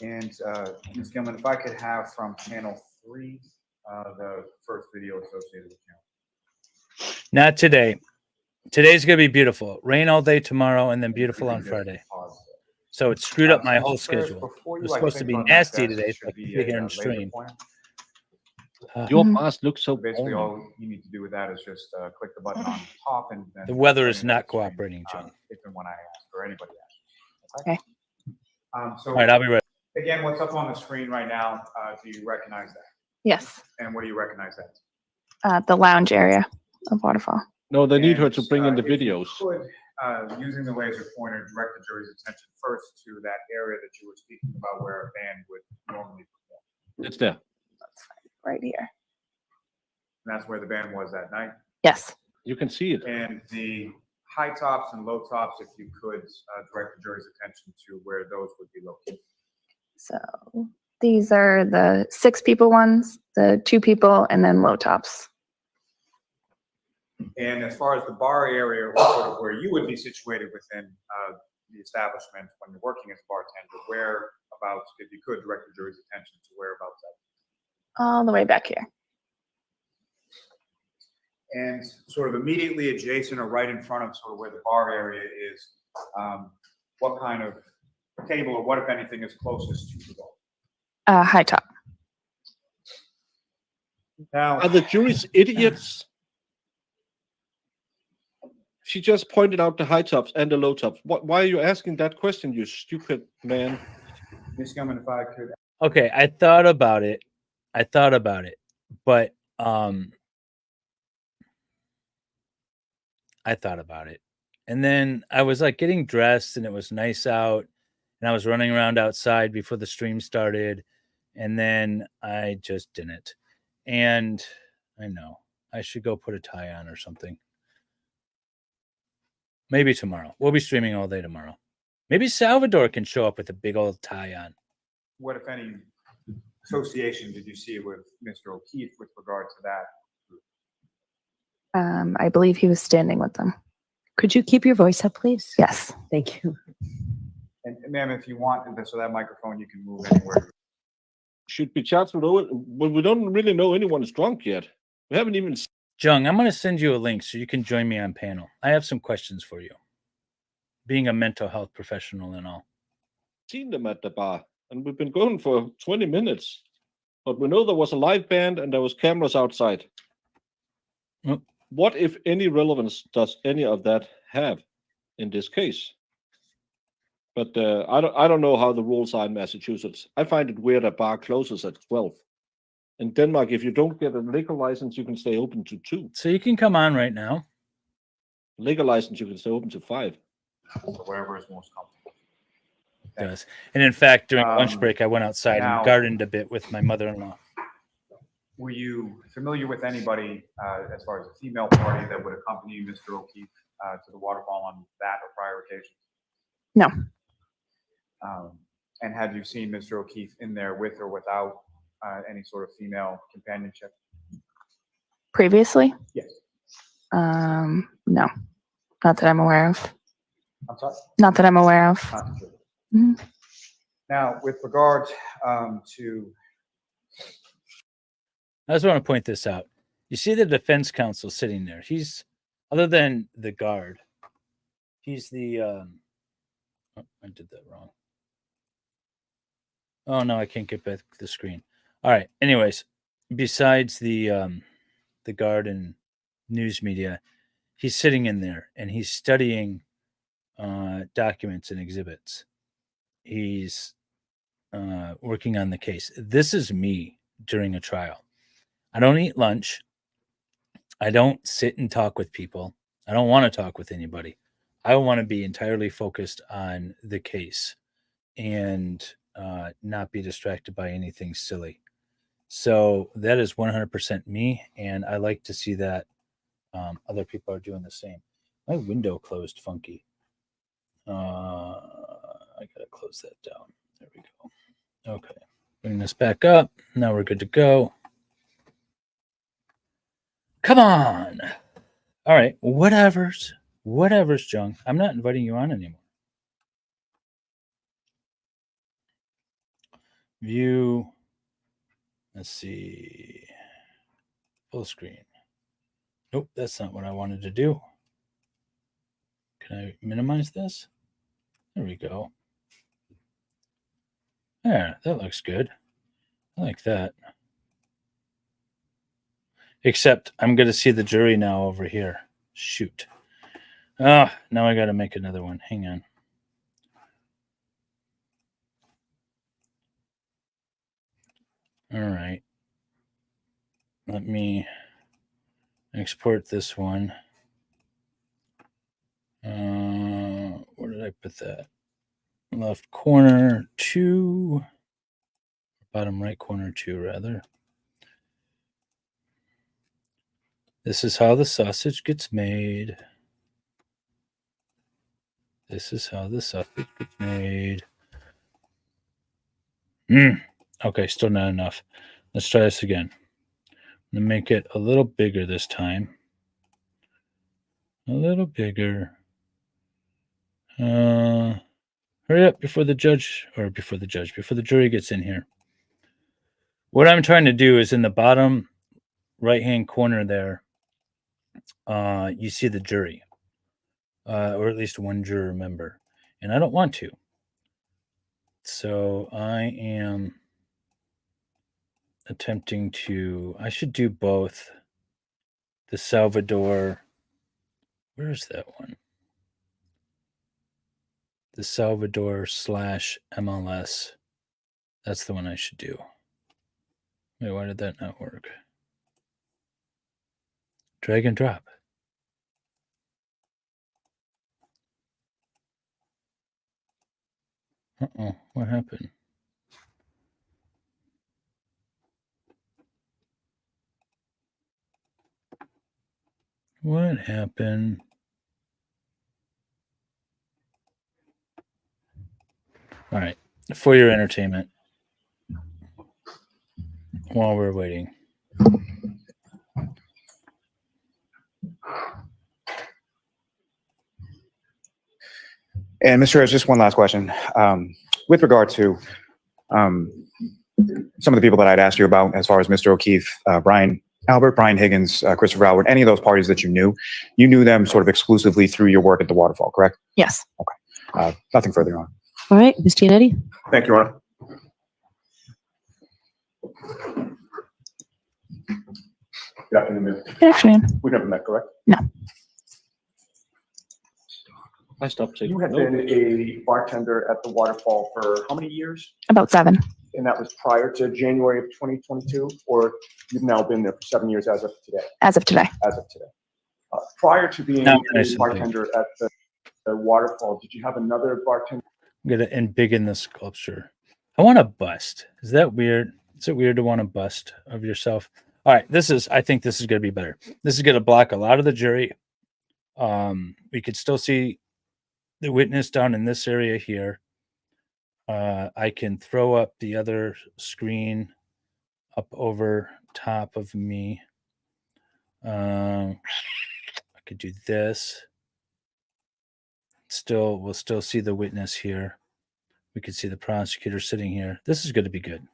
And Ms. Gilman, if I could have from channel 3, the first video associated with channel. Not today. Today's gonna be beautiful. Rain all day tomorrow, and then beautiful on Friday. So it screwed up my whole schedule. Before It you was like supposed to think be on that nasty desk today, so I should could be sit here a and laser stream. pointer. Your mask looks so Basically, boring. all you need to do with that is just click the button on top, and then The weather bring is it up not the screen, cooperating, John. if and when I ask, or anybody asks. Okay. So All right, I'll be ready. again, what's up on the screen right now? Do you recognize that? Yes. And what do you recognize that? The lounge area of Waterfall. No, they need her to And, bring in the if you videos. could, using the laser pointer, direct the jury's attention first to that area that you were speaking about where a band would normally perform. It's there. Right here. And that's where the band was that night. Yes. You can see it. And the high tops and low tops, if you could direct the jury's attention to where those would be located. So these are the 6 people ones, the 2 people, and then low tops. And as far as the bar area, sort of where you would be situated within the establishment when you're working as a bartender, whereabouts, if you could direct the jury's attention to whereabouts that. All the way back here. And sort of immediately adjacent or right in front of sort of where the bar area is, what kind of table or what, if anything, is closest to the bar? High top. Now, Are the jury's idiots? She just pointed out the high tops and the low tops. Why are you asking that question, you stupid man? Ms. Gilman, if I could. Okay, I thought about it, but I thought about it. And then I was like getting dressed and it was nice out and I was running around outside before the stream started. And then I just didn't. And I know I should go put a tie on or something. Maybe tomorrow. We'll be streaming all day tomorrow. Maybe Salvador can show up with a big old tie on. What, if any, association did you see with Mr. O'Keefe with regard to that? I believe he was standing with them. Could you keep your voice up, please? Yes. Thank you. And ma'am, if you want, so that microphone, you can move anywhere. Should be charged with all, but we don't really know anyone is drunk yet. We haven't even Jung, I'm going to send you a link so you can join me on panel. I have some questions for you. Being a mental health professional and all. seen them at the bar, and we've been going for 20 minutes. But we know there was a live band and there was cameras outside. Mm. What, if any, relevance does any of that have in this case? But I don't know how the rules are in Massachusetts. I find it weird a bar closes at 12. In Denmark, if you don't get a liquor license, you can stay open to 2. So you can come on right now. Liquor license, you can stay open to 5. So wherever is most comfortable. Does. And in fact, during lunch break, I went outside now- and gardened a bit with my mother-in-law. Were you familiar with anybody, as far as a female party that would accompany Mr. O'Keefe to the waterfall on that or prior occasions? No. And had you seen Mr. O'Keefe in there with or without any sort of female companionship? Previously? Yes. No. Not that I'm aware of. I'm sorry? Not that I'm aware of. Not sure. Mhm. Now, with regard to I just want to point this out. You see the defense counsel sitting there. He's, other than the guard, he's the, oh, I did that wrong. Oh, no, I can't get back the screen. All right. Anyways, besides the guard and news media, he's sitting in there and he's studying documents and exhibits. He's working on the case. This is me during a trial. I don't eat lunch. I don't sit and talk with people. I don't want to talk with anybody. I want to be entirely focused on the case and not be distracted by anything silly. So that is 100% me, and I like to see that other people are doing the same. My window closed funky. I gotta close that down. There we go. Okay, bring this back up. Now we're good to go. Come on. All right, whatever's, Jung. I'm not inviting you on anymore. View. Let's see. Full screen. Nope, that's not what I wanted to do. Can I minimize this? There we go. There, that looks good. I like that. Except I'm going to see the jury now over here. Shoot. Ah, now I got to make another one. Hang on. All right. Let me export this one. Where did I put that? Left corner 2. Bottom right corner 2, rather. This is how the sausage gets made. This is how the sausage gets made. Okay, still not enough. Let's try this again. I'm going to make it a little bigger this time. A little bigger. Hurry up before the jury gets in here. What I'm trying to do is in the bottom right-hand corner there, you see the jury, or at least one juror member, and I don't want to. So I am attempting to, I should do both. The Salvador, where's that one? The Salvador / MLS. That's the one I should do. Wait, why did that not work? Drag and drop. Uh-oh, what happened? What happened? All right, for your entertainment, while we're waiting. And Mr. Rose, just one last question. With regard to some of the people that I'd asked you about, as far as Mr. O'Keefe, Brian Albert, Brian Higgins, Christopher Albert, any of those parties that you knew them sort of exclusively through your work at the Waterfall, correct? Yes. Okay. Nothing further on. All right, Ms. Giannetti? Thank you, Your Honor. Good afternoon, Ms. Good afternoon. We've never met, correct? No. I stopped taking You had notes. been a bartender at the Waterfall for how many years? About 7. And that was prior to January of 2022, or you've now been there for 7 years as of today? As of today. As of today. Prior to being Now, a bartender at the Waterfall, did you have another bartender? I'm going to embiggen the sculpture. I want a bust. Is that weird? Is it weird to want a bust of yourself? All right, I think this is going to be better. This is going to block a lot of the jury. We could still see the witness down in this area here. I can throw up the other screen up over top of me. I could do this. We'll still see the witness here. We could see the prosecutor sitting here. This is going to be good.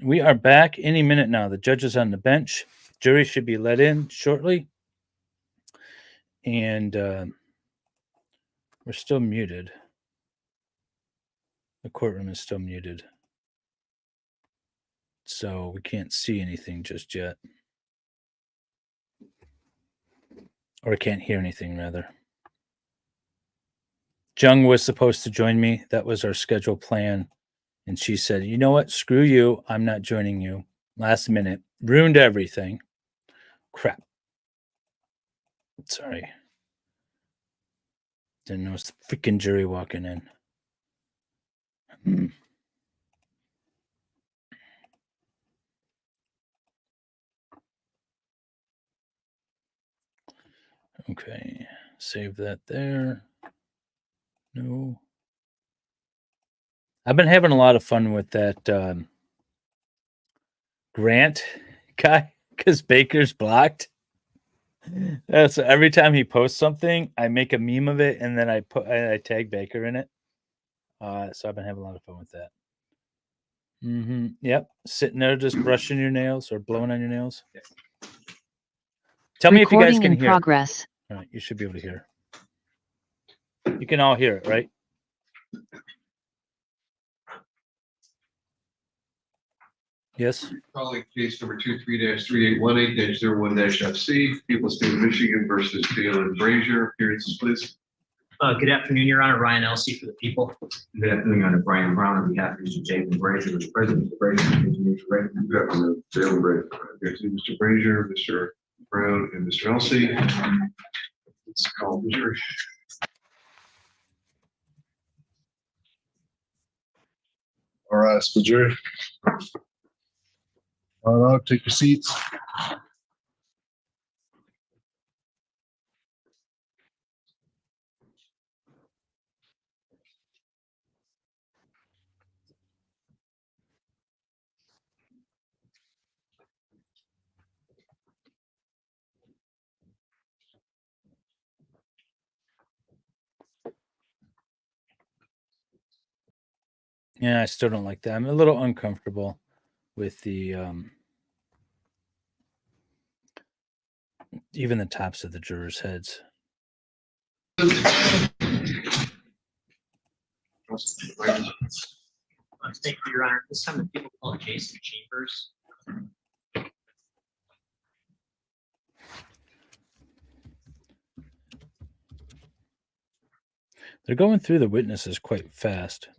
We are back any minute now. The judge is on the bench. Jury should be let in shortly. And we're still muted. The courtroom is still muted. So we can't see anything just yet. Or can't hear anything, rather. Jung was supposed to join me. That was our scheduled plan. And she said, you know what? Screw you. I'm not joining you. Last minute. Ruined everything. Crap. Sorry. Didn't know it's the freaking jury walking in. Okay. Save that there. No. I've been having a lot of fun with that Grant guy because Baker's blocked. So every time he posts something, I make a meme of it and then I tag Baker in it. So I've been having a lot of fun with that. Yep. Sitting there just brushing your nails or blowing on your nails. Tell me if you guys Recording can in hear. progress. All right, you should be able to hear. You can all hear it, right? Yes. Calling case number 23-3818-01-FC, People State of Michigan versus Jaylin Brazier. Appearances, please. Good afternoon, Your Honor. Ryan Elsey for the people. Good afternoon, Your Honor. Brian Brown on behalf of Mr. Jaylin Brazier, Mr. President, Mr. Brazier, Mr. Brazier. Good afternoon, Jaylin Brazier. Here's Mr. Brazier, Mr. Brown, and Mr. Elsey. Let's call the jury. All right, so jury. All right, take your seats. Yeah, I still don't like that. I'm a little uncomfortable with the even the tops of the jurors' heads. Thank you, Your Honor. This time the people called Jason Chambers. They're going through the witnesses quite fast.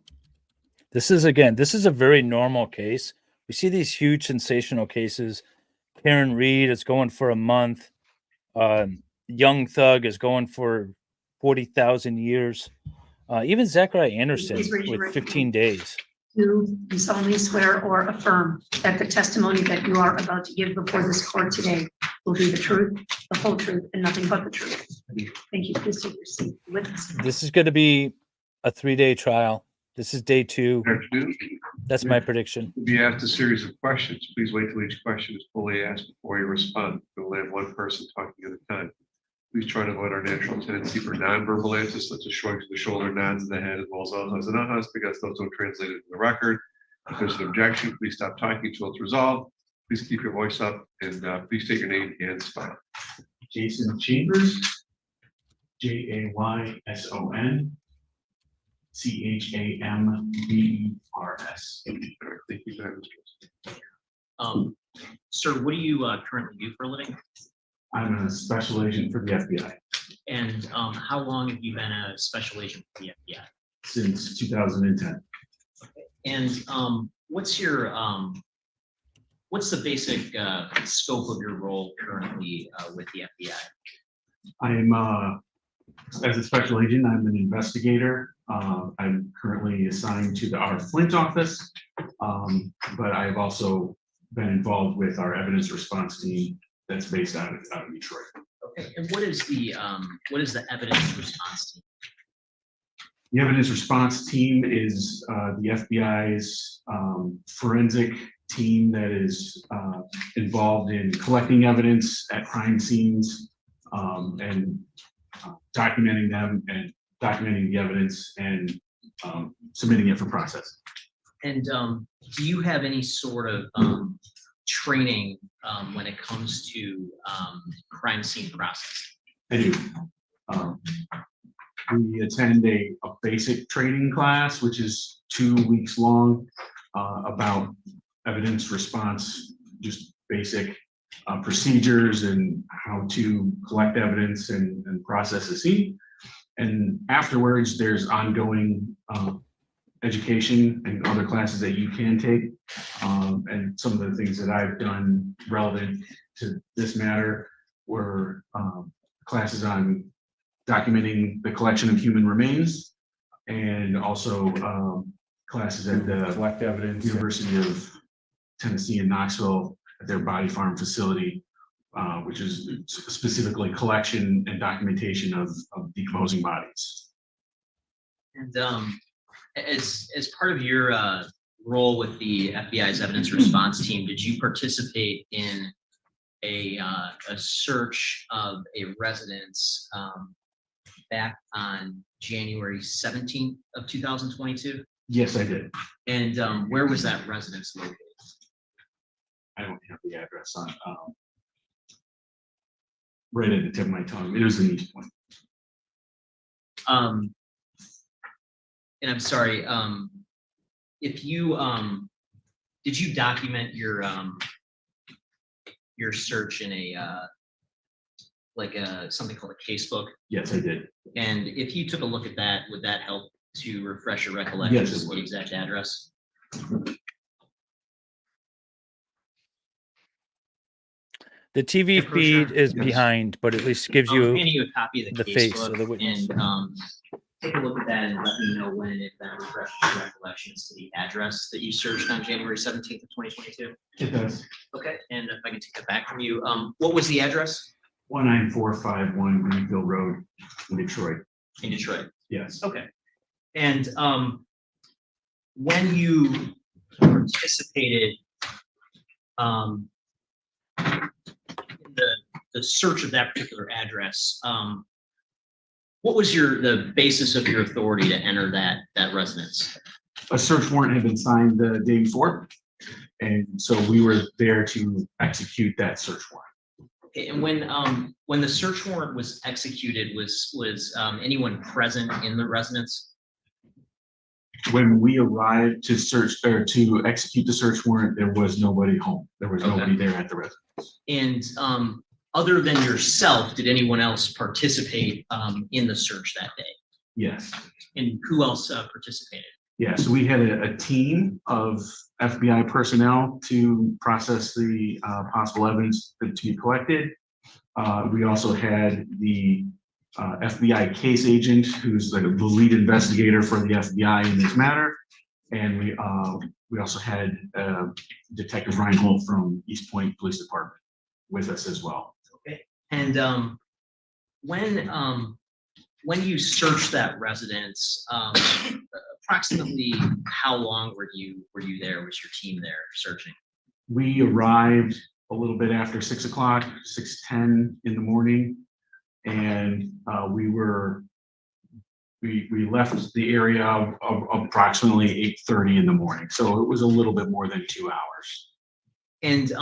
This is a very normal case. We see these huge sensational cases. Karen Reed is going for a month. Young Thug is going for 40,000 years. Even Zachariah Anderson Please raise your with right 15 days. Do you solemnly swear or affirm that the testimony that you are about to give before this court today will be the truth, the whole truth, and nothing but the truth? Thank you. Please take your seat. Witness. This is going to be a 3-day trial. This is day 2. That's my prediction. You'll be asked a series of questions. Please wait till each question is fully asked before you respond. We'll have one person talking at a time. Please try to avoid our natural tendency for nonverbal answers such as shrugs of the shoulder, nods of the head, as well as ahas and ahas, because those don't translate into the record. If there's an objection, please stop talking until it's resolved. Please keep your voice up and please state your name and spell. Jason Chambers, Jayson Chambers. Thank you very much. Sir, what do you currently do for a living? I'm a special agent for the FBI And how long have you been a special agent for the FBI? since 2010. And what's your what's the basic scope of your role currently with the FBI? I'm as a special agent, I'm an investigator. I'm currently assigned to our Flint office, but I've also been involved with our evidence response team that's based out of Detroit. Okay, and what is the evidence response team? The evidence response team is the FBI's forensic team that is involved in collecting evidence at crime scenes and documenting them and documenting the evidence and submitting it for process. And do you have any sort of training when it comes to crime scene process? I do. We attend a basic training class, which is 2 weeks long, about evidence response, just basic procedures and how to collect evidence and process a scene. And afterwards, there's ongoing education and other classes that you can take. And some of the things that I've done relevant to this matter were classes on documenting the collection of human remains, and also classes at the Collect evidence. University of Tennessee in Knoxville at their body farm facility, which is specifically collection and documentation of decomposing bodies. And as part of your role with the FBI's evidence response team, did you participate in a search of a residence back on January 17th of 2022? Yes, I did. And where was that residence located? I don't have the address on, right at the tip of my tongue. It was in East Point. And I'm sorry, if you, did you document your search in a, like something called a casebook? Yes, I did. And if you took a look at that, would that help to refresh your recollection Yes, it of the would. exact address? The TV for feed sure. is Yes. behind, but at least gives I'm you handing you a copy of the face casebook of the witness. and take a look at that and let me know when, if that refreshes your recollections to the address that you searched on January 17th of 2022. It does. Okay, and if I can take that back from you, what was the address? 19451 Greenfield Road in Detroit. In Detroit. Yes. Okay. And when you participated in the search of that particular address, what was the basis of your authority to enter that residence? A search warrant had been signed the day before, and so we were there to execute that search warrant. Okay, and when the search warrant was executed, was anyone present in the residence? When we arrived to search or to execute the search warrant, there was nobody home. There was nobody there at the residence. And other than yourself, did anyone else participate in the search that day? Yes. And who else participated? Yeah, so we had a team of FBI personnel to process the possible evidence to be collected. We also had the FBI case agent, who's the lead investigator for the FBI in this matter. And we also had Detective Reinhold from East Point Police Department with us as well. Okay. And when you searched that residence, approximately how long were you there? Was your team there searching? We arrived a little bit after 6 o'clock, 6:10 in the morning, and we left the area of approximately 8:30 in the morning. So it was a little bit more than 2 hours. And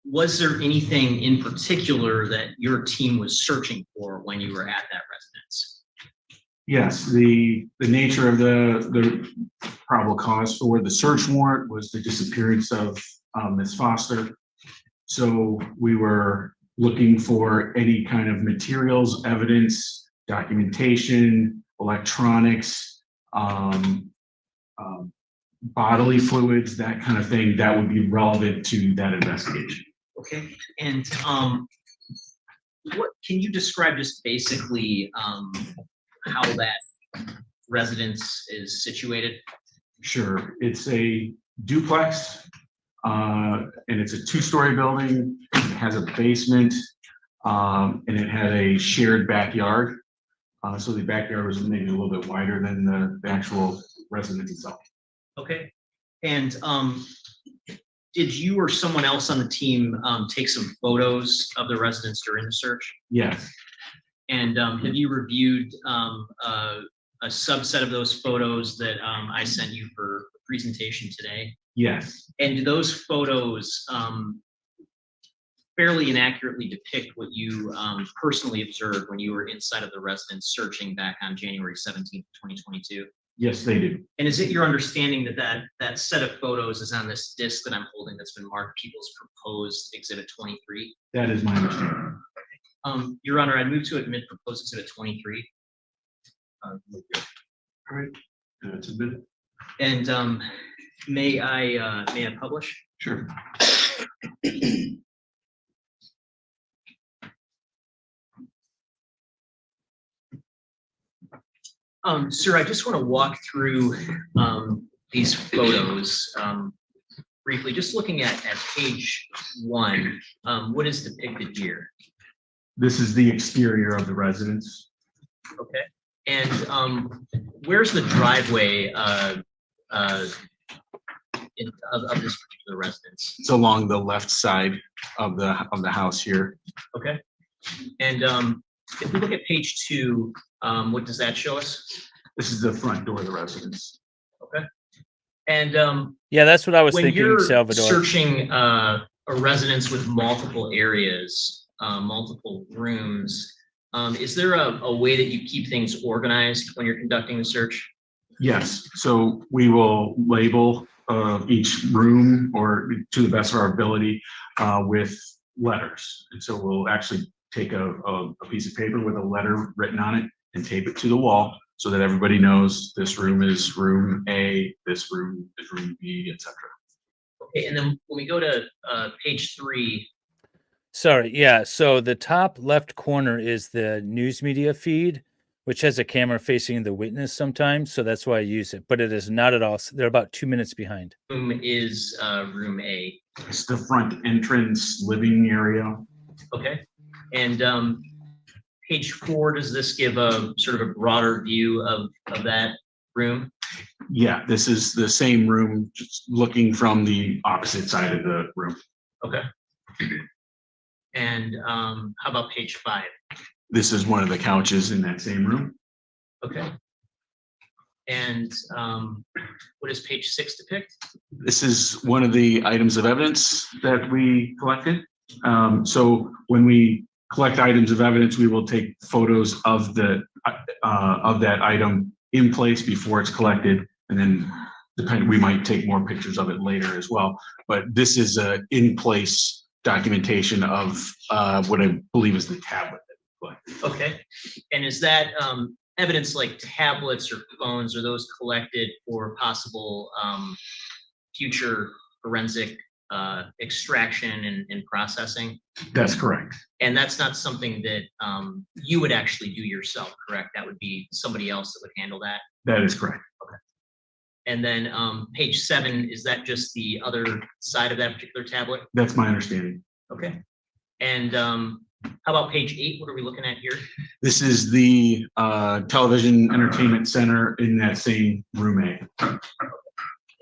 was there anything in particular that your team was searching for when you were at that residence? Yes, the nature of the probable cause for the search warrant was the disappearance of Ms. Foster. So we were looking for any kind of materials, evidence, documentation, electronics, bodily fluids, that kind of thing that would be relevant to that investigation. Okay, and what can you describe just basically how that residence is situated? Sure, it's a duplex, and it's a 2-story building. It has a basement, and it had a shared backyard. So the backyard was maybe a little bit wider than the actual residence itself. Okay, and did you or someone else on the team take some photos of the residence during the search? Yes. And have you reviewed a subset of those photos that I sent you for presentation today? Yes. And do those photos fairly inaccurately depict what you personally observed when you were inside of the residence searching back on January 17th, 2022? Yes, they do. And is it your understanding that set of photos is on this disc that I'm holding that's been marked People's Proposed Exhibit 23? That is my understanding. Your Honor, I move to admit Proposed Exhibit 23. All right, that's a bit. And may I publish? Sure. Sir, I just want to walk through these photos briefly. Just looking at page 1, what is depicted here? This is the exterior of the residence. Okay. And where's the driveway of this particular residence? It's along the left side of the house here. Okay. And if we look at page 2, what does that show us? This is the front door of the residence. Okay. And Yeah, that's what I was when thinking, you're Salvador. searching a residence with multiple areas, multiple rooms, is there a way that you keep things organized when you're conducting the search? Yes, so we will label each room, or to the best of our ability, with letters. And so we'll actually take a piece of paper with a letter written on it and tape it to the wall so that everybody knows this room is room A, this room is room B, etc. Okay, and then when we go to page 3. Sorry, yeah. So the top left corner is the news media feed, which has a camera facing the witness sometimes. So that's why I use it, but it is not at all. They're about 2 minutes behind. Room is room A. It's the front entrance living area. Okay. And page 4, does this give a sort of a broader view of that room? Yeah, this is the same room, just looking from the opposite side of the room. Okay. And how about page 5? This is one of the couches in that same room. Okay. And what does page 6 depict? This is one of the items of evidence that we collected. So when we collect items of evidence, we will take photos of that item in place before it's collected, and then we might take more pictures of it later as well. But this is a in place documentation of what I believe is the tablet that we collected. Okay. And is that evidence like tablets or phones, are those collected for possible future forensic extraction and processing? That's correct. And that's not something that you would actually do yourself, correct? That would be somebody else that would handle that? That is correct. Okay. And then page 7, is that just the other side of that particular tablet? That's my understanding. Okay. And how about page 8? What are we looking at here? This is the television entertainment center in that same room A.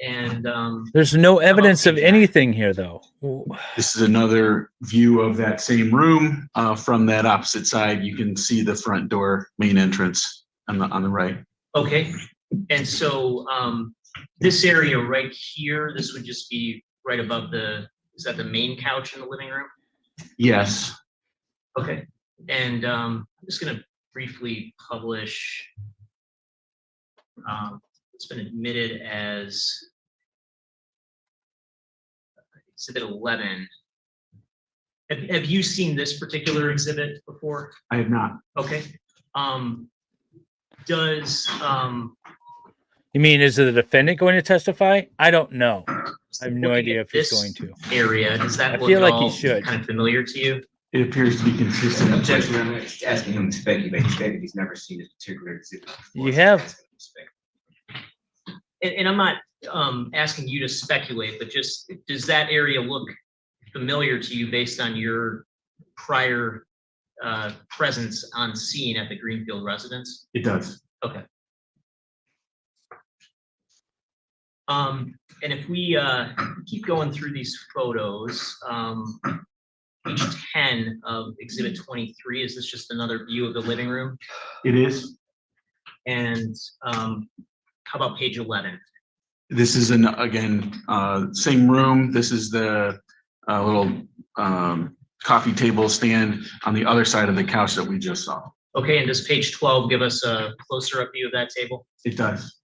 And there's no evidence of anything here, though. This is another view of that same room from that opposite side. You can see the front door, main entrance on the right. Okay. And so this area right here, this would just be right above is that the main couch in the living room? Yes. Okay. And I'm just going to briefly publish. It's been admitted as Exhibit 11. Have you seen this particular exhibit before? I have not. Okay. Does You mean, is the defendant going to testify? I don't know. I have no idea if he's this going to. area, does that I look feel at like he all should. kind of familiar to you? It appears to be consistent. Objection, I'm not asking him to speculate. He stated he's never seen this particular exhibit before. You have. And I'm not asking you to speculate, but just, does that area look familiar to you based on your prior presence on scene at the Greenfield residence? It does. Okay. And if we keep going through these photos, page 10 of Exhibit 23, is this just another view of the living room? It is. And how about page 11? This is again, same room. This is the little coffee table stand on the other side of the couch that we just saw. Okay, and does page 12 give us a closer up view of that table? It does.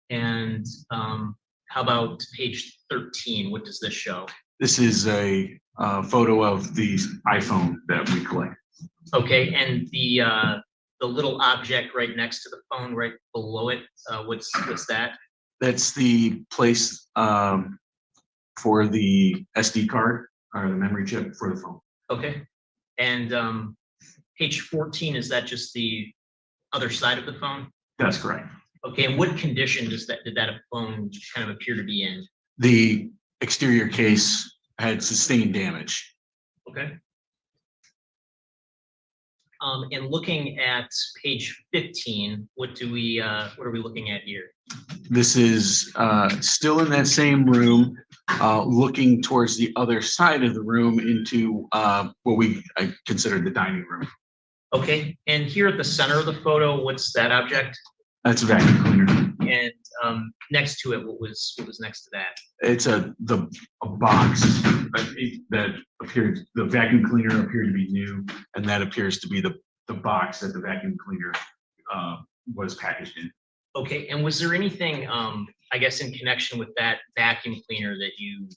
And how about page 13? What does this show? This is a photo of the iPhone that we collect. Okay, and the little object right next to the phone, right below it, what's that? That's the place for the SD card or the memory chip for the phone. Okay, and page 14, is that just the other side of the phone? That's correct. Okay, and what condition did that phone kind of appear to be in? The exterior case had sustained damage. Okay. And looking at page 15, what are we looking at here? This is still in that same room, looking towards the other side of the room into what I consider the dining room. Okay, and here at the center of the photo, what's that object? That's a vacuum cleaner. And next to it, what was next to that? It's a box that appeared, the vacuum cleaner appeared to be new, and that appears to be the box that the vacuum cleaner was packaged in. Okay, and was there anything, I guess, in connection with that vacuum cleaner that you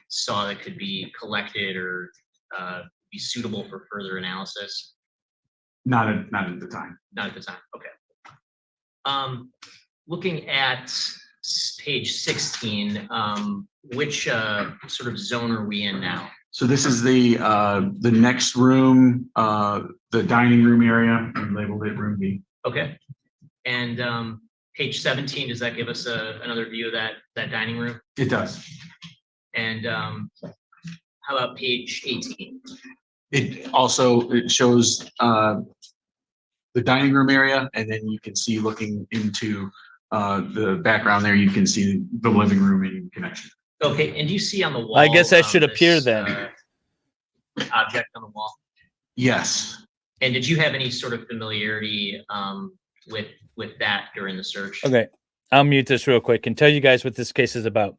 saw that could be collected or be suitable for further analysis? Not at the time. Not at the time, okay. Looking at page 16, which sort of zone are we in now? So this is the next room, the dining room area. I labeled it room B. Okay, and page 17, does that give us another view of that dining room? It does. And how about page 18? It shows the dining room area, and then you can see, looking into the background there, you can see the living room in connection. Okay, and do you see on the wall? I guess that should appear then. Object on the wall. Yes. And did you have any sort of familiarity with that during the search? Okay, I'll mute this real quick and tell you guys what this case is about.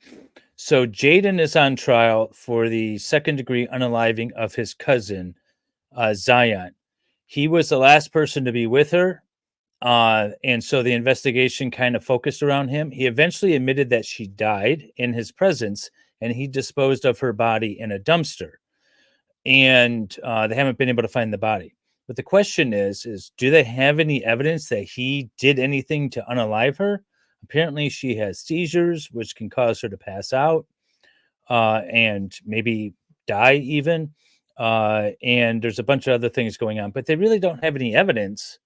So Jaden is on trial for the second-degree unaliving of his cousin, Zion. He was the last person to be with her, and so the investigation kind of focused around him. He eventually admitted that she died in his presence, and he disposed of her body in a dumpster. And they haven't been able to find the body. But the question is do they have any evidence that he did anything to unalive her? Apparently she has seizures, which can cause her to pass out and maybe die even. And there's a bunch of other things going on, but they really don't have any evidence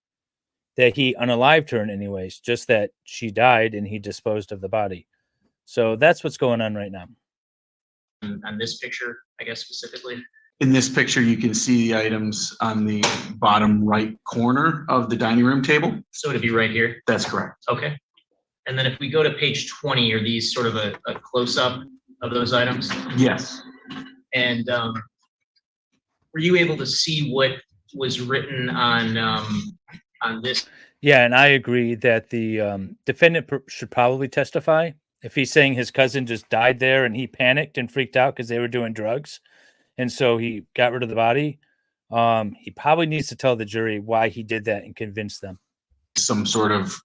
that he unalived her in any ways, just that she died and he disposed of the body. So that's what's going on right now. On this picture, I guess specifically? In this picture, you can see the items on the bottom right corner of the dining room table. So it'd be right here? That's correct. Okay. And then if we go to page 20, are these sort of a close-up of those items? Yes. And were you able to see what was written on this? Yeah, and I agree that the defendant should probably testify. If he's saying his cousin just died there and he panicked and freaked out because they were doing drugs, and so he got rid of the body, he probably needs to tell the jury why he did that and convince them. Some sort of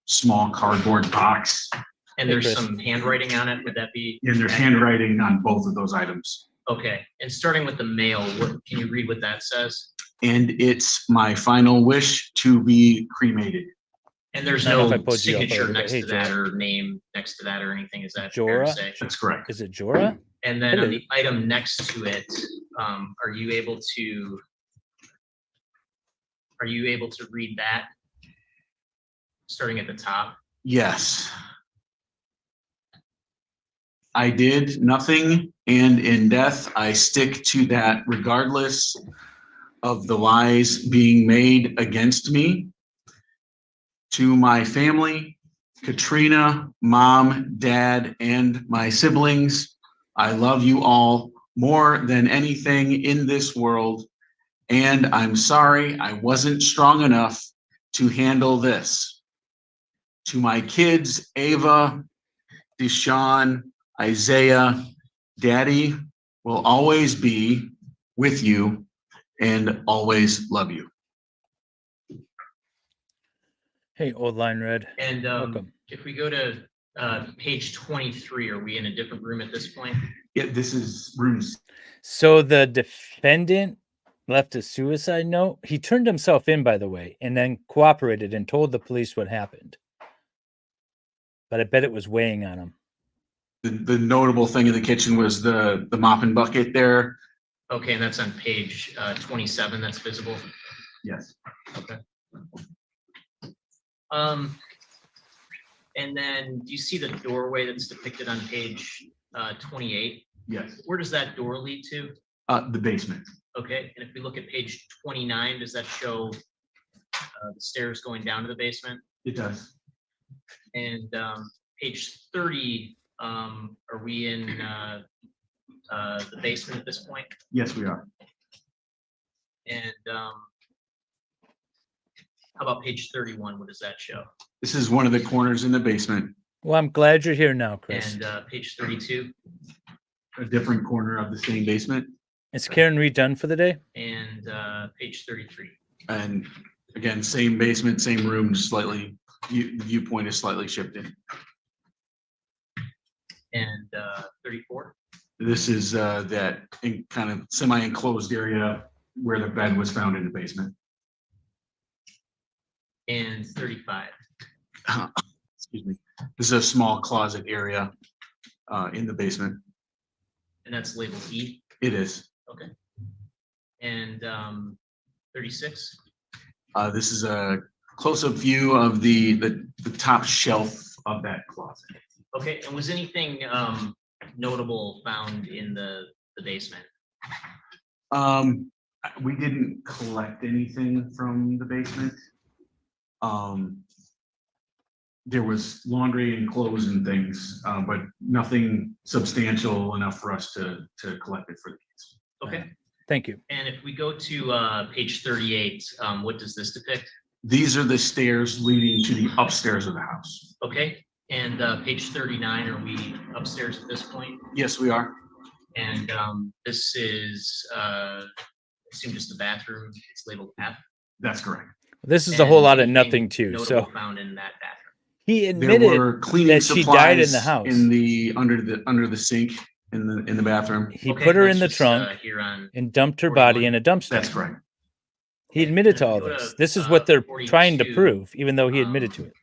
small cardboard box. And there's some handwriting on it. Would that be? And there's handwriting on both of those items. Okay. And starting with the mail, can you read what that says? And it's my final wish to be cremated. And there's no signature next to that or name next to that or anything. Is that fair to say? That's correct. Is it Jorah? And then on the item next to it, are you able to read that? Starting at the top. Yes. I did nothing, and in death I stick to that regardless of the lies being made against me. To my family, Katrina, Mom, Dad, and my siblings, I love you all more than anything in this world, and I'm sorry I wasn't strong enough to handle this. To my kids, Ava, Deshaun, Isaiah, Daddy will always be with you and always love you. Hey, Old Line Red. And welcome. If we go to page 23, are we in a different room at this point? Yeah, this is rooms. So the defendant left a suicide note. He turned himself in, by the way, and then cooperated and told the police what happened. But I bet it was weighing on him. The notable thing in the kitchen was the mop and bucket there. Okay, and that's on page 27, that's visible? Yes. Okay. And then do you see the doorway that's depicted on page 28? Yes. Where does that door lead to? The basement. Okay, and if we look at page 29, does that show the stairs going down to the basement? It does. And page 30, are we in the basement at this point? Yes, we are. And how about page 31? What does that show? This is one of the corners in the basement, Well, I'm glad you're here now, Chris. And page 32 a different corner of the same basement. Is Karen Reed done for the day? and page 33. And again, same basement, same room, slightly, viewpoint is slightly shifted. And 34. This is that kind of semi-enclosed area where the bed was found in the basement. And 35. Excuse me. This is a small closet area in the basement. And that's labeled E. It is. Okay. And 36. This is a close-up view of the top shelf of that closet. Okay, and was anything notable found in the basement? We didn't collect anything from the basement. There was laundry and clothes and things, but nothing substantial enough for us to collect it for the kids. Okay. Thank you. And if we go to page 38, what does this depict? These are the stairs leading to the upstairs of the house. Okay, and page 39, are we upstairs at this point? Yes, we are. And this is, I assume just the bathroom, it's labeled F. That's correct. This is a whole lot of anything nothing too. notable So found in that bathroom. he There admitted were cleaning that she died in the supplies house. in the under the sink in the bathroom. He Okay, put her let's in the just, trunk here on and dumped her 41. body in a dumpster. That's correct. He admitted to And all if we go this. to, This is what they're 42, trying to prove, even though he admitted to it.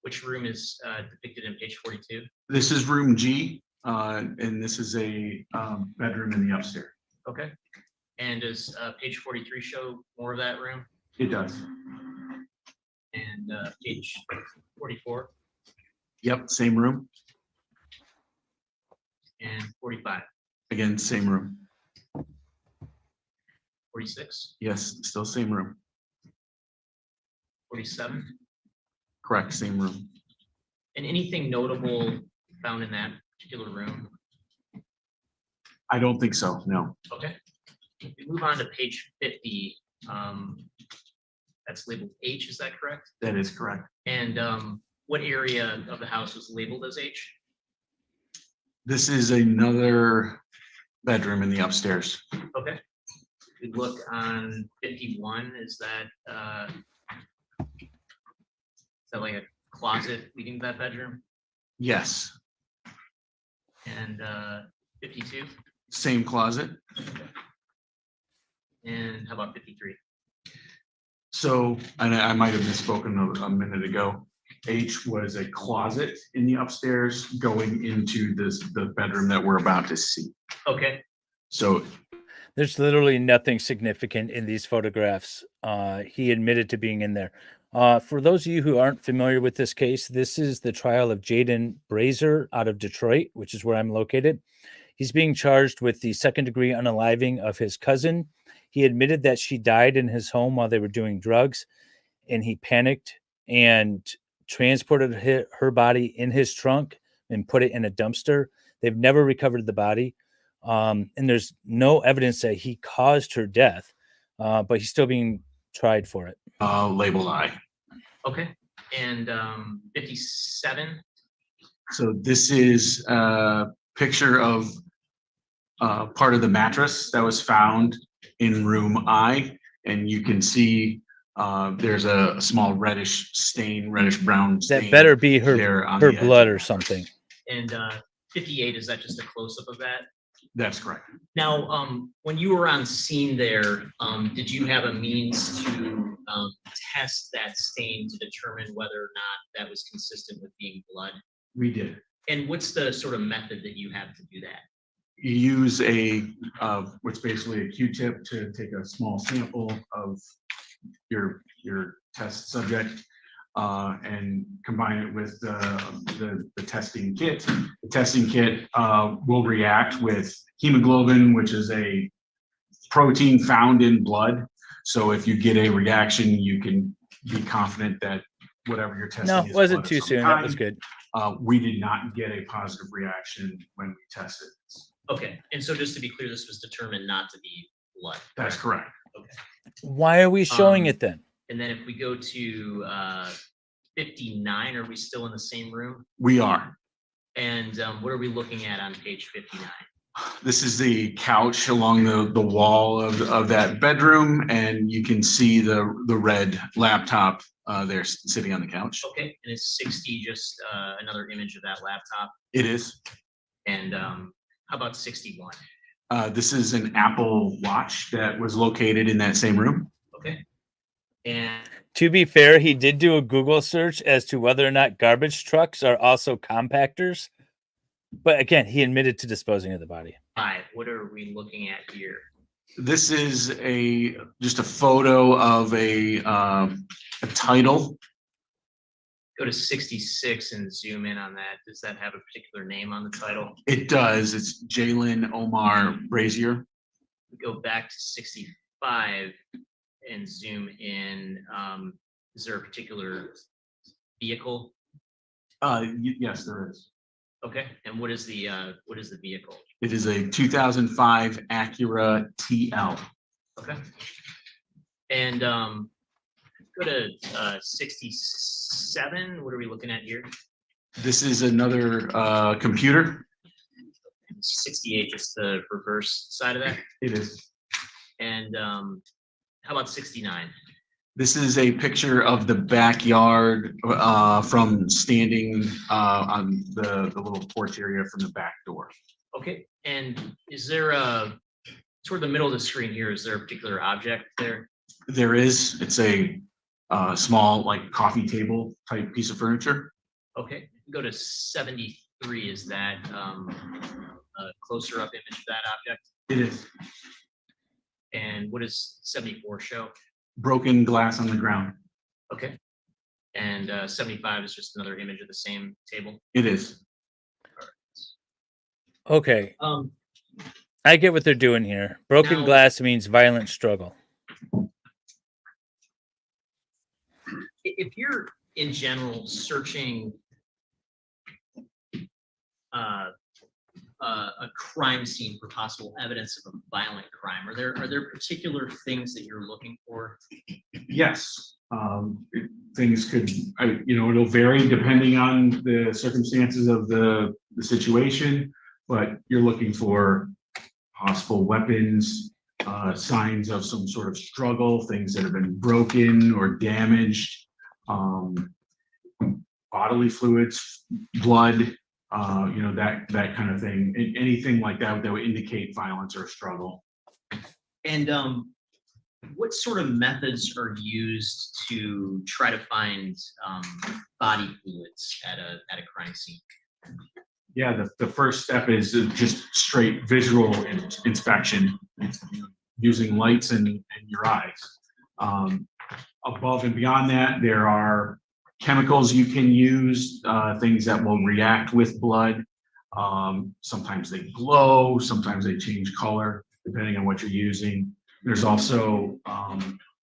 Which room is depicted in page 42? This is room G, and this is a bedroom in the upstairs. Okay. And does page 43 show more of that room? It does. And page 44 Yep, same room. and 45, Again, same room. 46, Yes, still same room. 47. Correct, same room. And anything notable found in that particular room? I don't think so, no. Okay. If we move on to page 50, that's labeled H, is that correct? That is correct. And what area of the house was labeled as H? This is another bedroom in the upstairs. Okay. We look on 51, is that like a closet leading to that bedroom? Yes, And 52, same closet. and how about 53? So, and I might have misspoken a minute ago. H was a closet in the upstairs going into the bedroom that we're about to see. Okay. So There's literally nothing significant in these photographs. He admitted to being in there. For those of you who aren't familiar with this case, this is the trial of Jaylin Brazier out of Detroit, which is where I'm located. He's being charged with the second-degree unaliving of his cousin. He admitted that she died in his home while they were doing drugs, and he panicked and transported her body in his trunk and put it in a dumpster. They've never recovered the body. And there's no evidence that he caused her death, but he's still being tried for it. labeled I. Okay. And 57, So this is a picture of part of the mattress that was found in room I, and you can see there's a small reddish stain, reddish brown stain. That better be her there on her the edge. blood or something. and 58, is that just a close-up of that? That's correct. Now, when you were on scene there, did you have a means to test that stain to determine whether or not that was consistent with being blood? We did. And what's the sort of method that you have to do that? You use a what's basically a Q-tip to take a small sample of your test subject and combine it with the testing kit. The testing kit will react with hemoglobin, which is a protein found in blood. So if you get a reaction, you can be confident that whatever you're testing. No, is wasn't blood of too some soon. That was kind. good. We did not get a positive reaction when we tested. Okay, and so just to be clear, this was determined not to be blood. That's correct. Okay. Why are we showing it then? And then if we go to 59, are we still in the same room? We are. And what are we looking at on page 59? This is the couch along the wall of that bedroom, and you can see the red laptop there sitting on the couch. Okay, and is 60 just another image of that laptop? It is. And how about 61? This is an Apple Watch that was located in that same room. Okay. And To be fair, he did do a Google search as to whether or not garbage trucks are also compactors. But again, he admitted to disposing of the body. what are we looking at here? This is just a photo of a title. Go to 66 and zoom in on that. Does that have a particular name on the title? It does. It's Jaylin Brazier. We go back to 65 and zoom in. Is there a particular vehicle? Yes, there is. Okay, and what is the vehicle? It is a 2005 Acura TL. Okay. And go to 67. What are we looking at here? This is another computer. 68, just the reverse side of that. It is. And how about 69? This is a picture of the backyard from standing on the little porch area from the back door. Okay, and is there toward the middle of the screen here, is there a particular object there? There is. It's a small, like, coffee table type piece of furniture. Okay, go to 73. Is that a closer up image of that object? It is. And what does 74 show? Broken glass on the ground. Okay. And 75 is just another image of the same table? It is. Okay. I get what they're doing here. Broken Now- glass means violent struggle. If you're in general searching a crime scene for possible evidence of a violent crime, are there particular things that you're looking for? Yes. Things could, it'll vary depending on the circumstances of the situation, but you're looking for possible weapons, signs of some sort of struggle, things that have been broken or damaged, bodily fluids, blood, that kind of thing. Anything like that would indicate violence or struggle. And what sort of methods are used to try to find body fluids at a crime scene? Yeah, the first step is just straight visual inspection using lights and your eyes. Above and beyond that, there are chemicals you can use, things that will react with blood. Sometimes they glow, sometimes they change color, depending on what you're using. There's also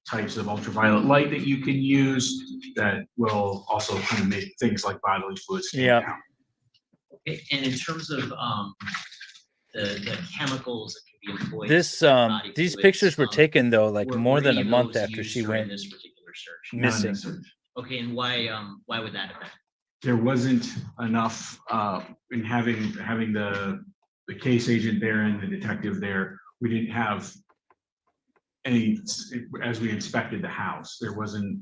types of ultraviolet light that you can use that will also kind of make things like bodily fluids stand out. Okay, and in terms of the chemicals that can be employed. This these pictures were taken though like more than a month after she went this particular search. missing. Okay, and why would that have been? There wasn't enough in having the case agent there and the detective there. We didn't have any, as we inspected the house, there wasn't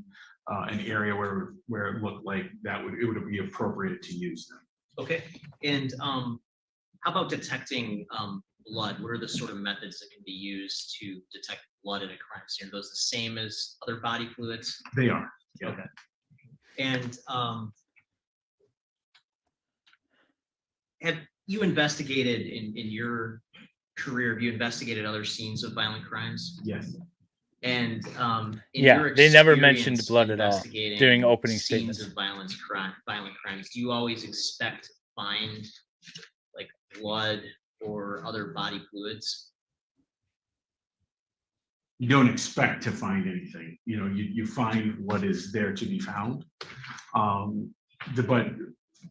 an area where it looked like it would be appropriate to use them. Okay, and how about detecting blood? What are the sort of methods that can be used to detect blood in a crime scene? Are those the same as other body fluids? They are. Yeah. Okay. And have you investigated in your career, have you investigated other scenes of violent crimes? Yes. And yeah, they never mentioned experience blood at all investigating during opening scenes statements. of violent crimes, do you always expect to find like blood or other body fluids? you don't expect to find anything. You find what is there to be found. But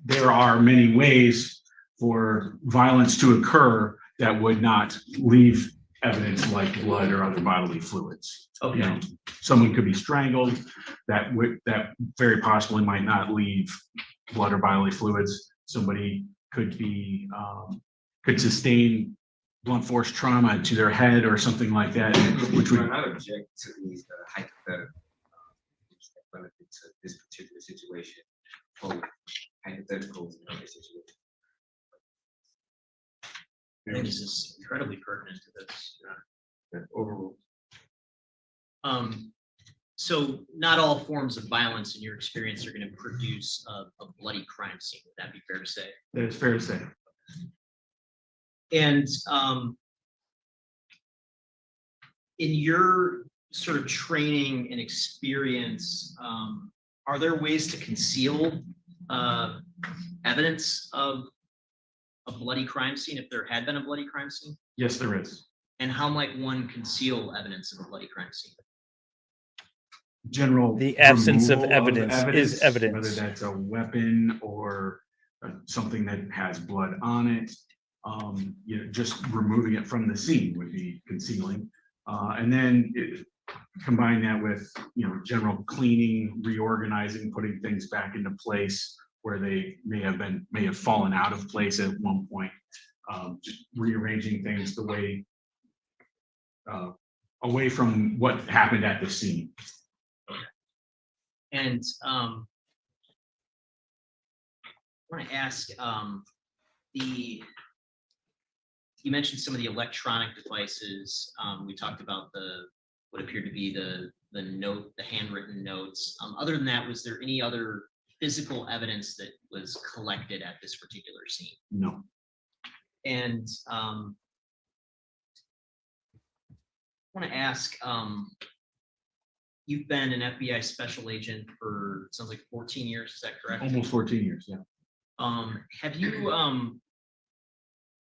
there are many ways for violence to occur that would not leave evidence like blood or other bodily fluids. Okay. Someone could be strangled that very possibly might not leave blood or bodily fluids. Somebody could could sustain blunt force trauma to their head or something like that, which would. I object to these hypothetical relative to this particular situation. Hypotheticals in other situations. I think this is incredibly pertinent to this. Overruled. So not all forms of violence in your experience are going to produce a bloody crime scene. Would that be fair to say? That is fair to say. And in your sort of training and experience, are there ways to conceal evidence of a bloody crime scene if there had been a bloody crime scene? Yes, there is. And how might one conceal evidence of a bloody crime scene? The absence of removal evidence is evidence. Whether that's a weapon or something that has blood on it, just removing it from the scene would be concealing. And then combine that with general cleaning, reorganizing, putting things back into place where they may have fallen out of place at one point. Just rearranging things the way away from what happened at the scene. And I want to ask, you mentioned some of the electronic devices. We talked about what appeared to be the handwritten notes. Other than that, was there any other physical evidence that was collected at this particular scene? No. And I want to ask, you've been an FBI special agent for, it sounds like 14 years, is that correct? Almost 14 years, yeah. Have you,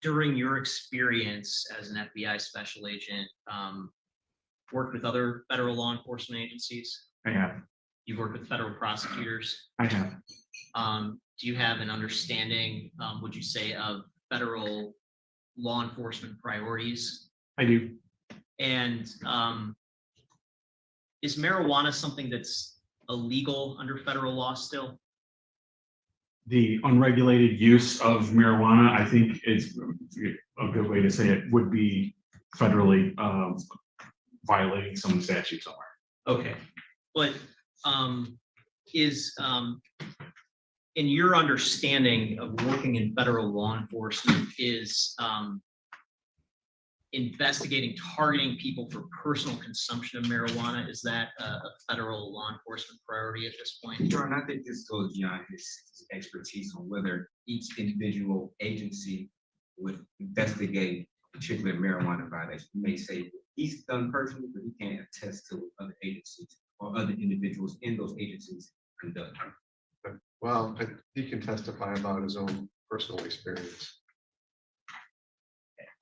during your experience as an FBI special agent, worked with other federal law enforcement agencies? I have. You've worked with federal prosecutors? I have. Do you have an understanding, would you say, of federal law enforcement priorities? I do. And is marijuana something that's illegal under federal law still? The unregulated use of marijuana, I think, is a good way to say it, would be federally violating some statute somewhere. Okay, but is in your understanding of working in federal law enforcement, is investigating, targeting people for personal consumption of marijuana, is that a federal law enforcement priority at this point? Jordan, I think this goes beyond his expertise on whether each individual agency would investigate a particular marijuana violation. You may say he's done personally, but he can't attest to other agencies or other individuals in those agencies conduct. Well, he can testify about his own personal experience.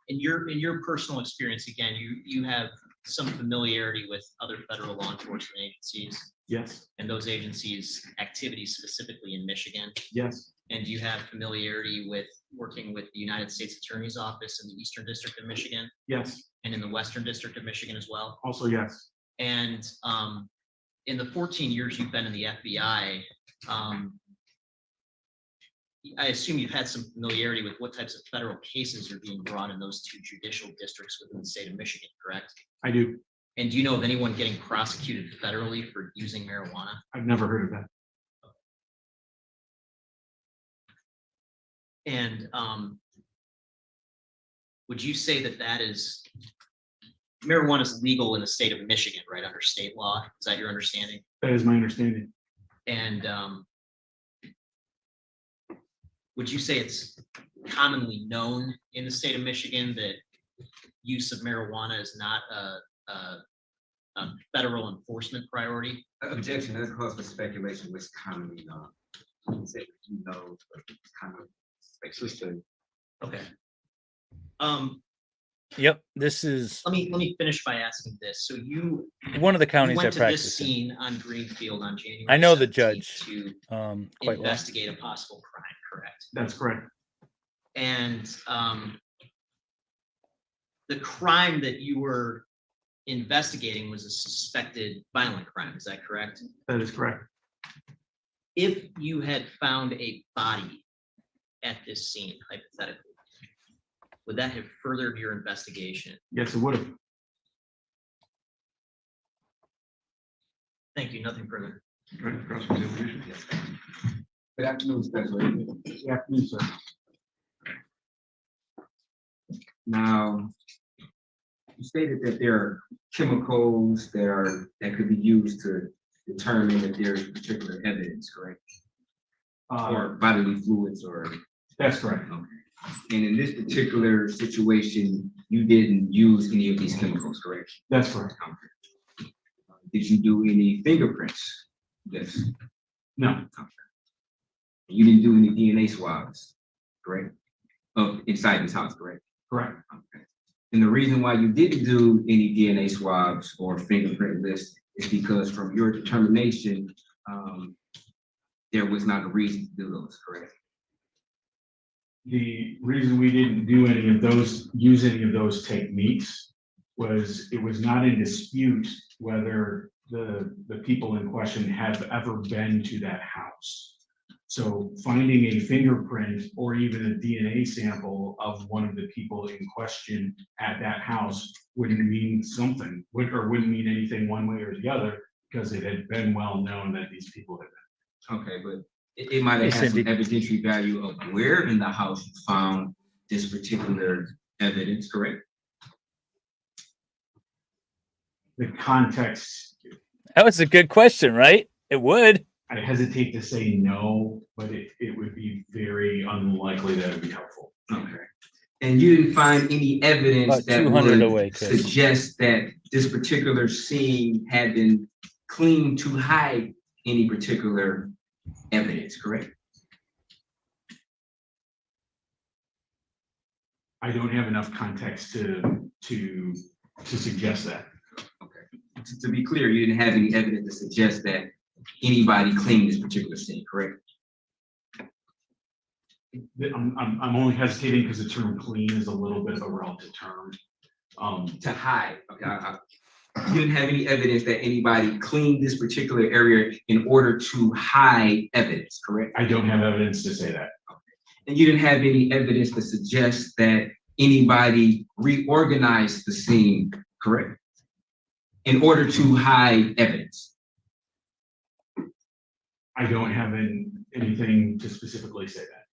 In your personal experience, again, you have some familiarity with other federal law enforcement agencies. Yes. And those agencies' activities specifically in Michigan. Yes. And do you have familiarity with working with the United States Attorney's Office in the Eastern District of Michigan? Yes. And in the Western District of Michigan as well? Also, yes. And in the 14 years you've been in the FBI, I assume you've had some familiarity with what types of federal cases are being brought in those two judicial districts within the state of Michigan, correct? I do. And do you know of anyone getting prosecuted federally for using marijuana? I've never heard of that. And would you say that marijuana is legal in the state of Michigan, right, under state law? Is that your understanding? That is my understanding. And would you say it's commonly known in the state of Michigan that use of marijuana is not a federal enforcement priority? Objection, that's cause for speculation, which commonly known. You know, but it's kind of speculation. Okay. Yep, this is Let me finish by asking this. So you one of the you counties I went to this practice in. scene on Greenfield on January. I know the 17th judge to quite well. investigate a possible crime, correct? That's correct. And the crime that you were investigating was a suspected violent crime. Is that correct? That is correct. If you had found a body at this scene, hypothetically, would that have furthered your investigation? Yes, it would have. Thank you. Nothing further. Good afternoon, Special Agent. Good afternoon, sir. Now, you stated that there are chemicals that could be used to determine if there's particular evidence, correct? Or bodily fluids, or that's correct. Okay. And in this particular situation, you didn't use any of these chemicals, correct? That's correct. Okay. Did you do any fingerprints? Yes. No. Okay. You didn't do any DNA swabs, correct? Inside this house, correct? Correct. Okay. And the reason why you didn't do any DNA swabs or fingerprint lists is because from your determination, there was not a reason to do those, correct? The reason we didn't do any of those, use any of those techniques was it was not in dispute whether the people in question have ever been to that house. So finding a fingerprint or even a DNA sample of one of the people in question at that house wouldn't mean something, wouldn't mean anything one way or the other, because it had been well known that these people had been. Okay, but it might have had some evidentiary value of where in the house you found this particular evidence, correct? The context. That was a good question, right? It would. I hesitate to say no, but it would be very unlikely that it would be helpful. Okay. And you didn't find any evidence that would suggest that this particular scene had been cleaned to hide any particular evidence, correct? I don't have enough context to suggest that. Okay. To be clear, you didn't have any evidence to suggest that anybody cleaned this particular scene, correct? I'm only hesitating because the term clean is a little bit of a relative term. To hide. Okay. You didn't have any evidence that anybody cleaned this particular area in order to hide evidence, correct? I don't have evidence to say that. Okay. And you didn't have any evidence to suggest that anybody reorganized the scene, correct? In order to hide evidence. I don't have anything to specifically say that.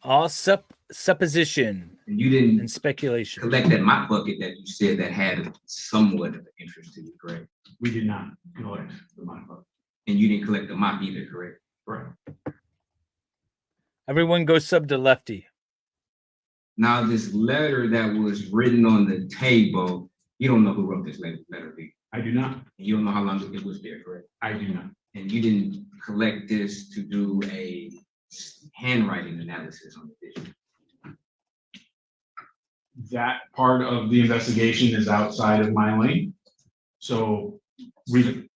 All supposition. And you didn't and speculation. Collect that mop bucket that you said that had somewhat of an interest to you, correct? We did not collect the mop bucket. And you didn't collect the mop either, correct? Right. Everyone go sub to Lefty. Now, this letter that was written on the table, you don't know who wrote this letter, do you? I do not. And you don't know how long it was there, correct? I do not. And you didn't collect this to do a handwriting analysis on the issue. That part of the investigation is outside of my lane. So the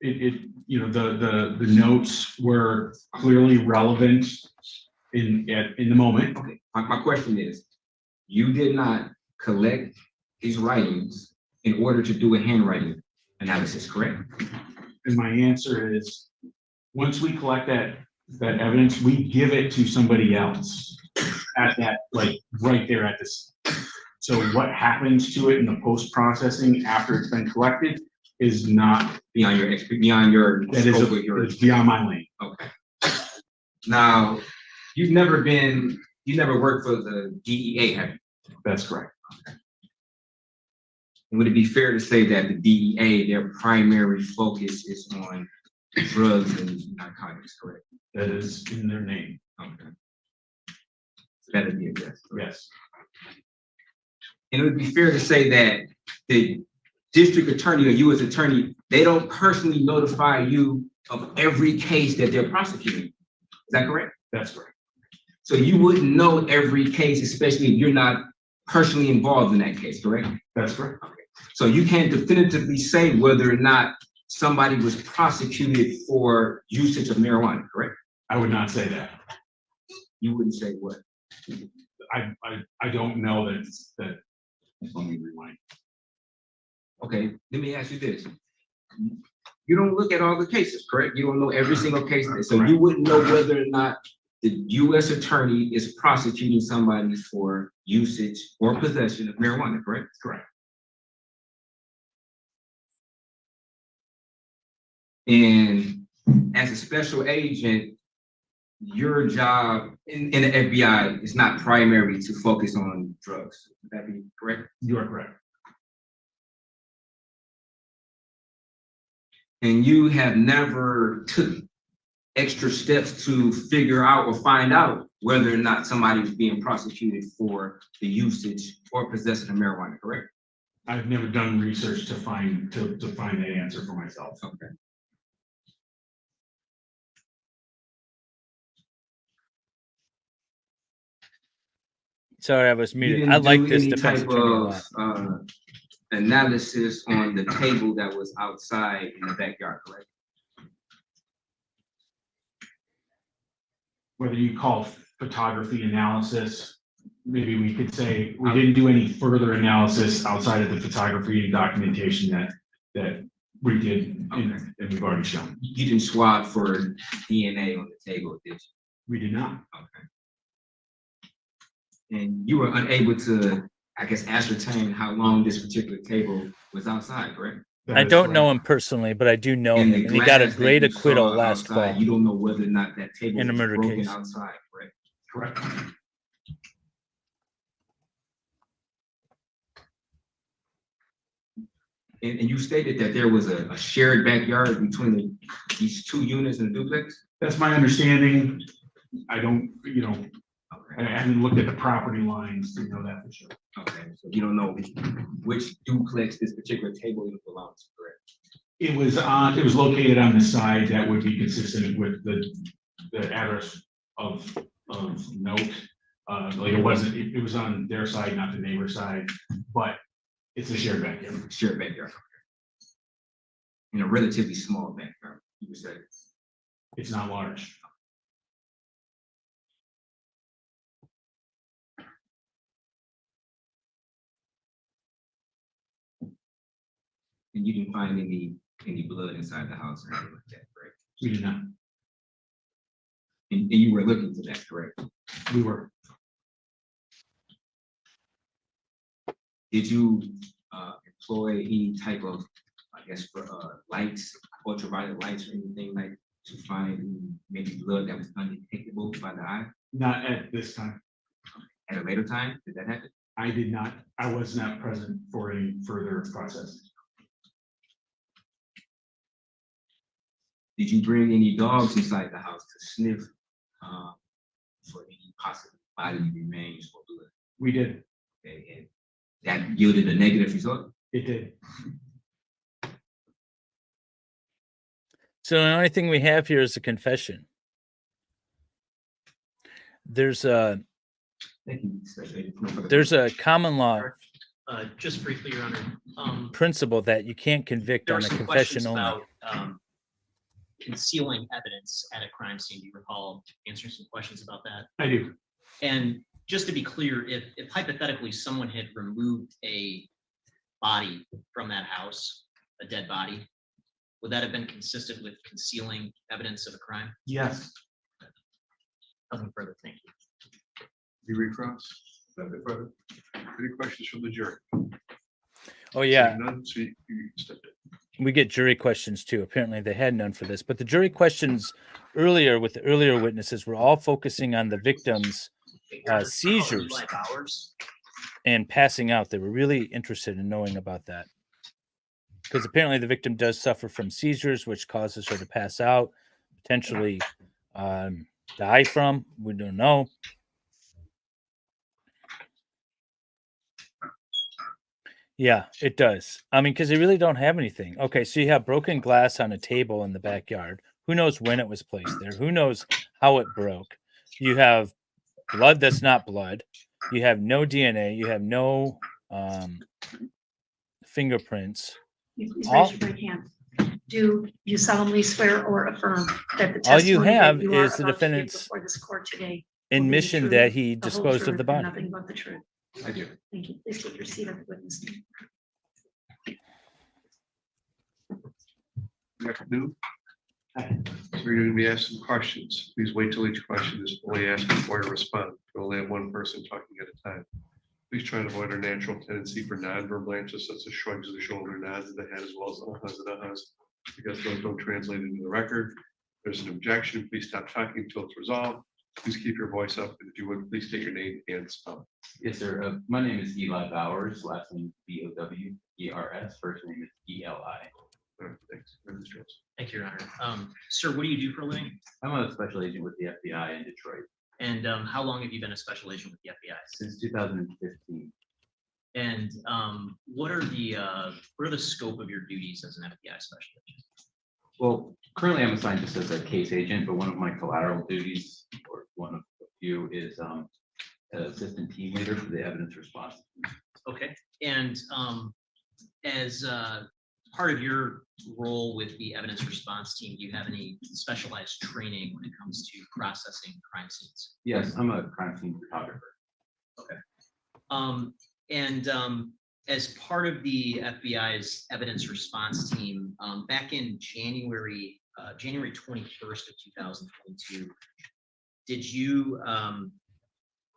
notes were clearly relevant in the moment. Okay, my question is, you did not collect these writings in order to do a handwriting analysis, correct? And my answer is, once we collect that evidence, we give it to somebody else at that, like right there at this. So what happens to it in the post-processing after it's been collected is not beyond your it's beyond my lane. Okay. Now, you never worked for the DEA, have you? That's correct. Okay. And would it be fair to say that the DEA, their primary focus is on drugs and narcotics, correct? That is in their name. Okay. So that would be a yes. Yes. And it would be fair to say that the district attorney or you as attorney, they don't personally notify you of every case that they're prosecuting. Is that correct? That's correct. So you wouldn't know every case, especially if you're not personally involved in that case, correct? That's correct. Okay. So you can't definitively say whether or not somebody was prosecuted for usage of marijuana, correct? I would not say that. You wouldn't say what? I don't know that. Let me rewind. Okay, let me ask you this. You don't look at all the cases, correct? You don't know every single case. So you wouldn't know whether or not the U.S. attorney is prosecuting somebody for usage or possession of marijuana, correct? Correct. And as a special agent, your job in the FBI is not primary to focus on drugs. Would that be correct? You are correct. And you have never took extra steps to figure out or find out whether or not somebody was being prosecuted for the usage or possession of marijuana, correct? I've never done research to find that answer for myself. Okay. Sorry, I was You muted. didn't I like do this any defense type attorney a lot. of analysis on the table that was outside in the backyard, correct? Whether you call photography analysis, maybe we could say we didn't do any further analysis outside of the photography and documentation that we did and we've already shown. You didn't swab for DNA on the table, did you? We did not. Okay. And you were unable to, I guess, ascertain how long this particular table was outside, correct? I don't know him personally, but I do know him, and he got a great acquittal last fall. You don't know whether or not that table in a was murder broken case. outside, correct? Correct. And you stated that there was a shared backyard between these two units in the duplex? That's my understanding. I don't, I haven't looked at the property lines to know that for sure. Okay, so you don't know which duplex this particular table even belongs to, correct? It was located on the side that would be consistent with the address of note. Like it wasn't, it was on their side, not the neighbor side, but it's a shared backyard. Shared backyard. In a relatively small backyard, you would say. It's not large. And you didn't find any blood inside the house or anything like that, correct? We did not. And you were looking for that, correct? We were. Did you employ any type of, I guess, lights, ultraviolet lights or anything like to find maybe blood that was undetectable by the eye? Not at this time. At a later time, did that happen? I did not. I was not present for any further process. Did you bring any dogs inside the house to sniff for any possible body remains or blood? We did. Okay, and that yielded a negative result? It did. So the only thing we have here is a confession. There's a common law Just briefly, Your Honor. principle that you can't convict There on were a some confession questions only. about concealing evidence at a crime scene. Do you recall answering some questions about that? I do. And just to be clear, if hypothetically someone had removed a body from that house, a dead body, would that have been consistent with concealing evidence of a crime? Yes. Nothing further, thank you. You recross? Nothing further. Any questions from the jury? Oh yeah. Seeing none, so you stepped in. We get jury questions too. Apparently they had none for this, but the jury questions earlier with the earlier witnesses were all focusing on the victim's seizures and passing out. They were really interested in knowing about that because apparently the victim does suffer from seizures, which causes her to pass out, potentially die from. We don't know. Yeah, it does. I mean, because they really don't have anything. Okay, so you have broken glass on a table in the backyard. Who knows when it was placed there? Who knows how it broke? You have blood that's not blood. You have no DNA. You have no fingerprints. You please All- raise your right hand. Do you solemnly swear or affirm that the All you testimony that have you are is the about to give defendant's before this court today will be the admission truth, that he the whole disposed of truth, the and body. nothing but the truth? I do. Thank you. Please take your seat at the witness stand. Good afternoon. So you're going to be asked some questions. Please wait till each question is fully asked before you respond. You'll only have one person talking at a time. Please try to avoid our natural tendency for nonverbal answers such as shrugs of the shoulder, nods of the head, as well as uhs and ahas, because those don't translate into the record. If there's an objection, please stop talking until it's resolved. Please keep your voice up, and if you would, please state your name and spell. Yes, sir. My name is Eli Bowers, last name Bowers, first name is Eli. All right, thanks. Mr. Jones. Thank you, Your Honor. Sir, what do you do for a living? I'm a special agent with the FBI in Detroit. And how long have you been a special agent with the FBI? Since 2015. And what are the scope of your duties as an FBI special agent? Well, currently I'm assigned just as a case agent, but one of my collateral duties, or one of a few, is assistant team leader for the evidence response. Okay, and as part of your role with the evidence response team, do you have any specialized training when it comes to processing crime scenes? Yes, I'm a crime scene photographer. Okay. As part of the FBI's evidence response team, back in January 21st of 2022, did you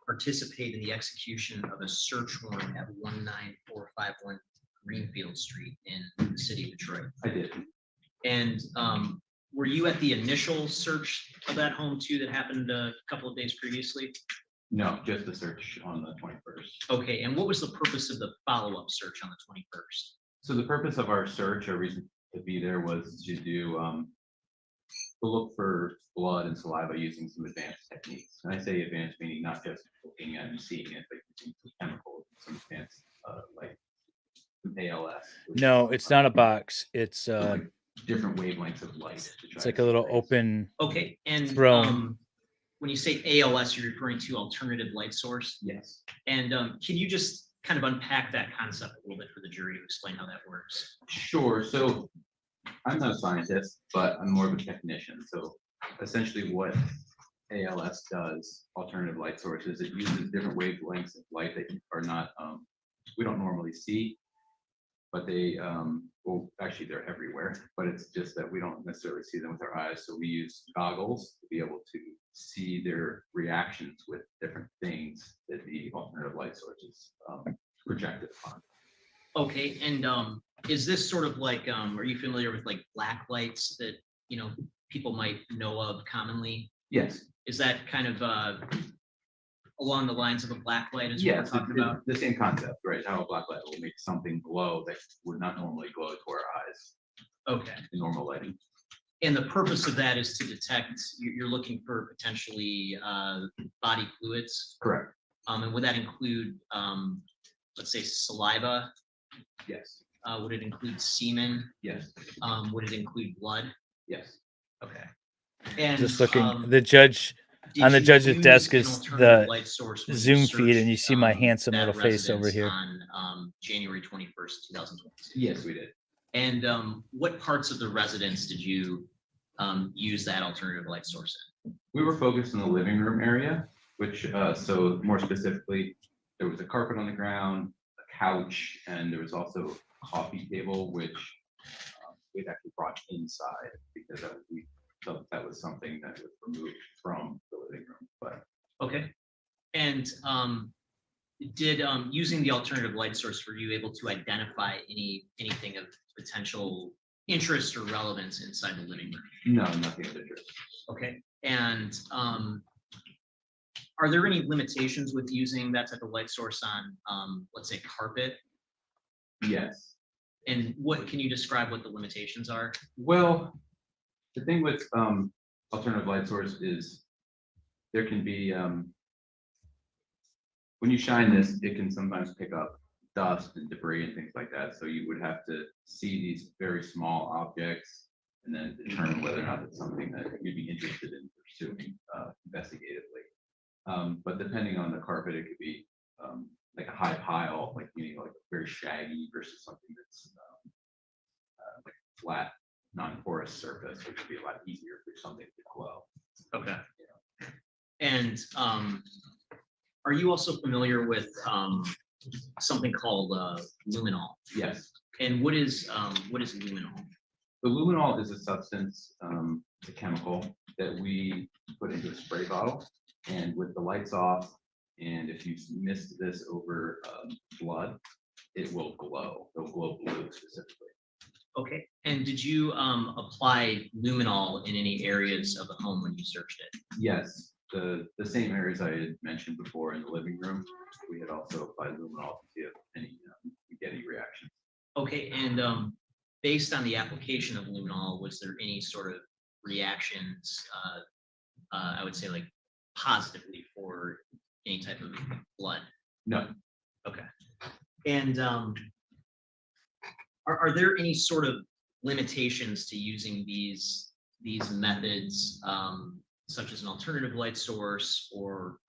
participate in the execution of a search warrant at 19451 Greenfield Street in the city of Detroit? I did. And were you at the initial search of that home too that happened a couple of days previously? No, just the search on the 21st. Okay, and what was the purpose of the follow-up search on the 21st? So the purpose of our search, our reason to be there, was to do to look for blood and saliva using some advanced techniques. And I say advanced meaning not just looking at and seeing it, but using some chemicals, some advanced like ALS. No, it's not a box. It's Different wavelengths of light. it's like a little open. Okay, and throne. When you say ALS, you're referring to alternative light source? Yes. And can you just kind of unpack that concept a little bit for the jury to explain how that works? Sure. So I'm not a scientist, but I'm more of a technician. So essentially what ALS does, alternative light sources, it uses different wavelengths of light that are not, we don't normally see, but they, well, actually they're everywhere, but it's just that we don't necessarily see them with our eyes. So we use goggles to be able to see their reactions with different things that the alternative light sources projected upon. Okay, and is this sort of like, are you familiar with like black lights that, you know, people might know of commonly? Yes. Is that kind of along the lines of a black light as we're talking about? The same concept, right? How a black light will make something glow that would not normally glow to our eyes. Okay. In normal lighting. And the purpose of that is to detect, you're looking for potentially body fluids? Correct. And would that include, let's say, saliva? Yes. Would it include semen? Yes. Would it include blood? Yes. Okay. And Just looking, the judge on the judge's desk is the Zoom feed, and you see my handsome little face over here. On January 21st, 2022. Yes, we did. And what parts of the residence did you use that alternative light source in? We were focused in the living room area, which, so more specifically, there was a carpet on the ground, a couch, and there was also a coffee table, which we'd actually brought inside because we felt that was something that was removed from the living room. But okay. And did using the alternative light source, were you able to identify anything of potential interest or relevance inside the living room? No, nothing of interest. Okay. And are there any limitations with using that type of light source on, let's say, carpet? Yes. And what can you describe what the limitations are? Well, the thing with alternative light source is there can be, when you shine this, it can sometimes pick up dust and debris and things like that. So you would have to see these very small objects and then determine whether or not it's something that you'd be interested in pursuing investigatively. But depending on the carpet, it could be like a high pile, like meaning like very shaggy versus something that's like a flat, non-porous surface, which would be a lot easier for something to glow. Okay. And are you also familiar with something called luminol? Yes. And what is luminol? The luminol is a substance, it's a chemical that we put into a spray bottle, and with the lights off, and if you mist this over blood, it will glow. It'll glow blue specifically. Okay. And did you apply luminol in any areas of the home when you searched it? Yes, the same areas I had mentioned before in the living room, we had also applied luminol to see if any get any reactions. Okay. And based on the application of luminol, was there any sort of reactions, I would say like positively for any type of blood? No. Okay. And are there any sort of limitations to using these methods, such as an alternative light source or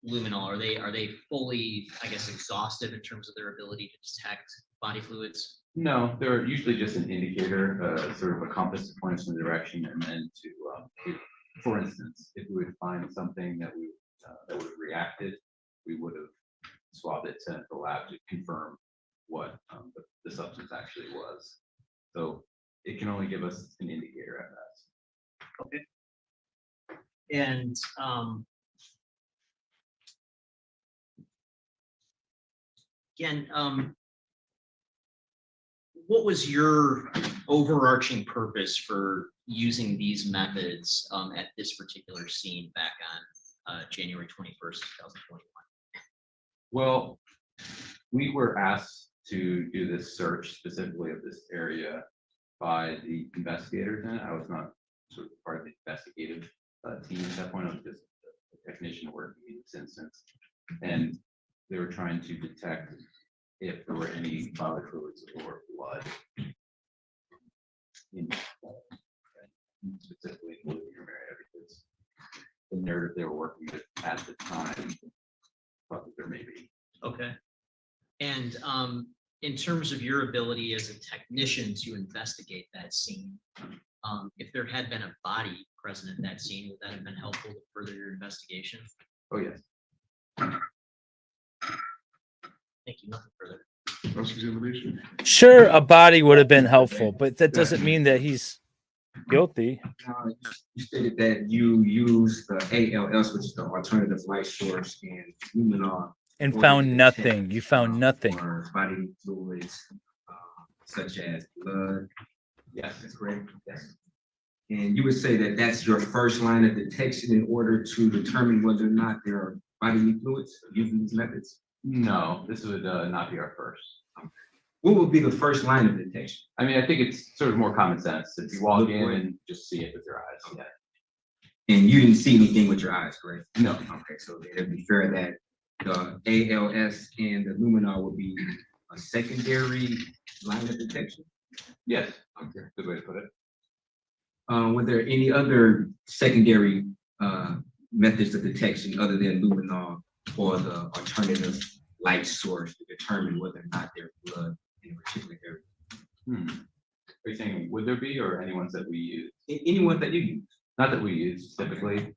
luminol? Are they fully, I guess, exhaustive in terms of their ability to detect body fluids? No, they're usually just an indicator, sort of a compass to point us in the direction, and then for instance, if we would find something that would have reacted, we would have swabbed it, sent it to the lab to confirm what the substance actually was. So it can only give us an indicator at best. Okay. And again, what was your overarching purpose for using these methods at this particular scene back on January 21st, 2021? Well, we were asked to do this search specifically of this area by the investigators, and I was not sort of part of the investigative team at that point. I was just a technician working in this instance, and they were trying to detect if there were any bodily fluids or blood in specifically in the living room area, because the narrative they were working with at the time thought that there may be. Okay. And in terms of your ability as a technician to investigate that scene, if there had been a body present at that scene, would that have been helpful to further your investigation? Oh, yes. Thank you. Nothing further. Cross-examination. Sure, a body would have been helpful, but that doesn't mean that he's guilty. You stated that you use the ALS, which is the alternative light source, and luminol. And found nothing. You found nothing. For body fluids, such as blood. Yes, that's correct. Yes. And you would say that that's your first line of detection in order to determine whether or not there are bodily fluids using these methods? No, this would not be our first. Okay. What would be the first line of detection? I mean, I think it's sort of more common sense. If you walk in and just see it with your eyes. Okay. And you didn't see anything with your eyes, correct? No. Okay, so it'd be fair that the ALS and the luminol would be a secondary line of detection? Yes. Okay, good way to put it. Were there any other secondary methods of detection other than luminol or the alternative light source to determine whether or not there's blood in a particular area? Are you saying would there be, or any ones that we use? Any ones that you use? Not that we use typically.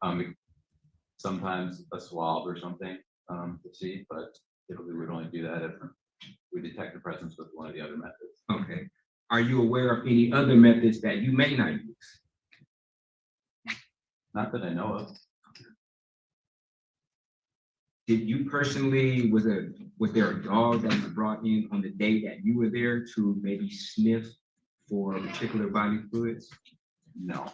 Sometimes a swab or something to see, but typically we'd only do that if we detect the presence with one of the other methods. Okay. Are you aware of any other methods that you may not use? Not that I know of. Did you personally, was there a dog that was brought in on the day that you were there to maybe sniff for particular body fluids? No.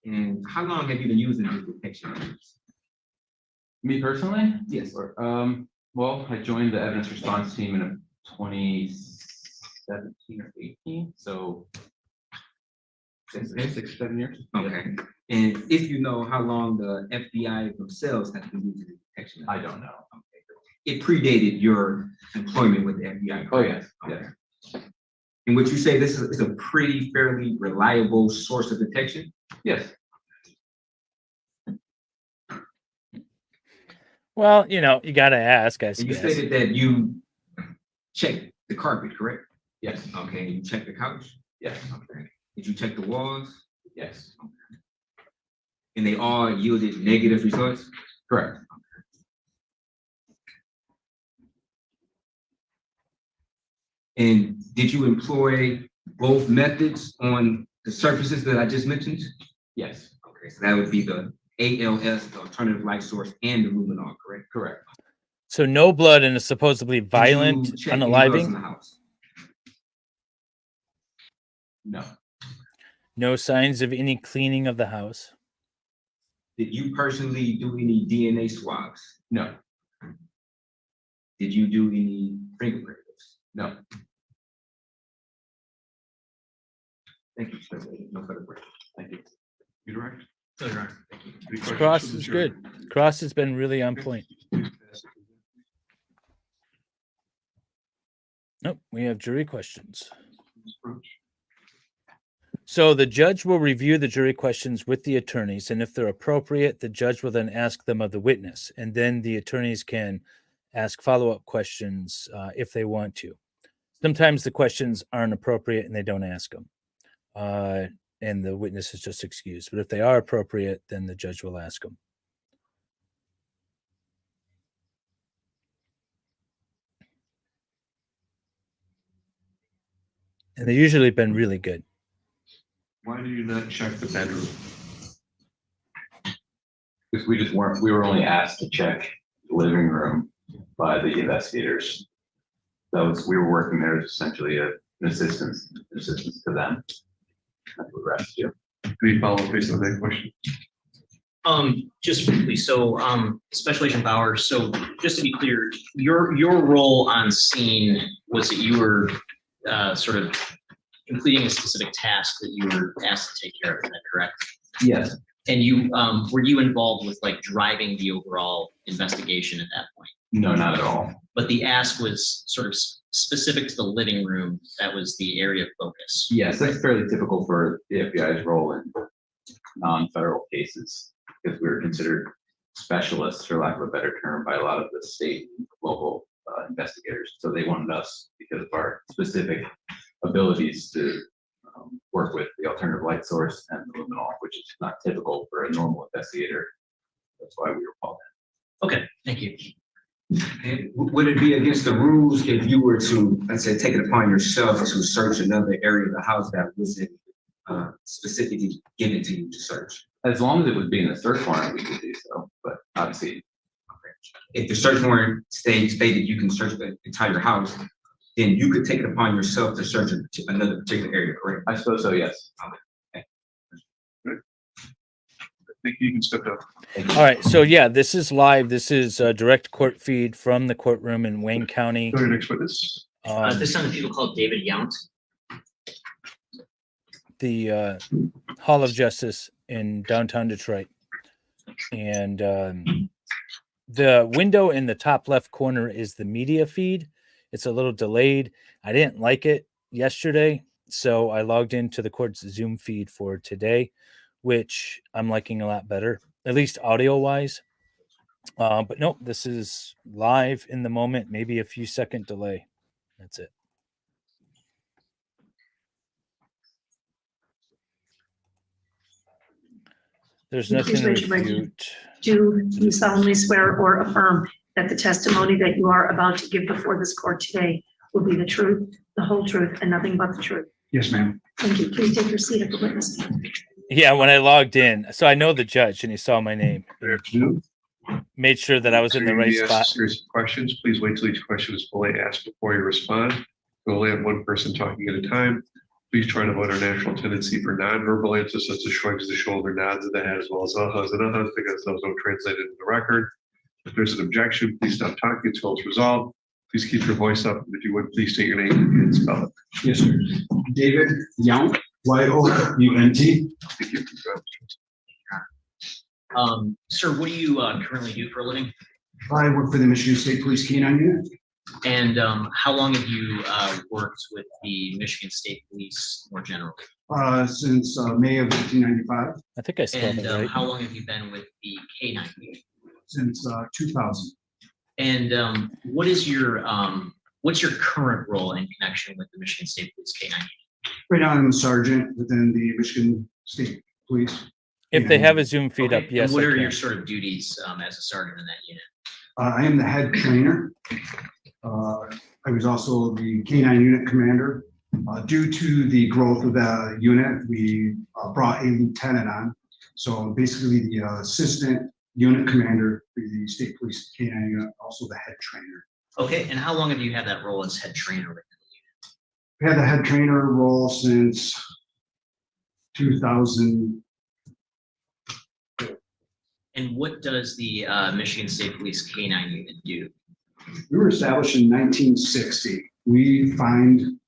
And how long have you been using these detection methods? Me personally? Yes. Well, I joined the evidence response team in 2017 or 18, so 6, 7 years. Okay. And if you know how long the FBI themselves have been using the detection I methods? don't know. Okay. It predated your employment with the FBI. Oh, yes. Okay. Yes. And would you say this is a pretty fairly reliable source of detection? Yes. Well, you know, you got to ask, I And you guess. stated that you checked the carpet, correct? Yes. Okay, you checked the couch? Yes. Okay. Did you check the walls? Yes. And they all yielded negative results? Correct. And did you employ both methods on the surfaces that I just mentioned? Yes. Okay, so that would be the ALS, the alternative light source, and the luminol, correct? Correct. So no blood in a supposedly violent Did you check any drugs in unaliving. the house? No. No signs of any cleaning of the house. Did you personally do any DNA swabs? No. Did you do any fingerprint lifts? No. Thank you, sir. No further questions. Thank you. You direct? No, Your Honor. Any questions Cross from the is jury? good. Cross has been really on point. Nope, we have jury questions. So the judge will review the jury questions with the attorneys, and if they're appropriate, the judge will then ask them of the witness, and then the attorneys can ask follow-up questions if they want to. Sometimes the questions aren't appropriate and they don't ask them, and the witness is just excused. But if they are appropriate, then the judge will ask them. And they've usually been really good. Why do you not check the bedroom? Because we were only asked to check the living room by the investigators. We were working there as essentially an assistance to them. That's what we're asked to do. Any follow-up based on that question? Just briefly, so, Special Agent Bauer, so just to be clear, your role on scene was that you were sort of completing a specific task that you were asked to take care of, is that correct? Yes. And you, were you involved with like driving the overall investigation at that point? No, not at all. But the ask was sort of specific to the living room, that was the area of focus? Yes, that's fairly typical for the FBI's role in non-federal cases, because we were considered specialists, for lack of a better term, by a lot of the state and local investigators. So they wanted us because of our specific abilities to work with the alternative light source and the luminol, which is not typical for a normal investigator. That's why we were called in. Okay, thank you. And would it be against the rules if you were to, let's say, take it upon yourself to search another area of the house that wasn't specifically given to you to search? As long as it would be in the search warrant, we could do so, but obviously. If the search warrant stated you can search the entire house, then you could take it upon yourself to search another particular area, correct? I suppose so, yes. I think you can step down. All right, so yeah, this is live. This is a direct court feed from the courtroom in Wayne County. Go to your next witness. This time the people called David Yount. The Hall of Justice in downtown Detroit. And the window in the top left corner is the media feed. It's a little delayed. I didn't like it yesterday, so I logged into the court's Zoom feed for today, which I'm liking a lot better, at least audio-wise. But nope, this is live in the moment, maybe a few second delay. That's it. There's nothing Please to raise your right hand. refute. Do you solemnly swear or affirm that the testimony that you are about to give before this court today will be the truth, the whole truth, and nothing but the truth? Yes, ma'am. Thank you. Please take your seat at the witness stand. Yeah, when I logged in, so I know the judge and he saw my name. Made sure that I was in the right You're gonna be asked spot. a series of questions. Please wait till each question is fully asked before you respond. We'll only have one person talking at a time. Please try to avoid our natural tendency for nonverbal answers such as shrugs of the shoulder, nods of the head, as well as ahas and ahas, because those don't translate into the record. If there's an objection, please stop talking until it's resolved. Please keep your voice up. If you would, please state your name and spell it. Yes, sir. David Yount, Y-O-U-N-T. Thank you. Sir, what do you currently do for a living? I work for the Michigan State Police K-9 unit. And how long have you worked with the Michigan State Police more generally? Since May of 1995, I think I spelled And it right. how long have you been with the K9 unit? since 2000. And what is your what's your current role in connection with the Michigan State Police K9 unit? Right now, I'm a sergeant within the Michigan State Police. If they have a Zoom feed up, Okay, yes, and what I are can. your sort of duties as a sergeant in that unit? I am the head trainer. I was also the K9 unit commander. Due to the growth of the unit, we brought a lieutenant on. So basically the assistant unit commander for the state police K9 unit, also the head trainer. Okay, and how long have you had that role as head trainer within the We had the head trainer role since 2000. unit? And what does the Michigan State Police K9 unit do? We were established in 1960. We find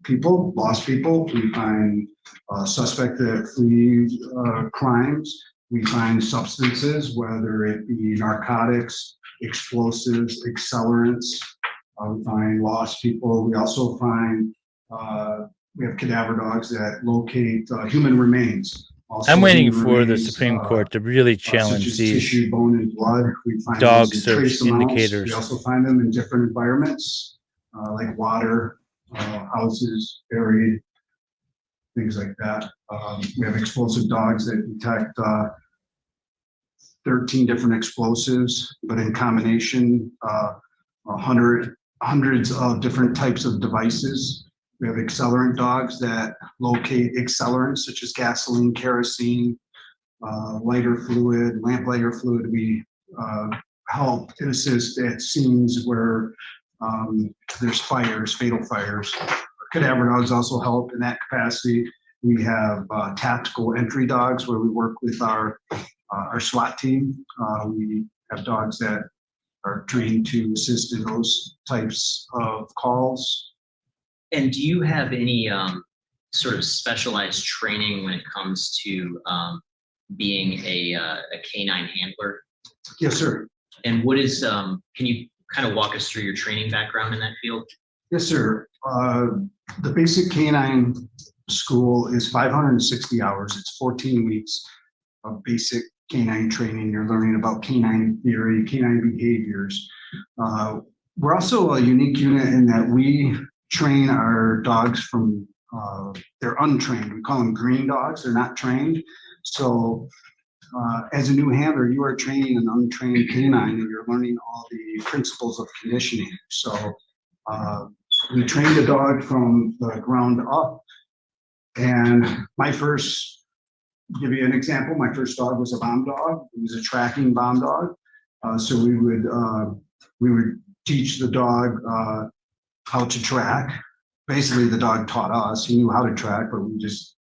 people, lost people. We find suspect that flee crimes. We find substances, whether it be narcotics, explosives, accelerants. We find lost people. We also find, we have cadaver dogs that locate human remains. Also I'm waiting human for the remains, Supreme Court to really such challenge as these tissue, bone, and blood. We find dog those in search trace amounts. indicators. We also find them in different environments, like water, houses, buried, things like that. We have explosive dogs that detect 13 different explosives, but in combination, hundreds of different types of devices. We have accelerant dogs that locate accelerants such as gasoline, kerosene, lighter fluid, lamplighter fluid. We help and assist at scenes where there's fires, fatal fires. Cadaver dogs also help in that capacity. We have tactical entry dogs where we work with our SWAT team. We have dogs that are trained to assist in those types of calls. And do you have any sort of specialized training when it comes to being a K9 handler? Yes, sir. And what is, can you kind of walk us through your training background in that field? Yes, sir. The basic K9 school is 560 hours. It's 14 weeks of basic K9 training. You're learning about K9 theory, K9 behaviors. We're also a unique unit in that we train our dogs from, they're untrained. We call them green dogs. They're not trained. So as a new handler, you are training an untrained canine and you're learning all the principles of conditioning. So we train the dog from the ground up. And give you an example, my first dog was a bomb dog. It was a tracking bomb dog. So we would teach the dog how to track. Basically, the dog taught us. He knew how to track, but we just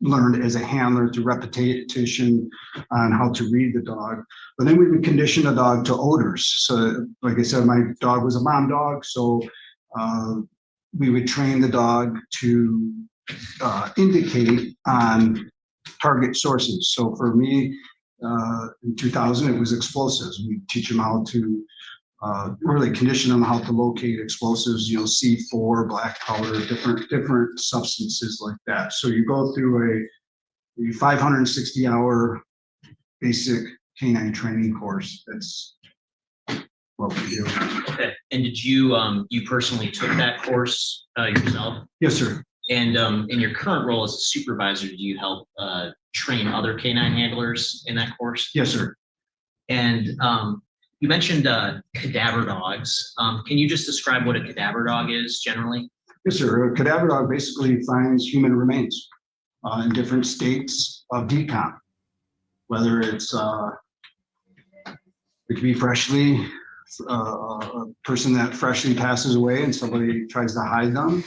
learned as a handler through repetition on how to read the dog. But then we would condition the dog to odors. So like I said, my dog was a bomb dog. So we would train the dog to indicate on target sources. So for me, in 2000, it was explosives. We teach them how to really condition them how to locate explosives, C4, black powder, different substances like that. So you go through a 560-hour basic canine training course. That's what we do. Okay. And did you, you personally took that course yourself? Yes, sir. And in your current role as a supervisor, do you help train other canine handlers in that course? Yes, sir. And you mentioned cadaver dogs. Can you just describe what a cadaver dog is generally? Yes, sir. A cadaver dog basically finds human remains in different states of decomp, whether it's it could be freshly a person that freshly passes away and somebody tries to hide them,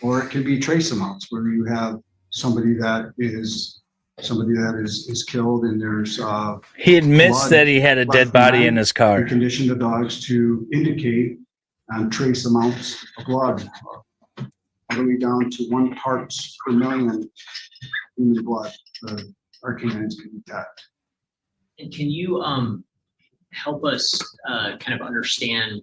or it could be trace amounts where you have somebody that is killed and there's he admits blood that he had a dead left body behind. in his car. We condition the dogs to indicate on trace amounts of blood, all the way down to 1 parts per million human blood our canines can detect. And can you help us kind of understand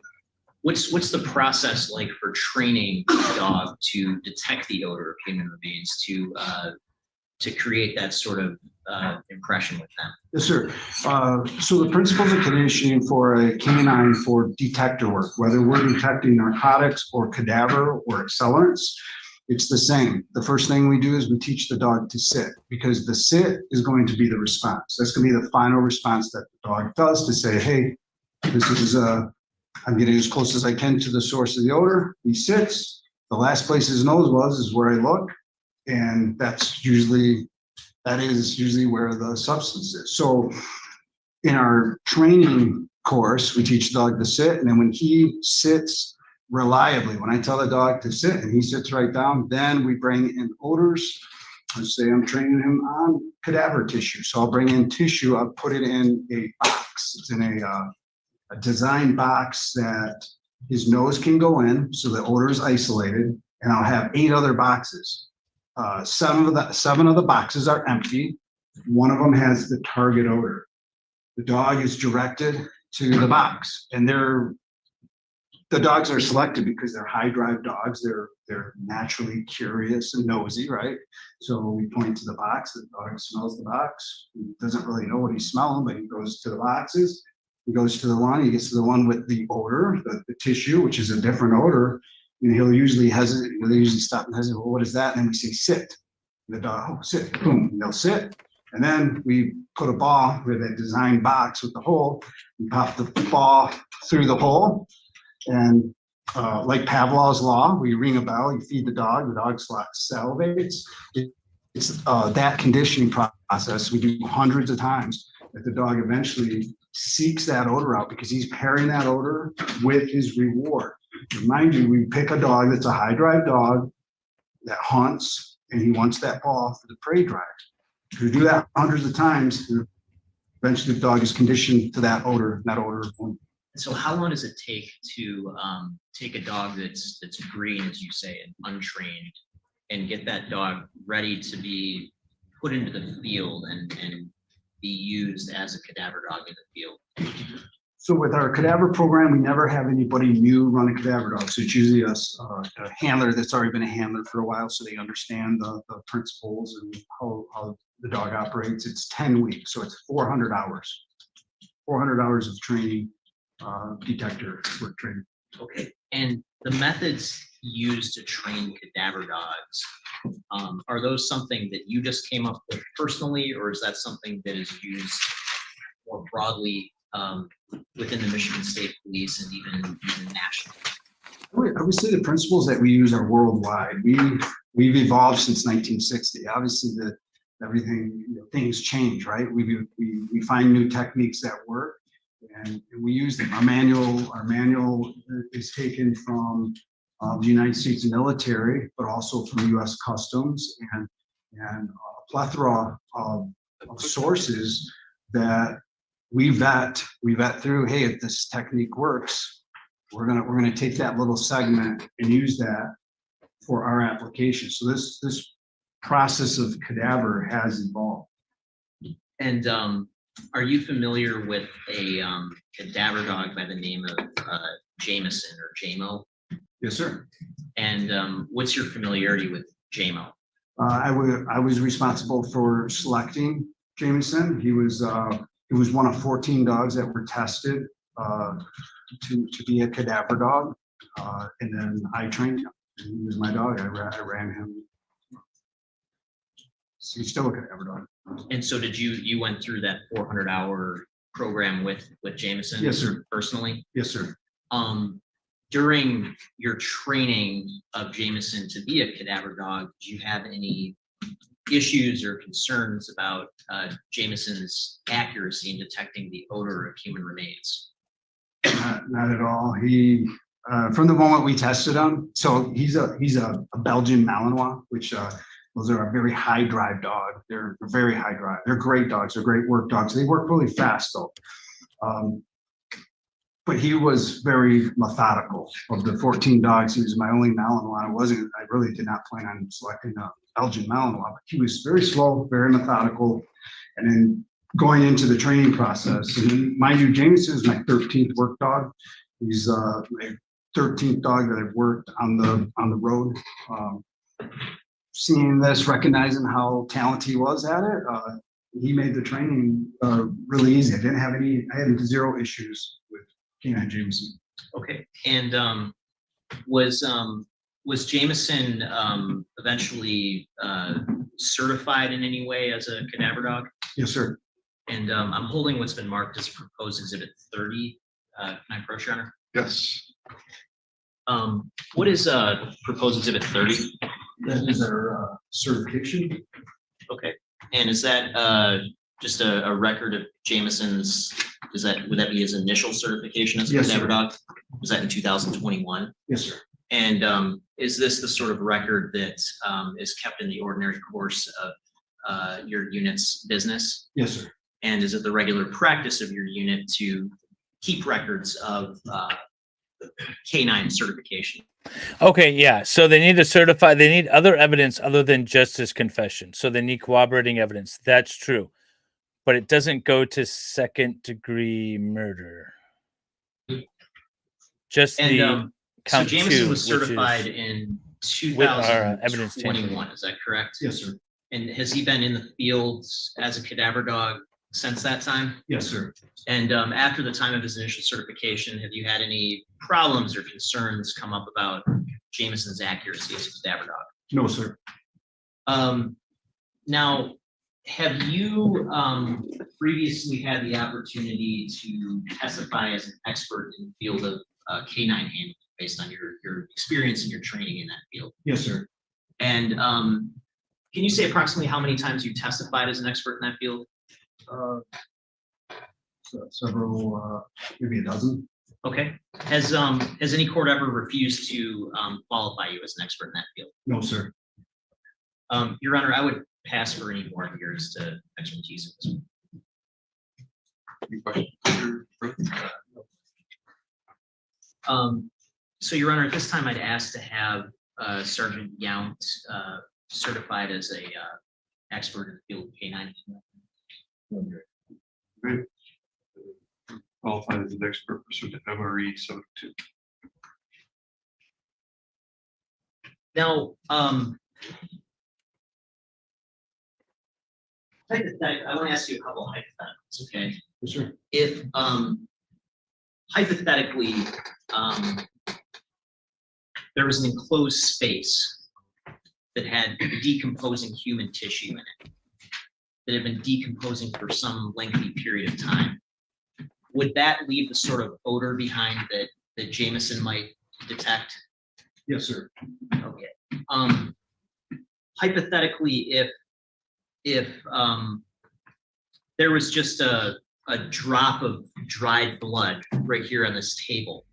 what's the process like for training a dog to detect the odor of human remains to create that sort of impression with them? Yes, sir. So the principles and conditioning for a canine for detector work, whether we're detecting narcotics or cadaver or accelerants, it's the same. The first thing we do is we teach the dog to sit, because the sit is going to be the response. That's going to be the final response that the dog does to say, hey, this is I'm getting as close as I can to the source of the odor. He sits. The last place his nose was is where I look, and that is usually where the substance is. So in our training course, we teach the dog to sit, and then when he sits reliably, when I tell the dog to sit and he sits right down, then we bring in odors. Let's say I'm training him on cadaver tissue. So I'll bring in tissue, I'll put it in a box. It's in a design box that his nose can go in, so the odor is isolated, and I'll have 8 other boxes. 7 of the boxes are empty. One of them has the target odor. The dog is directed to the box, and the dogs are selected because they're high drive dogs. They're naturally curious and nosy, right? So we point to the box. The dog smells the box. He doesn't really know what he's smelling, but he goes to the boxes. He goes to the one. He gets to the one with the odor, the tissue, which is a different odor. And he'll usually hesitate. They usually stop and hesitate. Well, what is that? And then we say sit. And the dog, oh, sit. Boom. And they'll sit. And then we put a ball with a design box with the hole. We pop the ball through the hole. And like Pavlov's law, we ring a bell, you feed the dog salivates. It's that conditioning process we do hundreds of times that the dog eventually seeks that odor out, because he's pairing that odor with his reward. Mind you, we pick a dog that's a high drive dog that hunts, and he wants that ball for the prey drive. If we do that hundreds of times, eventually the dog is conditioned to that odor. So how long does it take to take a dog that's green, as you say, and untrained, and get that dog ready to be put into the field and be used as a cadaver dog in the field? So with our cadaver program, we never have anybody new run a cadaver dog. So it's usually a handler that's already been a handler for a while, so they understand the principles and how the dog operates. It's 10 weeks, so it's 400 hours. 400 hours of training, detector work training. Okay, and the methods used to train cadaver dogs, are those something that you just came up with personally, or is that something that is used more broadly within the Michigan State Police and even nationally? I would say the principles that we use are worldwide. We've evolved since 1960. Obviously, things change, right? We find new techniques that work, and we use them. Our manual is taken from the United States military, but also from U.S. Customs and a plethora of sources that we vet through. Hey, if this technique works, we're gonna take that little segment and use that for our application. So this process of cadaver has evolved. And are you familiar with a cadaver dog by the name of Jameson or JMO? Yes, sir. And what's your familiarity with JMO? I was responsible for selecting Jameson. He was one of 14 dogs that were tested to be a cadaver dog, and then I trained him. And he was my dog. I ran him. So he's still a cadaver dog. And so did you went through that 400-hour program with Jameson? Yes, sir. Personally? Yes, sir. During your training of Jameson to be a cadaver dog, did you have any issues or concerns about Jameson's accuracy in detecting the odor of human remains? Not at all. He from the moment we tested him, so he's a Belgian Malinois, which those are a very high drive dog. They're very high drive. They're great dogs. They're great work dogs. They work really fast though. But he was very methodical. Of the 14 dogs, he was my only Malinois. I really did not plan on selecting a Belgian Malinois, but he was very slow, very methodical. And then going into the training process, and mind you, Jameson is my 13th work dog. He's 13th dog that I've worked on the road. Seeing this, recognizing how talented he was at it, he made the training really easy. I had 0 issues with K9 Jameson. Okay, and was Jameson eventually certified in any way as a cadaver dog? Yes, sir. And I'm holding what's been marked as proposed exhibit 30. Can I approach, Your Honor? Yes. What is proposed exhibit 30? That is our certification. Okay, and is that just a record of Jameson's? Would that be his initial certification as a Yes, cadaver sir. dog? Was that in 2021? Yes, sir. And is this the sort of record that is kept in the ordinary course of your unit's business? Yes, sir. And is it the regular practice of your unit to keep records of K9 certification? Okay, yeah. So they need to certify, they need other evidence other than just his confession. So they need corroborating evidence. That's true. But it doesn't go to 2nd-degree murder. Just And the so count Jameson 2, was which certified is in with our evidence tampering. 2021, is that correct? Yes, sir. And has he been in the fields as a cadaver dog since that time? Yes, sir. And after the time of his initial certification, have you had any problems or concerns come up about Jameson's accuracy as a cadaver dog? No, sir. Now, have you previously had the opportunity to testify as an expert in the field of K9 handling based on your experience and your training in that field? Yes, sir. And can you say approximately how many times you testified as an expert in that field? Several, maybe a dozen. Okay. Has any court ever refused to qualify you as an expert in that field? No, sir. Your Honor, I would pass for any more years to expertise in this. So, Your Honor, at this time, I'd ask to have Sergeant Yount certified as a expert in the field of K9. Great. Qualified as an expert pursuant to MRE 72. Now, I want to ask you a couple of hypotheticals, okay? Sure. If hypothetically there was an enclosed space that had decomposing human tissue in it, that had been decomposing for some lengthy period of time, would that leave the sort of odor behind that Jameson might detect? Yes, sir. Okay. Hypothetically, if there was just a drop of dried blood right here on this table,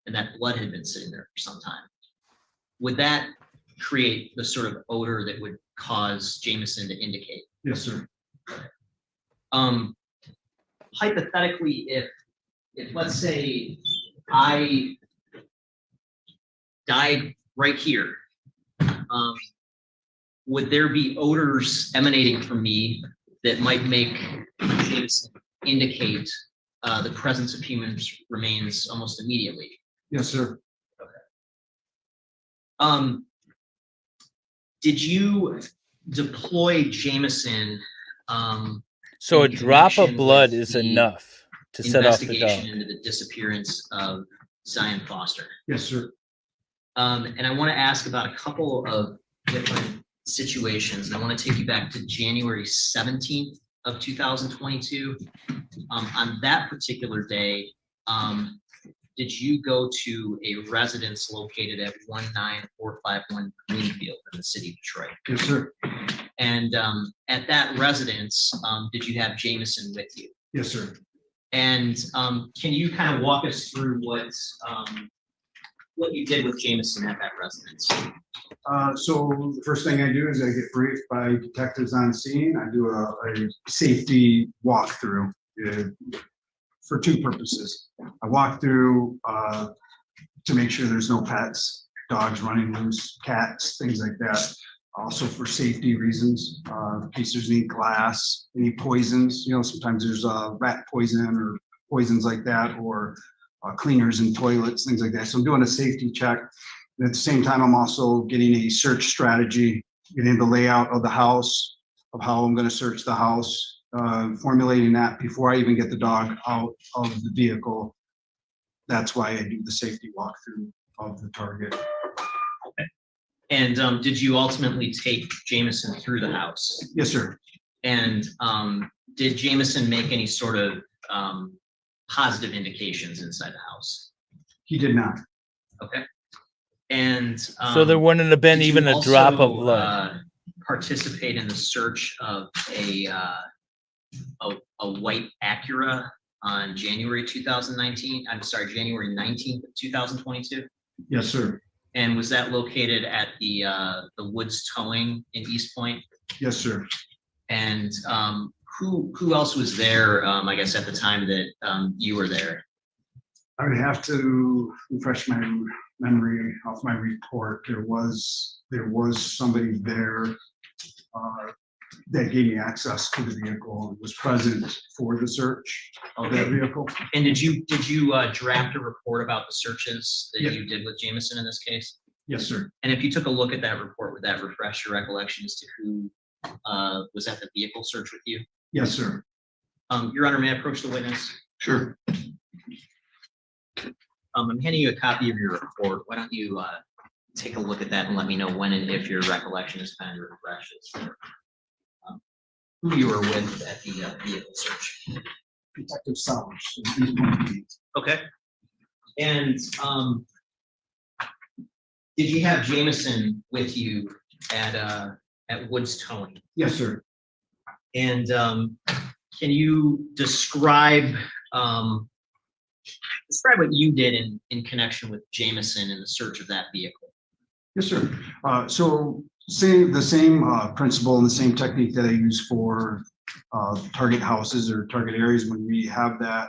and that blood had been sitting there for some time, would that create the sort of odor that would cause Jameson to indicate? Yes, sir. Hypothetically, if let's say I died right here, would there be odors emanating from me that might make Jameson indicate the presence of human remains almost immediately? Yes, sir. Did you deploy Jameson? So a in drop of connection blood with is the enough to set off the investigation dog. into the disappearance of Zion Foster? Yes, sir. And I want to ask about a couple of different situations. And I want to take you back to January 17th of 2022. On that particular day, did you go to a residence located at 19451 Greenfield in the city of Detroit? Yes, sir. And at that residence, did you have Jameson with you? Yes, sir. And can you kind of walk us through what you did with Jameson at that residence? So the first thing I do is I get briefed by detectives on scene. I do a safety walkthrough for two purposes. I walk through to make sure there's no pets, dogs running loose, cats, things like that. Also for safety reasons, in case there's any glass, any poisons. You know, sometimes there's rat poison or poisons like that, or cleaners and toilets, things like that. So I'm doing a safety check. And at the same time, I'm also getting a search strategy, getting the layout of the house, of how I'm gonna search the house, formulating that before I even get the dog out of the vehicle. That's why I do the safety walkthrough of the target. And did you ultimately take Jameson through the house? Yes, sir. And did Jameson make any sort of positive indications inside the house? He did not. Okay. And So there wouldn't have been did you even a drop of also, blood. Participate in the search of a white Acura on January 2019. I'm sorry, January 19th, 2022. Yes, sir. And was that located at the Woods Towing in East Point? Yes, sir. And who else was there? I guess at the time that you were there. I would have to refresh my memory off my report. There was somebody there that gave me access to the vehicle and was present for the search of that vehicle. And did you draft a report about the searches that Yeah. you did with Jameson in this case? Yes, sir. And if you took a look at that report, would that refresh your recollection as to who was at the vehicle search with you? Yes, sir. Your Honor, may I approach the witness? Sure. I'm handing you a copy of your report. Why don't you take a look at that and let me know when and if your recollection is kind of refreshed as to who you were with at the vehicle search. Detective Sellers. Okay. And did you have Jameson with you at Woods Towing? Yes, sir. And can you describe what you did in connection with Jameson in the search of that vehicle? Yes, sir. So the same principle and the same technique that I use for target houses or target areas when we have that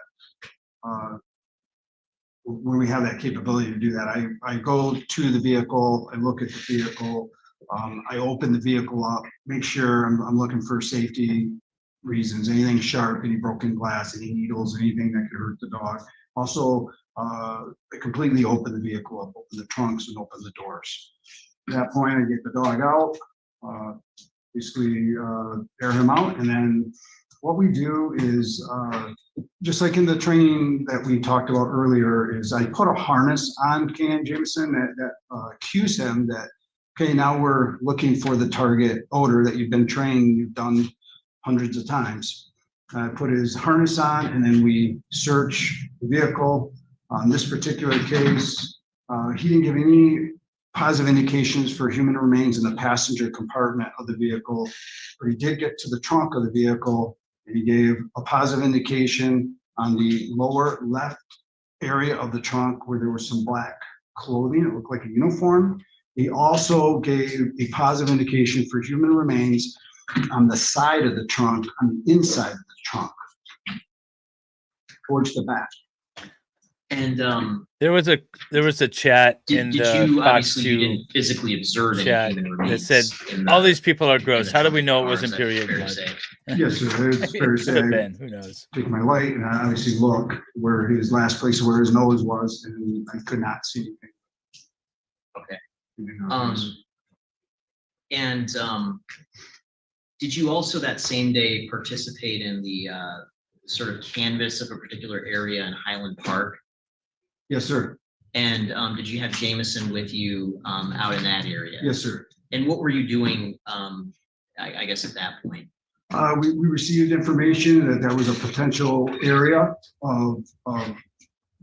capability to do that. I go to the vehicle, I look at the vehicle, I open the vehicle up, make sure I'm looking for safety reasons, anything sharp, any broken glass, any needles, anything that could hurt the dog. Also, I completely open the vehicle up, open the trunks and open the doors. At that point, I get the dog out, basically air him out. And then what we do is, just like in the training that we talked about earlier, is I put a harness on Can Jameson that cues him that, okay, now we're looking for the target odor that you've been trained, you've done hundreds of times. Put his harness on, and then we search the vehicle. On this particular case, he didn't give any positive indications for human remains in the passenger compartment of the vehicle, but he did get to the trunk of the vehicle, and he gave a positive indication on the lower left area of the trunk where there was some black clothing. It looked like a uniform. He also gave a positive indication for human remains on the side of the trunk, on the inside of the trunk, towards the back. And there was a chat in did the you Fox obviously you 2 didn't physically observe any chat human that remains said in all the- these people are in gross. the How do trunk we of know the it car? wasn't Is that period fair to blood? say? Yes, sir. It's fair to Could have say. been. Who knows? Take my light and I obviously look where his last place where his nose was, and I could not see anything. Okay. You And did you also that same day participate in the sort of canvas of a particular area in Highland Park? Yes, sir. And did you have Jameson with you out in that area? Yes, sir. And what were you doing, I guess, at that point? We received information that there was a potential area of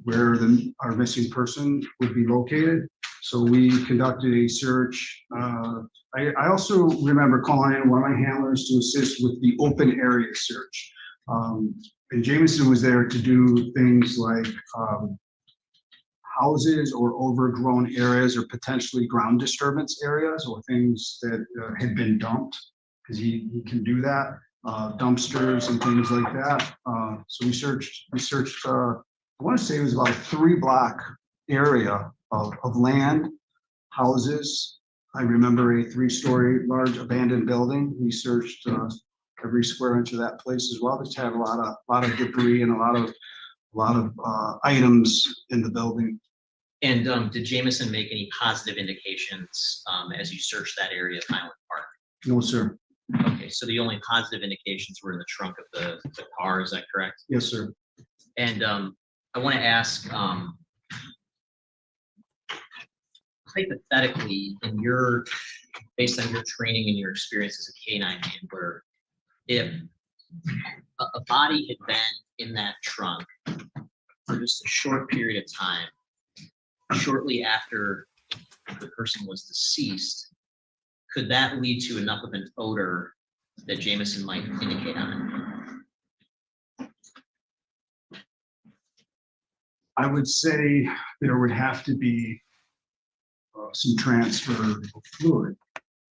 where our missing person would be located. So we conducted a search. I also remember calling in one of my handlers to assist with the open area search. And Jameson was there to do things like houses or overgrown areas or potentially ground disturbance areas or things that had been dumped, because he can do that, dumpsters and things like that. So we searched, I want to say it was about a 3-block area of land, houses. I remember a 3-story large abandoned building. We searched every square inch of that place as well. Just had a lot of debris and a lot of a lot of items in the building. And did Jameson make any positive indications as you searched that area of Highland Park? No, sir. Okay, so the only positive indications were in the trunk of the car, is that correct? Yes, sir. And I want to ask, hypothetically, based on your training and your experience as a canine handler, if a body had been in that trunk for just a short period of time, shortly after the person was deceased, could that lead to enough of an odor that Jameson might indicate on it? I would say there would have to be some transfer of fluid.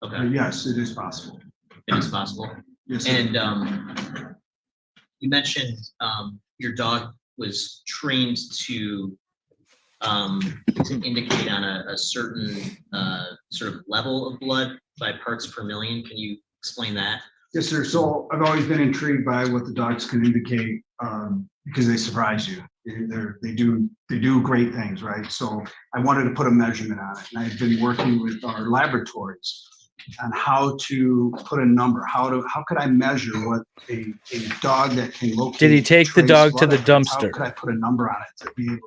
Okay. Yes, it is possible. It is possible. Yes, sir. And you mentioned your dog was trained to indicate on a certain sort of level of blood by parts per million. Can you explain that? Yes, sir. So I've always been intrigued by what the dogs can indicate because they surprise you. They do great things, right? So I wanted to put a measurement on it, and I've been working with our laboratories on how to put a number. How could I measure what a dog that can locate? Did he take the trace dog to blood the evidence, how dumpster? could I put a number on it to be able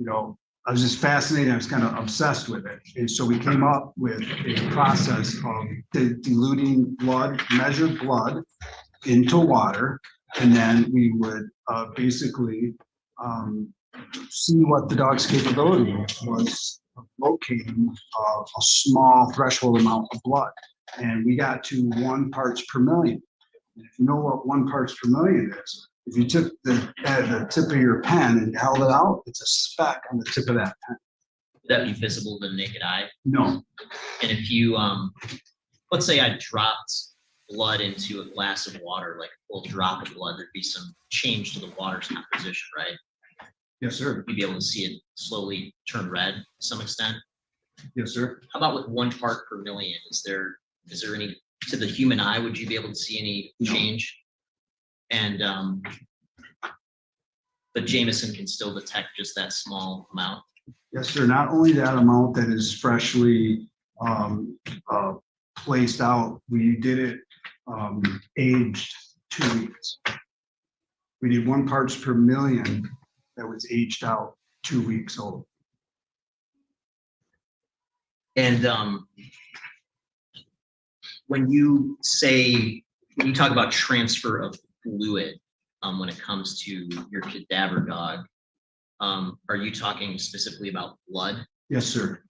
to, I was just fascinated. I was kind of obsessed with it. And so we came up with a process of diluting blood, measured blood into water. And then we would basically see what the dog's capability was of locating a small threshold amount of blood. And we got to 1 parts per million. And if you know what 1 parts per million is, if you took the tip of your pen and held it out, it's a speck on the tip of that pen. Would that be visible to the naked eye? No. And if you, let's say I dropped blood into a glass of water, like a full drop of blood, there'd be some change to the water's composition, right? Yes, sir. You'd be able to see it slowly turn red to some extent. Yes, sir. How about with 1 part per million? Is there any, to the human eye, would you be able to see any change? And but Jameson can still detect just that small amount. Yes, sir. Not only that amount that is freshly placed out, we did it aged 2 weeks. We did 1 parts per million that was aged out 2 weeks old. And when you talk about transfer of fluid, when it comes to your cadaver dog, are you talking specifically about blood? Yes, sir.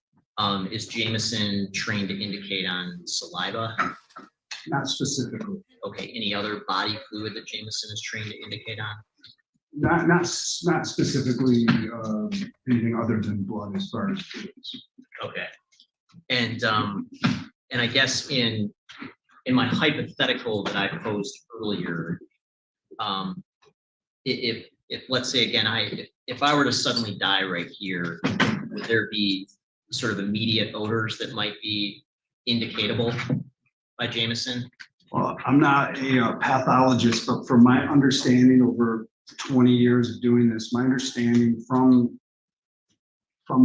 Is Jameson trained to indicate on saliva? Not specifically. Okay, any other body fluid that Jameson is trained to indicate on? Not specifically anything other than blood as far as fluids. Okay. And I guess in my hypothetical that I posed earlier, if let's say again, if I were to suddenly die right here, would there be sort of immediate odors that might be indicatable by Jameson? Well, I'm not a pathologist, but from my understanding over 20 years of doing this, my understanding from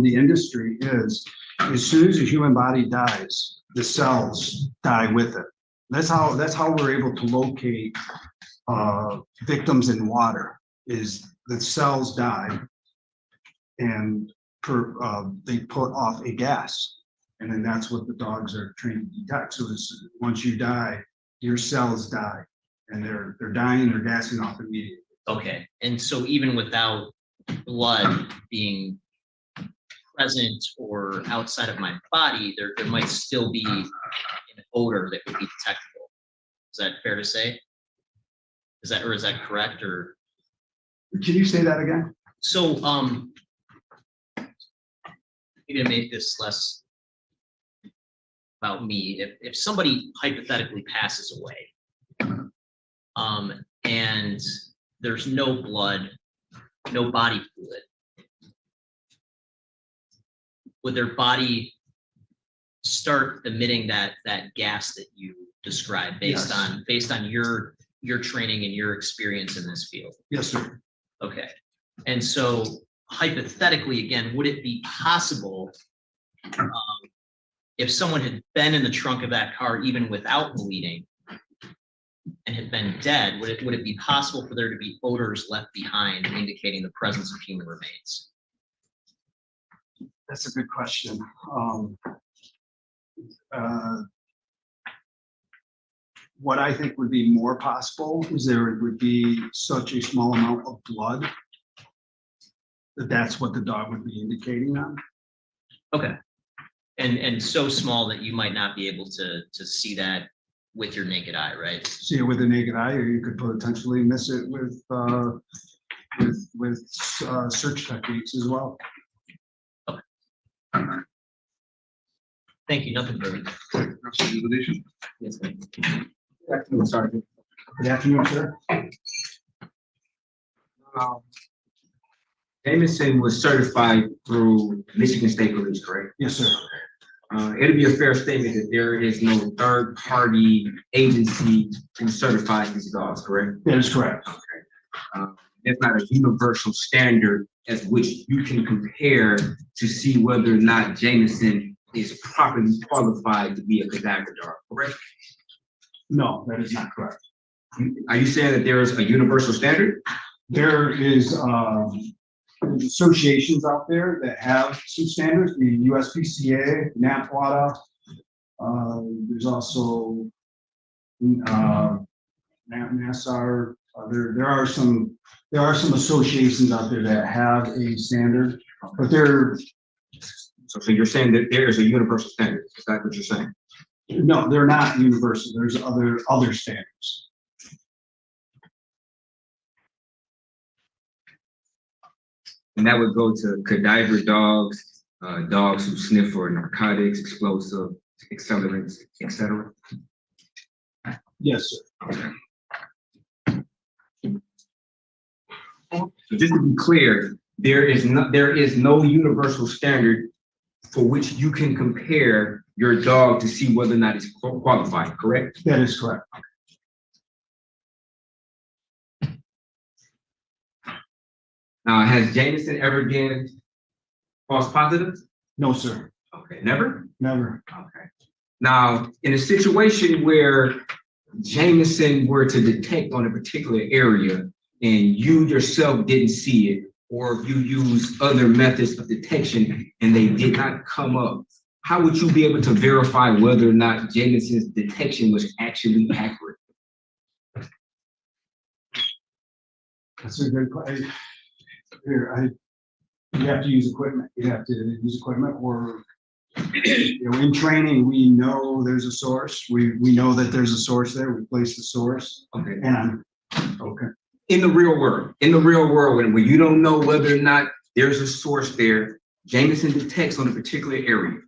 the industry is as soon as a human body dies, the cells die with it. That's how we're able to locate victims in water, is the cells die and they put off a gas. And then that's what the dogs are trained to detect. So once you die, your cells die and they're dying, they're gassing off immediately. Okay, and so even without blood being present or outside of my body, there might still be an odor that would be detectable. Is that fair to say? Is that correct, or? Can you say that again? So, maybe to make this less about me, if somebody hypothetically passes away, and there's no blood, no body fluid, would their body start emitting that gas that you described based Yes. on your training and your experience in this field? Yes, sir. Okay. And so hypothetically, again, would it be possible if someone had been in the trunk of that car even without bleeding and had been dead, would it be possible for there to be odors left behind indicating the presence of human remains? That's a good question. What I think would be more possible is there would be such a small amount of blood that that's what the dog would be indicating on. Okay. And so small that you might not be able to see that with your naked eye, right? See it with the naked eye, or you could potentially miss it with search techniques as well. Thank you. Nothing further. Yes, ma'am. Good afternoon, Sergeant. Good afternoon, sir. Jameson was certified through Michigan State Police, correct? Yes, sir. It'll be a fair statement that there is no third-party agency to certify these dogs, correct? That is correct. Okay. It's not a universal standard as which you can compare to see whether or not Jameson is properly qualified to be a cadaver dog, correct? No, that is not correct. Are you saying that there is a universal standard? There is associations out there that have some standards, the USPCA, NAPWADA. There's also NASAR. There are some associations out there that have a standard, but they're. So you're saying that there is a universal standard? Is that what you're saying? No, they're not universal. There's other standards. And that would go to cadaver dogs, dogs who sniff for narcotics, explosive, accelerants, etc. Yes, sir. So just to be clear, there is no universal standard for which you can compare your dog to see whether or not it's qualified, correct? That is correct. Now, has Jameson ever been false positive? No, sir. Okay, never? Never. Okay. Now, in a situation where Jameson were to detect on a particular area and you yourself didn't see it, or if you use other methods of detection and they did not come up, how would you be able to verify whether or not Jameson's detection was actually accurate? That's a good question. You have to use equipment. You have to use equipment, or in training, we know there's a source. We know that there's a source there. We place the source. Okay. And okay. In the real world, when you don't know whether or not there's a source there, Jameson detects on a particular area.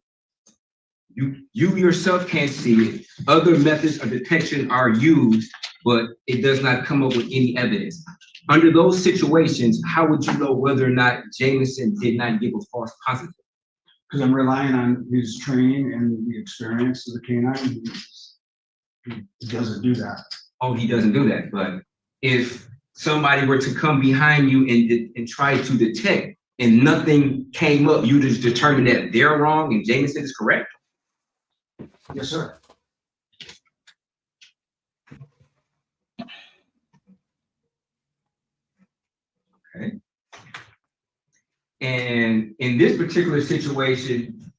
You yourself can't see it. Other methods of detection are used, but it does not come up with any evidence. Under those situations, how would you know whether or not Jameson did not give a false positive? Because I'm relying on his training and the experience of the canine. He doesn't do that. Oh, he doesn't do that. But if somebody were to come behind you and try to detect and nothing came up, you just determine that they're wrong and Jameson is correct? Yes, sir. Okay. And in this particular situation,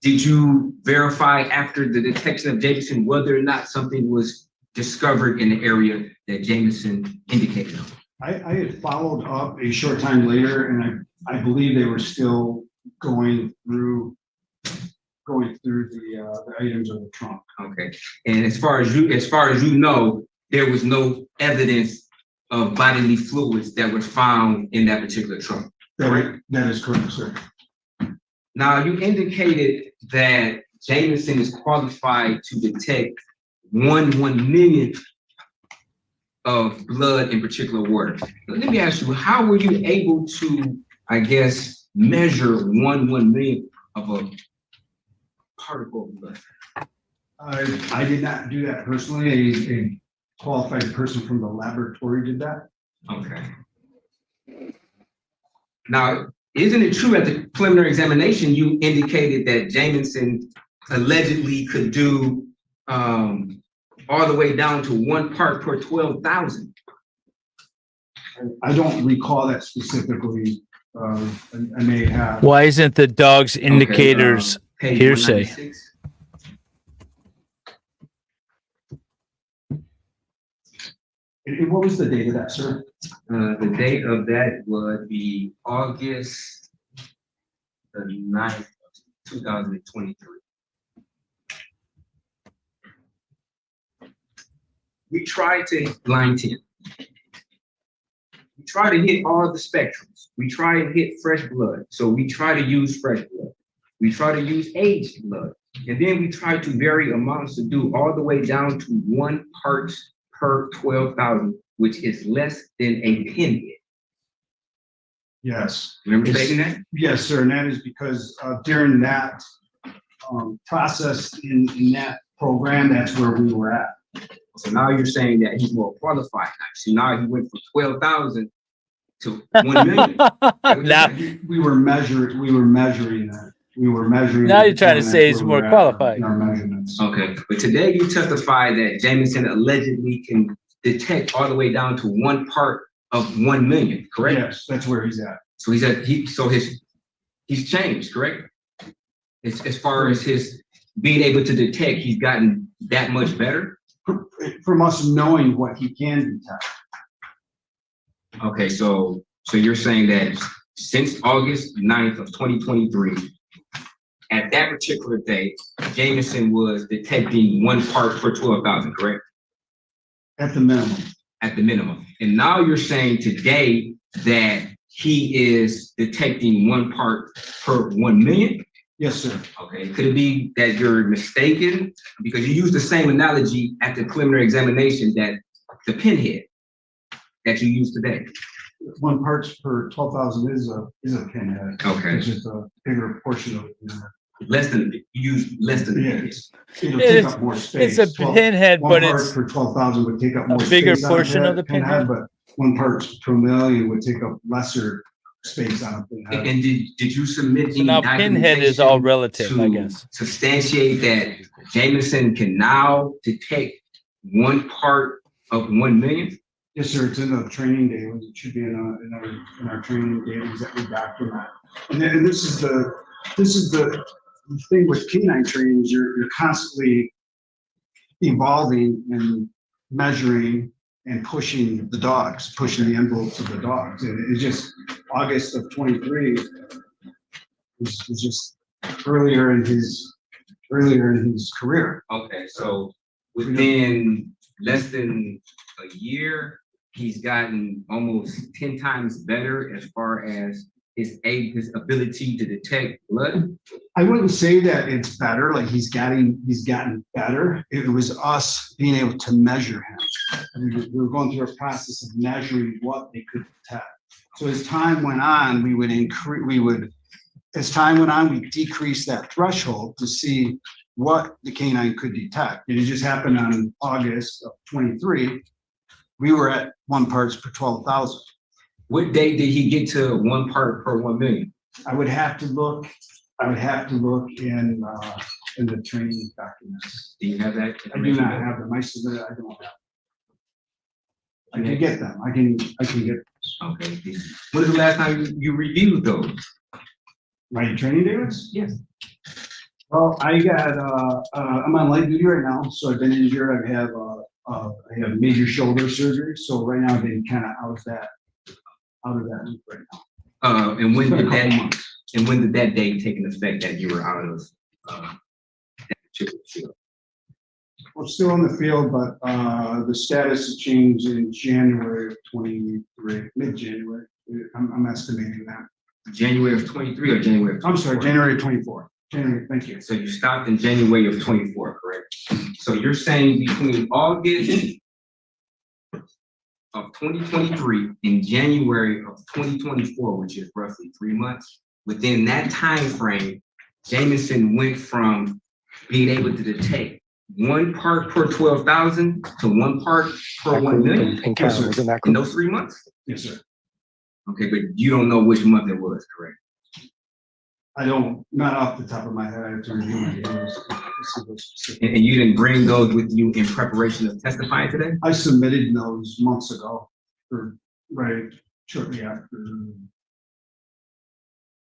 did you verify after the detection of Jameson whether or not something was discovered in the area that Jameson indicated on? I had followed up a short time later, and I believe they were still going through the items of the trunk. Okay. And as far as you know, there was no evidence of bodily fluids that was found in that particular trunk. That is correct, sir. Now, you indicated that Jameson is qualified to detect 1/1,000,000th of blood in particular water. Let me ask you, how were you able to, I guess, measure 1/1,000,000th of a particle of blood? I did not do that personally. A qualified person from the laboratory did that. Okay. Now, isn't it true at the preliminary examination, you indicated that Jamison allegedly could do all the way down to 1 part per 12,000? I don't recall that specifically. I may have. Why isn't the dog's indicators Page hearsay? 196. And what was the date of that, sir? The date of that would be August the 9th, 2023. We tried to line 10. We try to hit all the spectrums. We try and hit fresh blood. So we try to use fresh blood. We try to use aged blood. And then we try to vary amounts to do all the way down to 1 part per 12,000, which is less than a pinhead. Yes. Remember stating that? Yes, sir. And that is because during that process in that program, that's where we were at. So now you're saying that he's more qualified. So now he went from 12,000 to 1 million. Now, We were measuring that. We were measuring. now you're trying to say he's more qualified. In our measurements. Okay, but today you testified that Jamison allegedly can detect all the way down to 1 part of 1 million, correct? Yes, that's where he's at. So he's changed, correct? As far as his being able to detect, he's gotten that much better? From us knowing what he can detect. Okay, so you're saying that since August 9th of 2023, at that particular day, Jamison was detecting 1 part per 12,000, correct? At the minimum. At the minimum. And now you're saying today that he is detecting 1 part per 1 million? Yes, sir. Okay, could it be that you're mistaken? Because you used the same analogy at the preliminary examination that the pinhead that you used today. 1 parts per 12,000 is a pinhead. Okay. It's just a bigger portion of it. Less than, you use less than the pinhead. It'll take up more space. It's a pinhead, but 1 part it's per 12,000 would take up more a bigger space on portion of the pinhead. But 1 part per million would take up lesser space on a pinhead. And did you submit So any now pinhead is all relative, I to guess. substantiate that Jamison can now detect 1 part of 1 million? Yes, sir. It's in the training data. It should be in our training data that we document. And this is the thing with canine training is you're constantly evolving and measuring and pushing the dogs, pushing the envelopes of the dogs. And it's just August of 23 was just earlier in his career. Okay, so within less than a year, he's gotten almost 10 times better as far as his ability to detect blood. I wouldn't say that it's better, like he's gotten better. It was us being able to measure him. We were going through a process of measuring what they could detect. So as time went on, we decreased that threshold to see what the canine could detect. And it just happened on August of 23. We were at 1 parts per 12,000. What day did he get to 1 part per 1 million? I would have to look in the training documents. Do you have that? I do not have them. I submitted, I don't have. I can get them. I can get. Okay. When is the last time you reviewed those? My training days? Yes. Well, I'm on light duty right now, so I've been injured. I have major shoulder surgery, so right now I've been kind of out of that loop right now. And when did that date take an effect that you were out of that particular field? We're still in the field, but the status has changed in January of 23, mid-January. I'm estimating that. January of 23 or January of 24? I'm sorry, January of 24. January, thank you. So you stopped in January of 24, correct? So you're saying between August of 2023 and January of 2024, which is roughly 3 months, within that time frame, Jamison went from being able to detect 1 part per 12,000 to 1 part per 1 million? Yes, sir. In those 3 months? Yes, sir. Okay, but you don't know which month it was, correct? I don't, not off the top of my head, I have to review my emails to see those specific. And you didn't bring those with you in preparation of testifying today? I submitted those months ago, or right shortly after.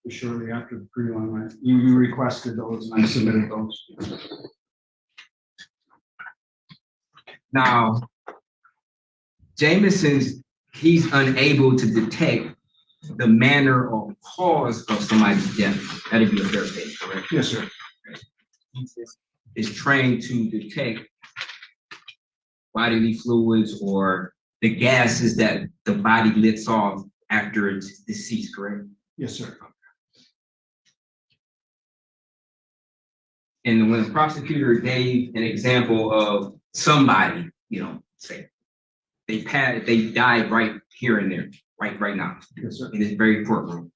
Shortly after the prelim, you requested those and I submitted those. Now, Jameson's, he's unable to detect the manner or cause of somebody's death. That'd be a fair statement, correct? Yes, sir. Is trained to detect bodily fluids or the gases that the body lets off after it's deceased, correct? Yes, sir. And when the prosecutor gave an example of somebody, you know, say they died right here and there, right now, yes, sir, in this very courtroom,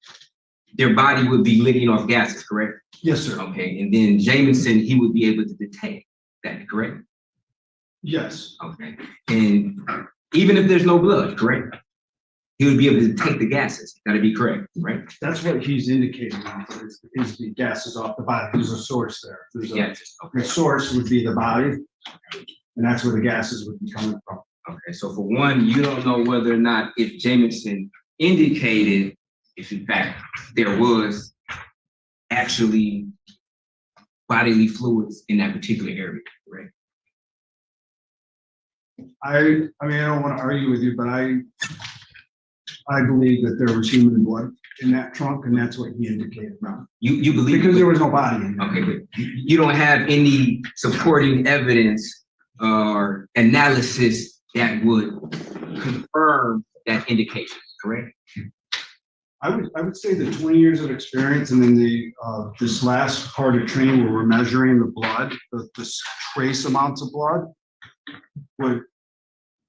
their body would be letting off gases, correct? Yes, sir. Okay, and then Jameson, he would be able to detect that, correct? Yes. Okay, and even if there's no blood, correct? He would be able to detect the gases. That'd be correct, right? That's what he's indicating, is the gases off the body. There's a source there. There's a, Yes. the source would be the body, and that's where the gases would be coming from. Okay, so for one, you don't know whether or not if Jameson indicated if in fact there was actually bodily fluids in that particular area, right? I mean, I don't want to argue with you, but I believe that there was human blood in that trunk, and that's what he indicated. Now, you believe because there was no body in there. Okay, but you don't have any supporting evidence or analysis that would confirm that indication, correct? I would say the 20 years of experience, and then the this last part of training where we're measuring the blood, the trace amounts of blood,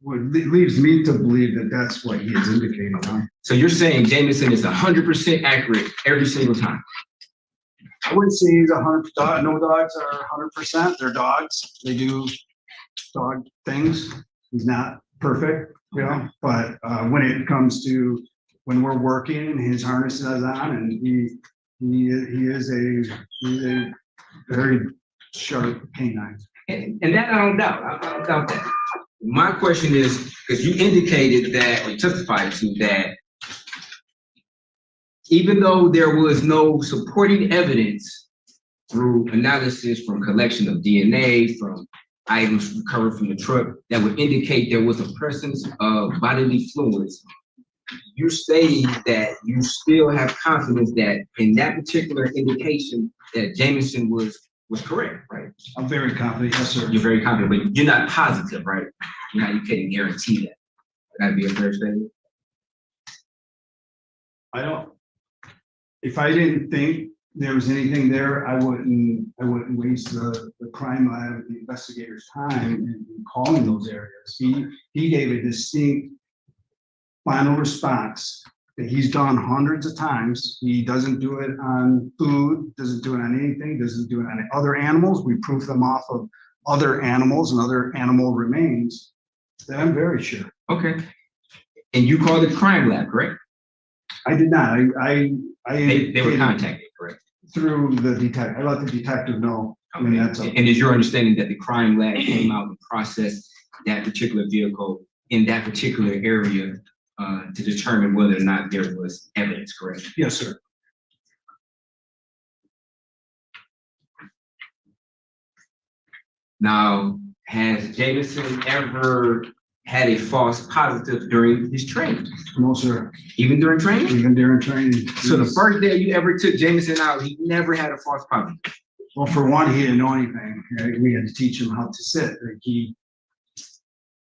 leaves me to believe that that's what he is indicating. Huh? So you're saying Jameson is 100% accurate every single time? I wouldn't say he's 100%. No dogs are 100%. They're dogs. They do dog things. He's not perfect, you know. But when it comes to when we're working and his harness is on, and he is a very sharp canine. And that I don't doubt. I don't doubt that. My question is, because you indicated that, or testified to that, even though there was no supporting evidence through analysis from collection of DNA, from items recovered from the truck, that would indicate there was a presence of bodily fluids, you stated that you still have confidence that in that particular indication that Jameson was correct, right? I'm very confident, yes, sir. You're very confident, but you're not positive, right? You can't guarantee that. That'd be a fair statement. If I didn't think there was anything there, I wouldn't waste the crime lab, the investigator's time in calling those areas. He gave a distinct final response that he's done hundreds of times. He doesn't do it on food, doesn't do it on anything, doesn't do it on other animals. We proof them off of other animals and other animal remains. That I'm very sure. Okay. And you called the crime lab, correct? I did not. They were contacted, correct? Through the detective. I let the detective know. Okay. And that's and is your understanding that the crime lab came out and processed that particular vehicle in that particular area to determine whether or not there was evidence, correct? Yes, sir. Now, has Jameson ever had a false positive during his training? No, sir. Even during training? Even during training. So the first day you ever took Jameson out, he never had a false positive? Well, for one, he didn't know anything. Right? We had to teach him how to sit. Like he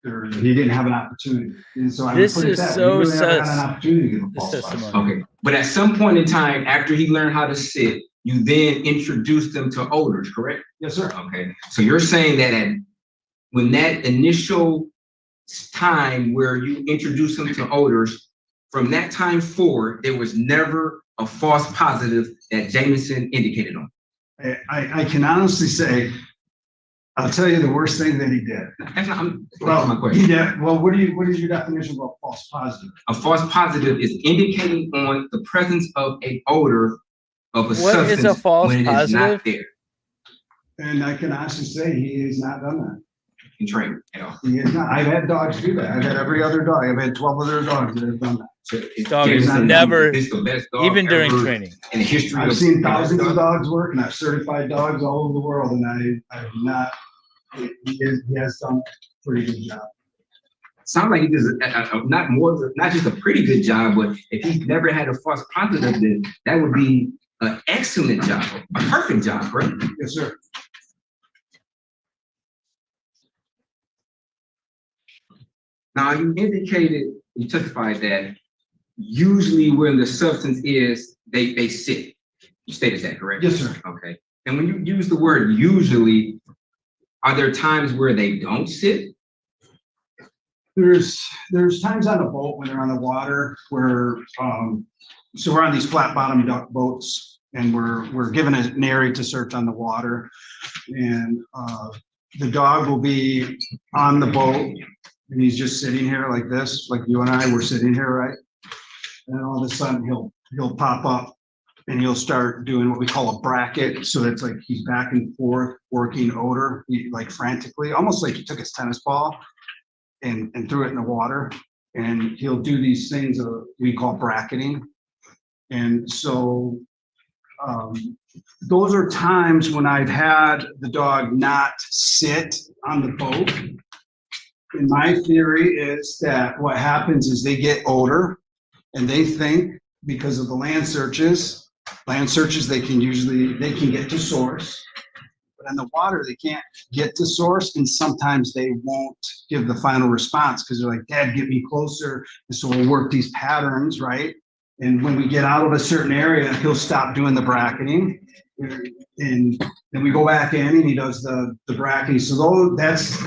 didn't have an opportunity. And so I would This put it is that. so He really never had sus- an opportunity to give a this false testimony. positive. Okay, but at some point in time, after he learned how to sit, you then introduced them to odors, correct? Yes, sir. Okay, so you're saying that when that initial time where you introduced them to odors, from that time forward, there was never a false positive that Jameson indicated on. I can honestly say I'll tell you the worst thing that he did. That's not, Well, my question. he did, well, what is your definition of a false positive? A false positive is indicating on the presence of a odor of a What substance is a false when it is not positive? there And I can honestly say he has not done that. in training at all. He has not. I've had dogs do that. I've had every other dog. I've had 12 other dogs that have done that. So if Dog there's is something- never, this the best dog even during ever training. in the history I've of seen thousands of dogs work, and I've certified dogs all over the world, and I've not, he has done a pretty good job. Sounds like he does not just a pretty good job, but if he's never had a false positive, then that would be an excellent job, a perfect job, correct? Yes, sir. Now, you indicated, you testified that usually when the substance is, they sit. You stated that, correct? Yes, sir. Okay. And when you use the word usually, are there times where they don't sit? There's times on the boat when they're on the water where, so we're on these flat bottom duck boats and we're given an area to search on the water. And the dog will be on the boat and he's just sitting here like this, like you and I were sitting here, right? And all of a sudden he'll pop up and he'll start doing what we call a bracket. So it's like he's back and forth working odor, like frantically, almost like he took his tennis ball and threw it in the water. And he'll do these things we call bracketing. And so those are times when I've had the dog not sit on the boat. And my theory is that what happens is they get odor and they think because of the land searches, they can get to source. But in the water, they can't get to source, and sometimes they won't give the final response because they're like, Dad, get me closer. And so we'll work these patterns, right? And when we get out of a certain area, he'll stop doing the bracketing. And then we go back in and he does the bracketing. So that's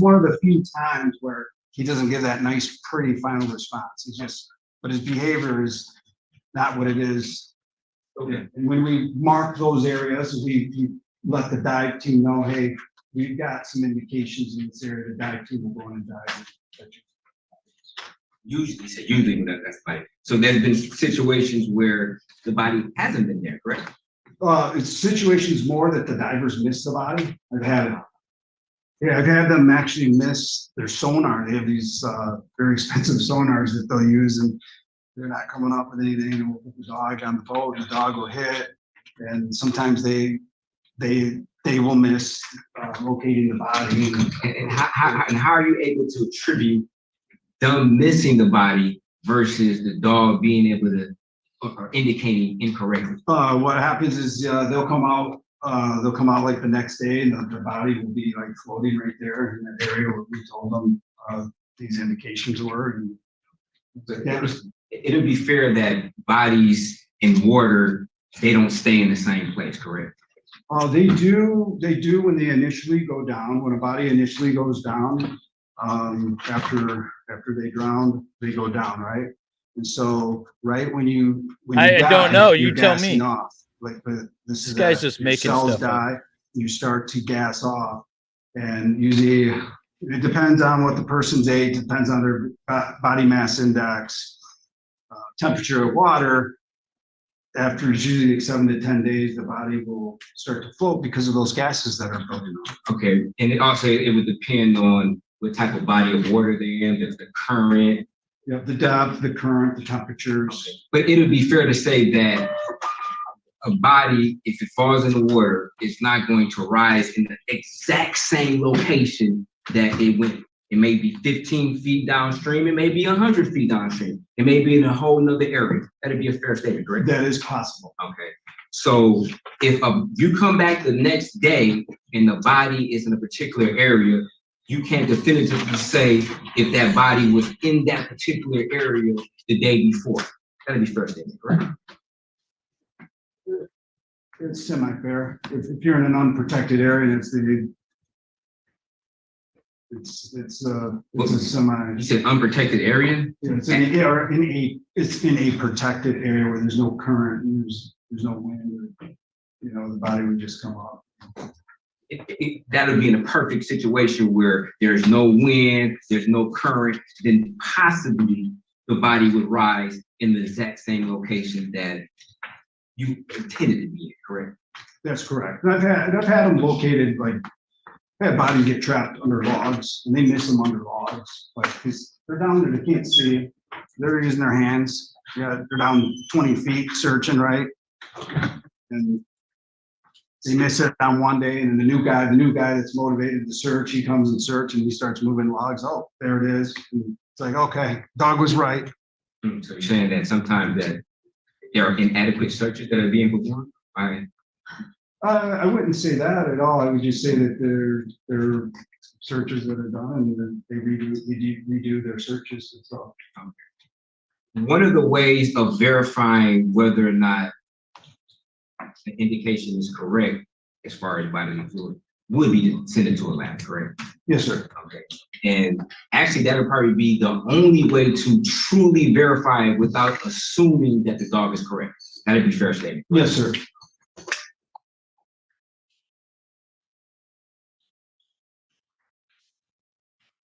one of the few times where he doesn't give that nice, pretty final response. But his behavior is not what it is. Okay. And when we mark those areas, we let the dive team know, hey, we've got some indications in this area. The dive team will go in and dive. Usually when that's like, so there's been situations where the body hasn't been there, correct? It's situations more that the divers miss the body. I've had them actually miss their sonar. They have these very expensive sonars that they'll use, and they're not coming up with anything. And we'll put the dog on the boat, and the dog will hit. And sometimes they will miss locating the body. And how are you able to attribute them missing the body versus the dog being able to or indicating incorrectly? What happens is they'll come out like the next day, and the body will be like floating right there in that area where we told them these indications were. And It'll be fair that bodies in water, they don't stay in the same place, correct? They do when they initially go down. When a body initially goes down, after they drown, they go down, right? And so, right when you I die, don't know. you're You tell me. gassing off. Like this guy's just your making cells stuff up. die. You start to gas off, and usually it depends on what the person's age, depends on their body mass index, temperature of water. After usually 7 to 10 days, the body will start to float because of those gases that are building up. Okay, and it would depend on what type of body of water they're in, the current. You have the depth, the current, the temperatures. But it would be fair to say that a body, if it falls in the water, is not going to rise in the exact same location that it went. It may be 15 feet downstream, it may be 100 feet downstream. It may be in a whole nother area. That'd be a fair statement, correct? That is possible. Okay. So if you come back the next day and the body is in a particular area, you can't definitively say if that body was in that particular area the day before. That'd be fair statement, correct? It's semi-fair. If you're in an unprotected area, it's a semi. You said unprotected area? Yeah, it's in a protected area where there's no current, and there's no wind. The body would just come up. that would be in a perfect situation where there's no wind, there's no current, then possibly the body would rise in the exact same location that you intended to be in, correct? That's correct. And I've had them located, like, I had bodies get trapped under logs, and they miss them under logs, like, because they're down there, they can't see, they're using their hands, yeah, they're down 20 feet searching, right? And they miss it down one day, and then the new guy that's motivated to search, he comes and search, and he starts moving logs, oh, there it is, and it's like, okay, dog was right. So you're saying that sometimes that there are inadequate searches that are being performed? Right. I wouldn't say that at all. I would just say that there are searches that are done and then they redo their searches and stuff. One of the ways of verifying whether or not the indication is correct as far as bodily fluid would be to send it to a lab, correct? Yes, sir. Okay. And actually that would probably be the only way to truly verify it without assuming that the dog is correct. That'd be fair statement. Yes, sir.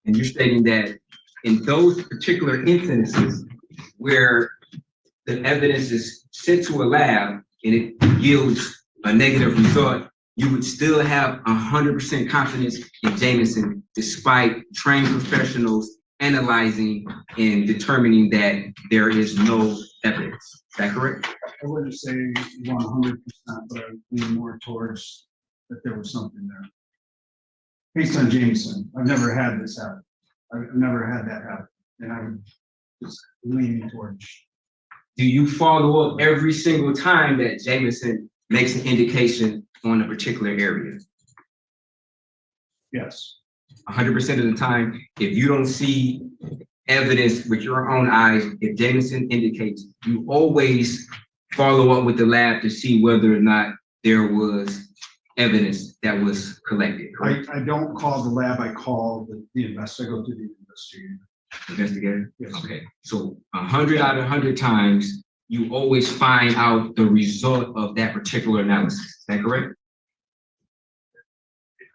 And you're stating that in those particular instances where the evidence is sent to a lab and it yields a negative result, you would still have 100% confidence in Jameson despite trained professionals analyzing and determining that there is no evidence. Is that correct? I wouldn't say 100%, but I would lean more towards that there was something there. Based on Jameson, I've never had this happen. I've never had that happen, and I'm just leaning towards. Do you follow up every single time that Jameson makes an indication on a particular area? Yes. 100% of the time, if you don't see evidence with your own eyes, if Jameson indicates, you always follow up with the lab to see whether or not there was evidence that was collected, correct? I don't call the lab, I call the investigator, I go to the investigator. Investigator? Yes. Okay, so 100 out of 100 times, you always find out the result of that particular analysis. Is that correct?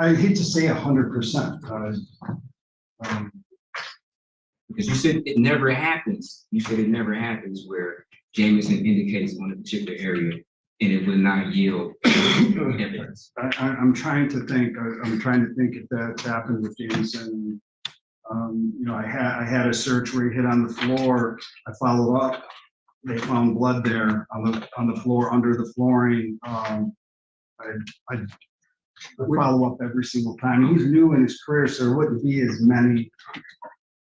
I hate to say 100%. Because you said it never happens. You said it never happens where Jameson indicates on a particular area and it will not yield evidence. I'm trying to think. I'm trying to think if that's happened with Jameson. I had a search where he hit on the floor. I followed up. They found blood there on the floor under the flooring. I follow up every single time. He's new in his career, so there wouldn't be as many.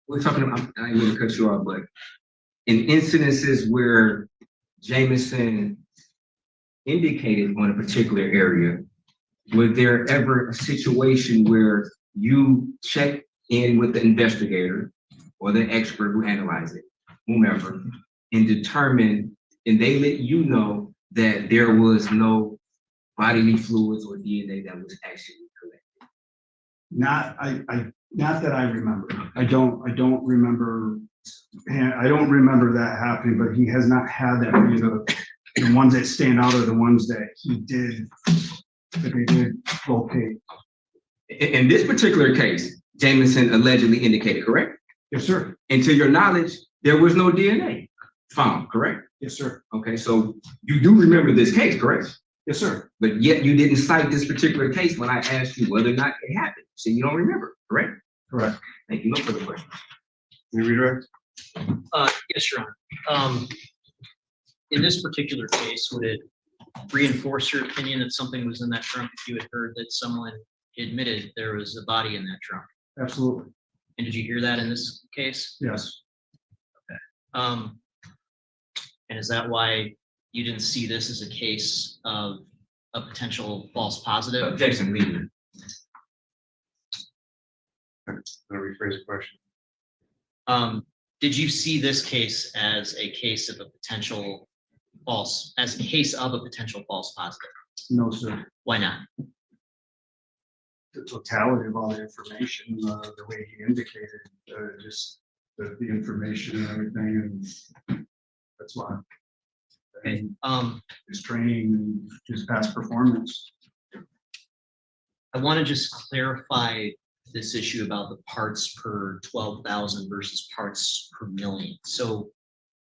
We're talking about, I didn't mean to cut you off, but in incidences where Jameson indicated on a particular area, was there ever a situation where you checked in with the investigator or the expert who analyzed it, whomever, and determined, and they let you know that there was no bodily fluids or DNA that was actually collected? Not that I remember. I don't remember. I don't remember that happening. But he has not had that. The ones that stand out are the ones that he did. That they did locate. In this particular case, Jameson allegedly indicated, correct? Yes, sir. And to your knowledge, there was no DNA found, correct? Yes, sir. Okay, so you do remember this case, correct? Yes, sir. But yet you didn't cite this particular case when I asked you whether or not it happened. So you don't remember, correct? Correct. Thank you. No further questions. Can you redirect? Yes, Your Honor. In this particular case, would it reinforce your opinion that something was in that trunk if you had heard that someone admitted there was a body in that trunk? Absolutely. And did you hear that in this case? Yes. Okay. And is that why you didn't see this as a case of a potential false positive? Objection, leader. I'm gonna rephrase the question. Did you see this case as a case of a potential false positive? No, sir. Why not? The totality of all the information, the way he indicated, just the information and everything, and that's why. Okay. His training and his past performance. I want to just clarify this issue about the parts per 12,000 versus parts per million. So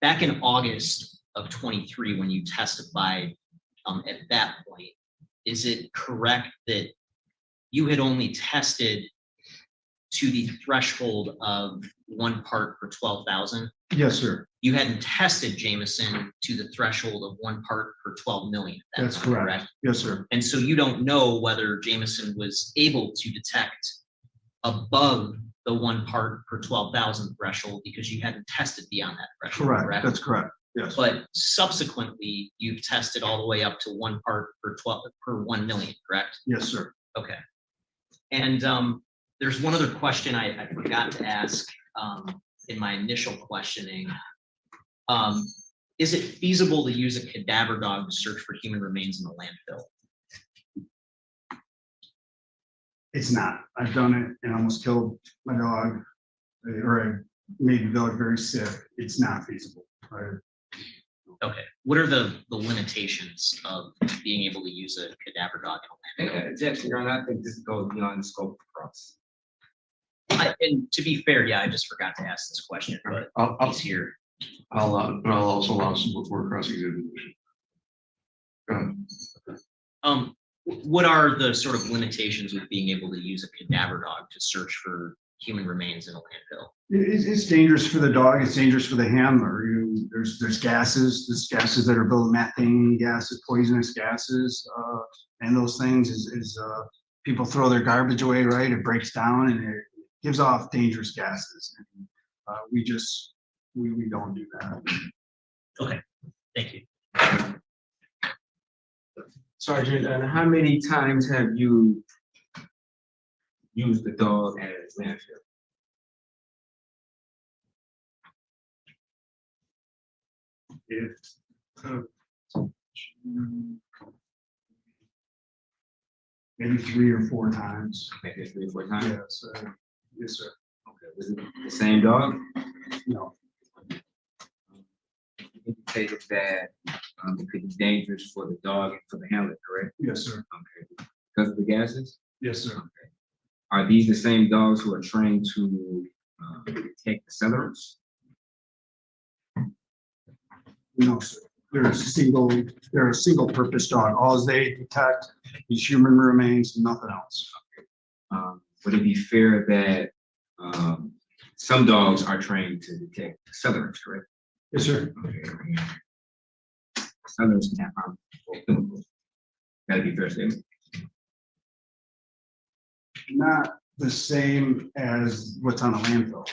back in August of 23, when you testified at that point, is it correct that you had only tested to the threshold of 1 part per 12,000? Yes, sir. You hadn't tested Jameson to the threshold of 1 part per 12 million. at that That's time, correct. Yes, sir. And so you don't know whether Jameson was able to detect above the 1 part per 12,000 threshold because you hadn't tested beyond that threshold. Correct. That's correct. Yes. But subsequently, you've tested all the way up to 1 part per 1 million, correct? Yes, sir. Okay. And there's one other question I forgot to ask in my initial questioning. Is it feasible to use a cadaver dog to search for human remains in the landfill? It's not. I've done it and almost killed my dog, or I made the dog very sick. It's not feasible. Okay. What are the limitations of being able to use a cadaver dog in a landfill? Objection, Your Honor, I think this goes beyond the scope of the process. And to be fair, yeah, I just forgot to ask this question, but he's here. I'll also allow some before cross-examination. Go ahead. What are the sort of limitations with being able to use a cadaver dog to search for human remains in a landfill? It's dangerous for the dog. It's dangerous for the handler. There's gases. There's gases that are building methane gases, poisonous gases, and those things is people throw their garbage away, right? It breaks down and it gives off dangerous gases. And, we don't do that. Okay, thank you. Sergeant, and how many times have you used the dog as landfill? Maybe 3 or 4 times. Maybe 3 or 4 times? Yes, sir. Yes, sir. Okay, was it the same dog? No. You indicated that it could be dangerous for the dog and for the handler, correct? Yes, sir. Okay. Because of the gases? Yes, sir. Okay. Are these the same dogs who are trained to detect accelerants? No, sir. They're a single purpose dog. All they detect is human remains, nothing else. Would it be fair that some dogs are trained to detect accelerants, correct? Yes, sir. Okay. Accelerants can have harmful chemicals. That'd be fair statement. Not the same as what's on a landfill.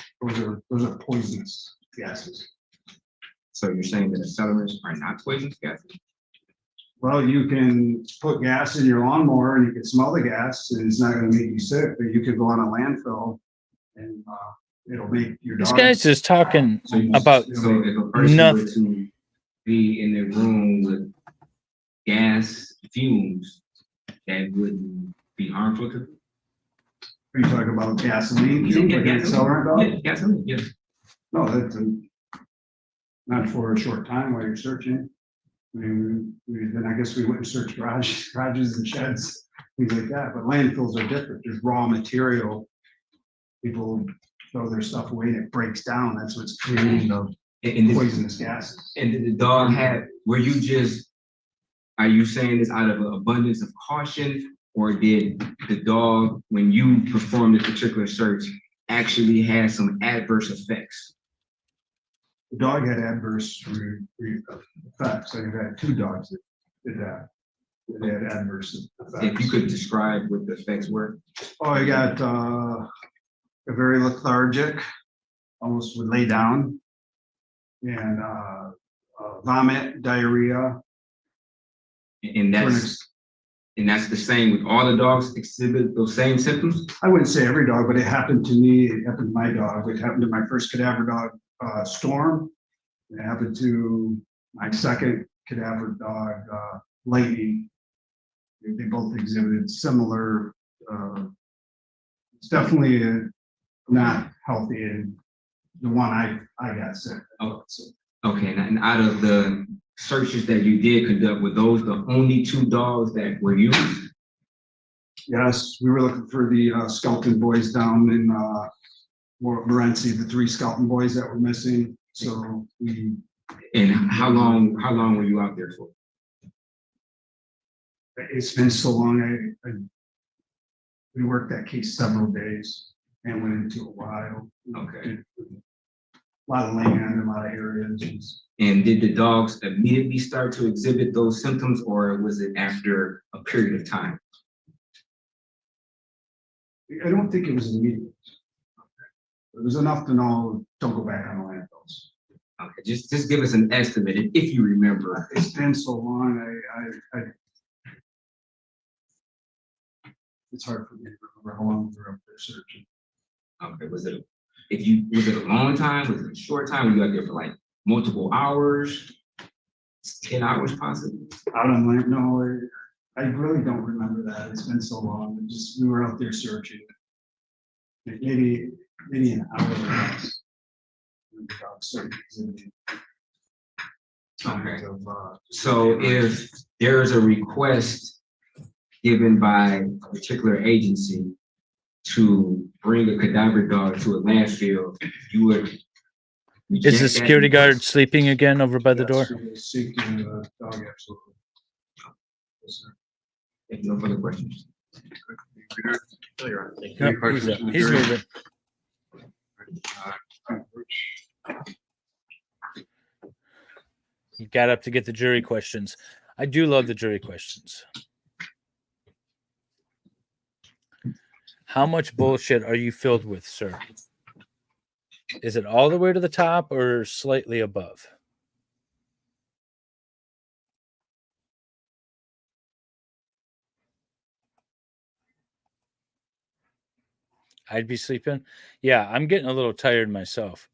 Those are poisonous gases. So you're saying that accelerants are not poisonous gases? Well, you can put gas in your lawnmower and you can smell the gas and it's not gonna make you sick, but you could go on a landfill and it'll make your dog. This guy's just talking about So if a person nothing. were to be in a room with gas fumes, that wouldn't be harmful to them? Are you talking about gasoline? fumes, like an accelerant dog? Yeah, gasoline, yes. No, that's not for a short time while you're searching. I mean, then I guess we wouldn't search garages and sheds, things like that, but landfills are different. There's raw material. People throw their stuff away and it breaks down. That's what's creating the poisonous gases. And did the dog have, are you saying this out of an abundance of caution? Or did the dog, when you performed this particular search, actually have some adverse effects? The dog had adverse effects. I've had 2 dogs that did that. They had adverse effects. If you could describe what the effects were. Oh, I got a very lethargic, almost would lay down, and vomit, diarrhea. And that's the same with all the dogs exhibit those same symptoms? I wouldn't say every dog, but it happened to me. It happened to my dog. It happened to my first cadaver dog, Storm. It happened to my second cadaver dog, Lightning. They both exhibited similar. It's definitely not healthy, and the one I got sick. Oh, okay. And out of the searches that you did conduct, were those the only 2 dogs that were used? Yes, we were looking for the Skelton boys down in Morenci, the 3 Skelton boys that were missing. So And how long were you out there for? it's been so long. We worked that case several days and went into a while. Okay. A lot of land, a lot of areas. And did the dogs immediately start to exhibit those symptoms, or was it after a period of time? I don't think it was immediate. It was enough to know, don't go back on the landfills. Okay, just give us an estimate if you remember. It's been so long, it's hard for me to remember how long we were up there searching. Okay, was it a long time? Was it a short time? Were you out there for like multiple hours? 10 hours possibly? Out on land, no, I really don't remember that. It's been so long. We were out there searching. Maybe an hour or less. When the dogs started exhibiting. Okay. So if there is a request given by a particular agency to bring a cadaver dog to a landfill, you would Is reject the that security guard request? sleeping again over by the door? Seeking a dog, absolutely. Yes, sir. If no further questions. No, he's moving. He got up to get the jury questions. I do love the jury questions. How much bullshit are you filled with, sir? Is it all the way to the top or slightly above? I'd be sleeping. Yeah, I'm getting a little tired myself.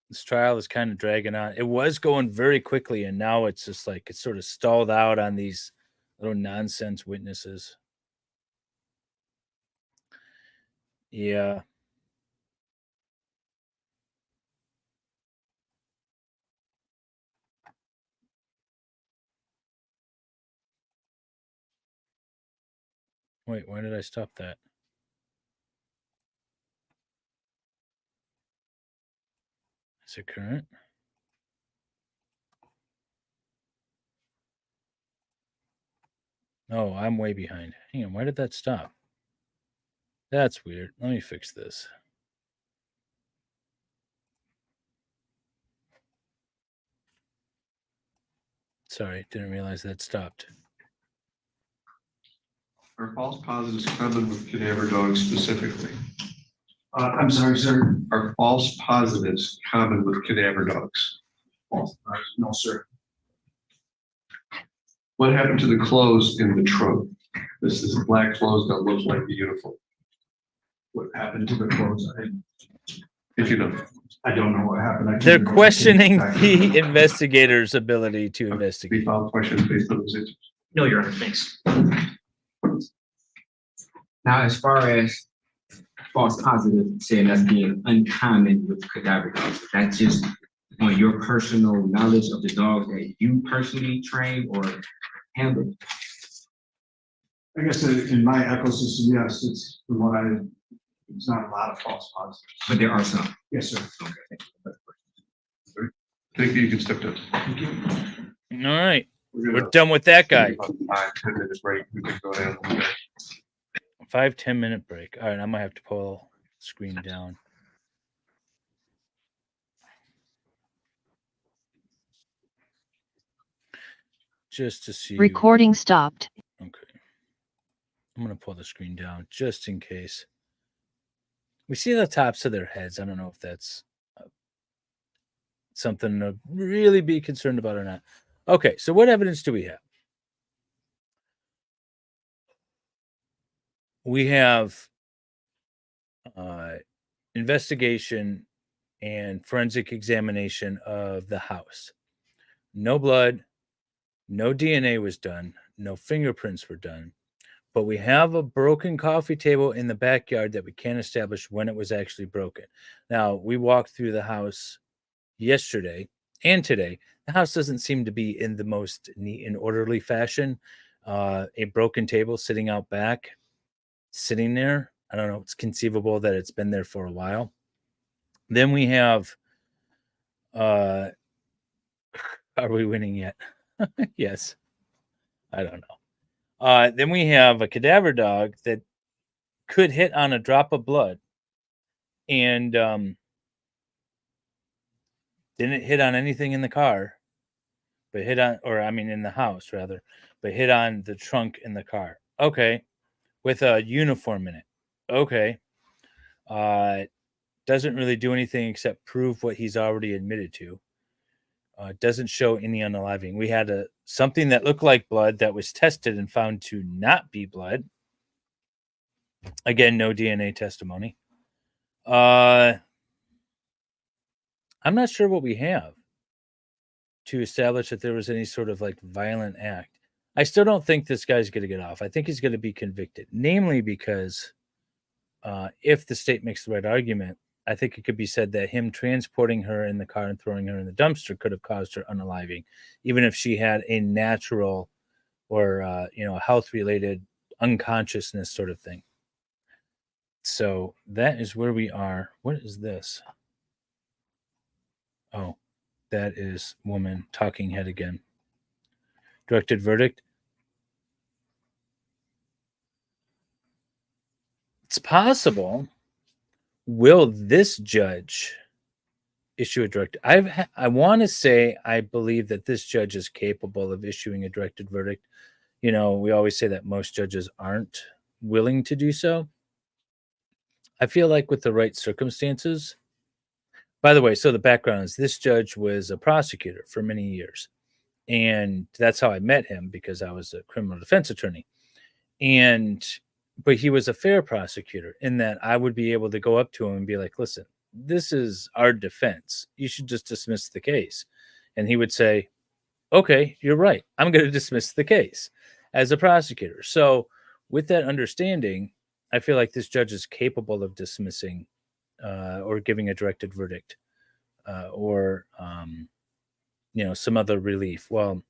This trial is kind of dragging on. It was going very quickly, and now it's just like it's sort of stalled out on these little nonsense witnesses. Yeah. Wait, why did I stop that? Is it current? No, I'm way behind. Hang on, why did that stop? That's weird. Let me fix this. Sorry, didn't realize that stopped. Are false positives common with cadaver dogs specifically? I'm sorry, sir. Are false positives common with cadaver dogs? No, sir. What happened to the clothes in the trunk? This is black clothes that look like the uniform. What happened to the clothes? If you know. I don't know what happened. I can't They're remember. questioning the investigator's ability to investigate. Follow questions based on those answers. No, Your Honor, thanks. Now, as far as false positive, saying that's being uncommon with cadaver dogs, that's just on your personal knowledge of the dogs that you personally train or handle? I guess in my ecosystem, yes, it's from what it's not a lot of false positives. But there are some. Yes, sir. Okay. Thank you. You can step down. Thank you. All right. We're done with that guy. 5-10 minutes break. We can go down. 5-10 minute break. All right, I'm gonna have to pull the screen down. Just to see. Recording stopped. Okay. I'm gonna pull the screen down just in case. We see the tops of their heads. I don't know if that's something to really be concerned about or not. Okay, so what evidence do we have? We have investigation and forensic examination of the house. No blood, no DNA was done, no fingerprints were done, but we have a broken coffee table in the backyard that we can't establish when it was actually broken. Now, we walked through the house yesterday and today. The house doesn't seem to be in the most neat and orderly fashion. a broken table sitting out back, sitting there. I don't know. It's conceivable that it's been there for a while. Then we have, are we winning yet? Yes. I don't know. Then we have a cadaver dog that could hit on a drop of blood and didn't hit on anything in the car, but hit on, or I mean in the house rather, but hit on the trunk in the car. Okay. With a uniform in it. Okay. Doesn't really do anything except prove what he's already admitted to. Doesn't show any unaliving. We had something that looked like blood that was tested and found to not be blood. Again, no DNA testimony. I'm not sure what we have to establish that there was any sort of like violent act. I still don't think this guy's going to get off. I think he's going to be convicted, namely because if the state makes the right argument, I think it could be said that him transporting her in the car and throwing her in the dumpster could have caused her unaliving, even if she had a natural or health-related unconsciousness sort of thing. So that is where we are. What is this? Oh, that is woman talking head again. Directed verdict. It's possible. Will this judge issue a direct? I want to say I believe that this judge is capable of issuing a directed verdict. We always say that most judges aren't willing to do so. I feel like with the right circumstances. By the way, so the background is this judge was a prosecutor for many years. And that's how I met him, because I was a criminal defense attorney. But he was a fair prosecutor in that I would be able to go up to him and be like, listen, this is our defense. You should just dismiss the case. And he would say, okay, you're right. I'm going to dismiss the case as a prosecutor. So with that understanding, I feel like this judge is capable of dismissing or giving a directed verdict or some other relief. Well,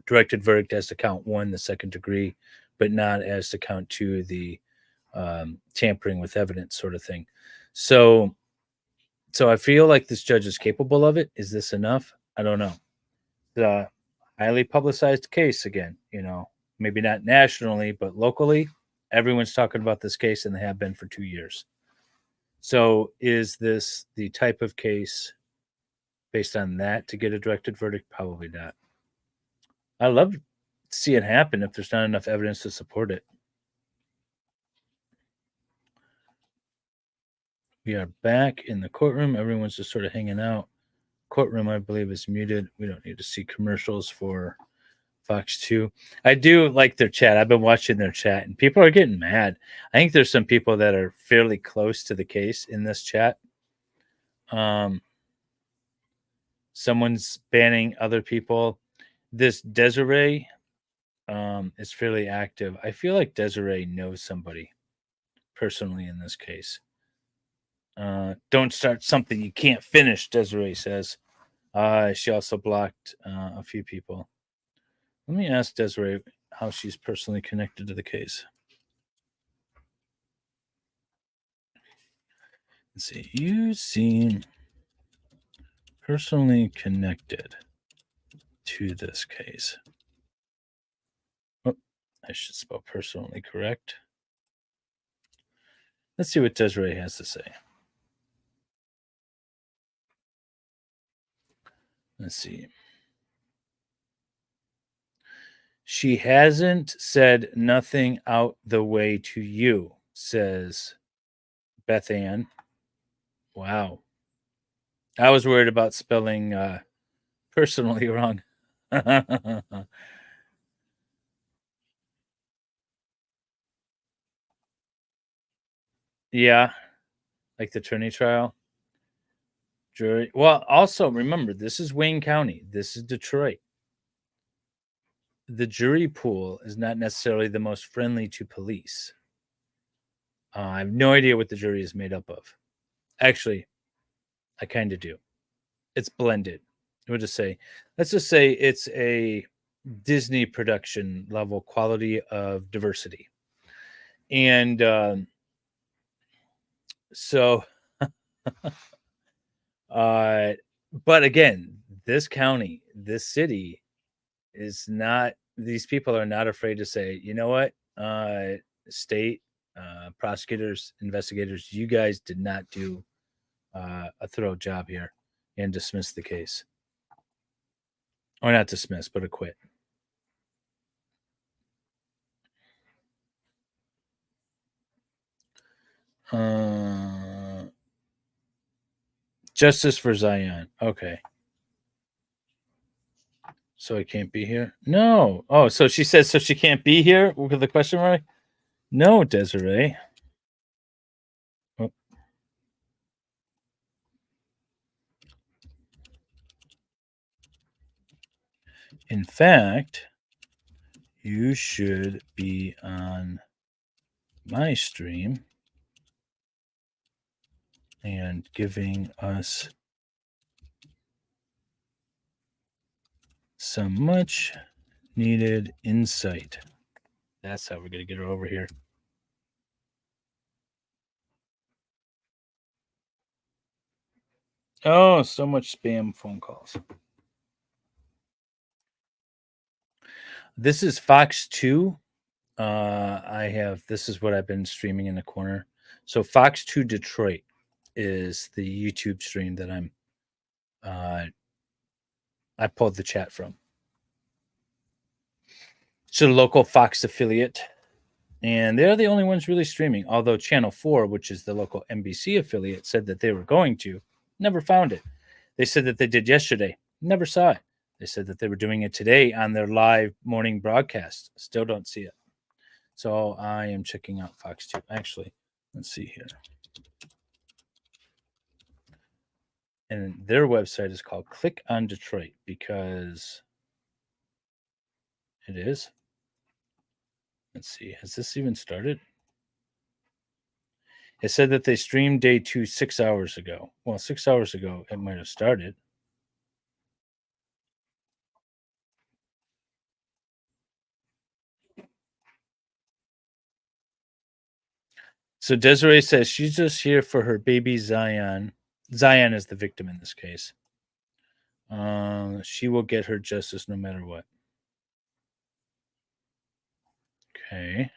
directed verdict as to count 1, the second degree, but not as to count 2, the tampering with evidence sort of thing. So I feel like this judge is capable of it. Is this enough? I don't know. The highly publicized case again, maybe not nationally, but locally, everyone's talking about this case, and they have been for 2 years. So is this the type of case based on that to get a directed verdict? Probably not. I love to see it happen if there's not enough evidence to support it. We are back in the courtroom. Everyone's just sort of hanging out. Courtroom, I believe, is muted. We don't need to see commercials for Fox 2. I do like their chat. I've been watching their chat, and people are getting mad. I think there's some people that are fairly close to the case in this chat. Someone's banning other people. This Desiree is fairly active. I feel like Desiree knows somebody personally in this case. Don't start something you can't finish, Desiree says. She also blocked a few people. Let me ask Desiree how she's personally connected to the case. Let's see. You seem personally connected to this case. Oh, I should spell personally correct. Let's see what Desiree has to say. Let's see. She hasn't said nothing out the way to you, says Beth Ann. Wow. I was worried about spelling personally wrong. Yeah, like the attorney trial. Jury. Well, also remember, this is Wayne County. This is Detroit. The jury pool is not necessarily the most friendly to police. I have no idea what the jury is made up of. Actually, I kind of do. It's blended. Let's just say it's a Disney production level quality of diversity. And so, but again, this county, this city is not, these people are not afraid to say, you know what, state prosecutors, investigators, you guys did not do a thorough job here, and dismiss the case. Or not dismiss, but acquit. Justice for Zion. Okay. So I can't be here? No. Oh, so she says so she can't be here with the question mark? No, Desiree. Oh. In fact, you should be on my stream and giving us some much needed insight. That's how we're going to get her over here. Oh, so much spam phone calls. This is Fox 2. This is what I've been streaming in the corner. So Fox 2 Detroit is the YouTube stream that I pulled the chat from. It's a local Fox affiliate, and they're the only ones really streaming. Although Channel 4, which is the local NBC affiliate, said that they were going to, never found it. They said that they did yesterday, never saw it. They said that they were doing it today on their live morning broadcast. Still don't see it. So I am checking out Fox 2. Actually, let's see here. And their website is called Click on Detroit because it is. Let's see. Has this even started? It said that they streamed day 2 6 hours ago. Well, 6 hours ago, it might have started. So Desiree says she's just here for her baby Zion. Zion is the victim in this case. She will get her justice no matter what. Okay.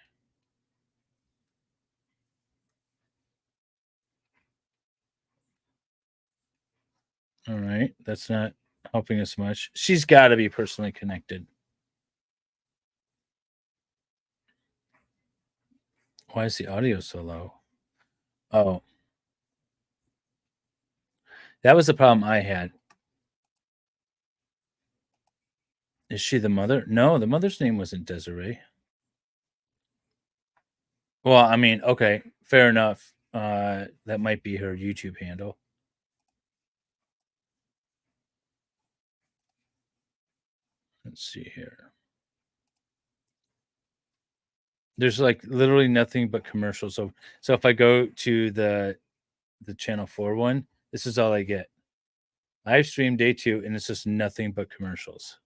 All right. That's not helping us much. She's got to be personally connected. Why is the audio so low? Oh. That was the problem I had. Is she the mother? No, the mother's name wasn't Desiree. Well, I mean, okay, fair enough. That might be her YouTube handle. Let's see here. There's like literally nothing but commercials. So if I go to the Channel 4 one, this is all I get. Live stream day 2, and it's just nothing but commercials.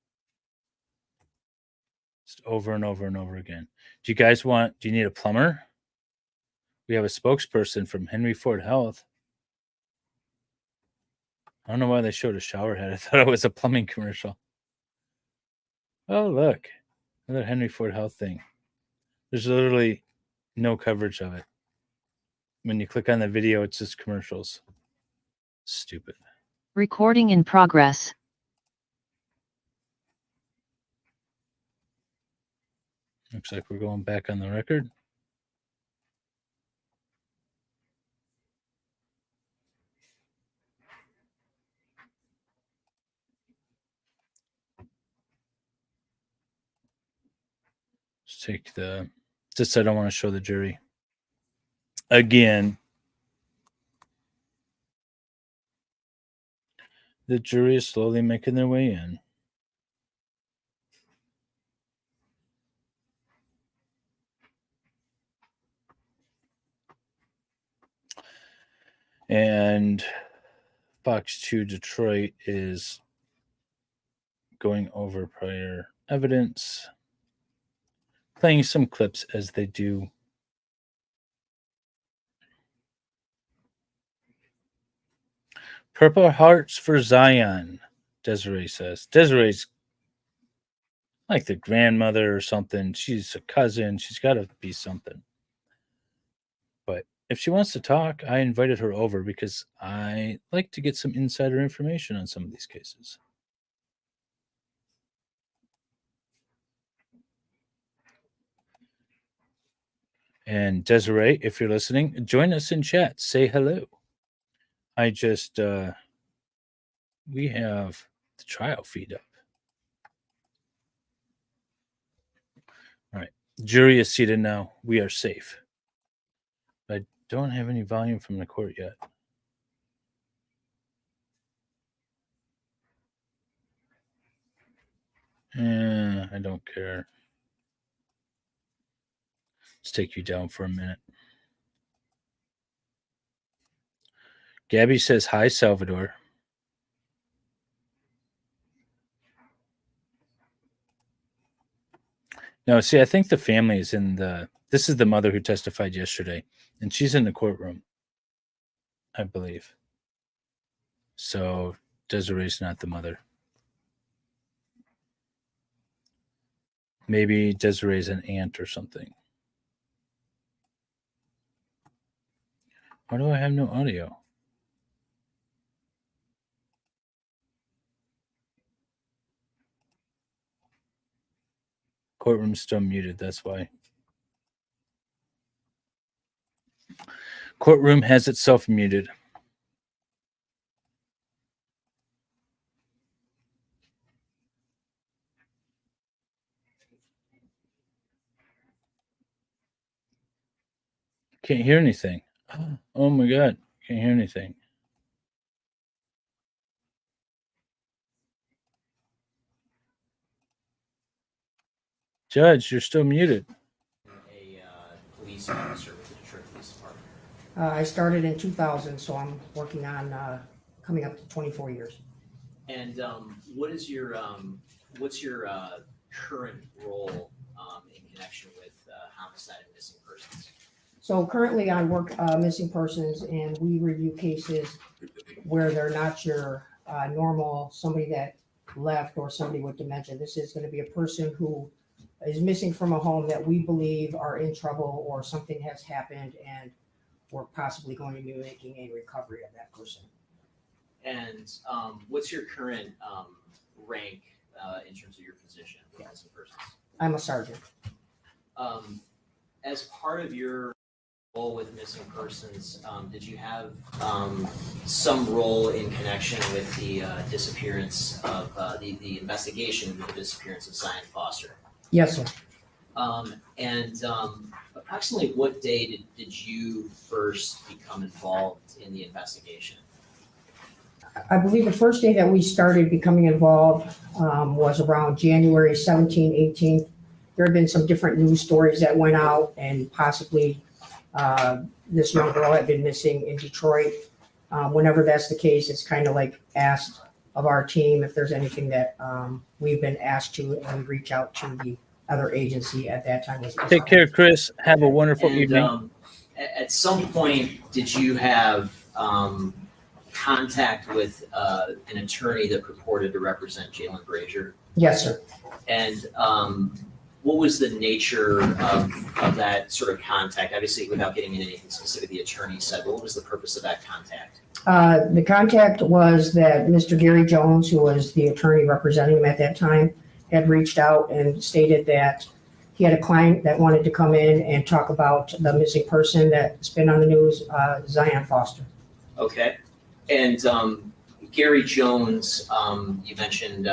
Just over and over and over again. Do you need a plumber? We have a spokesperson from Henry Ford Health. I don't know why they showed a shower head. I thought it was a plumbing commercial. Oh, look. Another Henry Ford Health thing. There's literally no coverage of it. When you click on the video, it's just commercials. Stupid. Recording in progress. Looks like we're going back on the record. Let's take just I don't want to show the jury. Again, the jury is slowly making their way in. And Fox 2 Detroit is going over prior evidence, playing some clips as they do. Purple Hearts for Zion, Desiree says. Desiree's like the grandmother or something. She's a cousin. She's got to be something. But if she wants to talk, I invited her over because I like to get some insider information on some of these cases. And Desiree, if you're listening, join us in chat. Say hello. I just, we have the trial feed up. All right. Jury is seated now. We are safe. I don't have any volume from the court yet. I don't care. Let's take you down for a minute. Gabby says, hi, Salvador. No, see, I think the family is in this is the mother who testified yesterday, and she's in the courtroom, I believe. So Desiree's not the mother. Maybe Desiree's an aunt or something. Why do I have no audio? Courtroom's still muted, that's why. Courtroom has itself muted. Can't hear anything. Oh my God, can't hear anything. Judge, you're still muted. A police officer with the Detroit Police Department. I started in 2000, so I'm working on coming up to 24 years. And what's your current role in connection with homicide and missing persons? So currently I work missing persons, and we review cases where they're not your normal somebody that left or somebody with dementia. This is going to be a person who is missing from a home that we believe are in trouble or something has happened, and we're possibly going to be making a recovery of that person. And what's your current rank in terms of your position with missing persons? I'm a sergeant. As part of your role with missing persons, did you have some role in connection with the disappearance of the investigation into the disappearance of Zion Foster? Yes, sir. And approximately what day did you first become involved in the investigation? I believe the first day that we started becoming involved was around January 17, 18. There had been some different news stories that went out, and possibly this young girl had been missing in Detroit. Whenever that's the case, it's kind of like asked of our team if there's anything that we've been asked to, and we reach out to the other agency at that time. Take care, Chris. Have a wonderful evening. At some point, did you have contact with an attorney that purported to represent Jaylin Brazier? Yes, sir. And what was the nature of that sort of contact? Obviously, without getting into anything specific, the attorney said, but what was the purpose of that contact? The contact was that Mr. Gary Jones, who was the attorney representing him at that time, had reached out and stated that he had a client that wanted to come in and talk about the missing person that's been on the news, Zion Foster. Okay. And Gary Jones, you mentioned,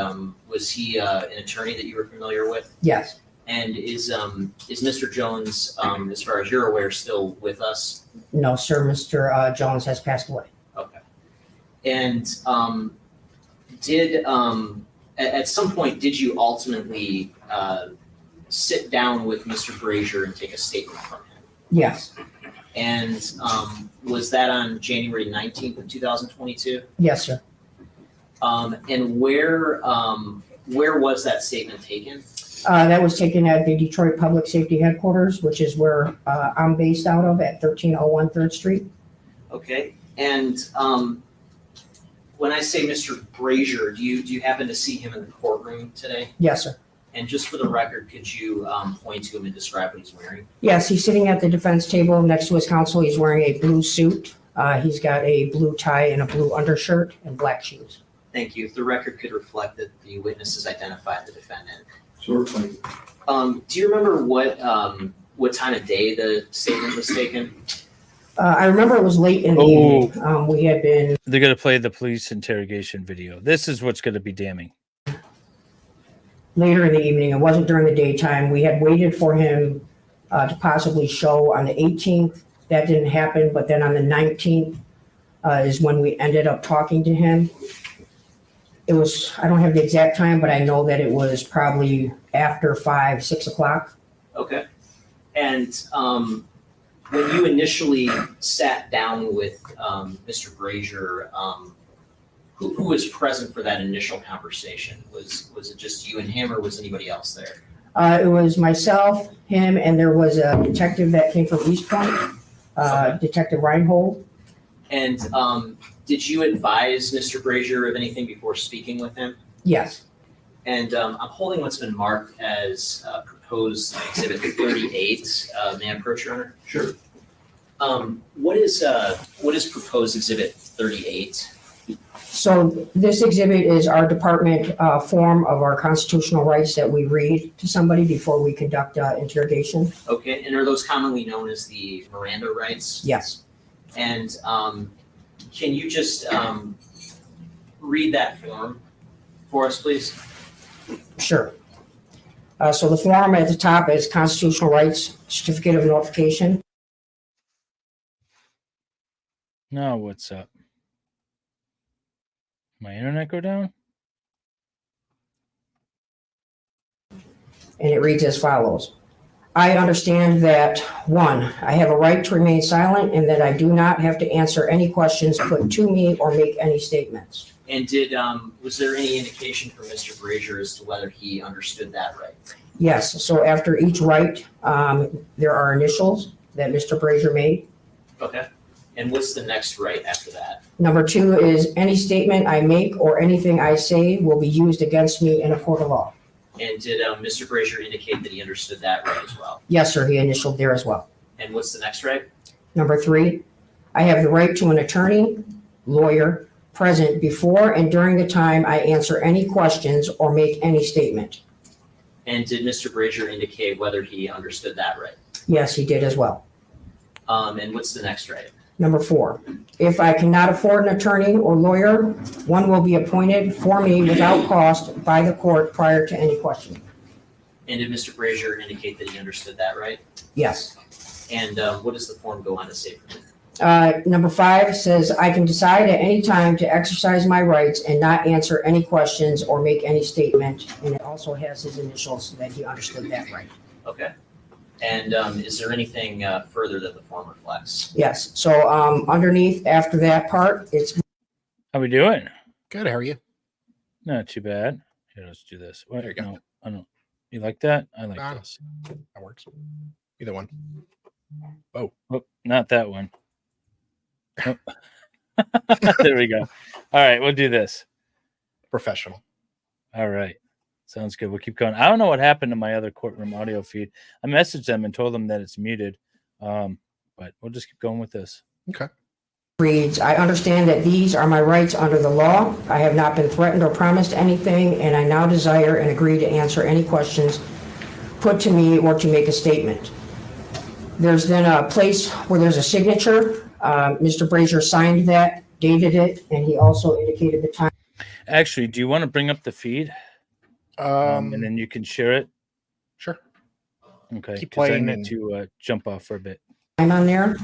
was he an attorney that you were familiar with? Yes. And is Mr. Jones, as far as you're aware, still with us? No, sir. Mr. Jones has passed away. Okay. And at some point, did you ultimately sit down with Mr. Brazier and take a statement from him? Yes. And was that on January 19th of 2022? Yes, sir. And where Where was that statement taken? That was taken at the Detroit Public Safety Headquarters, which is where I'm based out of at 1301 3rd Street. Okay, and when I say Mr. Brazier, do you happen to see him in the courtroom today? Yes, sir. And just for the record, could you point to him and describe what he's wearing? Yes, he's sitting at the defense table next to his counsel. He's wearing a blue suit. He's got a blue tie and a blue undershirt and black shoes. Thank you. If the record could reflect that the witness has identified the defendant. Certainly. Do you remember what time of day the statement was taken? I remember it was late in the evening. We had been. They're going to play the police interrogation video. This is what's going to be damning. Later in the evening. It wasn't during the daytime. We had waited for him to possibly show on the 18th. That didn't happen. But then on the 19th is when we ended up talking to him. It was, I don't have the exact time, but I know that it was probably after 5, 6 o'clock. Okay. And when you initially sat down with Mr. Brazier, who was present for that initial conversation? Was it just you and him, or was anybody else there? It was myself, him, and there was a detective that came from East Point, Detective Reinhold. And did you advise Mr. Brazier of anything before speaking with him? Yes. And I'm holding what's been marked as proposed exhibit 38. May I approach, Your Honor? Sure. What is proposed exhibit 38? So this exhibit is our department form of our constitutional rights that we read to somebody before we conduct interrogation. Okay, and are those commonly known as the Miranda rights? Yes. And can you just read that form for us, please? Sure. So the form at the top is constitutional rights, certificate of notification. Now what's up? My internet go down? And it reads as follows. I understand that, 1, I have a right to remain silent and that I do not have to answer any questions put to me or make any statements. And was there any indication from Mr. Brazier as to whether he understood that right? Yes, so after each right, there are initials that Mr. Brazier made. Okay. And what's the next right after that? Number 2 is any statement I make or anything I say will be used against me in a court of law. And did Mr. Brazier indicate that he understood that right as well? Yes, sir, he initialed there as well. And what's the next right? Number 3, I have the right to an attorney, lawyer, present before and during the time I answer any questions or make any statement. And did Mr. Brazier indicate whether he understood that right? Yes, he did as well. And what's the next right? Number 4, if I cannot afford an attorney or lawyer, one will be appointed for me without cost by the court prior to any questioning. And did Mr. Brazier indicate that he understood that right? Yes. And what does the form go on to say for him? Number 5 says I can decide at any time to exercise my rights and not answer any questions or make any statement. And it also has his initials so that he understood that right. Okay. And is there anything further that the form reflects? Yes. So underneath, after that part, it's. How we doing? Good. How are you? Not too bad. Here, let's do this. What? There you go. No, I don't. You like that? I like this. That works. Either one. Oh, not that one. Oh. There we go. All right, we'll do this. Professional. All right. Sounds good. We'll keep going. I don't know what happened to my other courtroom audio feed. I messaged them and told them that it's muted. But we'll just keep going with this. Okay. Reads, I understand that these are my rights under the law. I have not been threatened or promised anything, and I now desire and agree to answer any questions put to me or to make a statement. There's then a place where there's a signature. Mr. Brazier signed that, dated it, and he also indicated the time. Actually, do you want to bring up the feed? And then you can share it. Sure. Okay. Keep 'cause I playing need and- to jump off for a bit. Time on there,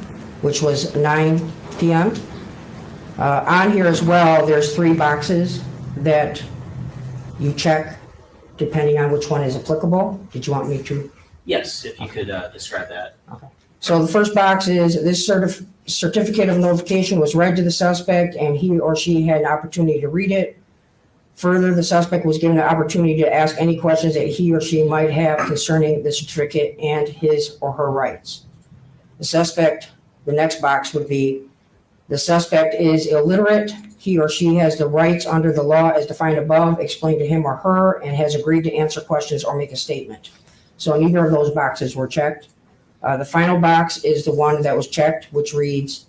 which was 9 p.m. On here as well, there's 3 boxes that you check depending on which one is applicable. Did you want me to? Yes, if you could describe that. Okay. So the first box is this certificate of notification was read to the suspect and he or she had an opportunity to read it. Further, the suspect was given the opportunity to ask any questions that he or she might have concerning the certificate and his or her rights. The next box would be, the suspect is illiterate. He or she has the rights under the law as defined above, explained to him or her, and has agreed to answer questions or make a statement. So neither of those boxes were checked. The final box is the one that was checked, which reads,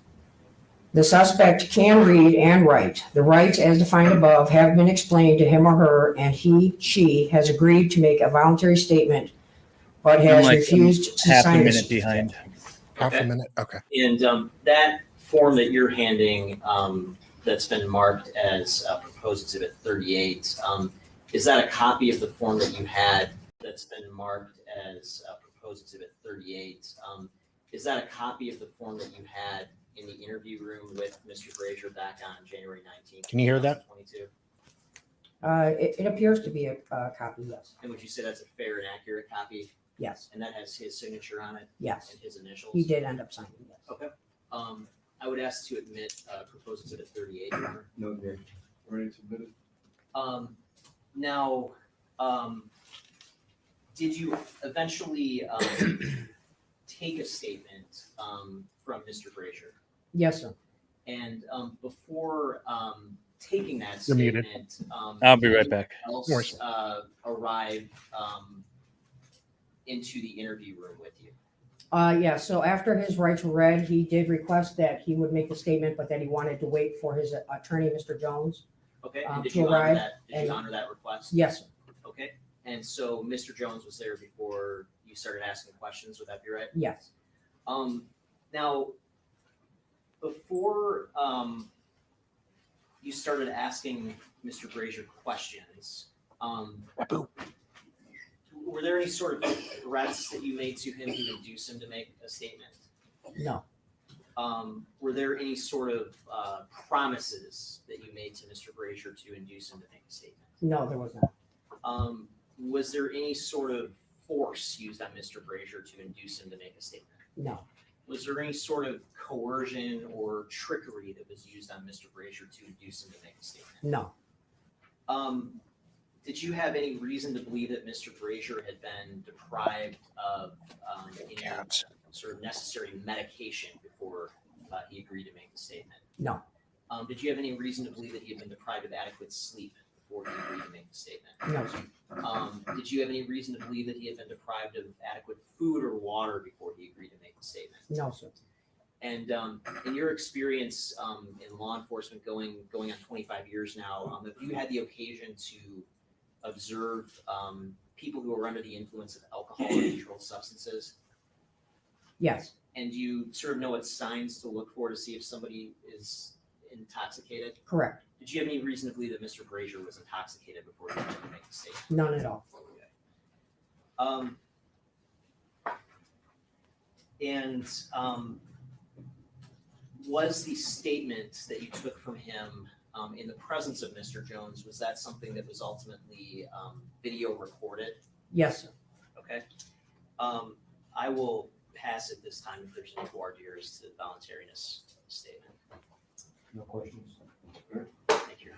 the suspect can read and write. The rights as defined above have been explained to him or her, and she has agreed to make a voluntary statement, but has refused to half a sign the minute certificate. behind. Half a minute. Okay. And that form that you're handing, that's been marked as proposed exhibit 38, is that a copy of the form that you had that's been marked as proposed exhibit 38? Is that a copy of the form that you had in the interview room with Mr. Brazier back on January 19th? Can you hear that? 2022? It appears to be a copy, yes. And would you say that's a fair and accurate copy? Yes. And that has his signature on it? Yes. And his initials? He did end up signing, yes. Okay. I would ask to admit proposed exhibit 38, Your Honor. No objection. Already submitted. Now, did you eventually take a statement from Mr. Brazier? Yes, sir. And before taking that You're muted. statement, I'll be did right anyone back. else arrive into the interview room with you? Yeah, so after his rights were read, he did request that he would make the statement, but that he wanted to wait for his attorney, Mr. Jones. Okay, and did to you honor arrive, that? Did and- you honor that request? Yes, sir. Okay, and so Mr. Jones was there before you started asking questions, would that be right? Yes. Now, before you started asking Mr. Brazier questions, were there any sort of threats that you made to him to induce him to make a statement? No. Were there any sort of promises that you made to Mr. Brazier to induce him to make a statement? No, there was not. Was there any sort of force used on Mr. Brazier to induce him to make a statement? No. Was there any sort of coercion or trickery that was used on Mr. Brazier to induce him to make a statement? No. Did you have any reason to believe that Mr. Brazier had been deprived of any sort of necessary medication before he agreed to make the statement? No. Did you have any reason to believe that he had been deprived of adequate sleep before he agreed to make the statement? No, sir. Did you have any reason to believe that he had been deprived of adequate food or water before he agreed to make the statement? No, sir. And in your experience in law enforcement going on 25 years now, have you had the occasion to observe people who are under the influence of alcohol or controlled substances? Yes. And you sort of know what signs to look for to see if somebody is intoxicated? Correct. Did you have any reason to believe that Mr. Brazier was intoxicated before he agreed to make the statement? None at all. And was the statement that you took from him in the presence of Mr. Jones, was that something that was ultimately video recorded? Yes, sir. Okay. I will pass it this time if there's any voir dire to the voluntariness statement. No questions. Thank you.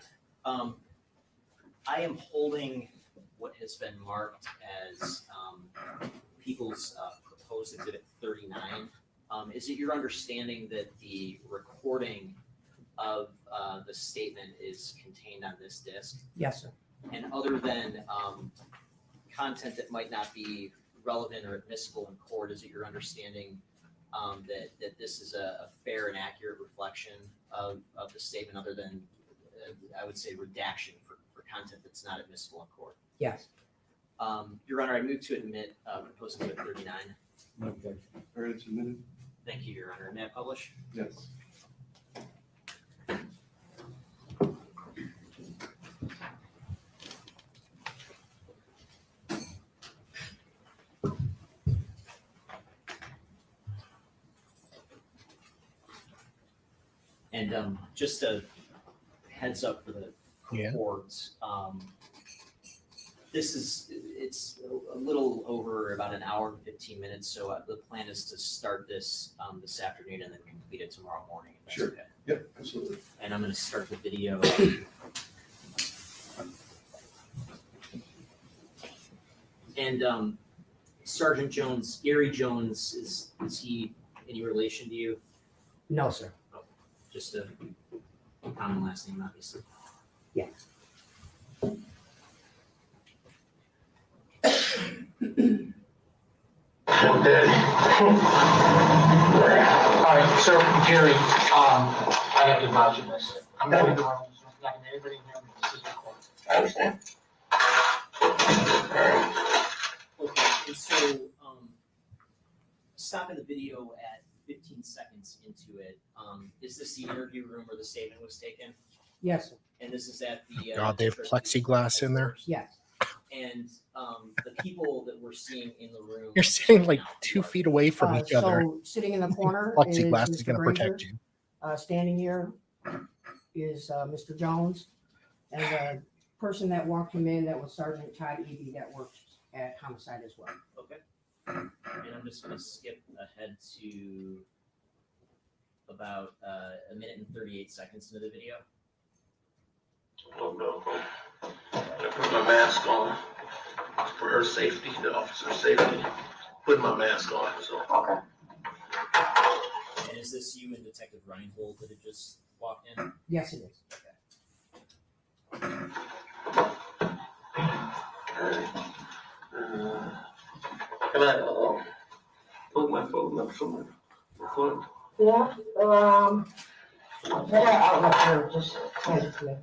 I am holding what has been marked as people's proposed exhibit 39. Is it your understanding that the recording of the statement is contained on this disc? Yes, sir. And other than content that might not be relevant or admissible in court, is it your understanding that this is a fair and accurate reflection of the statement, other than, I would say, redaction for content that's not admissible in court? Yes. Your Honor, I move to admit proposed exhibit 39. No objection. Already submitted. Thank you, Your Honor. May I publish? Yes. And just a heads up for the court, it's a little over about an hour and 15 minutes, so the plan is to start this this afternoon and then complete it tomorrow morning. If that's Sure. okay. Yep, absolutely. And I'm going to start the video And Sergeant Jones, Gary Jones, is he any relation to you? No, sir. Just a common last name, obviously. Yeah. All right, so Jerry, I have to vouch for this. I'm not in the room, so I'm not gonna anybody here, this is recorded. I understand. Okay, and so, stopping the video at 15 seconds into it, is this the interview room where the statement was taken? Yes, sir. And this is at the. God, they have plexiglass in there. Yes. And, the people that we're seeing in the room. You're sitting like now, 2 feet away from each other. So sitting in the corner is Plexiglass is Mr. going to Brazier. protect you. Standing here is Mr. Jones. And the person that walked him in, that was Sergeant Todd Eby that works at homicide as well. Okay. And I'm just gonna skip ahead to about a minute and 38 seconds into the video. Oh, no. I put my mask on for her safety, the officer's safety. Put my mask on, so. Okay. And is this you and Detective Reinhold that had just walked in? Yes, it is. Can I, put my phone up somewhere? Phone? Yeah, I'll let her just hand it to me.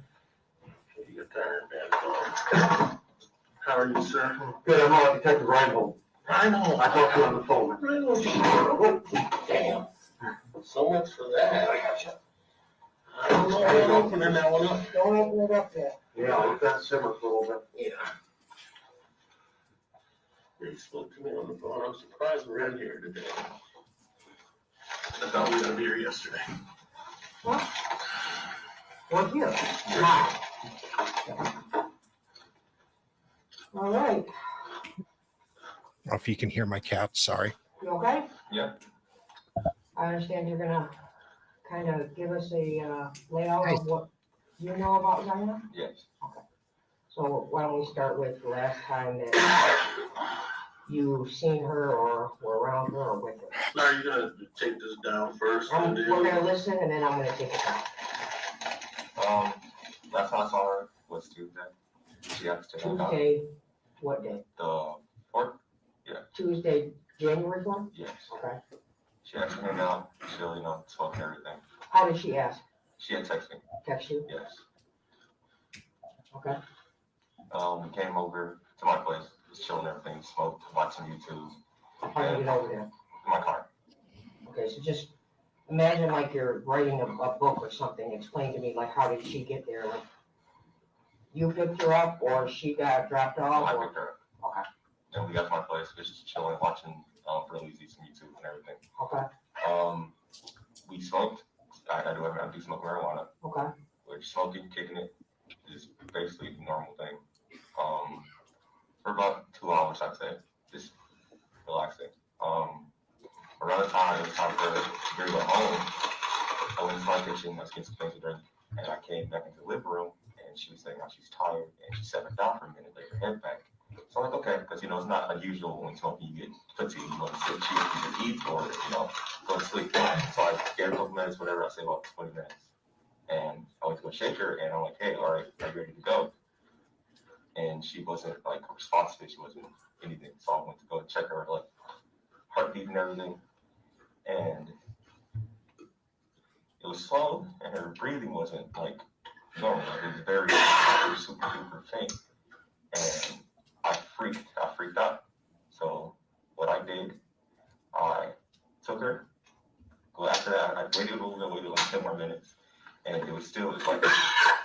You get tired, man. How are you, sir? Good, I'm on Detective Reinhold. I know. I talked to you on the phone. Damn. So much for that. I got you. I don't know, I'm opening that one up. Don't open it up yet. Yeah, let that simmer for a little bit. Yeah. They spoke to me on the phone. I'm surprised we're in here today. I thought we were gonna be here yesterday. What? We're here. Now. All right, I don't know if you can hear my cat. Sorry. you okay? Yeah. I understand you're gonna kind of give us a layout of what you know about Diana? Yes. Okay. So why don't we start with the last time that you've seen her or were around her or with her? Are you gonna take this down first? We're gonna listen and then I'm gonna take it down. Last time I saw her was Tuesday. She asked to hang out. Tuesday, what day? The fourth? Yeah. Tuesday, January 4th? Yes. Okay. She asked to hang out. She'll, smoke everything. How did she ask? She had texted me. Text you? Yes. Okay. We came over to my place, just chilling, everything, smoked, watching YouTube. How did you get over there? In my car. Okay, so just imagine like you're writing a book or something. Explain to me, like, how did she get there? Like, you picked her up or she got dropped off? I picked her up. Okay. Then we got to my place, just chilling, watching really easy some YouTube and everything. Okay. We smoked. I do smoke marijuana. Okay. We're smoking, kicking it. Is basically a normal thing. For about 2 hours, I'd say, just relaxing. Around the time, it was time for her to go home. I went to my kitchen, I was getting some things to drink, and I came back into the living room, and she was saying how she's tired, and she sat down for a minute, laid her head back. So I'm like, okay, because it's not unusual when smoking, you get fatigue, you want to sit, you either eat or, go to sleep. So I gave her a couple minutes, whatever, I say about 20 minutes. And I went to go shake her, and I'm like, hey, all right, are you ready to go? And she wasn't responsive, she wasn't anything. So I went to go check her heartbeat and everything. And it was slow, and her breathing wasn't normal. It was very super, super faint. And I freaked out. So what I did, I took her. After that, I waited a little bit, waited 10 more minutes. And it was still, sounded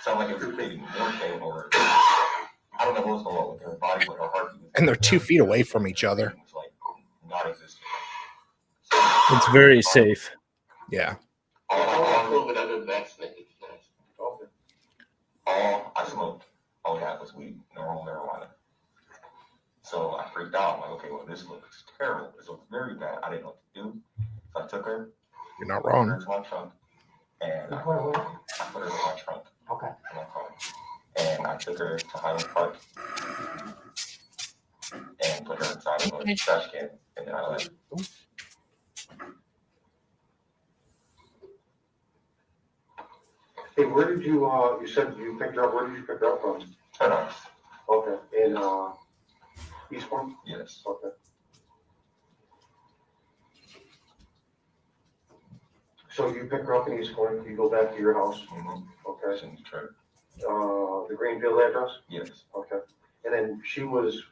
like it was creating more pain, or I don't know what was going on with her body, but her heartbeat was. And they're 2 feet away from each other. Not existent. It's very safe. Yeah. All I smoked, all we had was weed, normal marijuana. So I freaked out. I'm like, okay, well, this looks terrible. This looks very bad. I didn't know what to do. So I took her. You're not wrong. Put her in my trunk. And I put her in my trunk. Okay. In my car. And I took her to Highland Park. And and put her inside of a trash can, and then I left. Hey, where did you, you said you picked her up, where did you pick her up from? Turn-offs. Okay, in, Eastbourne? Yes. Okay. So you pick her up in Eastbourne, you go back to your house? Okay. The Greenfield address? Yes. Okay. And then she was,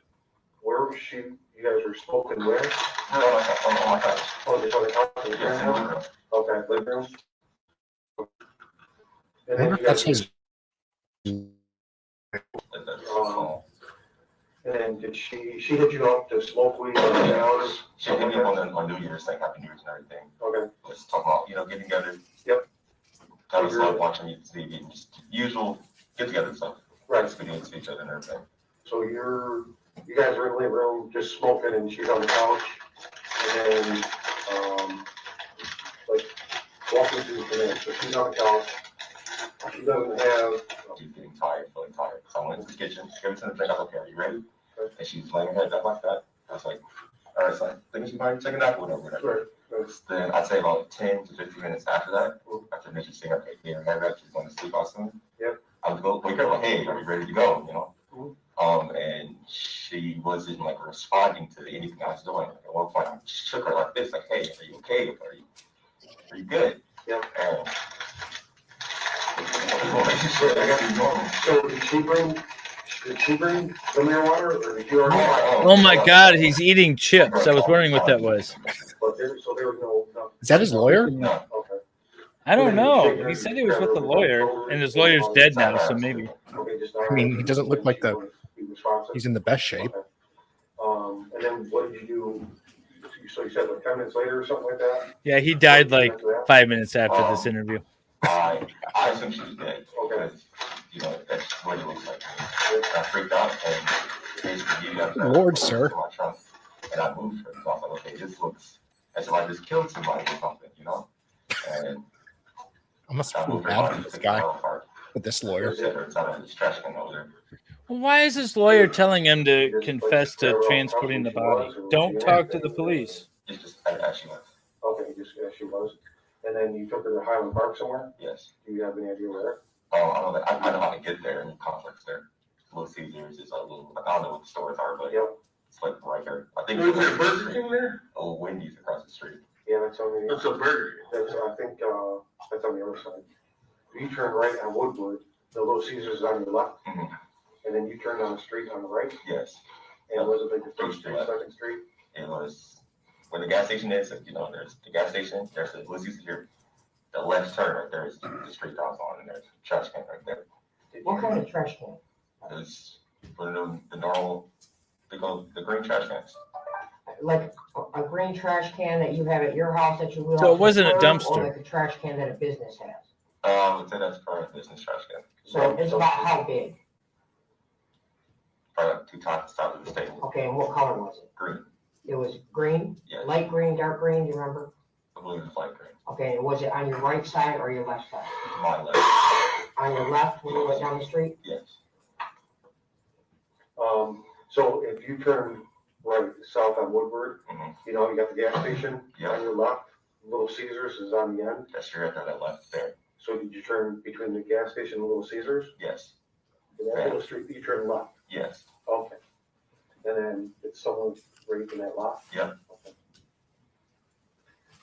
where was she, you guys were smoking where? On my couch. Oh, just on the couch? in the Yes, in the room. Okay, living room? I wonder if that's his. And then did she hit you up to smoke weed on the hours? She hit me up on New Year's, like Happy New Year's and everything. Okay. Let's talk about, getting together. Yep. Kind of like watching TV, and just usual get together stuff. Right. Speaking to each other and everything. So you guys are in the living room just smoking and she's on the couch? And then, like, walk me through the minute. So she's on the couch. She doesn't have. She's getting tired, feeling tired. So I went into the kitchen, gave her something to drink. I was like, okay, are you ready? And she's laying her head up like that. I was like, all right, so I think she might take a nap or whatever. Right. Then I'd say about 10 to 15 minutes after that, after Mitch's seeing her getting her head back, she's going to sleep out soon. Yep. I would go wake her like, hey, are you ready to go? And she wasn't like responding to anything I was doing. At one point, I shook her like this, like, hey, are you okay? Are you good? Yep. And so did she bring the marijuana or did you already? Oh my God, he's eating chips. I was wondering what that was. But so there was no. Is that his lawyer? No. Okay. I don't know. He said he was with the lawyer, and his lawyer's dead now, so maybe. I mean, he doesn't look like he's in the best shape. And then what did you do? So you said like 10 minutes later or something like that? Yeah, he died like 5 minutes after this interview. I assume she was dead. Okay. That's what it looks like. I freaked out and basically Lord, sir. my trunk, and I moved her. So I was like, okay, this looks as if I just killed somebody or something, And I must feel bad for this guy, with this lawyer. Well, why is this lawyer telling him to confess to transporting the body? Don't talk to the police. It's just, as she was. Okay, just as she was. And then you took her to Highland Park somewhere? Yes. Do you have any idea where? I know how to get there and complex there. Little Caesars is a little, I don't know what the stores are, but it's like right there. I think Is there a Burger King there? Oh, Wendy's across the street. Yeah, that's on the. That's a Burger King. That's, I think, that's on the other side. You turn right on Woodward, the Little Caesars is on your left. And then you turn down the street on the right. Yes. And was it like the first street, second street? It was where the gas station is. There's the gas station. There's the Little Caesars here. The left turn right there is the street I was on, and there's a trash can right there. What kind of trash can? It was for the normal, they call the green trash cans. Like a green trash can that you have at your house that you will. So it wasn't a Or dumpster. like a trash can that a business has. I would say that's probably a business trash can. So it's about how big? Probably like 2 times the size of the table. Okay, and what color was it? Green. It was green? Yes. Light green, dark green, do you remember? I believe it's light green. Okay, and was it on your right side or your left side? My left. On your left when you went down the street? Yes. So if you turn right south on Woodward, you got the gas station on your left, Little Caesars is on the end. That's right there, that left there. So did you turn between the gas station and Little Caesars? Yes. In that little street, you turn left? Yes. Okay. And then it's someone right in that lot? Yep.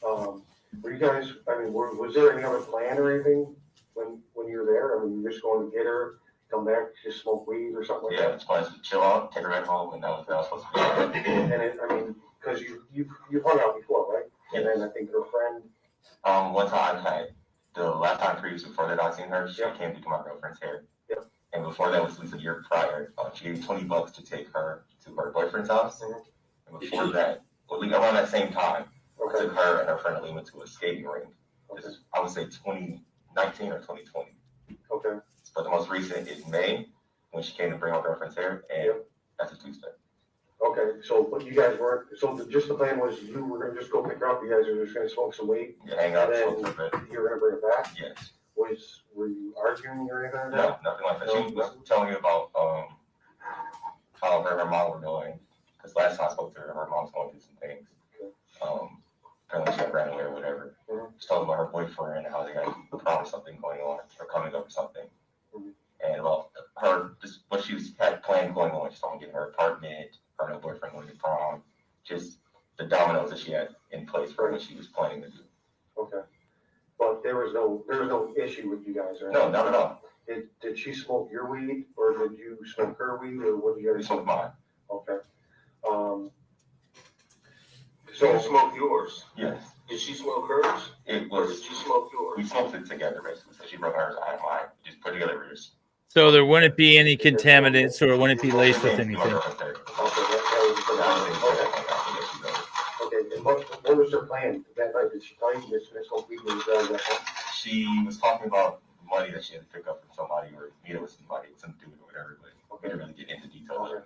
Okay. Were you guys, was there any other plan or anything when you were there? I mean, you just going to get her, come back, just smoke weed or something like Yeah, that? it's fine. Chill out, take her back home, and that was supposed to be. And because you've hung out before, right? And then I think her friend. One time the last time previous before that I seen her, she came to do my girlfriend's hair. Yep. And before that was at least a year prior. She gave me $20 to take her to her boyfriend's house. And before that, around that same time, I took her and her friend went to a skating rink. This is, I would say 2019 or 2020. Okay. But the most recent is May, when she came to bring my girlfriend's hair, and that's a Tuesday. Okay, so what you guys weren't, just the plan was you were gonna just go pick her up, you guys are just gonna smoke some weed? Yeah, hang out, and smoke then a bit. you were gonna bring it back? Yes. Were you arguing or anything like No, that? nothing like that. She was telling me about how her and her mom were doing, because last time I spoke to her, her mom's going through some things. Apparently she ran away or whatever. She told about her boyfriend and how they got probably something going on or coming up with something. And well, her just what she had planned going on. She's going to get her apartment, her and her boyfriend going to prom. Just the dominoes that she had in place for what she was planning to do. Okay. But there was no issue with you guys, right? No, not at all. Did she smoke your weed or did you smoke her weed or what do you guys? We smoked mine. Okay. So you smoked yours? Yes. Did she smoke hers? It was. Or did she smoke yours? We smoked it together basically. So she brought hers, I had mine. We just put together yours. So there wouldn't be any contaminants or it wouldn't be laced with anything. Okay, and what was her plan that night? Did she tell you this smoke weed was She was talking about money that she had to pick up from somebody or meet up with somebody, something to do with it or whatever, but we didn't really get into details.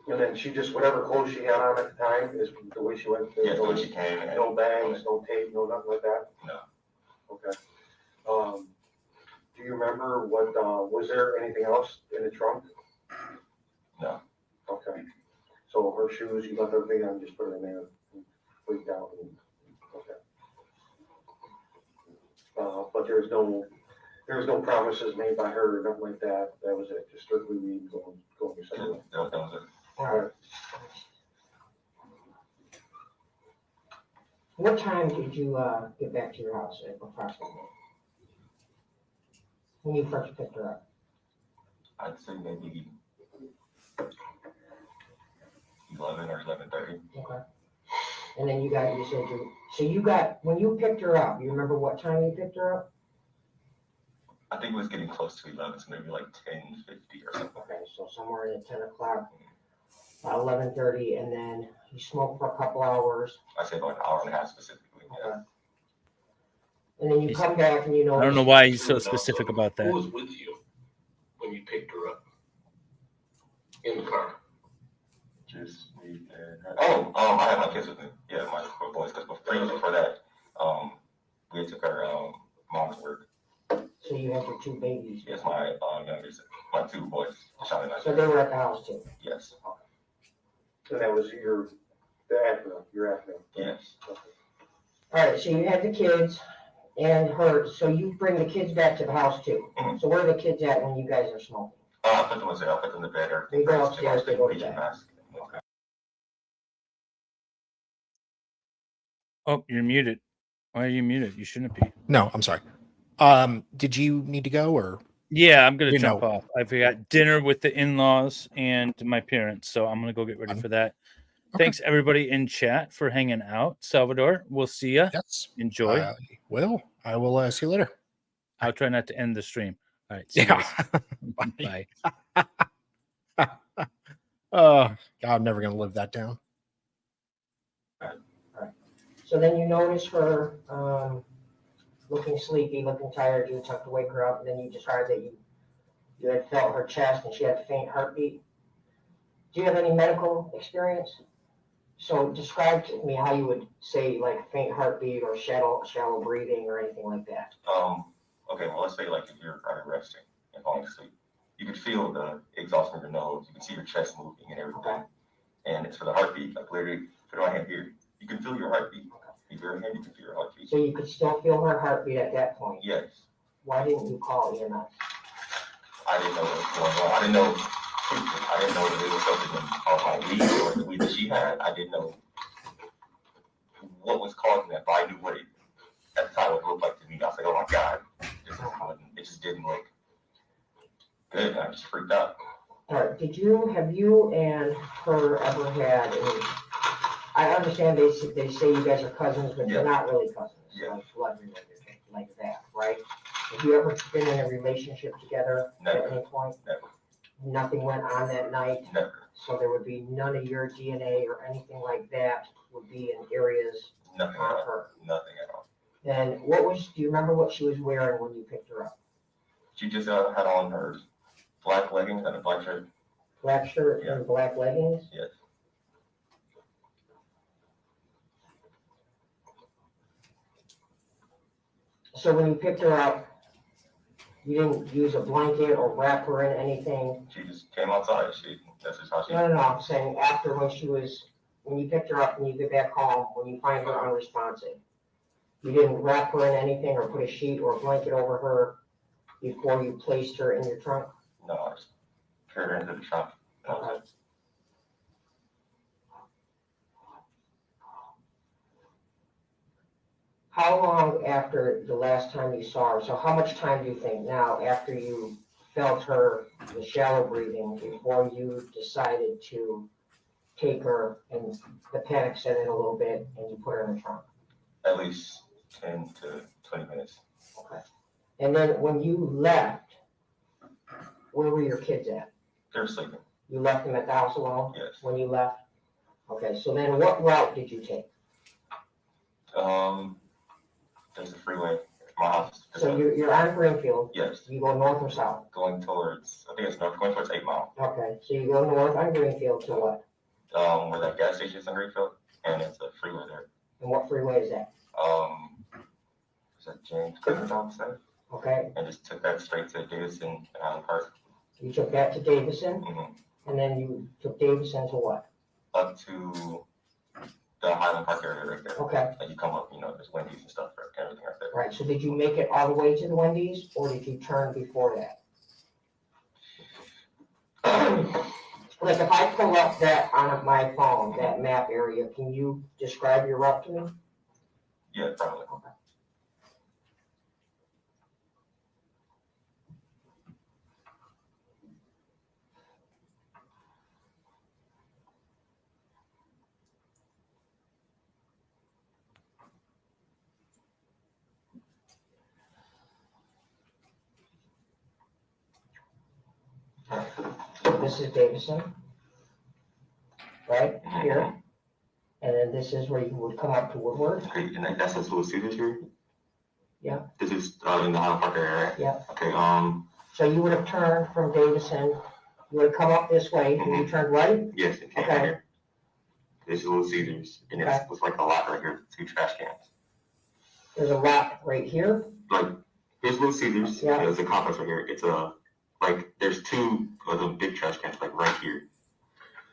And then she just, whatever clothes she had on at the time is the way she went. Yeah, the way she came. No bags, no tape, no nothing like that? No. Okay. Do you remember what, was there anything else in the trunk? No. Okay. So her shoes, you left everything on, just put it in there, and freaked out. Okay. But there was no promises made by her or nothing like that. That was it, just strictly weed going your separate way. That was it. All right. What time did you get back to your house approximately? When you first picked her up? I'd say maybe 11 or 11:30. Okay. And then you said when you picked her up, you remember what time you picked her up? I think it was getting close to 11, so maybe like 10:50 or something. Okay, so somewhere in 10 o'clock, 11:30, and then you smoked for a couple hours. I say about an hour and a half specifically. Yeah. And then you come back and you know. I don't know why he's so specific about that. Who was with you when you picked her up? In the car? Just me and her. I had my kids with me. Yeah, my boys, because before that, we took our mom to work. So you had your two babies? Yes, my youngest, my two boys, Sean and I. So they were at the house too? Yes. So that was your afternoon? Yes. All right, so you had the kids and her, so you bring the kids back to the house too. Mm-hmm. So where are the kids at when you guys are smoking? I put them upstairs. I put them to bed. They go upstairs, they go to bed. Okay. Oh, you're muted. Why are you muted? You shouldn't be. No, I'm sorry. Did you need to go or? Yeah, I'm gonna You jump know. off. I forgot dinner with the in-laws and my parents, so I'm gonna go get ready for that. Thanks everybody in chat for hanging out. Salvador, we'll see you. Yes. Enjoy. I will see you later. I'll try not to end the stream. All right. See you guys. Bye. Oh, God, I'm never gonna live that down. So then you notice her looking sleepy, looking tired. You attempt to wake her up, and then you described that you had felt her chest and she had a faint heartbeat. Do you have any medical experience? So describe to me how you would say like faint heartbeat or shallow breathing or anything like that. Okay, well, let's say like if you're resting and falling asleep, you can feel the exhaust from your nose. You can see your chest moving and everything. Okay. And it's for the heartbeat. Like literally, put my hand here. You can feel your heartbeat. If you're hand, you can feel your heartbeat. So you could still feel her heartbeat at that point? Yes. Why didn't you call EMS? I didn't know what was going on. I didn't know that it was something on my weed or the weed that she had. I didn't know what was causing that, but I knew what it at the time it looked like to me. I was like, oh my God, it just didn't look good. I just freaked out. All right, have you and her ever had any, I understand they say you guys are cousins, but you're not really cousins, like blood related, like that, right? Have you ever been in a relationship together at any point? Never. Nothing went on that night? Never. So there would be none of your DNA or anything like that would be in areas Nothing on at all. her? Nothing at all. And do you remember what she was wearing when you picked her up? She just had on her black leggings and a black shirt. Black shirt and black leggings? Yes. So when you picked her up, you didn't use a blanket or wrap her in anything? She just came outside. That's just how she. No, I'm saying after when you picked her up and you get back home, when you find her unresponsive. You didn't wrap her in anything or put a sheet or a blanket over her before you placed her in your trunk? No, I just carried her into the trunk. And that was it. How long after the last time you saw her, so how much time do you think now after you felt her, the shallow breathing, before you decided to take her and the panic set in a little bit and you put her in the trunk? At least 10 to 20 minutes. Okay. And then when you left, where were your kids at? They were sleeping. You left them at the house alone? Yes. When you left? Okay, so then what route did you take? There's a freeway. My house. So you're on Greenfield. Yes. You go north or south? Going towards, I think it's north, going towards 8 Mile. Okay, so you go north on Greenfield to what? Where that gas station is in Greenfield, and it's a freeway there. And what freeway is that? Is that James Clinton said? Okay, And just took that straight to Davidson and Island Park. you took that to Davison, Mhm. and then you took Davison to what? Up to the Highland Park area right there. Okay, Like you come up, there's Wendy's and stuff, right, everything right there. right, so did you make it all the way to the Wendy's, or did you turn before that? Like if I pull up that on my phone, that map area, can you describe your route to me? Yeah, probably. Okay. This is Davison, right here, and then this is where you would come up to Woodward. Okay, and that's his Little Caesars here? Yeah. This is in the Highland Park area, right? Yeah. Okay, So you would have turned from Davison, you would have come up this way, and you turned right? yes, it came Okay. here. This is Little Caesars, and Okay. it's like a lot right here, 2 trash cans. There's a lot right here. Like, here's Little Caesars, Yeah. there's a complex right here, it's there's 2 of the big trash cans, like right here.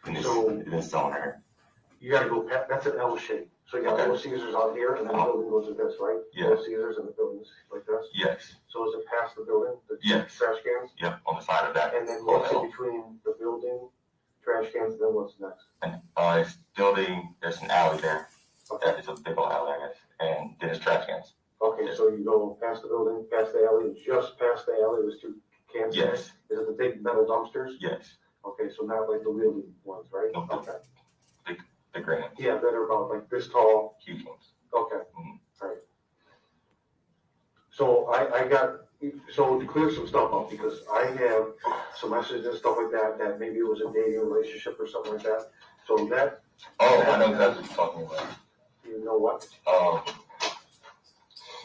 In this zone right here. You gotta go past, that's an L shape. So you got Okay. Little Caesars out here, and then the building goes like this, right? Yeah. Little Caesars and the building's like this. Yes, So is it past the building, the Yes. trash cans? yep, on the side of that. And then what's in between the building, trash cans, then what's next? And, it's building, there's an alley there. That is a big old alley, I guess, and then there's trash cans. Okay, so you go past the building, past the alley, and just past the alley, there's 2 cans there? Yes, Is it the big metal dumpsters? yes, Okay, so not like the wheelie ones, right? No. Okay. the gray ones, Yeah, that are about like this tall. huge ones. Okay, Mhm. alright. So I got, so to clear some stuff up, because I have some messages and stuff like that maybe it was a dating relationship or something like that. So that, Oh, I know exactly what you're talking about. you know what?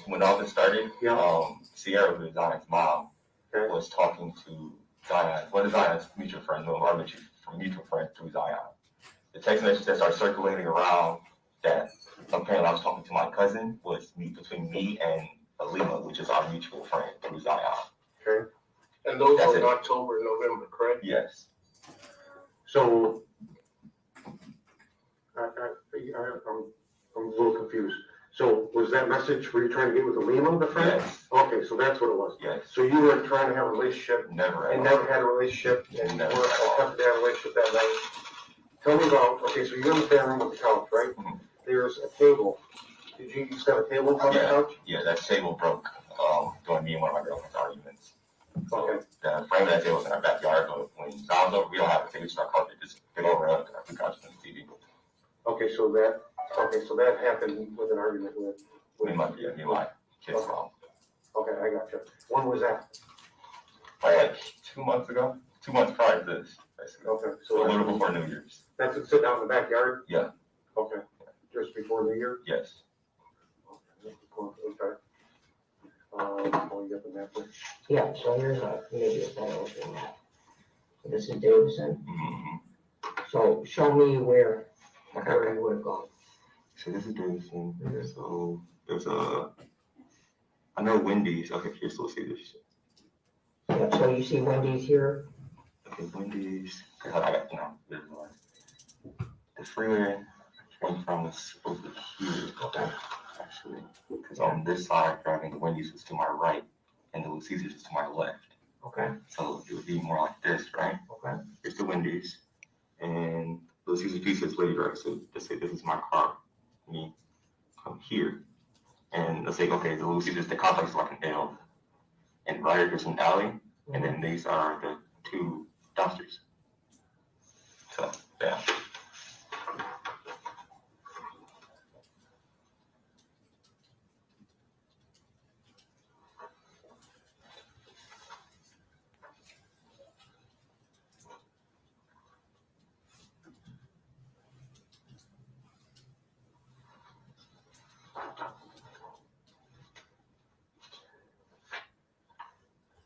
When all this started, Yeah. Sierra, who is Zion's mom, Okay. was talking to Zion, one of Zion's mutual friends, our mutual friend through Zion. The text message that started circulating around that apparently I was talking to my cousin was between me and Alima, which is our mutual friend through Zion. Okay. And those That's were it. in October, November, correct? Yes. So, I'm a little confused. So was that message, were you trying to get with the Lima, the friend? Yes. Okay, so that's what it was. Yes. So you were trying to have a relationship Never. and never had a relationship and Never. were attempting to have a relationship that night. Tell me about, okay, so you're in the family room with the couch, right? Mhm. There's a table. Did you used to have a table on the Yeah. couch? Yeah, that table broke during me and one of my girlfriend's arguments. Okay. The frame of that table was in our backyard, but when Zion's over, we don't have a table, so our carpet just get over it, our couch and the TV. Okay, so that happened with an argument with. Me and my kids' mom. Okay, I got you. When was that? Like 2 months ago, 2 months prior to this, basically. Okay, So a so little before New Year's. that's it, sit down in the backyard? Yeah. Okay, just before New Year? Yes. Okay. You got the map there? Yeah, so here's maybe a better looking map. So this is Davison, Mhm. so show me where Okay. you would have gone. So this is Davidson. So there's I know Wendy's. Okay, here's Little Caesars. Yeah, so you see Wendy's here, Okay, Wendy's. because I got, there's the freeway came from was supposed to be here, actually, because on this side, driving the Wendy's was to my right, and the Little Caesars is to my left. Okay. So it would be more like this, right? Okay. It's the Wendy's, and Little Caesars Pizza is way right. So let's say this is my car, me come here, and let's say, okay, the Little Caesars, the complex is like an L, and right here there's an alley, and then these are the two dumpsters. So, yeah.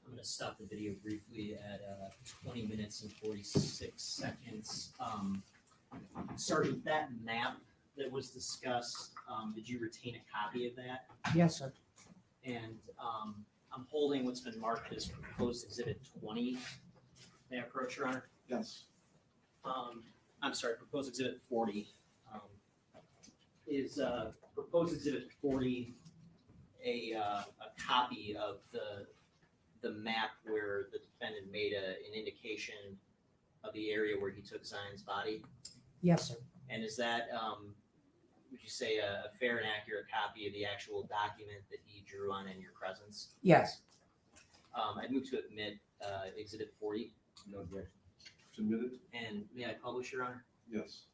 I'm gonna stop the video briefly at 20 minutes and 46 seconds. Sergeant, that map that was discussed, did you retain a copy of that? Yes, sir. And I'm holding what's been marked as proposed exhibit 20. May I approach, Your Honor? Yes. I'm sorry, proposed exhibit 40. Is proposed exhibit 40 a copy of the map where the defendant made an indication of the area where he took Zion's body? Yes, sir. And is that, would you say, a fair and accurate copy of the actual document that he drew on in your presence? Yes. I'd move to admit exhibit 40. No objection. Submitted? And may I publish, Your Honor? Yes.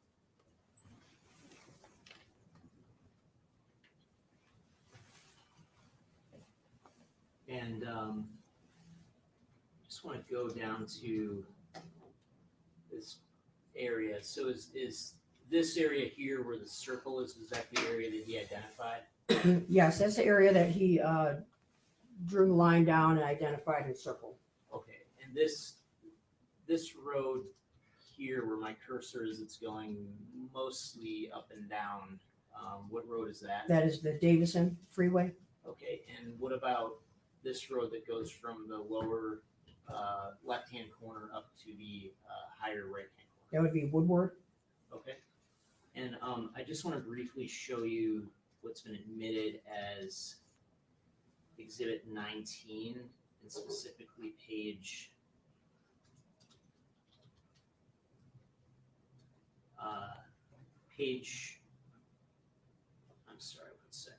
And just want to go down to this area. So is this area here where the circle is that the area that he identified? Yes, that's the area that he drew the line down and identified and circled. Okay, and this road here where my cursor is, it's going mostly up and down. What road is that? That is the Davison Freeway. Okay, and what about this road that goes from the lower left-hand corner up to the higher right-hand corner? That would be Woodward. Okay, and I just want to briefly show you what's been admitted as Exhibit 19, and specifically page I'm sorry, 1 second.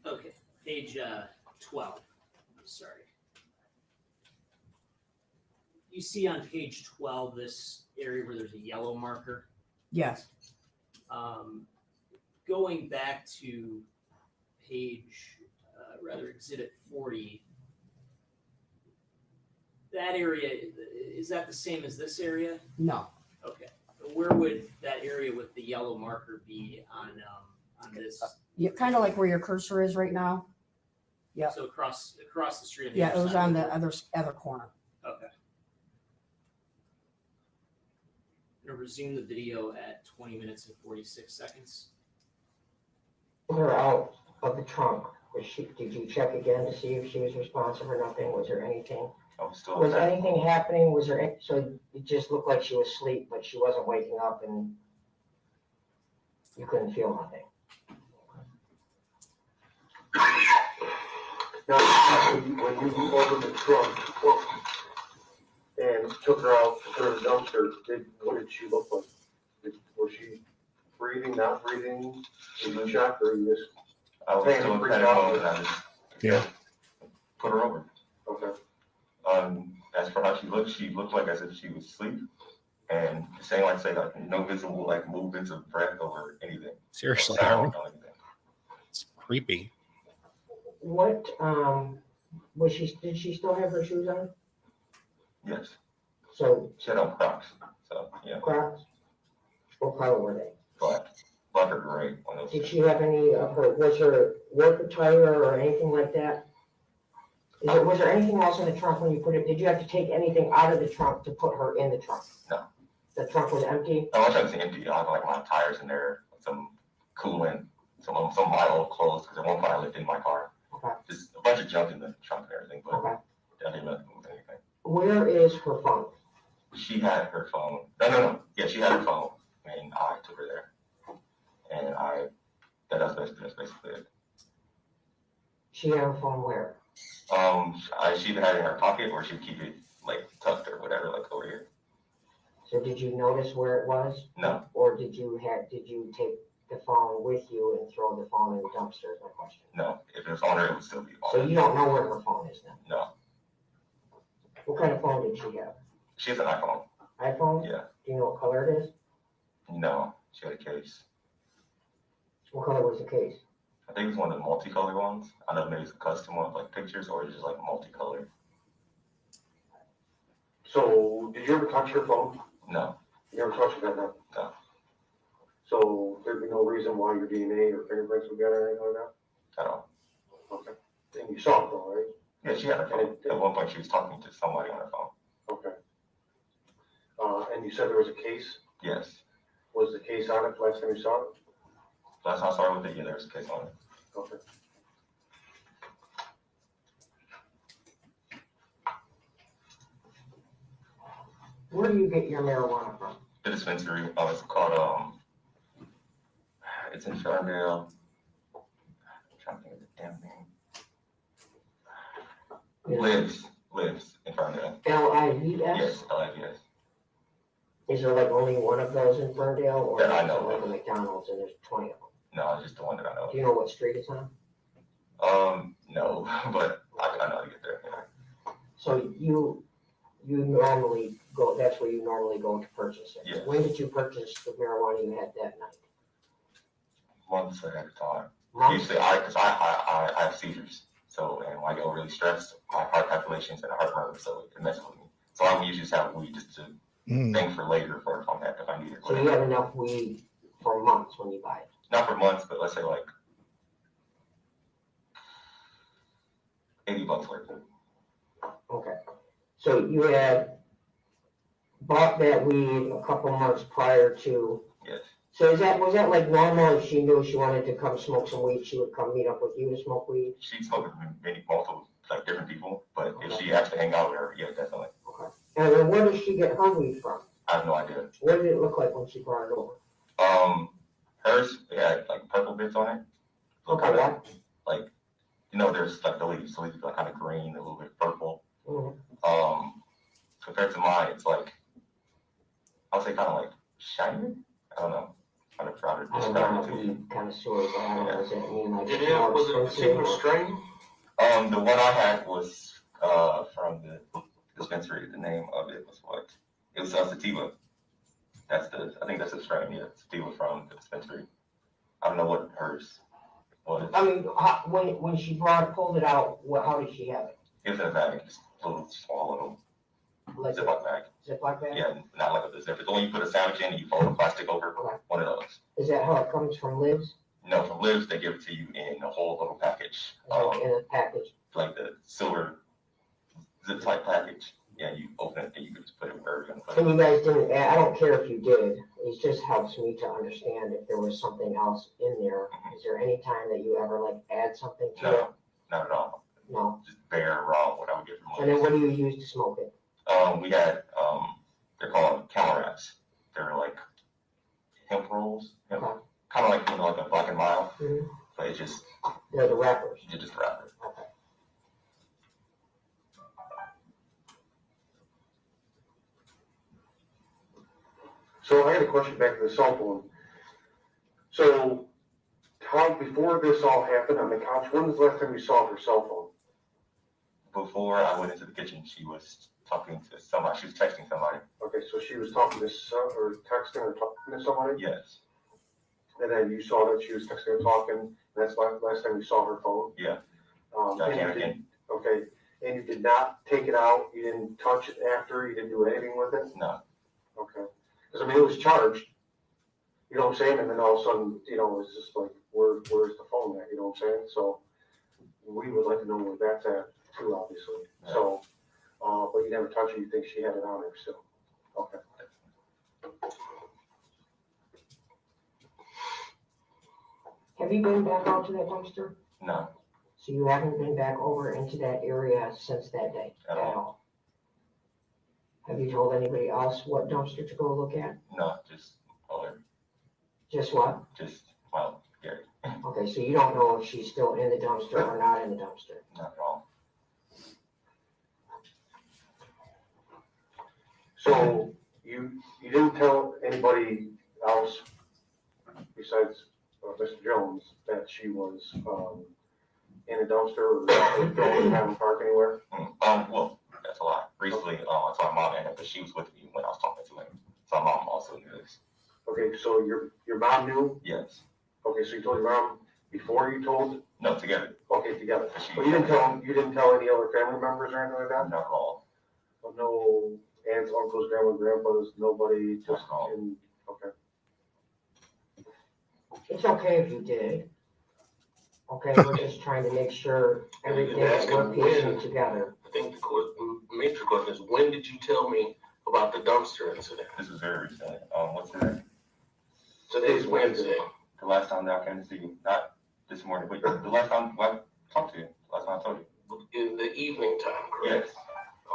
Okay, page 12. I'm sorry. You see on page 12 this area where there's a yellow marker? Yes. Going back to page, exhibit 40, that area, is that the same as this area? No. Okay. Where would that area with the yellow marker be on this? Yeah, kind of like where your cursor is right now. Yeah. So across the street. On the Yeah, other it was side. on the other corner. Okay. I'm gonna resume the video at 20 minutes and 46 seconds. Her out of the trunk. Did you check again to see if she was responsive or nothing? Was there anything? Was anything happening? So it just looked like she was asleep, but she wasn't waking up and you couldn't feel nothing? Now, when you opened the trunk and took her out to the dumpster, what did she look like? Was she breathing, not breathing? Did you check or you just? I was still freaked kind out? of, I just Yeah. put her over. Okay. As for how she looked like as if she was asleep. And saying like no visible like movements of breath or anything. Seriously, Sound Howard. or anything. It's creepy. What, did she still have her shoes on? Yes. So She had on Crocs. So yeah. Crocs? What color were they? Black or gray on those. Did she have any of her, was her work attire or anything like that? Was there anything else in the trunk when you put it, did you have to take anything out of the trunk to put her in the trunk? No. The trunk was empty? No, I was empty. I had like my tires in there, some coolant, some of my old clothes, because at one point I lived in my car. Okay. Just a bunch of junk in the trunk and everything, but Okay. I didn't really move anything. Where is her phone? She had her phone. No. Yeah, she had her phone, and I took her there. And that's basically it. She had her phone where? She either had it in her pocket or she'd keep it like tucked or whatever, like over here. So did you notice where it was? No, Or did you take the phone with you and throw the phone in the dumpster is my question? no. If it was on her, it would still be on So her. you don't know where her phone is then? No. What kind of phone did she have? She has an iPhone. iPhone? Yeah. Do you know what color it is? No, she had a case. What color was the case? I think it was one of the multicolored ones. I don't know if maybe it's a custom one, like pictures, or just like multicolored. So, did you ever touch her phone? No, You never touched it, no? no, So, there'd be no reason why your DNA or fingerprints would get or anything like that? at all. Okay. And you saw it though, right? Yeah, she had her phone. At one point, she was talking to somebody on her phone. Okay. And you said there was a case? Yes. Was the case on it last time you saw it? Last time I saw her with it, yeah, there was a case on it. Okay. Where do you get your marijuana from? The dispensary, it's called, it's in Ferndale. I'm trying to think of the damn name. Lives in Ferndale. L-I-V-S? Yes, LIVS. Is there like only one of those in Ferndale or That I is know it like of. a McDonald's and there's 20 of them? No, it's just the one that I know Do you know what street it's on? of. No, but I know how to get there. Yeah. So you normally go, that's where you normally go to purchase it? Yes. When did you purchase the marijuana you had that night? Months ahead of time. Months? Usually, because I have seizures. So, and when I get overly stressed, my heart calculations and heart rhythm, so it messes with me. So I would usually just have weed just to think for later for if I need it. So you have enough weed for months when you buy it? Not for months, but let's say like $80 worth. Okay. So you had bought that weed a couple months prior to. Yes. So was that like normal? If she knew she wanted to come smoke some weed, she would come meet up with you to smoke weed? She smoked with multiple, like different people, but if she asked to hang out with her, yeah, definitely. Okay. And then where did she get her weed from? I have no idea. What did it look like when she brought it over? Hers, it had like purple bits on it. Okay, what? Like, there's like the leaves are like kind of green, a little bit purple. Mm-hmm. Compared to mine, it's like, I would say kind of like shiny. I don't know how to try to I don't describe know it to if you. we kind of sort of, I don't know, does that mean like? Did it, was it a particular strain? The one I had was from the dispensary. The name of it was what? It was sativa. I think that's the strain. Yeah, sativa from the dispensary. I don't know what hers was. I mean, when she pulled it out, how did she have it? It was in a bag, just a little small little Like Ziploc bag. Ziploc bag? Yeah, not like a zipper. The one you put a sandwich in, and you fold the plastic over. One of those. Is that how it comes from Lives? No, from Lives, they give it to you in a whole little package. In a package? Like the silver zip type package. Yeah, you open it and you can just put it wherever you're gonna put And it. you guys didn't add, I don't care if you did, it just helps me to understand if there was something else in there. Is there any time that you ever like add something to it? No, not at all. No. Just bare raw, what I would get from And then Lives. what do you use to smoke it? We had, they're called camel wraps. They're like hemp rolls, kind of like, like a Black and Mild, Mhm. but it's just, They're the wrappers. you just wrap it. Okay. So I had a question back to the cell phone. So, before this all happened on the couch, when was the last time you saw her cell phone? Before I went into the kitchen, she was talking to somebody, she was texting somebody. Okay, so she was talking to or texting or talking to somebody? Yes, And then you saw that she was texting and talking, and that's last time you saw her phone? yeah. And I you came did- again. Okay, and you did not take it out, you didn't touch it after, you didn't do anything with it? No, Okay, because I mean, it was charged, you know what I'm saying, and then all of a sudden, it's just like, where's the phone at, you know what I'm saying? So, we would like to know where that's at too, obviously, so, but you never touched it, you think she had it on her still? Okay. Have you been back out to that dumpster? No, So you haven't been back over into that area since that day at all. Have you told anybody else what dumpster to go look at? No, just, Just what? well, Gary, Okay, so you don't know if she's still in the dumpster or not in the dumpster? not at all. So you didn't tell anybody else besides Mr. Jones that she was in a dumpster or going to have a park anywhere? Well, that's a lot. Recently, I told my mom and but she was with me when I was talking to him. So my mom also knew this. Okay, so your mom knew? Yes. Okay, so you told your mom before you told? No, together. Okay, together. But you didn't tell any other family members or anything like that? Not at all. Well, no aunts, uncles, grandma, grandpas, nobody, just in, okay. It's okay if you did. Okay, we're just trying to make sure everything that we're piecing together. I think the major question is, when did you tell me about the dumpster incident? This is very recent. What's today? Today's Wednesday. The last time that I came to see you, not this morning, but the last time I talked to you, last time I told you. In the evening time, correct? Yes.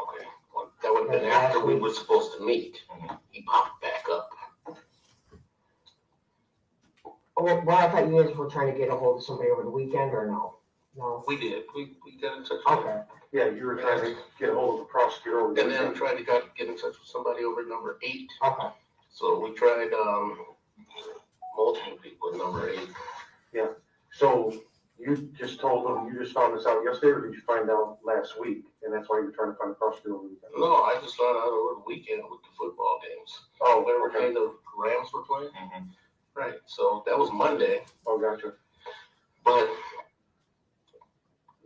Okay, well, that would have been after we were supposed to meet. He popped back up. Well, I thought you guys were trying to get a hold of somebody over the weekend or no? No? We did, we got in touch with him. Okay. Yeah, you were trying to get a hold of the prosecutor over And then there. I tried to get in touch with somebody over at number 8. Okay. So we tried, multiple people at number 8. Yeah, so you just told them, you just found this out yesterday, or did you find out last week? And that's why you're trying to find the prosecutor over the weekend? No, I just found out over the weekend with the football games. Oh, Where okay. the Rams were playing. Right, so that was Monday. Oh, gotcha. But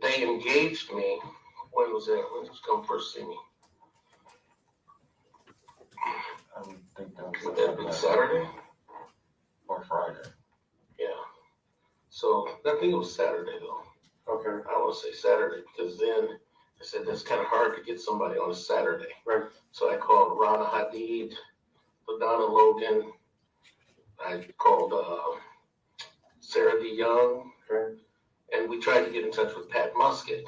they engaged me, when was that? When did you come first see me? I would think that Would that have been Saturday? Or Friday. Yeah. So I think it was Saturday though. Okay. I want to say Saturday because then I said that's kind of hard to get somebody on a Saturday. Right. So I called Rana Hadid, LaDonna Logan. I called Sarah DeYoung. Okay. And we tried to get in touch with Pat Musket.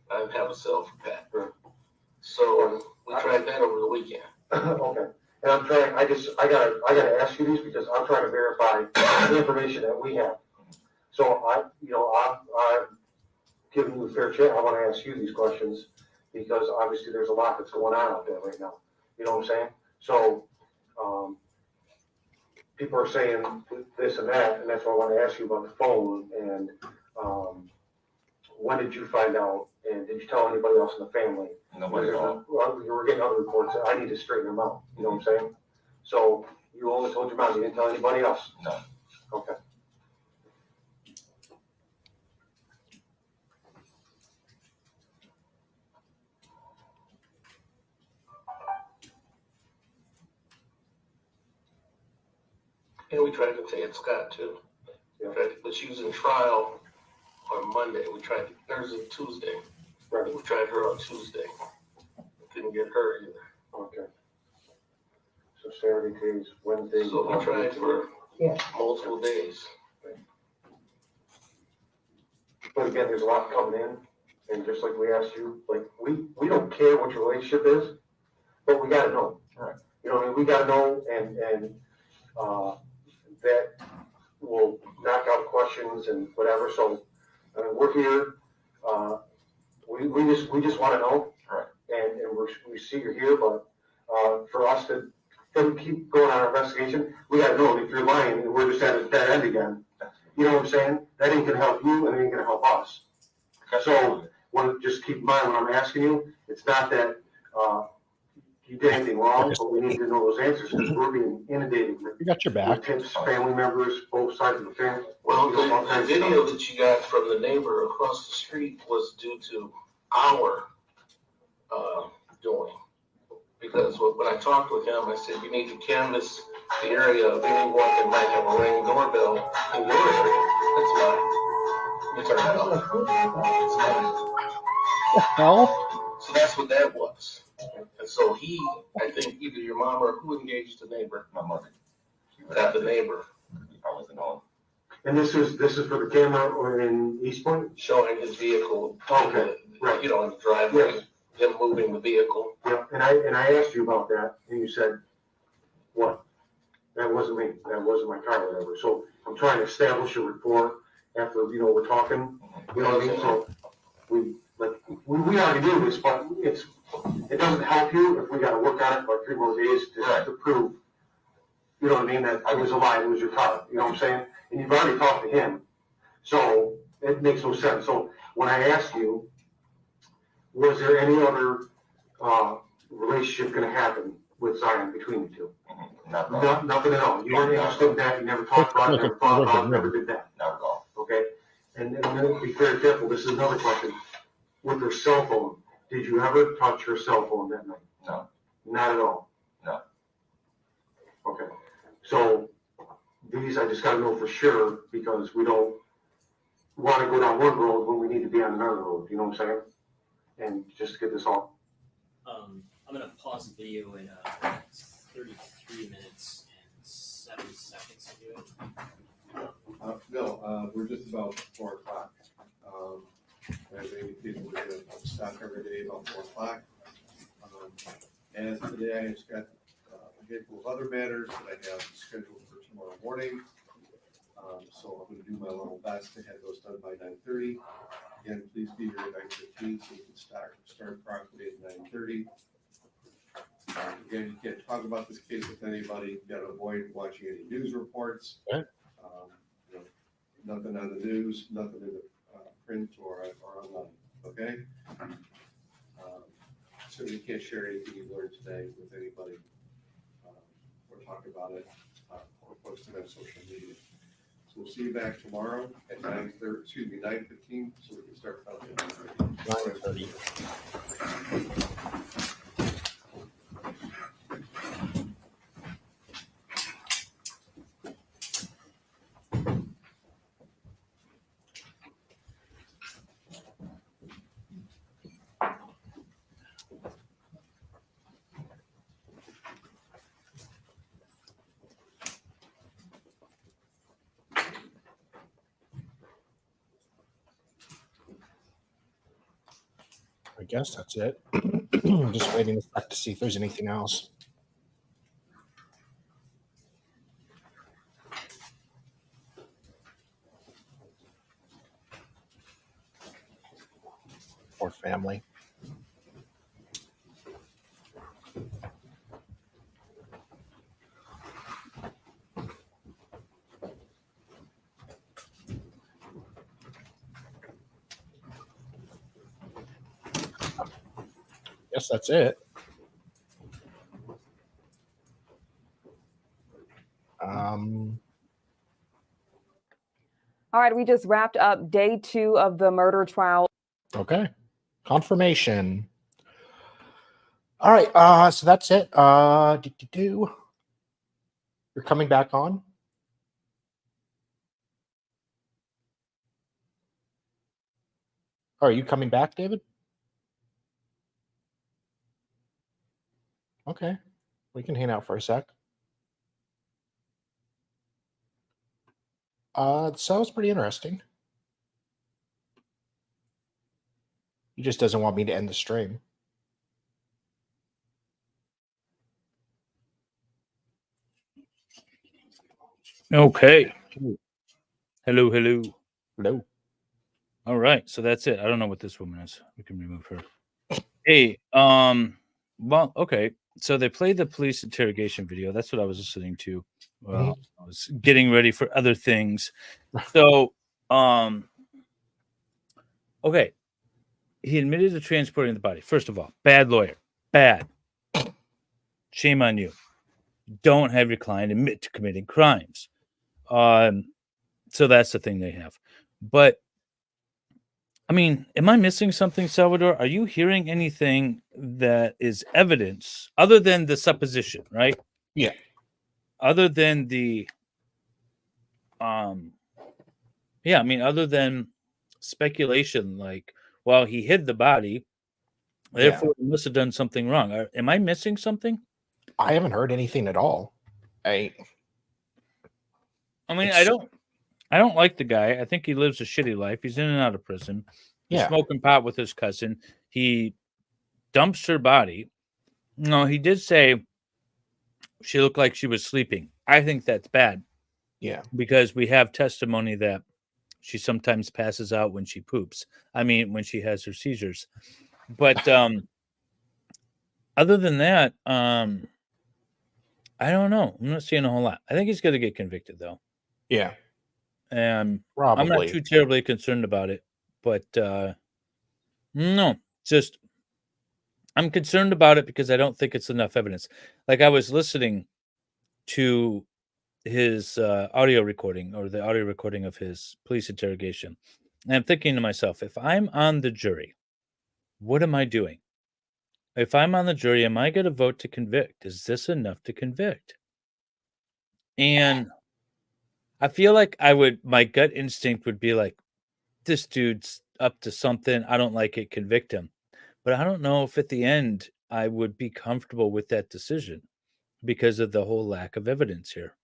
I didn't have a cell for Pat. So we tried that over the weekend. Okay. And I'm trying, I gotta ask you these because I'm trying to verify the information that we have. So I'm giving you a fair chance. I want to ask you these questions because obviously there's a lot that's going on out there right now. You know what I'm saying? So, people are saying this and that, and that's why I want to ask you about the phone and, when did you find out? And did you tell anybody else in the family? Nobody at all. Well, you were getting other reports. I need to straighten them out. You know what I'm saying? So you only told your mom. You didn't tell anybody else? No. Okay. And we tried to take Scott too. Yeah. But she was in trial on Monday. We tried Thursday, Tuesday. Right. We tried her on Tuesday. Couldn't get her either. Okay. So Saturday days, Wednesday. So we tried for multiple days. But again, there's a lot coming in, and just like we asked you, like we don't care what your relationship is, but we gotta know. Right. You know what I mean? We gotta know, and that will knock out questions and whatever. So I mean, we're here. We just want to know. Right. And we see you're here, but for us to keep going on our investigation, we gotta know if you're lying and we're just at a dead end again. You know what I'm saying? That ain't gonna help you and it ain't gonna help us. So, just keep in mind when I'm asking you, it's not that, you did anything wrong, but we need to know those answers because we're being inundated with. We got your back. Tips, family members, both sides of the family. Well, You know, all the kinds of video stuff. that you got from the neighbor across the street was due to our doing. Because when I talked with him, I said, you need to canvass the area of anyone that might have a Ring doorbell in your area. That's mine. It's mine. The hell? So that's what that was. And so I think either your mom or who engaged the neighbor? My mother. Got the neighbor. I wasn't on. And this is for the camera or in East Point? Showing his vehicle. Okay, right. You know, in the driveway, him moving the vehicle. Yeah, and I asked you about that, and you said, what? That wasn't me, that wasn't my car, or whatever, so I'm trying to establish a rapport after, we're talking, you know what I mean, so we already knew this, but it doesn't help you if we gotta work on it for 3 more days to prove, you know what I mean, that it was a lie, it was your car, you know what I'm saying? And you've already talked to him, so it makes no sense, so when I asked you, was there any other, relationship gonna happen with Zion between the two? Nothing at all. You weren't interested in that. You never talked about it, never thought about it, never did that. Not at all. Okay? And I'm gonna be very careful. This is another question. With her cell phone, did you ever touch her cell phone that night? No. Not at all? No. Okay. So these, I just gotta know for sure because we don't wanna go down one road when we need to be on another road. You know what I'm saying? And just to get this all. I'm gonna pause the video in 33 minutes and 7 seconds to do it. No, we're just about 4 o'clock. As indicated, we're gonna stop every day about 4 o'clock. As today, I just got a handful of other matters that I have scheduled for tomorrow morning. So I'm gonna do my level best to have those done by 9:30. Again, please be here at 9:15 so we can start properly at 9:30. Again, you can't talk about this case with anybody. You gotta avoid watching any news reports. Okay. Nothing on the news, nothing in the print or online, okay? So you can't share anything you learned today with anybody or talk about it or post it on social media. So we'll see you back tomorrow at 9:15, so we can start talking. 9:30. I guess that's it. I'm just waiting to see if there's anything else. Or family. Guess that's it. All right, we just wrapped up day 2 of the murder trial. Okay. Confirmation. All right, so that's it. You're coming back on? Are you coming back, David? Okay. We can hang out for a sec. It sounds pretty interesting. He just doesn't want me to end the stream. Okay. Hello, hello. Hello. All right, so that's it. I don't know what this woman is. We can remove her. Hey, well, okay. So they played the police interrogation video. That's what I was listening to. Well, I was getting ready for other things. So, okay. He admitted to transporting the body. First of all, bad lawyer. Bad. Shame on you. Don't have your client admit to committing crimes. So that's the thing they have. But I mean, am I missing something, Salvador? Are you hearing anything that is evidence other than the supposition, right? Yeah. Other than the yeah, I mean, other than speculation, like, well, he hid the body, therefore he must have done something wrong. Am I missing something? I haven't heard anything at all. I mean, I don't. I don't like the guy. I think he lives a shitty life. He's in and out of prison. He's Yeah. smoking pot with his cousin. He dumps her body. No, he did say she looked like she was sleeping. I think that's bad Yeah. because we have testimony that she sometimes passes out when she poops. I mean, when she has her seizures. But other than that, I don't know. I'm not seeing a whole lot. I think he's going to get convicted, though. Yeah. And Probably. I'm not too terribly concerned about it. But no, just I'm concerned about it because I don't think it's enough evidence. Like I was listening to his audio recording or the audio recording of his police interrogation. And I'm thinking to myself, if I'm on the jury, what am I doing? If I'm on the jury, am I going to vote to convict? Is this enough to convict? And I feel like my gut instinct would be like, this dude's up to something. I don't like it. Convict him. But I don't know if at the end I would be comfortable with that decision because of the whole lack of evidence here.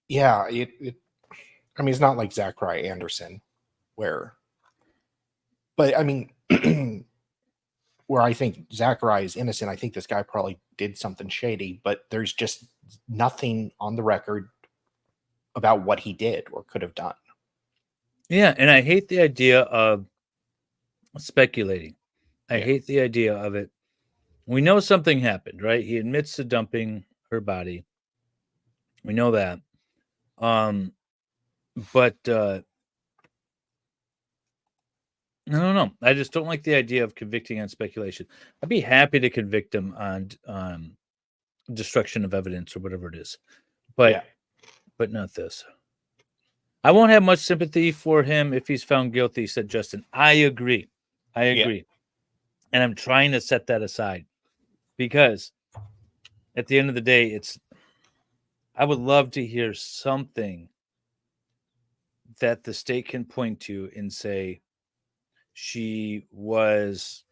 Yeah. I mean, it's not like Zachariah Anderson but I mean, where I think Zachariah is innocent, I think this guy probably did something shady, but there's just nothing on the record about what he did or could have done. Yeah, and I hate the idea of speculating. I hate the idea of it. We know something happened, right? He admits to dumping her body. We know that. But I don't know. I just don't like the idea of convicting on speculation. I'd be happy to convict him on destruction of evidence or whatever it is. But not this. I won't have much sympathy for him if he's found guilty, said Justin. I agree. And I'm trying to set that aside because at the end of the day, I would love to hear something that the state can point to and say she was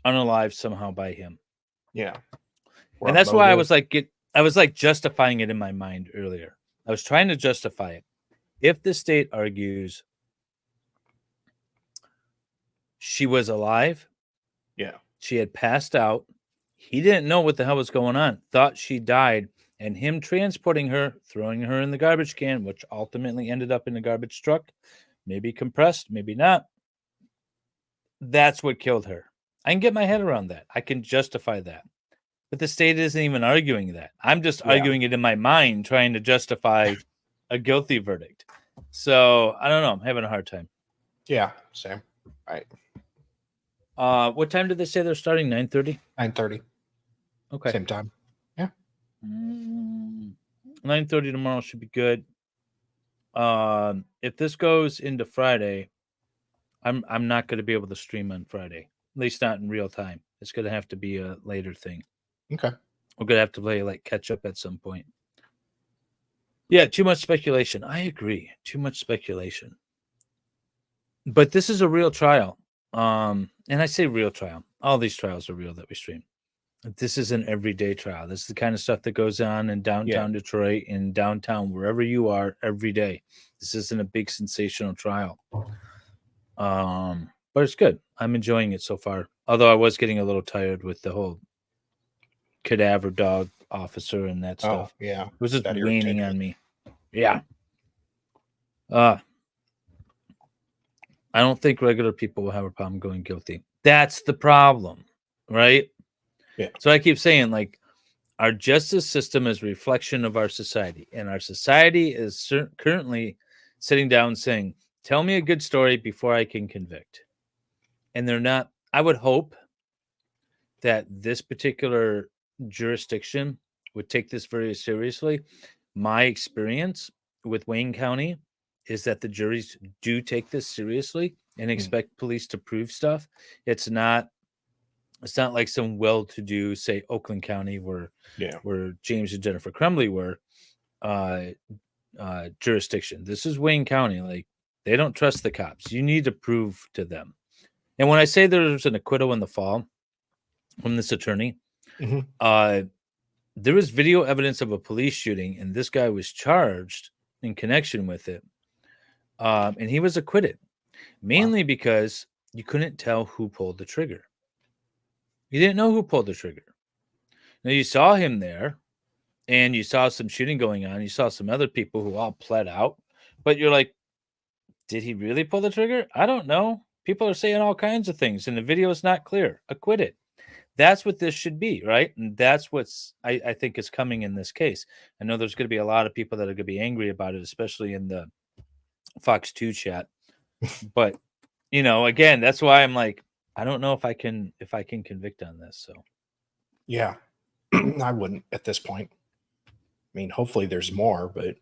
unalived somehow by him. Yeah. And that's why I was like justifying it in my mind earlier. I was trying to justify it. If the state argues she was alive, she had passed out, he didn't know what the hell was going on, thought she died, and him transporting her, throwing her in the garbage can, which ultimately ended up in the garbage truck, maybe compressed, maybe not. That's what killed her. I can get my head around that. I can justify that. But the state isn't even arguing that. I'm just arguing it in my mind, trying to justify a guilty verdict. So I don't know. I'm having a hard time. Yeah, same. Right. What time did they say they're starting? 9:30? 9:30. Okay. Same time. Yeah. 9:30 tomorrow should be good. If this goes into Friday, I'm not going to be able to stream on Friday. At least not in real time. It's going to have to be a later thing. Okay. We're going to have to play like catch up at some point. Yeah, too much speculation. I agree. Too much speculation. But this is a real trial. And I say real trial. All these trials are real that we stream. This is an everyday trial. This is the kind of stuff that goes on in downtown Detroit, in downtown, wherever you are, every day. This isn't a big sensational trial. But it's good. I'm enjoying it so far. Although I was getting a little tired with the whole cadaver dog officer and that stuff. Yeah. It was just That waning irritated on me. Yeah. I don't think regular people will have a problem going guilty. That's the problem, right? Yeah. So I keep saying, like, our justice system is a reflection of our society, and our society is currently sitting down saying, tell me a good story before I can convict. And they're not. I would hope that this particular jurisdiction would take this very seriously. My experience with Wayne County is that the juries do take this seriously and expect police to prove stuff. It's not like some well-to-do, say, Oakland County where James and Jennifer Crumley were jurisdiction. This is Wayne County. Like, they don't trust the cops. You need to prove to them. And when I say there's an acquittal in the fall from this attorney, there was video evidence of a police shooting, and this guy was charged in connection with it. And he was acquitted, mainly because you couldn't tell who pulled the trigger. You didn't know who pulled the trigger. Now, you saw him there, and you saw some shooting going on. You saw some other people who all pled out, but you're like, did he really pull the trigger? I don't know. People are saying all kinds of things, and the video is not clear. Acquitted. That's what this should be, right? And that's what's I think is coming in this case. I know there's going to be a lot of people that are going to be angry about it, especially in the Fox 2 chat. But again, that's why I'm like, I don't know if I can convict on this. So Yeah, I wouldn't at this point. I mean, hopefully there's more, but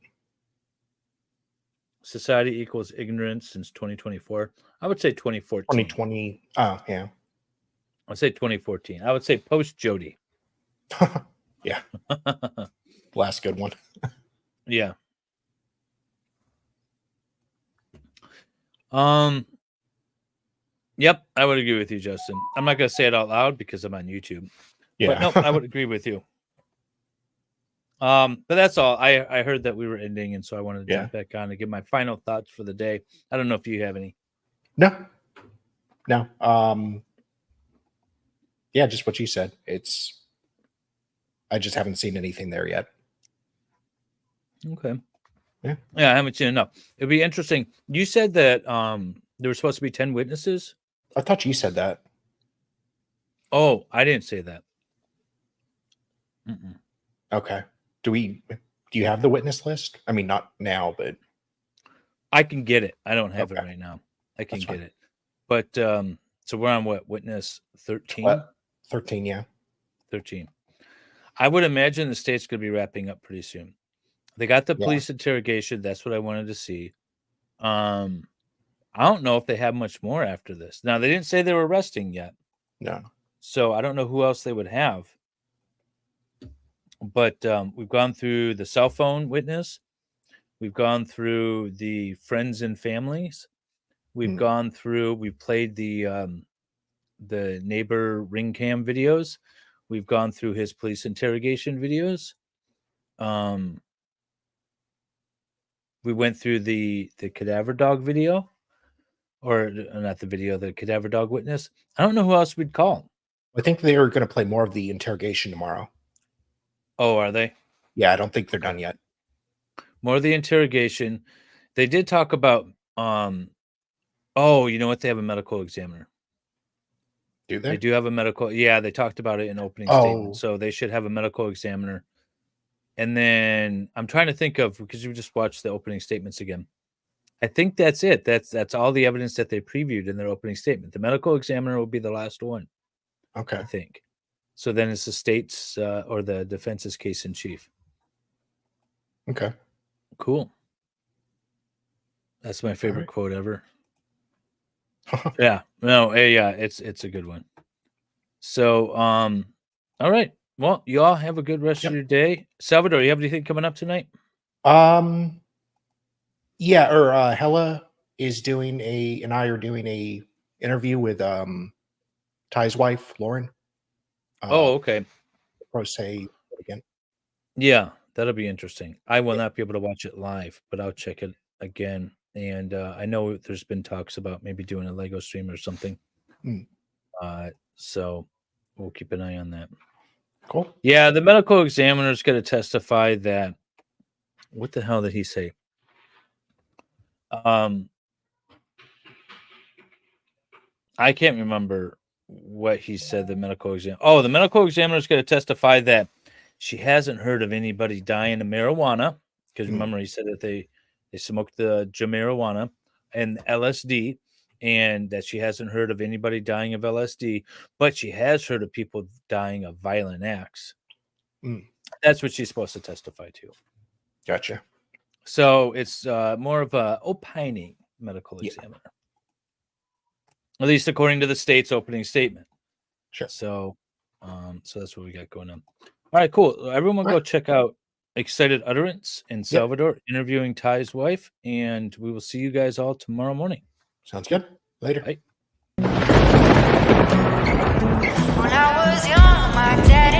society equals ignorance since 2024. I would say 2014. 2020. Oh, yeah. I'd say 2014. I would say post Jody. Yeah. Last good one. Yeah. Yep, I would agree with you, Justin. I'm not going to say it out loud because I'm on YouTube. Yeah. But no, I would agree with you. But that's all. I heard that we were ending, and so I wanted to jump back on and give my final thoughts for the day. I don't know if you have any. No. Yeah, just what you said. I just haven't seen anything there yet. Okay. Yeah, I haven't seen enough. It'd be interesting. You said that there were supposed to be 10 witnesses. I thought you said that. Oh, I didn't say that. Mm-mm. Okay. Do you have the witness list? I mean, not now, but I can get it. I don't have it right now. I can get it. But so we're on what, witness 13? 13, yeah. 13. I would imagine the state's going to be wrapping up pretty soon. They got the police interrogation. That's what I wanted to see. I don't know if they have much more after this. Now, they didn't say they were arresting yet. No. So I don't know who else they would have. But we've gone through the cell phone witness. We've gone through the friends and families. We've gone through, we've played the neighbor ring cam videos. We've gone through his police interrogation videos. We went through the cadaver dog video, or not the video, the cadaver dog witness. I don't know who else we'd call. I think they were going to play more of the interrogation tomorrow. Oh, are they? Yeah, I don't think they're done yet. More of the interrogation. They did talk about, oh, you know what? They have a medical examiner. Do they? They do have a medical. Yeah, they talked about it in opening statement. So they should have a medical examiner. And then I'm trying to think of, because we just watched the opening statements again. I think that's it. That's all the evidence that they previewed in their opening statement. The medical examiner will be the last one. Okay. I think. So then it's the state's or the defense's case in chief. Okay. Cool. That's my favorite quote ever. Yeah. No, yeah, it's a good one. So, all right. Well, you all have a good rest of your day. Salvador, you have anything coming up tonight? Yeah, or Hella is doing and I are doing a interview with Ty's wife, Lauren. Oh, okay. Pro se again. Yeah, that'll be interesting. I will not be able to watch it live, but I'll check it again. And I know there's been talks about maybe doing a Lego stream or something. So we'll keep an eye on that. Cool. Yeah, the medical examiner is going to testify that. What the hell did he say? I can't remember what he said. The medical examiner is going to testify that she hasn't heard of anybody dying of marijuana, because remember he said that they smoked the marijuana and LSD, and that she hasn't heard of anybody dying of LSD, but she has heard of people dying of violent acts. That's what she's supposed to testify to. Gotcha. So it's more of a opining medical examiner, at least according to the state's opening statement. Sure. So, so that's what we got going on. All right, cool. Everyone go check out Excited Utterance in Salvador, interviewing Ty's wife, and we will see you guys all tomorrow morning. Sounds good. Later. Bye. When I was young, my daddy